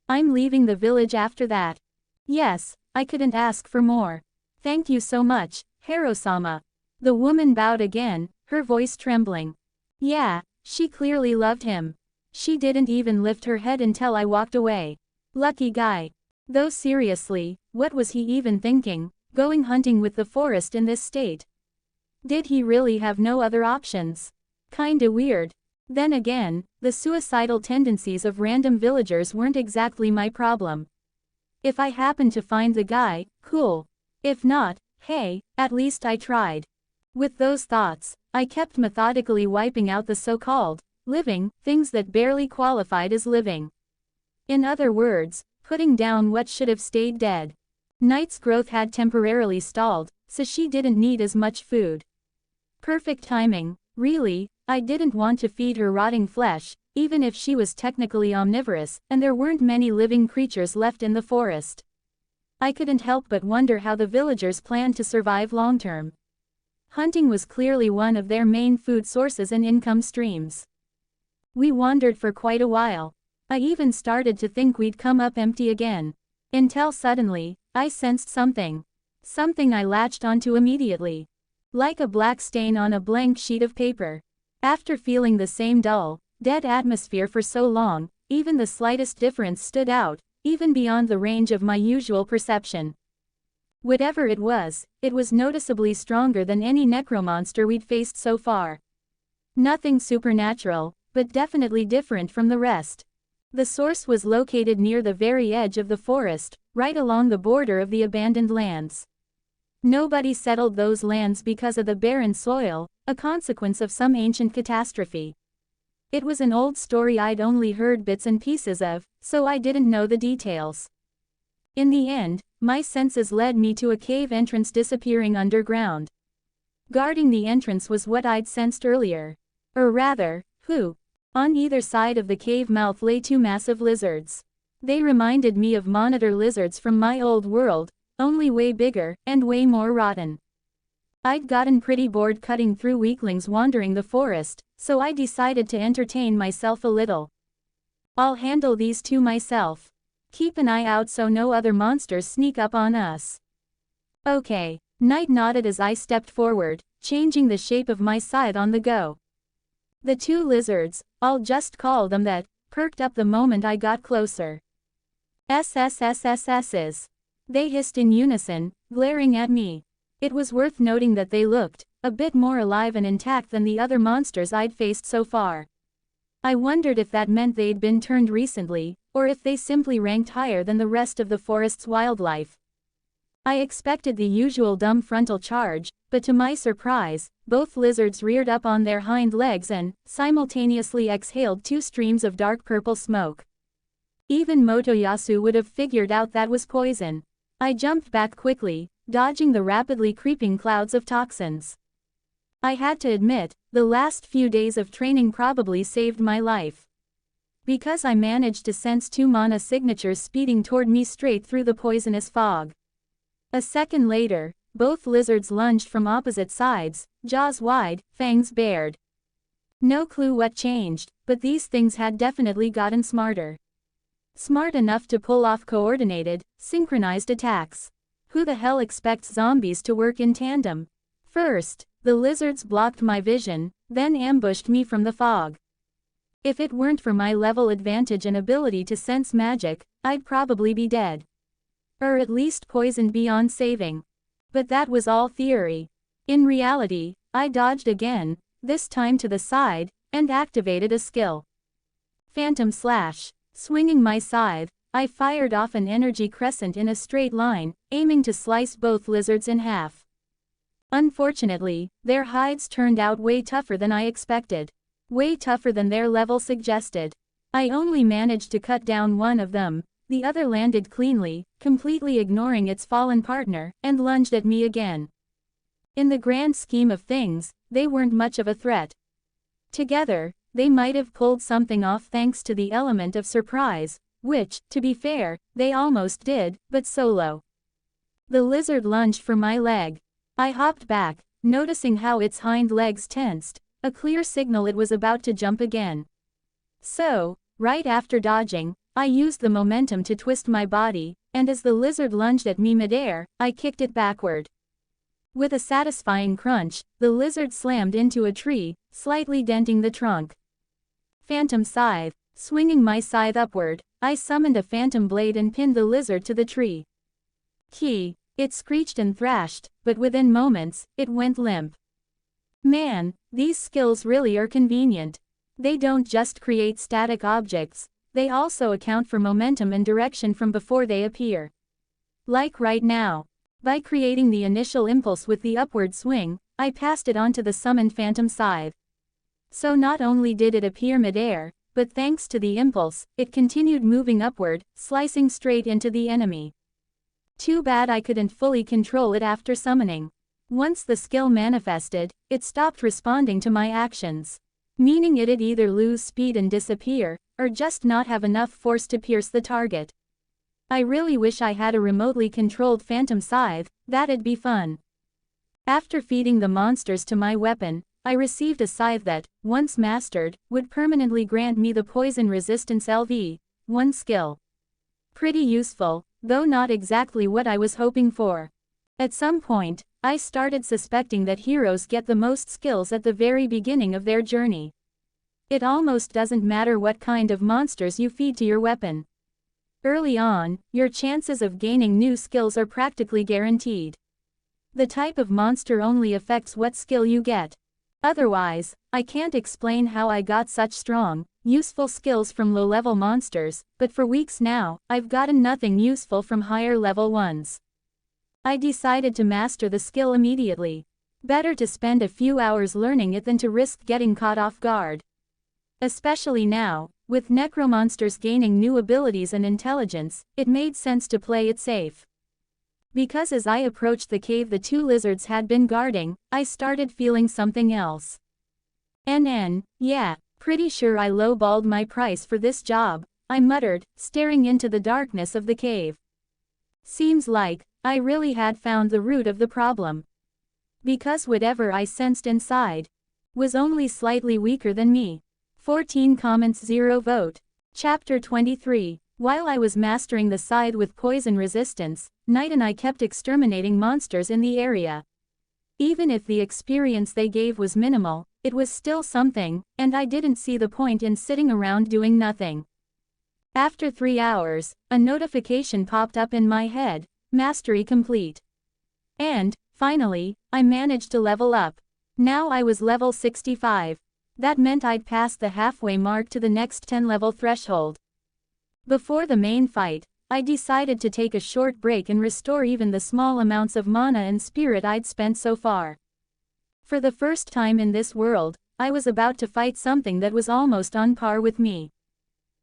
I'm leaving the village after that. Yes, I couldn't ask for more. Thank you so much, Hero-sama. The woman bowed again, her voice trembling. Yeah, she clearly loved him. She didn't even lift her head until I walked away. Lucky guy. Though seriously, what was he even thinking, going hunting with the forest in this state? Did he really have no other options? Kinda weird. Then again, the suicidal tendencies of random villagers weren't exactly my problem. If I happened to find the guy, cool. If not, hey, at least I tried. With those thoughts, I kept methodically wiping out the so-called living things that barely qualified as living. In other words, putting down what should have stayed dead. Night's growth had temporarily stalled, so she didn't need as much food. Perfect timing, really. I didn't want to feed her rotting flesh, even if she was technically omnivorous, and there weren't many living creatures left in the forest. I couldn't help but wonder how the villagers planned to survive long-term. Hunting was clearly one of their main food sources and income streams. We wandered for quite a while. I even started to think we'd come up empty again. Until suddenly, I sensed something. Something I latched onto immediately. Like a black stain on a blank sheet of paper. After feeling the same dull, dead atmosphere for so long, even the slightest difference stood out, even beyond the range of my usual perception. Whatever it was noticeably stronger than any necromonster we'd faced so far. Nothing supernatural, but definitely different from the rest. The source was located near the very edge of the forest, right along the border of the abandoned lands. Nobody settled those lands because of the barren soil, a consequence of some ancient catastrophe. It was an old story I'd only heard bits and pieces of, so I didn't know the details. In the end, my senses led me to a cave entrance disappearing underground. Guarding the entrance was what I'd sensed earlier. Or rather, who? On either side of the cave mouth lay two massive lizards. They reminded me of monitor lizards from my old world, only way bigger, and way more rotten. I'd gotten pretty bored cutting through weaklings wandering the forest, so I decided to entertain myself a little. I'll handle these two myself. Keep an eye out so no other monsters sneak up on us. Okay, Night nodded as I stepped forward, changing the shape of my scythe on the go. The two lizards, I'll just call them that, perked up the moment I got closer. SSSSSs. They hissed in unison, glaring at me. It was worth noting that they looked a bit more alive and intact than the other monsters I'd faced so far. I wondered if that meant they'd been turned recently, or if they simply ranked higher than the rest of the forest's wildlife. I expected the usual dumb frontal charge, but to my surprise, both lizards reared up on their hind legs and simultaneously exhaled two streams of dark purple smoke. Even Motoyasu would have figured out that was poison. I jumped back quickly, dodging the rapidly creeping clouds of toxins. I had to admit, the last few days of training probably saved my life. Because I managed to sense two mana signatures speeding toward me straight through the poisonous fog. A second later, both lizards lunged from opposite sides, jaws wide, fangs bared. No clue what changed, but these things had definitely gotten smarter. Smart enough to pull off coordinated, synchronized attacks. Who the hell expects zombies to work in tandem? First, the lizards blocked my vision, then ambushed me from the fog. If it weren't for my level advantage and ability to sense magic, I'd probably be dead. Or at least poisoned beyond saving. But that was all theory. In reality, I dodged again, this time to the side, and activated a skill. Phantom Slash. Swinging my scythe, I fired off an energy crescent in a straight line, aiming to slice both lizards in half. Unfortunately, their hides turned out way tougher than I expected. Way tougher than their level suggested. I only managed to cut down one of them, the other landed cleanly, completely ignoring its fallen partner, and lunged at me again. In the grand scheme of things, they weren't much of a threat. Together, they might have pulled something off thanks to the element of surprise, which, to be fair, they almost did, but solo. The lizard lunged for my leg. I hopped back, noticing how its hind legs tensed, a clear signal it was about to jump again. So, right after dodging, I used the momentum to twist my body, and as the lizard lunged at me midair, I kicked it backward. With a satisfying crunch, the lizard slammed into a tree, slightly denting the trunk. Phantom Scythe. Swinging my scythe upward, I summoned a phantom blade and pinned the lizard to the tree. Key. It screeched and thrashed, but within moments, it went limp. Man, these skills really are convenient. They don't just create static objects, they also account for momentum and direction from before they appear. Like right now. By creating the initial impulse with the upward swing, I passed it on to the summoned phantom scythe. So not only did it appear midair, but thanks to the impulse, it continued moving upward, slicing straight into the enemy. Too bad I couldn't fully control it after summoning. Once the skill manifested, it stopped responding to my actions, meaning it'd either lose speed and disappear, or just not have enough force to pierce the target. I really wish I had a remotely controlled phantom scythe, that'd be fun. After feeding the monsters to my weapon, I received a scythe that, once mastered, would permanently grant me the poison resistance LV1 skill. Pretty useful, though not exactly what I was hoping for. At some point, I started suspecting that heroes get the most skills at the very beginning of their journey. It almost doesn't matter what kind of monsters you feed to your weapon. Early on, your chances of gaining new skills are practically guaranteed. The type of monster only affects what skill you get. Otherwise, I can't explain how I got such strong, useful skills from low-level monsters, but for weeks now, I've gotten nothing useful from higher-level ones. I decided to master the skill immediately. Better to spend a few hours learning it than to risk getting caught off guard. Especially now, with necromonsters gaining new abilities and intelligence, it made sense to play it safe. Because as I approached the cave the two lizards had been guarding, I started feeling something else. Yeah, pretty sure I lowballed my price for this job, I muttered, staring into the darkness of the cave. Seems like I really had found the root of the problem. Because whatever I sensed inside was only slightly weaker than me. 14 comments 0 vote. Chapter 23. While I was mastering the scythe with poison resistance, Knight and I kept exterminating monsters in the area. Even if the experience they gave was minimal, it was still something, and I didn't see the point in sitting around doing nothing. After 3 hours, a notification popped up in my head, mastery complete. And, finally, I managed to level up. Now I was level 65. That meant I'd passed the halfway mark to the next 10-level threshold. Before the main fight, I decided to take a short break and restore even the small amounts of mana and spirit I'd spent so far. For the first time in this world, I was about to fight something that was almost on par with me.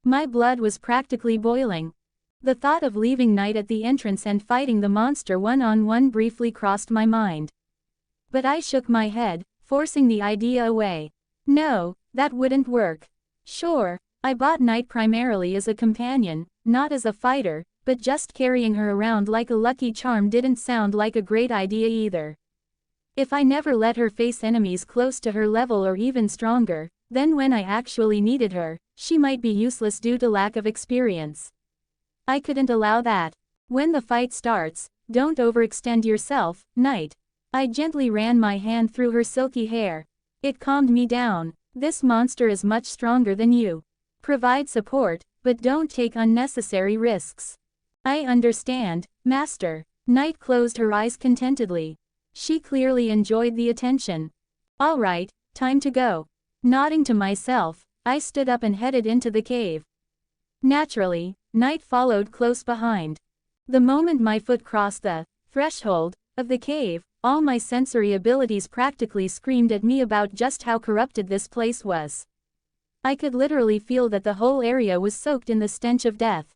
My blood was practically boiling. The thought of leaving Knight at the entrance and fighting the monster one-on-one briefly crossed my mind. But I shook my head, forcing the idea away. No, that wouldn't work. Sure, I bought Knight primarily as a companion, not as a fighter, but just carrying her around like a lucky charm didn't sound like a great idea either. If I never let her face enemies close to her level or even stronger, then when I actually needed her, she might be useless due to lack of experience. I couldn't allow that. When the fight starts, don't overextend yourself, Knight. I gently ran my hand through her silky hair. It calmed me down. This monster is much stronger than you. Provide support, but don't take unnecessary risks. I understand, Master. Knight closed her eyes contentedly. She clearly enjoyed the attention. All right, time to go. Nodding to myself, I stood up and headed into the cave. Naturally, Knight followed close behind. The moment my foot crossed the threshold of the cave, all my sensory abilities practically screamed at me about just how corrupted this place was. I could literally feel that the whole area was soaked in the stench of death.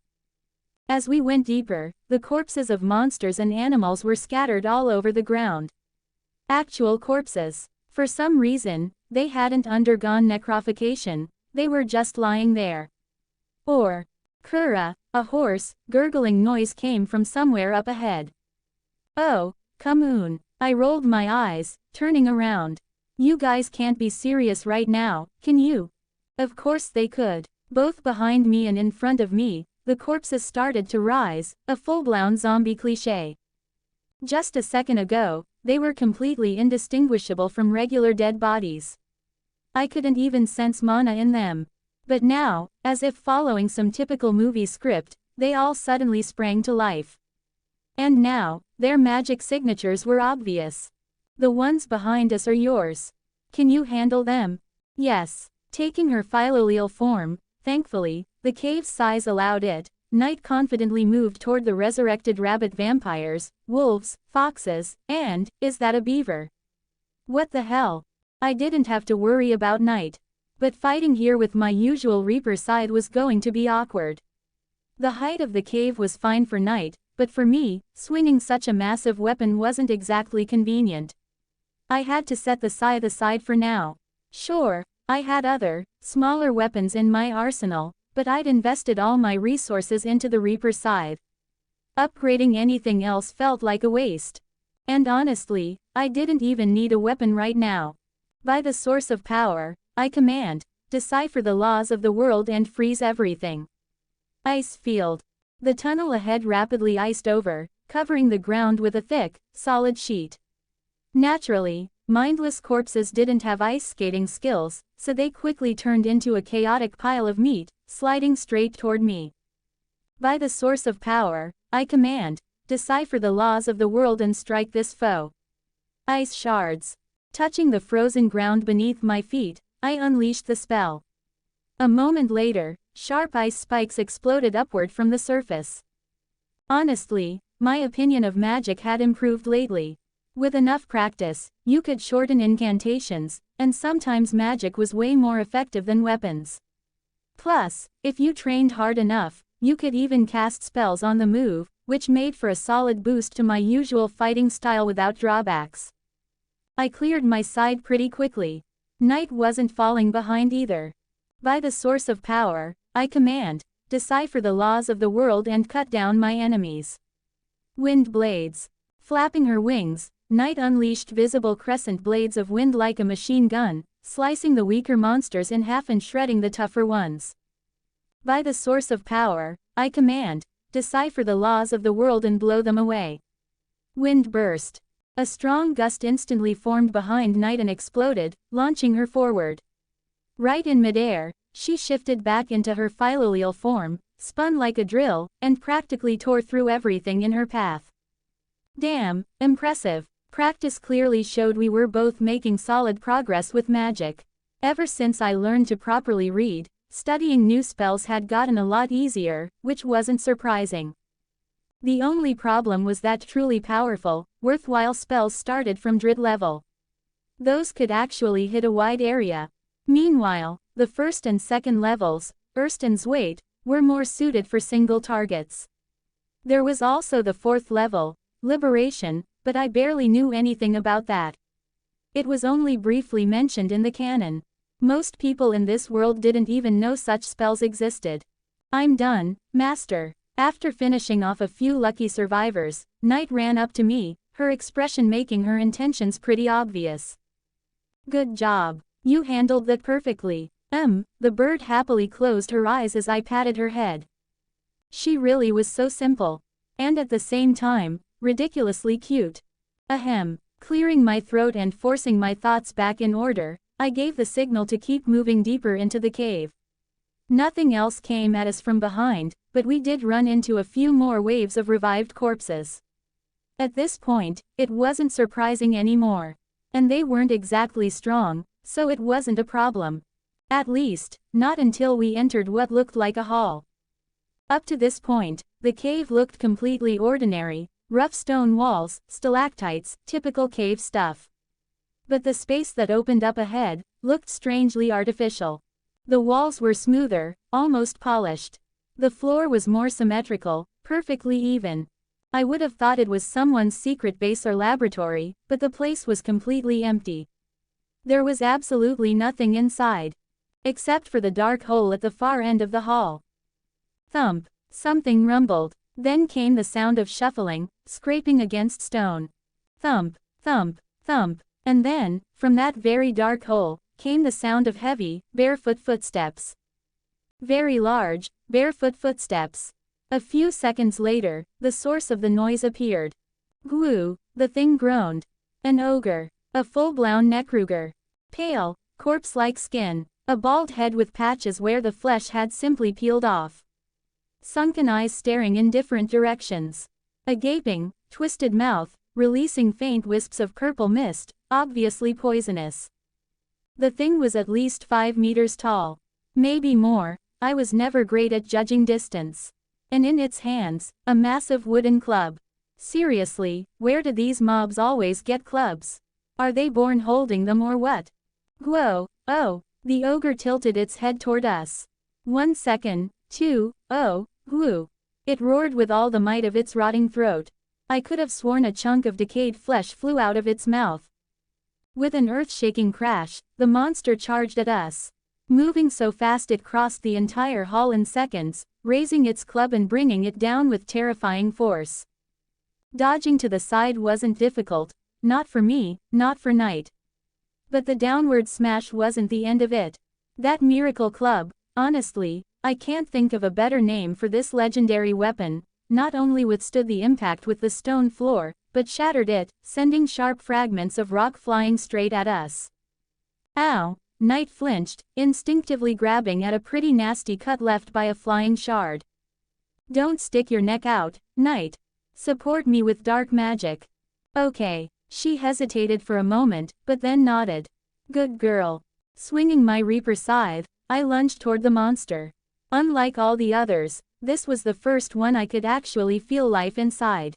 As we went deeper, the corpses of monsters and animals were scattered all over the ground. Actual corpses. For some reason, they hadn't undergone necrofication, they were just lying there. Or, Kura, a hoarse, gurgling noise came from somewhere up ahead. Oh, come on. I rolled my eyes, turning around. You guys can't be serious right now, can you? Of course they could. Both behind me and in front of me, the corpses started to rise, a full-blown zombie cliché. Just a second ago, they were completely indistinguishable from regular dead bodies. I couldn't even sense mana in them. But now, as if following some typical movie script, they all suddenly sprang to life. And now, their magic signatures were obvious. The ones behind us are yours. Can you handle them? Yes. Taking her philoleel form, thankfully, the cave's size allowed it, Knight confidently moved toward the resurrected rabbit vampires, wolves, foxes, and, is that a beaver? What the hell? I didn't have to worry about Knight. But fighting here with my usual Reaper scythe was going to be awkward. The height of the cave was fine for Knight, but for me, swinging such a massive weapon wasn't exactly convenient. I had to set the scythe aside for now. Sure, I had other, smaller weapons in my arsenal, but I'd invested all my resources into the Reaper scythe. Upgrading anything else felt like a waste. And honestly, I didn't even need a weapon right now. By the source of power, I command, decipher the laws of the world and freeze everything. Ice field. The tunnel ahead rapidly iced over, covering the ground with a thick, solid sheet. Naturally, mindless corpses didn't have ice skating skills, so they quickly turned into a chaotic pile of meat, sliding straight toward me. By the source of power, I command, decipher the laws of the world and strike this foe. Ice shards. Touching the frozen ground beneath my feet, I unleashed the spell. A moment later, sharp ice spikes exploded upward from the surface. Honestly, my opinion of magic had improved lately. With enough practice, you could shorten incantations, and sometimes magic was way more effective than weapons. Plus, if you trained hard enough, you could even cast spells on the move, which made for a solid boost to my usual fighting style without drawbacks. I cleared my side pretty quickly. Knight wasn't falling behind either. By the source of power, I command, decipher the laws of the world and cut down my enemies. Wind blades. Flapping her wings, Knight unleashed visible crescent blades of wind like a machine gun, slicing the weaker monsters in half and shredding the tougher ones. By the source of power, I command, decipher the laws of the world and blow them away. Wind burst. A strong gust instantly formed behind Knight and exploded, launching her forward. Right in midair, she shifted back into her philolial form, spun like a drill, and practically tore through everything in her path. Damn, impressive. Practice clearly showed we were both making solid progress with magic. Ever since I learned to properly read, studying new spells had gotten a lot easier, which wasn't surprising. The only problem was that truly powerful, worthwhile spells started from Drit level. Those could actually hit a wide area. Meanwhile, the first and second levels, Erst and Zweit, were more suited for single targets. There was also the fourth level, Liberation, but I barely knew anything about that. It was only briefly mentioned in the canon. Most people in this world didn't even know such spells existed. I'm done, Master. After finishing off a few lucky survivors, Knight ran up to me, her expression making her intentions pretty obvious. Good job. You handled that perfectly. The bird happily closed her eyes as I patted her head. She really was so simple. And at the same time, ridiculously cute. Ahem. Clearing my throat and forcing my thoughts back in order, I gave the signal to keep moving deeper into the cave. Nothing else came at us from behind, but we did run into a few more waves of revived corpses. At this point, it wasn't surprising anymore. And they weren't exactly strong, so it wasn't a problem. At least, not until we entered what looked like a hall. Up to this point, the cave looked completely ordinary, rough stone walls, stalactites, typical cave stuff. But the space that opened up ahead looked strangely artificial. The walls were smoother, almost polished. The floor was more symmetrical, perfectly even. I would have thought it was someone's secret base or laboratory, but the place was completely empty. There was absolutely nothing inside. Except for the dark hole at the far end of the hall. Thump. Something rumbled. Then came the sound of shuffling, scraping against stone. Thump, thump, thump. And then, from that very dark hole, came the sound of heavy, barefoot footsteps. Very large, barefoot footsteps. A few seconds later, the source of the noise appeared. Glue, the thing groaned. An ogre. A full-blown Necruger. Pale, corpse-like skin. A bald head with patches where the flesh had simply peeled off. Sunken eyes staring in different directions. A gaping, twisted mouth, releasing faint wisps of purple mist, obviously poisonous. The thing was at least 5 meters tall. Maybe more, I was never great at judging distance. And in its hands, a massive wooden club. Seriously, where do these mobs always get clubs? Are they born holding them or what? Whoa, oh, the ogre tilted its head toward us. 1 second, 2, oh, whoo. It roared with all the might of its rotting throat. I could have sworn a chunk of decayed flesh flew out of its mouth. With an earth-shaking crash, the monster charged at us. Moving so fast it crossed the entire hall in seconds, raising its club and bringing it down with terrifying force. Dodging to the side wasn't difficult, not for me, not for Knight. But the downward smash wasn't the end of it. That miracle club, honestly, I can't think of a better name for this legendary weapon, not only withstood the impact with the stone floor, but shattered it, sending sharp fragments of rock flying straight at us. Ow! Knight flinched, instinctively grabbing at a pretty nasty cut left by a flying shard. Don't stick your neck out, Knight. Support me with dark magic. Okay. She hesitated for a moment, but then nodded. Good girl. Swinging my Reaper scythe, I lunged toward the monster. Unlike all the others, this was the first one I could actually feel life inside.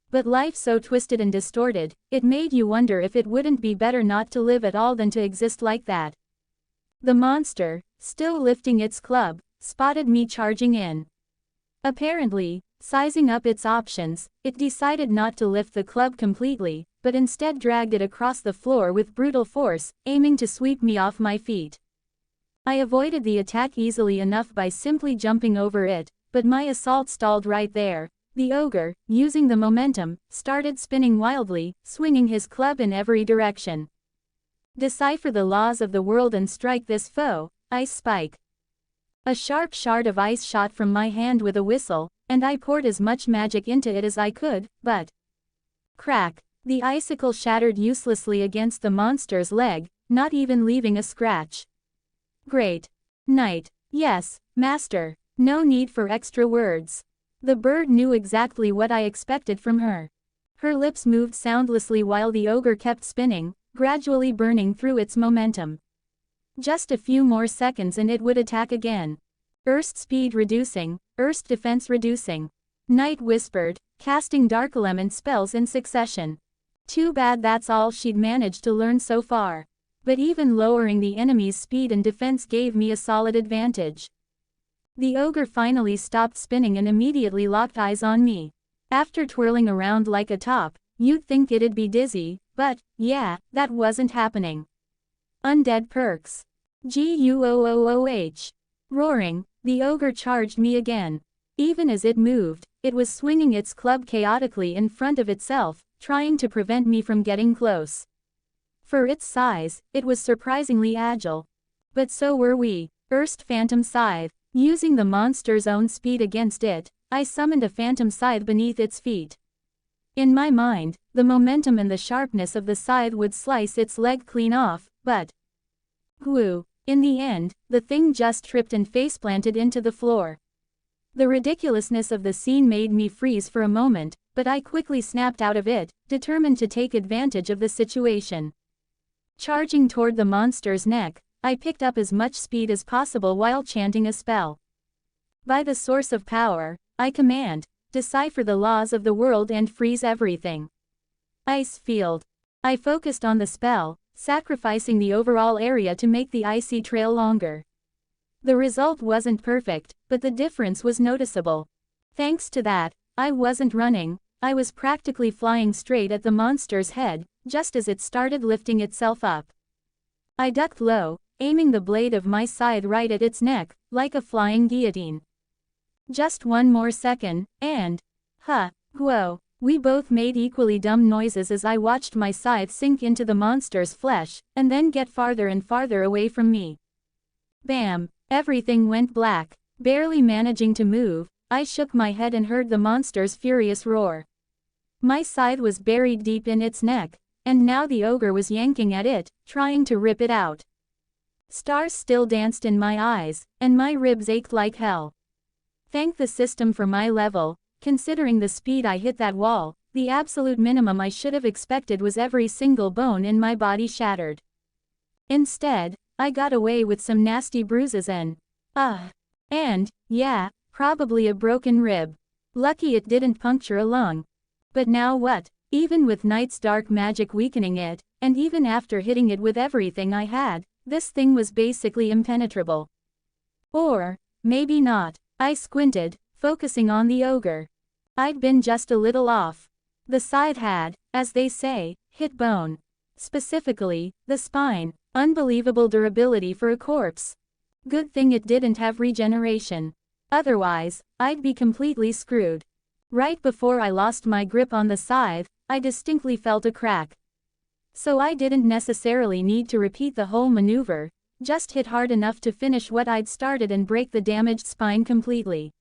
But life so twisted and distorted, it made you wonder if it wouldn't be better not to live at all than to exist like that. The monster, still lifting its club, spotted me charging in. Apparently, sizing up its options, it decided not to lift the club completely, but instead dragged it across the floor with brutal force, aiming to sweep me off my feet. I avoided the attack easily enough by simply jumping over it, but my assault stalled right there. The ogre, using the momentum, started spinning wildly, swinging his club in every direction. Decipher the laws of the world and strike this foe, Ice Spike. A sharp shard of ice shot from my hand with a whistle, and I poured as much magic into it as I could, but... Crack! The icicle shattered uselessly against the monster's leg, not even leaving a scratch. Great. Knight. Yes, master. No need for extra words. The bird knew exactly what I expected from her. Her lips moved soundlessly while the ogre kept spinning, gradually burning through its momentum. Just a few more seconds and it would attack again. Burst speed reducing, burst defense reducing. Knight whispered, casting dark element spells in succession. Too bad that's all she'd managed to learn so far. But even lowering the enemy's speed and defense gave me a solid advantage. The ogre finally stopped spinning and immediately locked eyes on me. After twirling around like a top, you'd think it'd be dizzy, but, yeah, that wasn't happening. Undead perks. Gooooh. Roaring, the ogre charged me again. Even as it moved, it was swinging its club chaotically in front of itself, trying to prevent me from getting close. For its size, it was surprisingly agile. But so were we. Erst Phantom Scythe. Using the monster's own speed against it, I summoned a phantom scythe beneath its feet. In my mind, the momentum and the sharpness of the scythe would slice its leg clean off, but... Whoo! In the end, the thing just tripped and faceplanted into the floor. The ridiculousness of the scene made me freeze for a moment, but I quickly snapped out of it, determined to take advantage of the situation. Charging toward the monster's neck, I picked up as much speed as possible while chanting a spell. By the source of power, I command, decipher the laws of the world and freeze everything. Ice field. I focused on the spell, sacrificing the overall area to make the icy trail longer. The result wasn't perfect, but the difference was noticeable. Thanks to that, I wasn't running, I was practically flying straight at the monster's head, just as it started lifting itself up. I ducked low, aiming the blade of my scythe right at its neck, like a flying guillotine. Just one more second, and... whoa. We both made equally dumb noises as I watched my scythe sink into the monster's flesh, and then get farther and farther away from me. Bam! Everything went black. Barely managing to move, I shook my head and heard the monster's furious roar. My scythe was buried deep in its neck, and now the ogre was yanking at it, trying to rip it out. Stars still danced in my eyes, and my ribs ached like hell. Thank the system for my level. Considering the speed I hit that wall, the absolute minimum I should have expected was every single bone in my body shattered. Instead, I got away with some nasty bruises and, yeah, Probably a broken rib. Lucky it didn't puncture a lung. But now what? Even with Night's dark magic weakening it, and even after hitting it with everything I had, this thing was basically impenetrable. Or, maybe not. I squinted, focusing on the ogre. I'd been just a little off. The scythe had, as they say, hit bone. Specifically, the spine. Unbelievable durability for a corpse. Good thing it didn't have regeneration. Otherwise, I'd be completely screwed. Right before I lost my grip on the scythe, I distinctly felt a crack. So I didn't necessarily need to repeat the whole maneuver, just hit hard enough to finish what I'd started and break the damaged spine completely.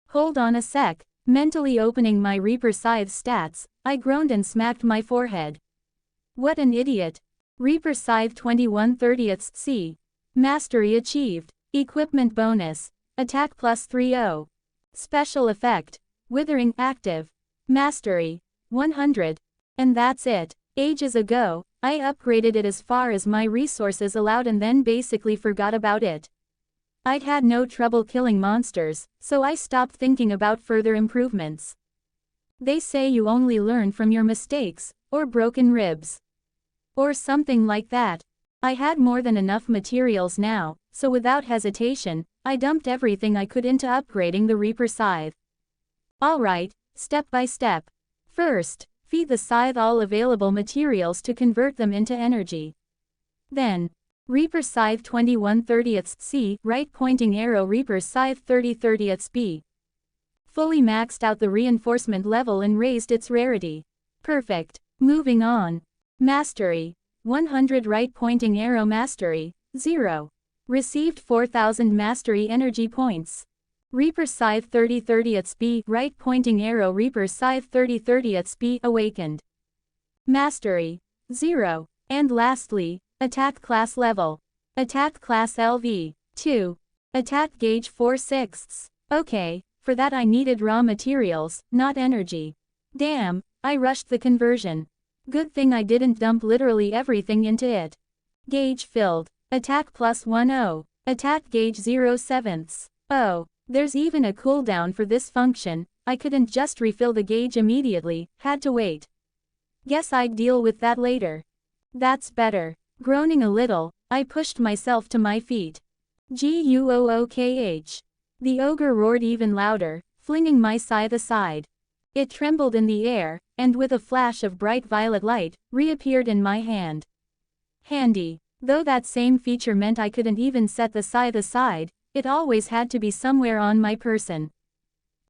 Hold on a sec. Mentally opening my Reaper Scythe stats, I groaned and smacked my forehead. What an idiot. Reaper Scythe 21/30 C. Mastery achieved. Equipment bonus. Attack plus 3/0. Special effect. Withering active. Mastery. 100. And that's it. Ages ago, I upgraded it as far as my resources allowed and then basically forgot about it. I'd had no trouble killing monsters, so I stopped thinking about further improvements. They say you only learn from your mistakes, or broken ribs. Or something like that. I had more than enough materials now, so without hesitation, I dumped everything I could into upgrading the Reaper Scythe. Alright, step by step. First, feed the scythe all available materials to convert them into energy. Then, Reaper Scythe 21/30 C, right pointing arrow Reaper Scythe 30/30 B. Fully maxed out the reinforcement level and raised its rarity. Perfect. Moving on. Mastery. 100 right pointing arrow mastery, 0. Received 4000 mastery energy points. Reaper Scythe 30/30 B, right pointing arrow Reaper Scythe 30/30 B awakened. Mastery. 0. And lastly, attack class level. Attack class LV. 2. Attack gauge 4/6. Okay, for that I needed raw materials, not energy. Damn, I rushed the conversion. Good thing I didn't dump literally everything into it. Gauge filled. Attack plus 1/0. Attack gauge 0/7. Oh, there's even a cooldown for this function. I couldn't just refill the gauge immediately, had to wait. Guess I'd deal with that later. That's better. Groaning a little, I pushed myself to my feet. Gookh. The ogre roared even louder, flinging my scythe aside. It trembled in the air, and with a flash of bright violet light, reappeared in my hand. Handy. Though that same feature meant I couldn't even set the scythe aside, it always had to be somewhere on my person.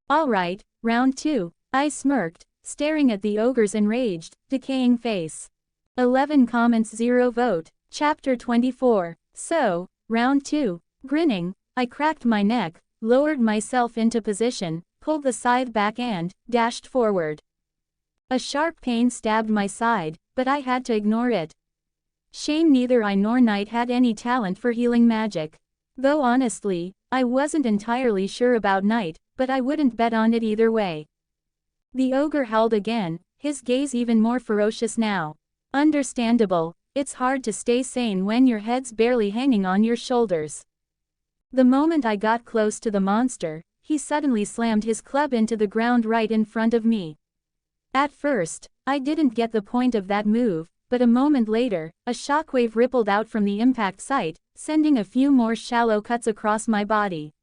Alright, round 2, I smirked, staring at the ogre's enraged, decaying face. 11 comments 0 vote, chapter 24. So, round 2, grinning, I cracked my neck, lowered myself into position, pulled the scythe back and dashed forward. A sharp pain stabbed my side, but I had to ignore it. Shame neither I nor Night had any talent for healing magic. Though honestly, I wasn't entirely sure about Night, but I wouldn't bet on it either way. The ogre howled again, his gaze even more ferocious now. Understandable, it's hard to stay sane when your head's barely hanging on your shoulders. The moment I got close to the monster, he suddenly slammed his club into the ground right in front of me. At first, I didn't get the point of that move, but a moment later, a shockwave rippled out from the impact site, sending a few more shallow cuts across my body.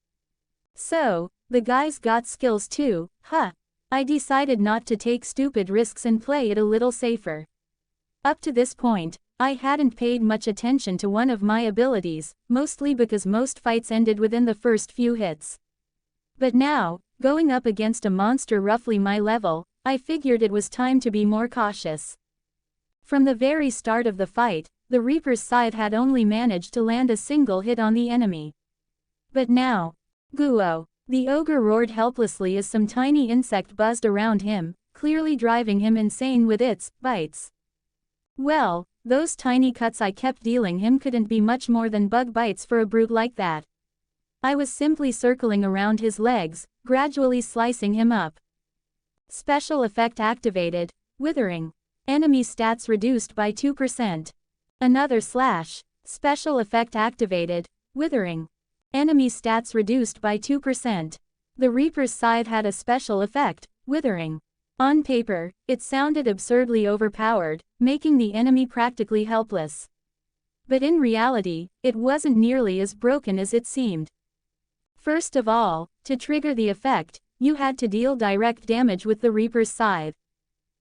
So, the guy's got skills too, huh? I decided not to take stupid risks and play it a little safer. Up to this point, I hadn't paid much attention to one of my abilities, mostly because most fights ended within the first few hits. But now, going up against a monster roughly my level, I figured it was time to be more cautious. From the very start of the fight, the Reaper's scythe had only managed to land a single hit on the enemy. But now, Guo, the ogre roared helplessly as some tiny insect buzzed around him, clearly driving him insane with its bites. Well, those tiny cuts I kept dealing him couldn't be much more than bug bites for a brute like that. I was simply circling around his legs, gradually slicing him up. Special effect activated, withering. Enemy stats reduced by 2%. Another slash. Special effect activated, withering. Enemy stats reduced by 2%. The Reaper's scythe had a special effect, withering. On paper, it sounded absurdly overpowered, making the enemy practically helpless. But in reality, it wasn't nearly as broken as it seemed. First of all, to trigger the effect, you had to deal direct damage with the Reaper's scythe.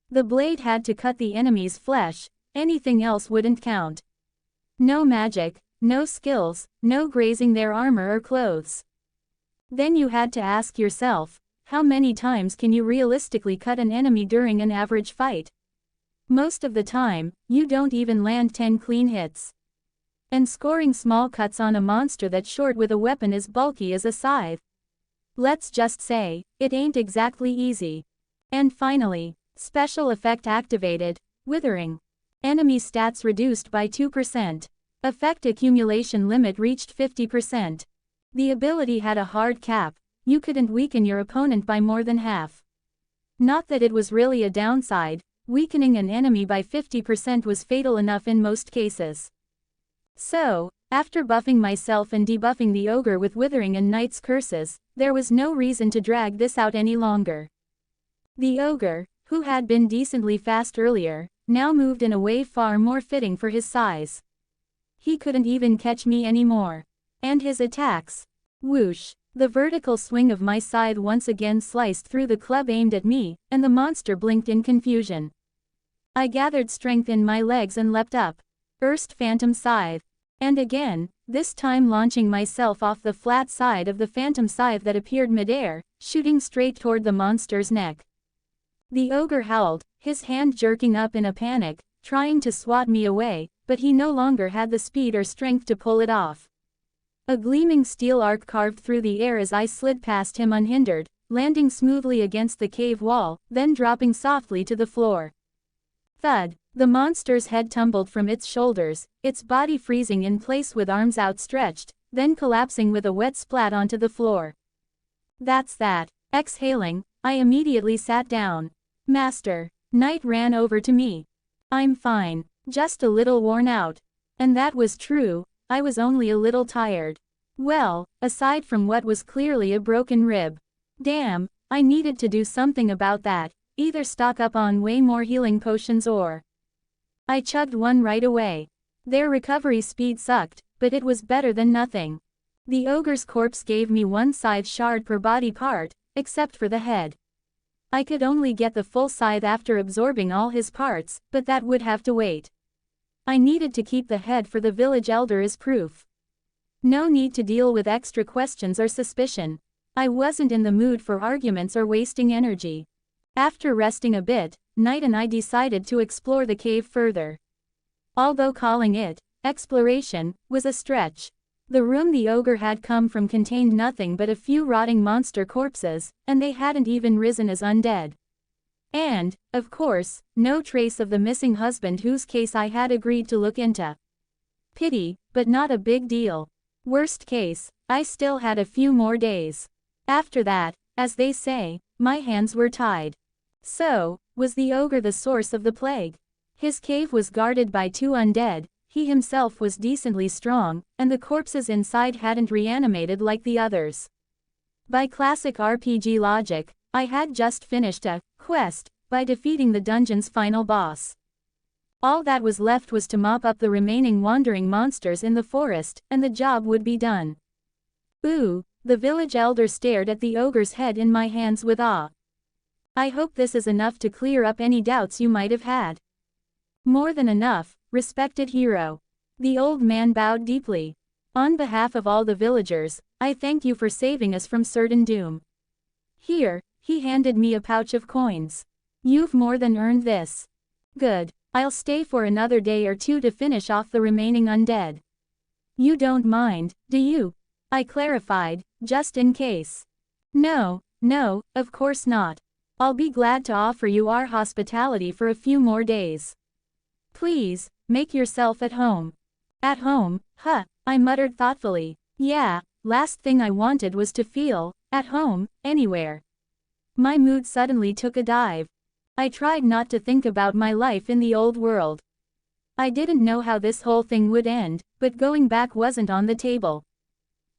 The blade had to cut the enemy's flesh, anything else wouldn't count. No magic, no skills, no grazing their armor or clothes. Then you had to ask yourself, how many times can you realistically cut an enemy during an average fight? Most of the time, you don't even land 10 clean hits. And scoring small cuts on a monster that's short with a weapon as bulky as a scythe. Let's just say, it ain't exactly easy. And finally, special effect activated, withering. Enemy stats reduced by 2%. Effect accumulation limit reached 50%. The ability had a hard cap, you couldn't weaken your opponent by more than half. Not that it was really a downside, weakening an enemy by 50% was fatal enough in most cases. So, after buffing myself and debuffing the ogre with withering and knight's curses, there was no reason to drag this out any longer. The ogre, who had been decently fast earlier, now moved in a way far more fitting for his size. He couldn't even catch me anymore. And his attacks. Whoosh! The vertical swing of my scythe once again sliced through the club aimed at me, and the monster blinked in confusion. I gathered strength in my legs and leapt up. Erst phantom scythe. And again, this time launching myself off the flat side of the phantom scythe that appeared midair, shooting straight toward the monster's neck. The ogre howled, his hand jerking up in a panic, trying to swat me away, but he no longer had the speed or strength to pull it off. A gleaming steel arc carved through the air as I slid past him unhindered, landing smoothly against the cave wall, then dropping softly to the floor. Thud! The monster's head tumbled from its shoulders, its body freezing in place with arms outstretched, then collapsing with a wet splat onto the floor. That's that. Exhaling, I immediately sat down. Master. Knight ran over to me. I'm fine, just a little worn out. And that was true, I was only a little tired. Well, aside from what was clearly a broken rib. Damn, I needed to do something about that, either stock up on way more healing potions or... I chugged one right away. Their recovery speed sucked, but it was better than nothing. The ogre's corpse gave me one scythe shard per body part, except for the head. I could only get the full scythe after absorbing all his parts, but that would have to wait. I needed to keep the head for the village elder as proof. No need to deal with extra questions or suspicion. I wasn't in the mood for arguments or wasting energy. After resting a bit, Knight and I decided to explore the cave further. Although calling it exploration was a stretch. The room the ogre had come from contained nothing but a few rotting monster corpses, and they hadn't even risen as undead. And, of course, no trace of the missing husband whose case I had agreed to look into. Pity, but not a big deal. Worst case, I still had a few more days. After that, as they say, my hands were tied. So, was the ogre the source of the plague? His cave was guarded by 2 undead, he himself was decently strong, and the corpses inside hadn't reanimated like the others. By classic RPG logic, I had just finished a quest by defeating the dungeon's final boss. All that was left was to mop up the remaining wandering monsters in the forest, and the job would be done. Ooh, the village elder stared at the ogre's head in my hands with awe. I hope this is enough to clear up any doubts you might have had. More than enough, respected hero. The old man bowed deeply. On behalf of all the villagers, I thank you for saving us from certain doom. Here, he handed me a pouch of coins. You've more than earned this. Good, I'll stay for another day or two to finish off the remaining undead. You don't mind, do you? I clarified, just in case. No, of course not. I'll be glad to offer you our hospitality for a few more days. Please, make yourself at home. At home, huh, I muttered thoughtfully. Yeah, last thing I wanted was to feel at home, anywhere. My mood suddenly took a dive. I tried not to think about my life in the old world. I didn't know how this whole thing would end, but going back wasn't on the table.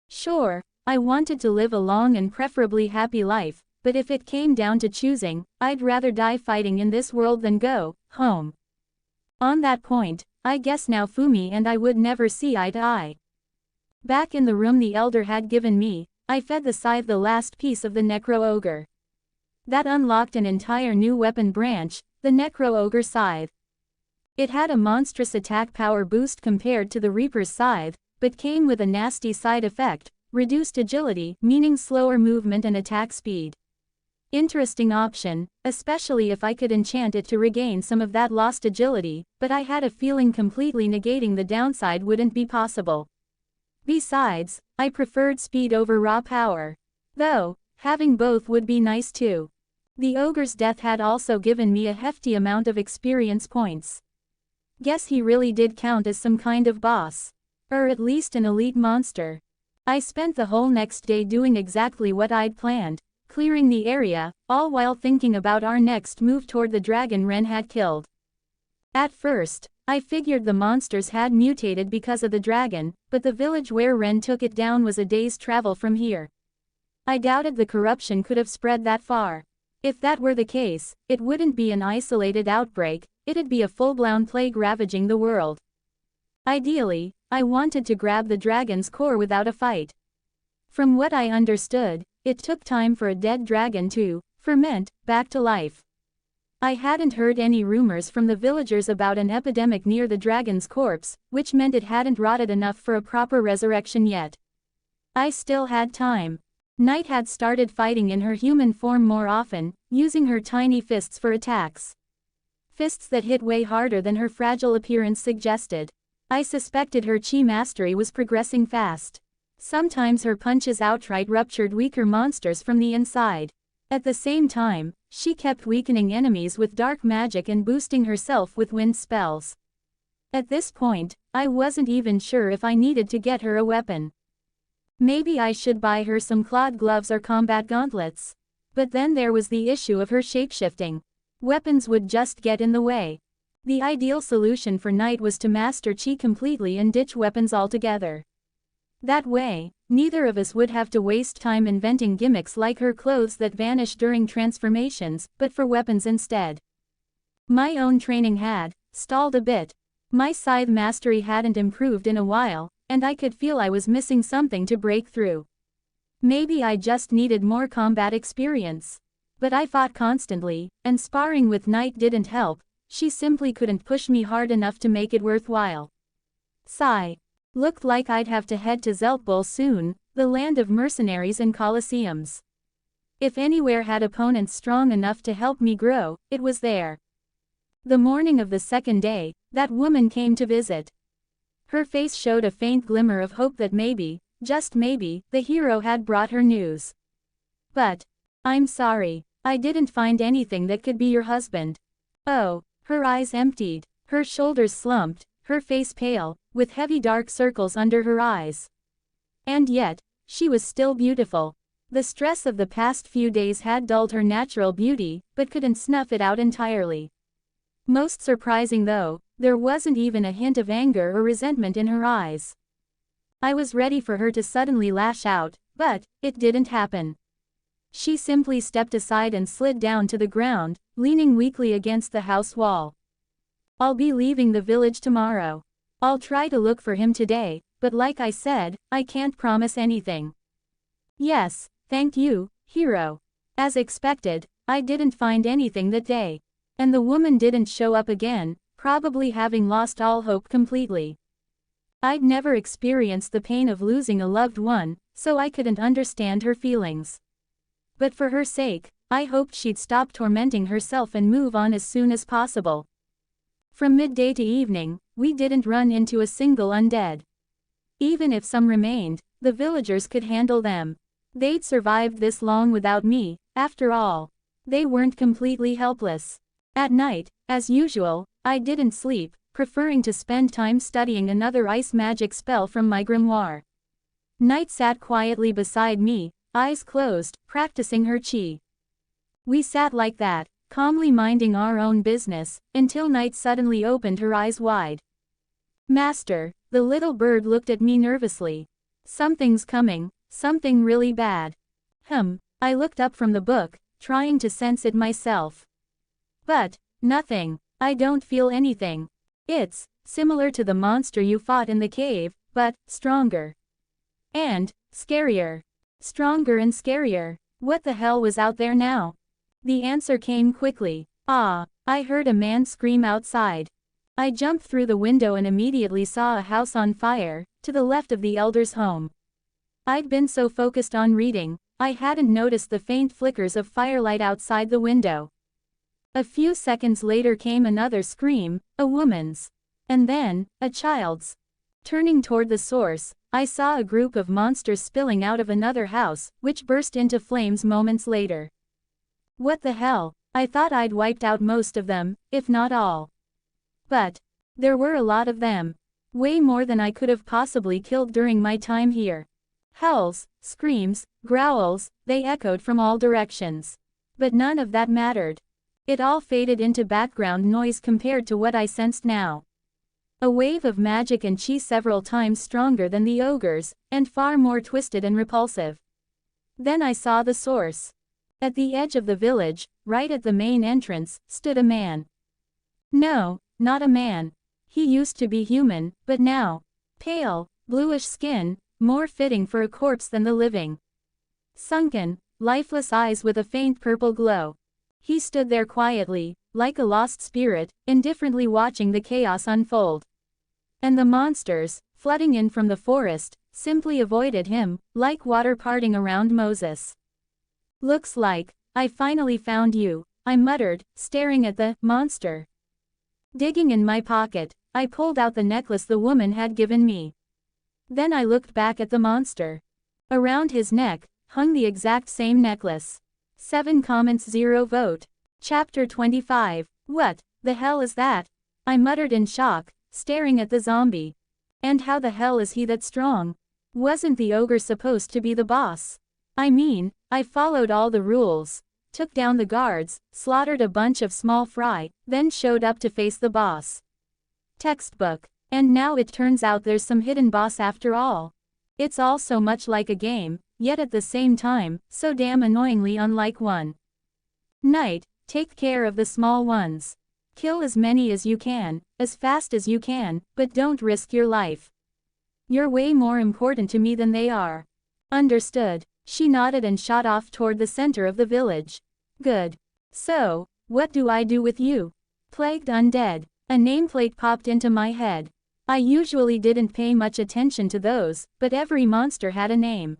Sure, I wanted to live a long and preferably happy life, but if it came down to choosing, I'd rather die fighting in this world than go home. On that point, I guess now Fumi and I would never see eye to eye. Back in the room the elder had given me, I fed the scythe the last piece of the Necro Ogre. That unlocked an entire new weapon branch, the Necro Ogre Scythe. It had a monstrous attack power boost compared to the Reaper's Scythe, but came with a nasty side effect, reduced agility, meaning slower movement and attack speed. Interesting option, especially if I could enchant it to regain some of that lost agility, but I had a feeling completely negating the downside wouldn't be possible. Besides, I preferred speed over raw power. Though, having both would be nice too. The ogre's death had also given me a hefty amount of experience points. Guess he really did count as some kind of boss. Or at least an elite monster. I spent the whole next day doing exactly what I'd planned, clearing the area, all while thinking about our next move toward the dragon Ren had killed. At first, I figured the monsters had mutated because of the dragon, but the village where Ren took it down was a day's travel from here. I doubted the corruption could have spread that far. If that were the case, it wouldn't be an isolated outbreak, it'd be a full-blown plague ravaging the world. Ideally, I wanted to grab the dragon's core without a fight. From what I understood, it took time for a dead dragon to ferment back to life. I hadn't heard any rumors from the villagers about an epidemic near the dragon's corpse, which meant it hadn't rotted enough for a proper resurrection yet. I still had time. Night had started fighting in her human form more often, using her tiny fists for attacks. Fists that hit way harder than her fragile appearance suggested. I suspected her chi mastery was progressing fast. Sometimes her punches outright ruptured weaker monsters from the inside. At the same time, she kept weakening enemies with dark magic and boosting herself with wind spells. At this point, I wasn't even sure if I needed to get her a weapon. Maybe I should buy her some clawed gloves or combat gauntlets. But then there was the issue of her shapeshifting. Weapons would just get in the way. The ideal solution for Night was to master chi completely and ditch weapons altogether. That way, neither of us would have to waste time inventing gimmicks like her clothes that vanish during transformations, but for weapons instead. My own training had stalled a bit. My scythe mastery hadn't improved in a while, and I could feel I was missing something to break through. Maybe I just needed more combat experience. But I fought constantly, and sparring with Night didn't help. She simply couldn't push me hard enough to make it worthwhile. Sigh. Looked like I'd have to head to Zeltbol soon, the land of mercenaries and colosseums. If anywhere had opponents strong enough to help me grow, it was there. The morning of the second day, that woman came to visit. Her face showed a faint glimmer of hope that maybe, just maybe, the hero had brought her news. But, I'm sorry, I didn't find anything that could be your husband. Oh, her eyes emptied, her shoulders slumped, her face pale, with heavy dark circles under her eyes. And yet, she was still beautiful. The stress of the past few days had dulled her natural beauty, but couldn't snuff it out entirely. Most surprising though, there wasn't even a hint of anger or resentment in her eyes. I was ready for her to suddenly lash out, but it didn't happen. She simply stepped aside and slid down to the ground, leaning weakly against the house wall. I'll be leaving the village tomorrow. I'll try to look for him today, but like I said, I can't promise anything. Yes, thank you, hero. As expected, I didn't find anything that day. And the woman didn't show up again, probably having lost all hope completely. I'd never experienced the pain of losing a loved one, so I couldn't understand her feelings. But for her sake, I hoped she'd stop tormenting herself and move on as soon as possible. From midday to evening, we didn't run into a single undead. Even if some remained, the villagers could handle them. They'd survived this long without me, after all. They weren't completely helpless. At night, as usual, I didn't sleep, preferring to spend time studying another ice magic spell from my grimoire. Night sat quietly beside me, eyes closed, practicing her chi. We sat like that, calmly minding our own business, until Night suddenly opened her eyes wide. Master, the little bird looked at me nervously. Something's coming, Something really bad. I looked up from the book, trying to sense it myself. But, nothing. I don't feel anything. It's similar to the monster you fought in the cave, but stronger. And scarier. Stronger and scarier. What the hell was out there now? The answer came quickly. Ah! I heard a man scream outside. I jumped through the window and immediately saw a house on fire, to the left of the elder's home. I'd been so focused on reading, I hadn't noticed the faint flickers of firelight outside the window. A few seconds later came another scream, a woman's. And then, a child's. Turning toward the source, I saw a group of monsters spilling out of another house, which burst into flames moments later. What the hell? I thought I'd wiped out most of them, if not all. But there were a lot of them. Way more than I could have possibly killed during my time here. Howls, screams, growls, they echoed from all directions. But none of that mattered. It all faded into background noise compared to what I sensed now. A wave of magic and chi several times stronger than the ogre's, and far more twisted and repulsive. Then I saw the source. At the edge of the village, right at the main entrance, stood a man. No, not a man. He used to be human, but now, pale, bluish skin, more fitting for a corpse than the living. Sunken, lifeless eyes with a faint purple glow. He stood there quietly, like a lost spirit, indifferently watching the chaos unfold. And the monsters, flooding in from the forest, simply avoided him, like water parting around Moses. Looks like I finally found you, I muttered, staring at the monster. Digging in my pocket, I pulled out the necklace the woman had given me. Then I looked back at the monster. Around his neck hung the exact same necklace. 7 comments 0 vote. Chapter 25. What the hell is that? I muttered in shock, staring at the zombie. And how the hell is he that strong? Wasn't the ogre supposed to be the boss? I mean, I followed all the rules, took down the guards, slaughtered a bunch of small fry, then showed up to face the boss. Textbook. And now it turns out there's some hidden boss after all. It's all so much like a game, yet at the same time, so damn annoyingly unlike one. Knight, take care of the small ones. Kill as many as you can, as fast as you can, but don't risk your life. You're way more important to me than they are. Understood. She nodded and shot off toward the center of the village. Good. So, what do I do with you? Plagued undead. A nameplate popped into my head. I usually didn't pay much attention to those, but every monster had a name.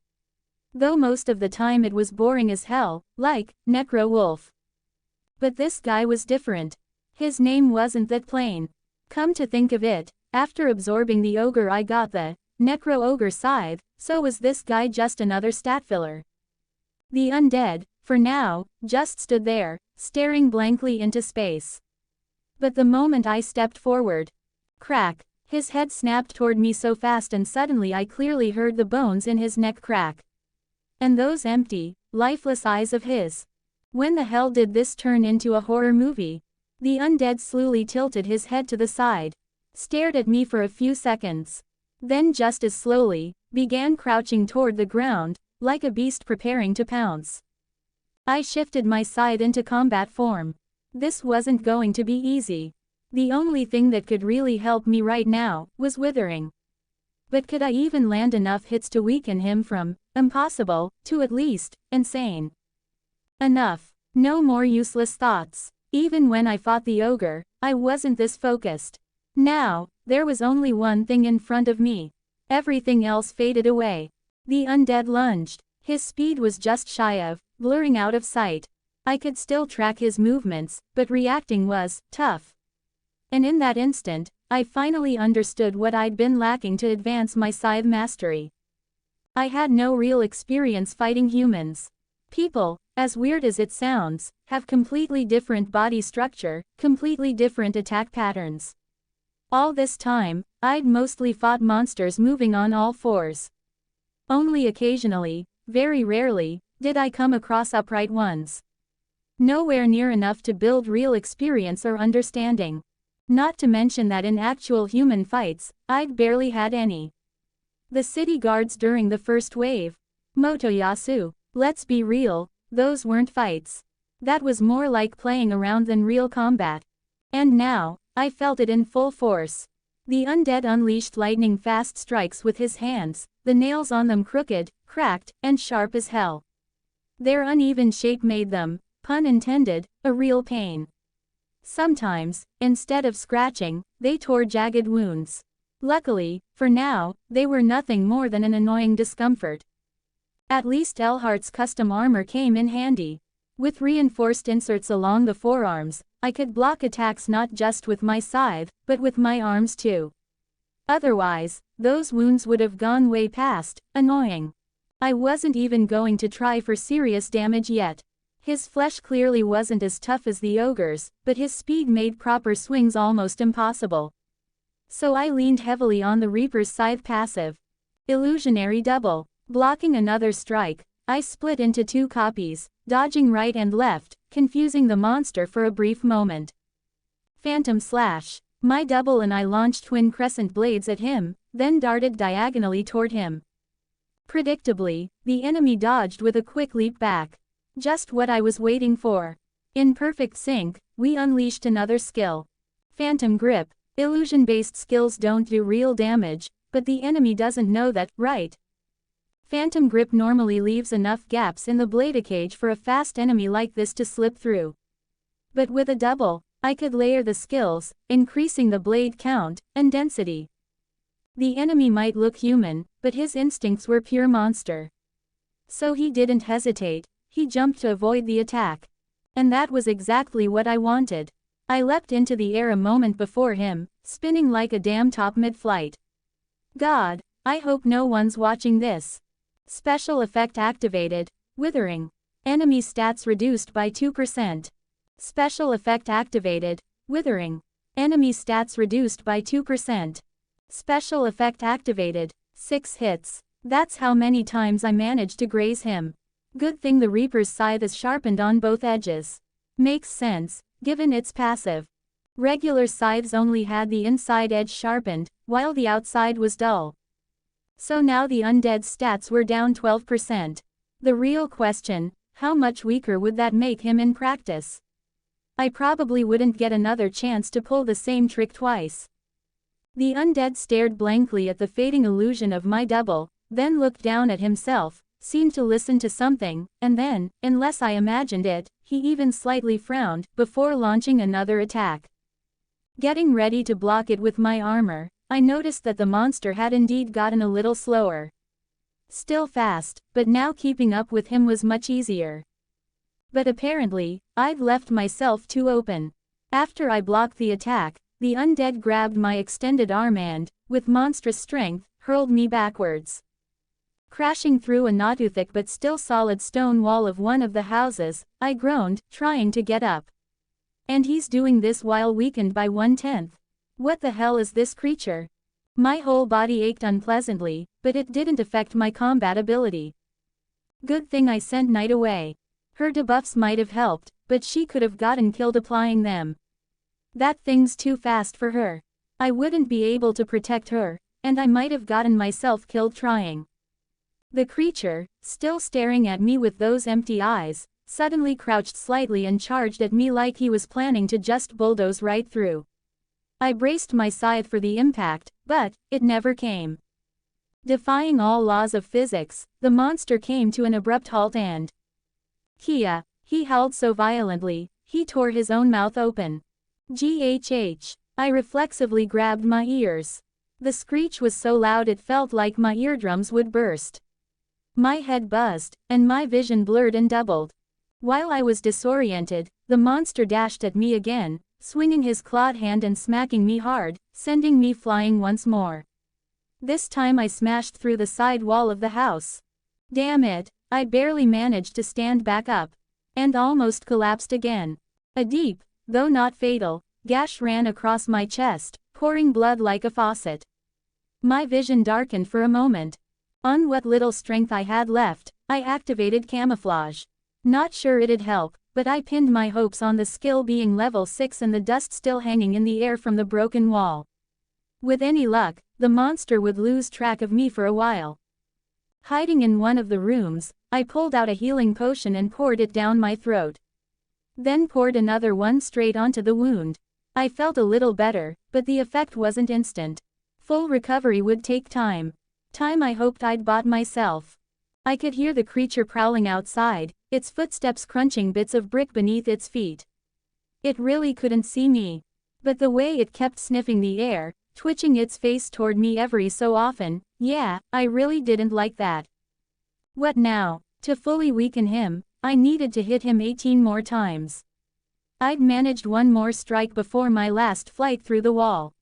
Though most of the time it was boring as hell, like, Necro Wolf. But this guy was different. His name wasn't that plain. Come to think of it, after absorbing the ogre I got the Necro Ogre Scythe, so was this guy just another stat filler. The undead, for now, just stood there, staring blankly into space. But the moment I stepped forward, crack, his head snapped toward me so fast and suddenly I clearly heard the bones in his neck crack. And those empty, lifeless eyes of his. When the hell did this turn into a horror movie? The undead slowly tilted his head to the side, stared at me for a few seconds. Then just as slowly, began crouching toward the ground, like a beast preparing to pounce. I shifted my scythe into combat form. This wasn't going to be easy. The only thing that could really help me right now was withering. But could I even land enough hits to weaken him from impossible to at least insane? Enough. No more useless thoughts. Even when I fought the ogre, I wasn't this focused. Now, there was only one thing in front of me. Everything else faded away. The undead lunged. His speed was just shy of blurring out of sight. I could still track his movements, but reacting was tough. And in that instant, I finally understood what I'd been lacking to advance my scythe mastery. I had no real experience fighting humans. People, as weird as it sounds, have completely different body structure, completely different attack patterns. All this time, I'd mostly fought monsters moving on all fours. Only occasionally, very rarely, did I come across upright ones. Nowhere near enough to build real experience or understanding. Not to mention that in actual human fights, I'd barely had any. The city guards during the first wave. Motoyasu, let's be real, those weren't fights. That was more like playing around than real combat. And now, I felt it in full force. The undead unleashed lightning-fast strikes with his hands, the nails on them crooked, cracked, and sharp as hell. Their uneven shape made them, pun intended, a real pain. Sometimes, instead of scratching, they tore jagged wounds. Luckily, for now, they were nothing more than an annoying discomfort. At least Elhart's custom armor came in handy. With reinforced inserts along the forearms, I could block attacks not just with my scythe, but with my arms too. Otherwise, those wounds would have gone way past annoying. I wasn't even going to try for serious damage yet. His flesh clearly wasn't as tough as the ogre's, but his speed made proper swings almost impossible. So I leaned heavily on the Reaper's scythe passive. Illusionary double. Blocking another strike, I split into two copies, dodging right and left, confusing the monster for a brief moment. Phantom slash. My double and I launched twin crescent blades at him, then darted diagonally toward him. Predictably, the enemy dodged with a quick leap back. Just what I was waiting for. In perfect sync, we unleashed another skill. Phantom grip. Illusion-based skills don't do real damage, but the enemy doesn't know that, right? Phantom grip normally leaves enough gaps in the blade cage for a fast enemy like this to slip through. But with a double, I could layer the skills, increasing the blade count and density. The enemy might look human, but his instincts were pure monster. So he didn't hesitate, he jumped to avoid the attack. And that was exactly what I wanted. I leapt into the air a moment before him, spinning like a damn top mid-flight. God, I hope no one's watching this. Special effect activated. Withering. Enemy stats reduced by 2%. Special effect activated. Withering. Enemy stats reduced by 2%. Special effect activated. 6 hits. That's how many times I managed to graze him. Good thing the Reaper's scythe is sharpened on both edges. Makes sense, given its passive. Regular scythes only had the inside edge sharpened, while the outside was dull. So now the undead stats were down 12%. The real question, how much weaker would that make him in practice? I probably wouldn't get another chance to pull the same trick twice. The undead stared blankly at the fading illusion of my double, then looked down at himself, seemed to listen to something, and then, unless I imagined it, he even slightly frowned, before launching another attack. Getting ready to block it with my armor, I noticed that the monster had indeed gotten a little slower. Still fast, but now keeping up with him was much easier. But apparently, I'd left myself too open. After I blocked the attack, the undead grabbed my extended arm and, with monstrous strength, hurled me backwards. Crashing through a not too thick but still solid stone wall of one of the houses, I groaned, trying to get up. And he's doing this while weakened by 1/10. What the hell is this creature? My whole body ached unpleasantly, but it didn't affect my combat ability. Good thing I sent Night away. Her debuffs might have helped, but she could have gotten killed applying them. That thing's too fast for her. I wouldn't be able to protect her, and I might have gotten myself killed trying. The creature, still staring at me with those empty eyes, suddenly crouched slightly and charged at me like he was planning to just bulldoze right through. I braced my scythe for the impact, but it never came. Defying all laws of physics, the monster came to an abrupt halt and Kia, he howled so violently, he tore his own mouth open. GHH. I reflexively grabbed my ears. The screech was so loud it felt like my eardrums would burst. My head buzzed, and my vision blurred and doubled. While I was disoriented, the monster dashed at me again, swinging his clawed hand and smacking me hard, sending me flying once more. This time I smashed through the side wall of the house. Damn it, I barely managed to stand back up. And almost collapsed again. A deep, though not fatal, gash ran across my chest, pouring blood like a faucet. My vision darkened for a moment. On what little strength I had left, I activated camouflage. Not sure it'd help, but I pinned my hopes on the skill being level 6 and the dust still hanging in the air from the broken wall. With any luck, the monster would lose track of me for a while. Hiding in one of the rooms, I pulled out a healing potion and poured it down my throat. Then poured another one straight onto the wound. I felt a little better, but the effect wasn't instant. Full recovery would take time. Time I hoped I'd bought myself. I could hear the creature prowling outside, its footsteps crunching bits of brick beneath its feet. It really couldn't see me. But the way it kept sniffing the air, twitching its face toward me every so often, yeah, I really didn't like that. What now? To fully weaken him, I needed to hit him 18 more times. I'd managed one more strike before my last flight through the wall.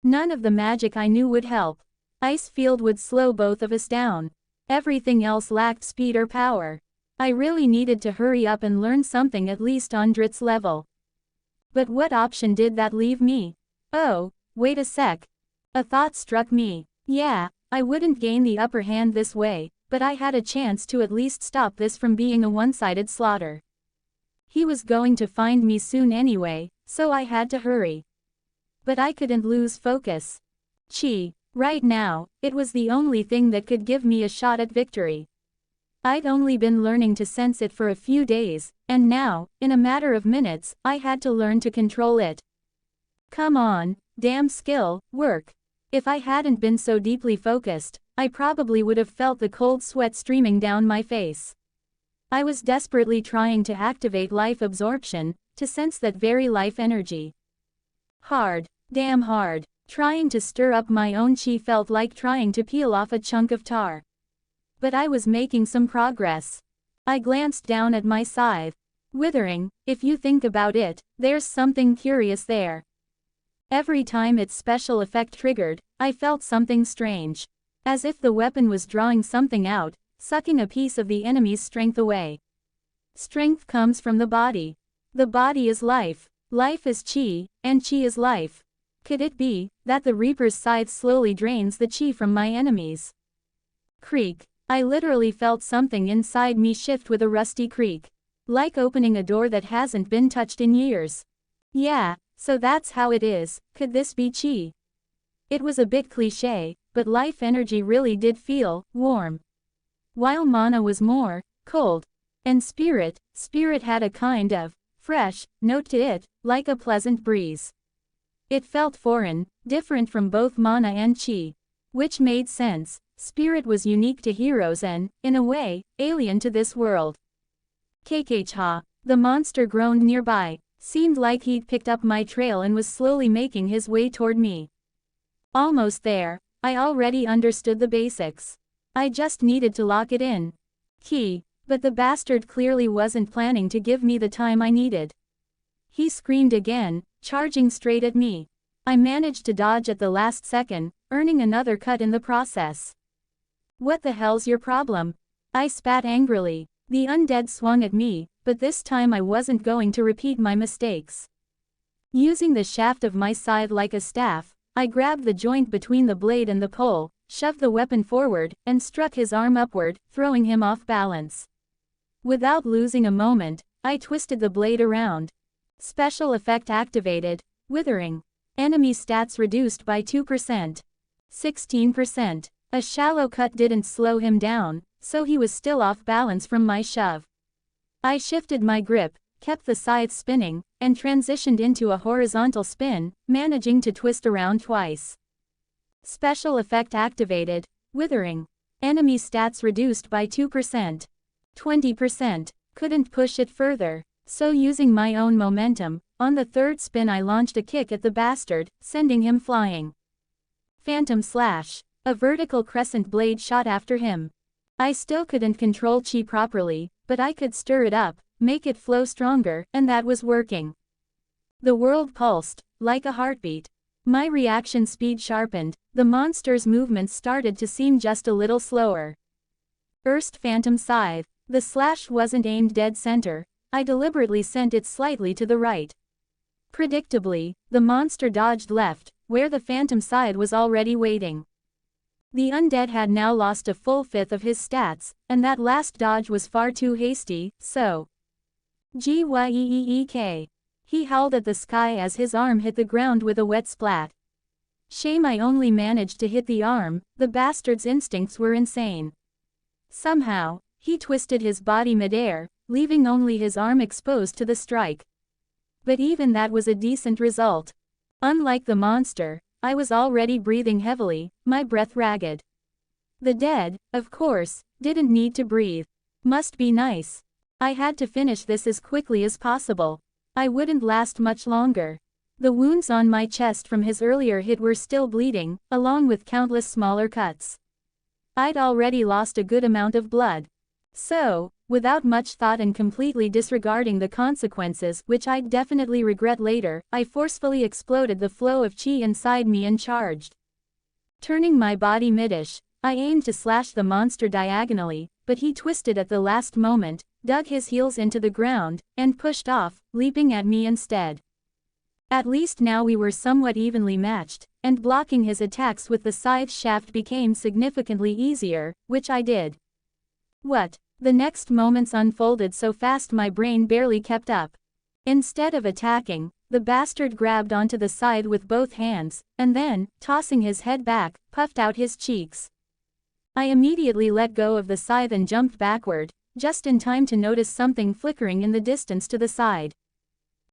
None of the magic I knew would help. Ice field would slow both of us down. Everything else lacked speed or power. I really needed to hurry up and learn something at least on Drit's level. But what option did that leave me? Oh, wait a sec. A thought struck me. Yeah, I wouldn't gain the upper hand this way, but I had a chance to at least stop this from being a one-sided slaughter. He was going to find me soon anyway, so I had to hurry. But I couldn't lose focus. Chi. Right now, it was the only thing that could give me a shot at victory. I'd only been learning to sense it for a few days, and now, in a matter of minutes, I had to learn to control it. Come on, damn skill, work. If I hadn't been so deeply focused, I probably would have felt the cold sweat streaming down my face. I was desperately trying to activate life absorption, to sense that very life energy. Hard, damn hard. Trying to stir up my own chi felt like trying to peel off a chunk of tar. But I was making some progress. I glanced down at my scythe. Withering, if you think about it, there's something curious there. Every time its special effect triggered, I felt something strange. As if the weapon was drawing something out, sucking a piece of the enemy's strength away. Strength comes from the body. The body is life. Life is chi, and chi is life. Could it be that the Reaper's scythe slowly drains the chi from my enemies? Creak. I literally felt something inside me shift with a rusty creak. Like opening a door that hasn't been touched in years. Yeah, so that's how it is. Could this be chi? It was a bit cliché, but life energy really did feel warm. While mana was more cold. And spirit had a kind of fresh note to it, like a pleasant breeze. It felt foreign, different from both mana and chi. Which made sense. Spirit was unique to heroes and, in a way, alien to this world. KKcha. The monster groaned nearby. Seemed like he'd picked up my trail and was slowly making his way toward me. Almost there. I already understood the basics. I just needed to lock it in. Key. But the bastard clearly wasn't planning to give me the time I needed. He screamed again, charging straight at me. I managed to dodge at the last second, earning another cut in the process. What the hell's your problem? I spat angrily. The undead swung at me, but this time I wasn't going to repeat my mistakes. Using the shaft of my scythe like a staff, I grabbed the joint between the blade and the pole, shoved the weapon forward, and struck his arm upward, throwing him off balance. Without losing a moment, I twisted the blade around. Special effect activated. Withering. Enemy stats reduced by 2%. 16%. A shallow cut didn't slow him down, so he was still off balance from my shove. I shifted my grip, kept the scythe spinning, and transitioned into a horizontal spin, managing to twist around twice. Special effect activated. Withering. Enemy stats reduced by 2%. 20%. Couldn't push it further. So using my own momentum, on the third spin I launched a kick at the bastard, sending him flying. Phantom slash. A vertical crescent blade shot after him. I still couldn't control chi properly, but I could stir it up, make it flow stronger, and that was working. The world pulsed, like a heartbeat. My reaction speed sharpened, the monster's movements started to seem just a little slower. Erst Phantom Scythe. The slash wasn't aimed dead center. I deliberately sent it slightly to the right. Predictably, the monster dodged left, where the Phantom Scythe was already waiting. The undead had now lost a full fifth of his stats, and that last dodge was far too hasty, so. Gyeek. He howled at the sky as his arm hit the ground with a wet splat. Shame I only managed to hit the arm, the bastard's instincts were insane. Somehow, he twisted his body midair, leaving only his arm exposed to the strike. But even that was a decent result. Unlike the monster, I was already breathing heavily, my breath ragged. The dead, of course, didn't need to breathe. Must be nice. I had to finish this as quickly as possible. I wouldn't last much longer. The wounds on my chest from his earlier hit were still bleeding, along with countless smaller cuts. I'd already lost a good amount of blood. So, without much thought and completely disregarding the consequences, which I'd definitely regret later, I forcefully exploded the flow of chi inside me and charged. Turning my body midish, I aimed to slash the monster diagonally, but he twisted at the last moment, dug his heels into the ground, and pushed off, leaping at me instead. At least now we were somewhat evenly matched, and blocking his attacks with the scythe shaft became significantly easier, which I did. What? The next moments unfolded so fast my brain barely kept up. Instead of attacking, the bastard grabbed onto the scythe with both hands, and then, tossing his head back, puffed out his cheeks. I immediately let go of the scythe and jumped backward, just in time to notice something flickering in the distance to the side.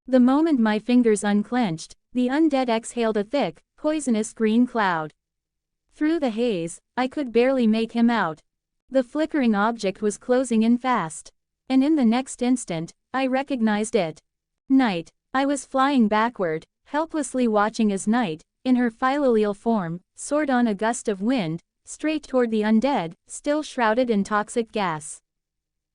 The moment my fingers unclenched, the undead exhaled a thick, poisonous green cloud. Through the haze, I could barely make him out. The flickering object was closing in fast. And in the next instant, I recognized it. Night. I was flying backward, helplessly watching as Night, in her philoleel form, soared on a gust of wind, straight toward the undead, still shrouded in toxic gas.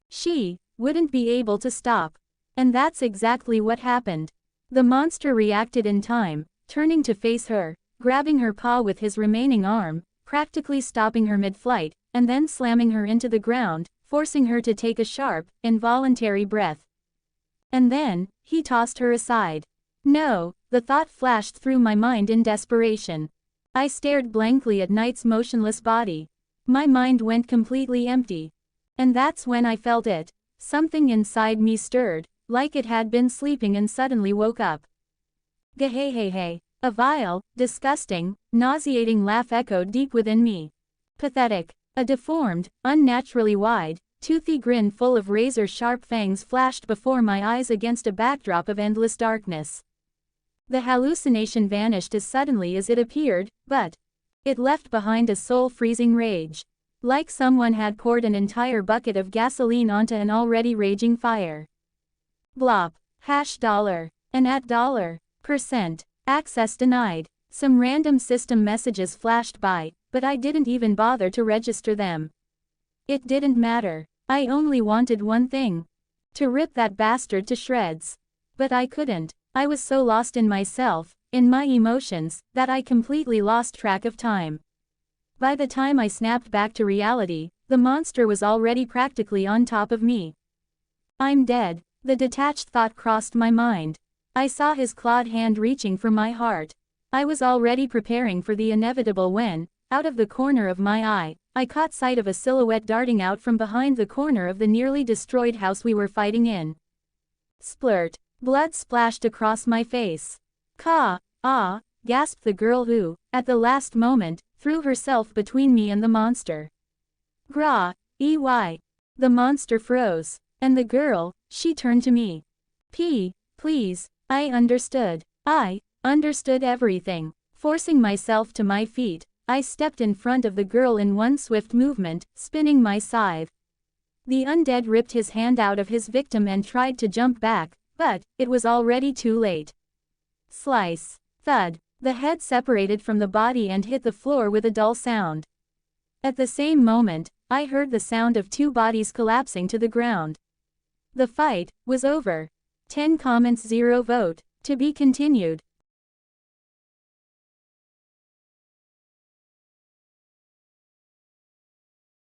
She wouldn't be able to stop. And that's exactly what happened. The monster reacted in time, turning to face her, grabbing her paw with his remaining arm, practically stopping her mid-flight, and then slamming her into the ground, forcing her to take a sharp, involuntary breath. And then, he tossed her aside. No, the thought flashed through my mind in desperation. I stared blankly at Night's motionless body. My mind went completely empty. And that's when I felt it. Something inside me stirred, like it had been sleeping and suddenly woke up. Gahey. A vile, disgusting, nauseating laugh echoed deep within me. Pathetic. A deformed, unnaturally wide, toothy grin full of razor-sharp fangs flashed before my eyes against a backdrop of endless darkness. The hallucination vanished as suddenly as it appeared, but it left behind a soul-freezing rage. Like someone had poured an entire bucket of gasoline onto an already raging fire. Blop. $. And at $. Access denied. Some random system messages flashed by, but I didn't even bother to register them. It didn't matter. I only wanted one thing. To rip that bastard to shreds. But I couldn't. I was so lost in myself, in my emotions, that I completely lost track of time. By the time I snapped back to reality, the monster was already practically on top of me. I'm dead. The detached thought crossed my mind. I saw his clawed hand reaching for my heart. I was already preparing for the inevitable when, out of the corner of my eye, I caught sight of a silhouette darting out from behind the corner of the nearly destroyed house we were fighting in. Splurt. Blood splashed across my face. Gasped the girl who, at the last moment, threw herself between me and the monster. The monster froze. And the girl, she turned to me. Please, I understood. I understood everything. Forcing myself to my feet, I stepped in front of the girl in one swift movement, spinning my scythe. The undead ripped his hand out of his victim and tried to jump back, but it was already too late. Slice. Thud. The head separated from the body and hit the floor with a dull sound. At the same moment, I heard the sound of two bodies collapsing to the ground. The fight was over. 10 comments 0 vote. To be continued.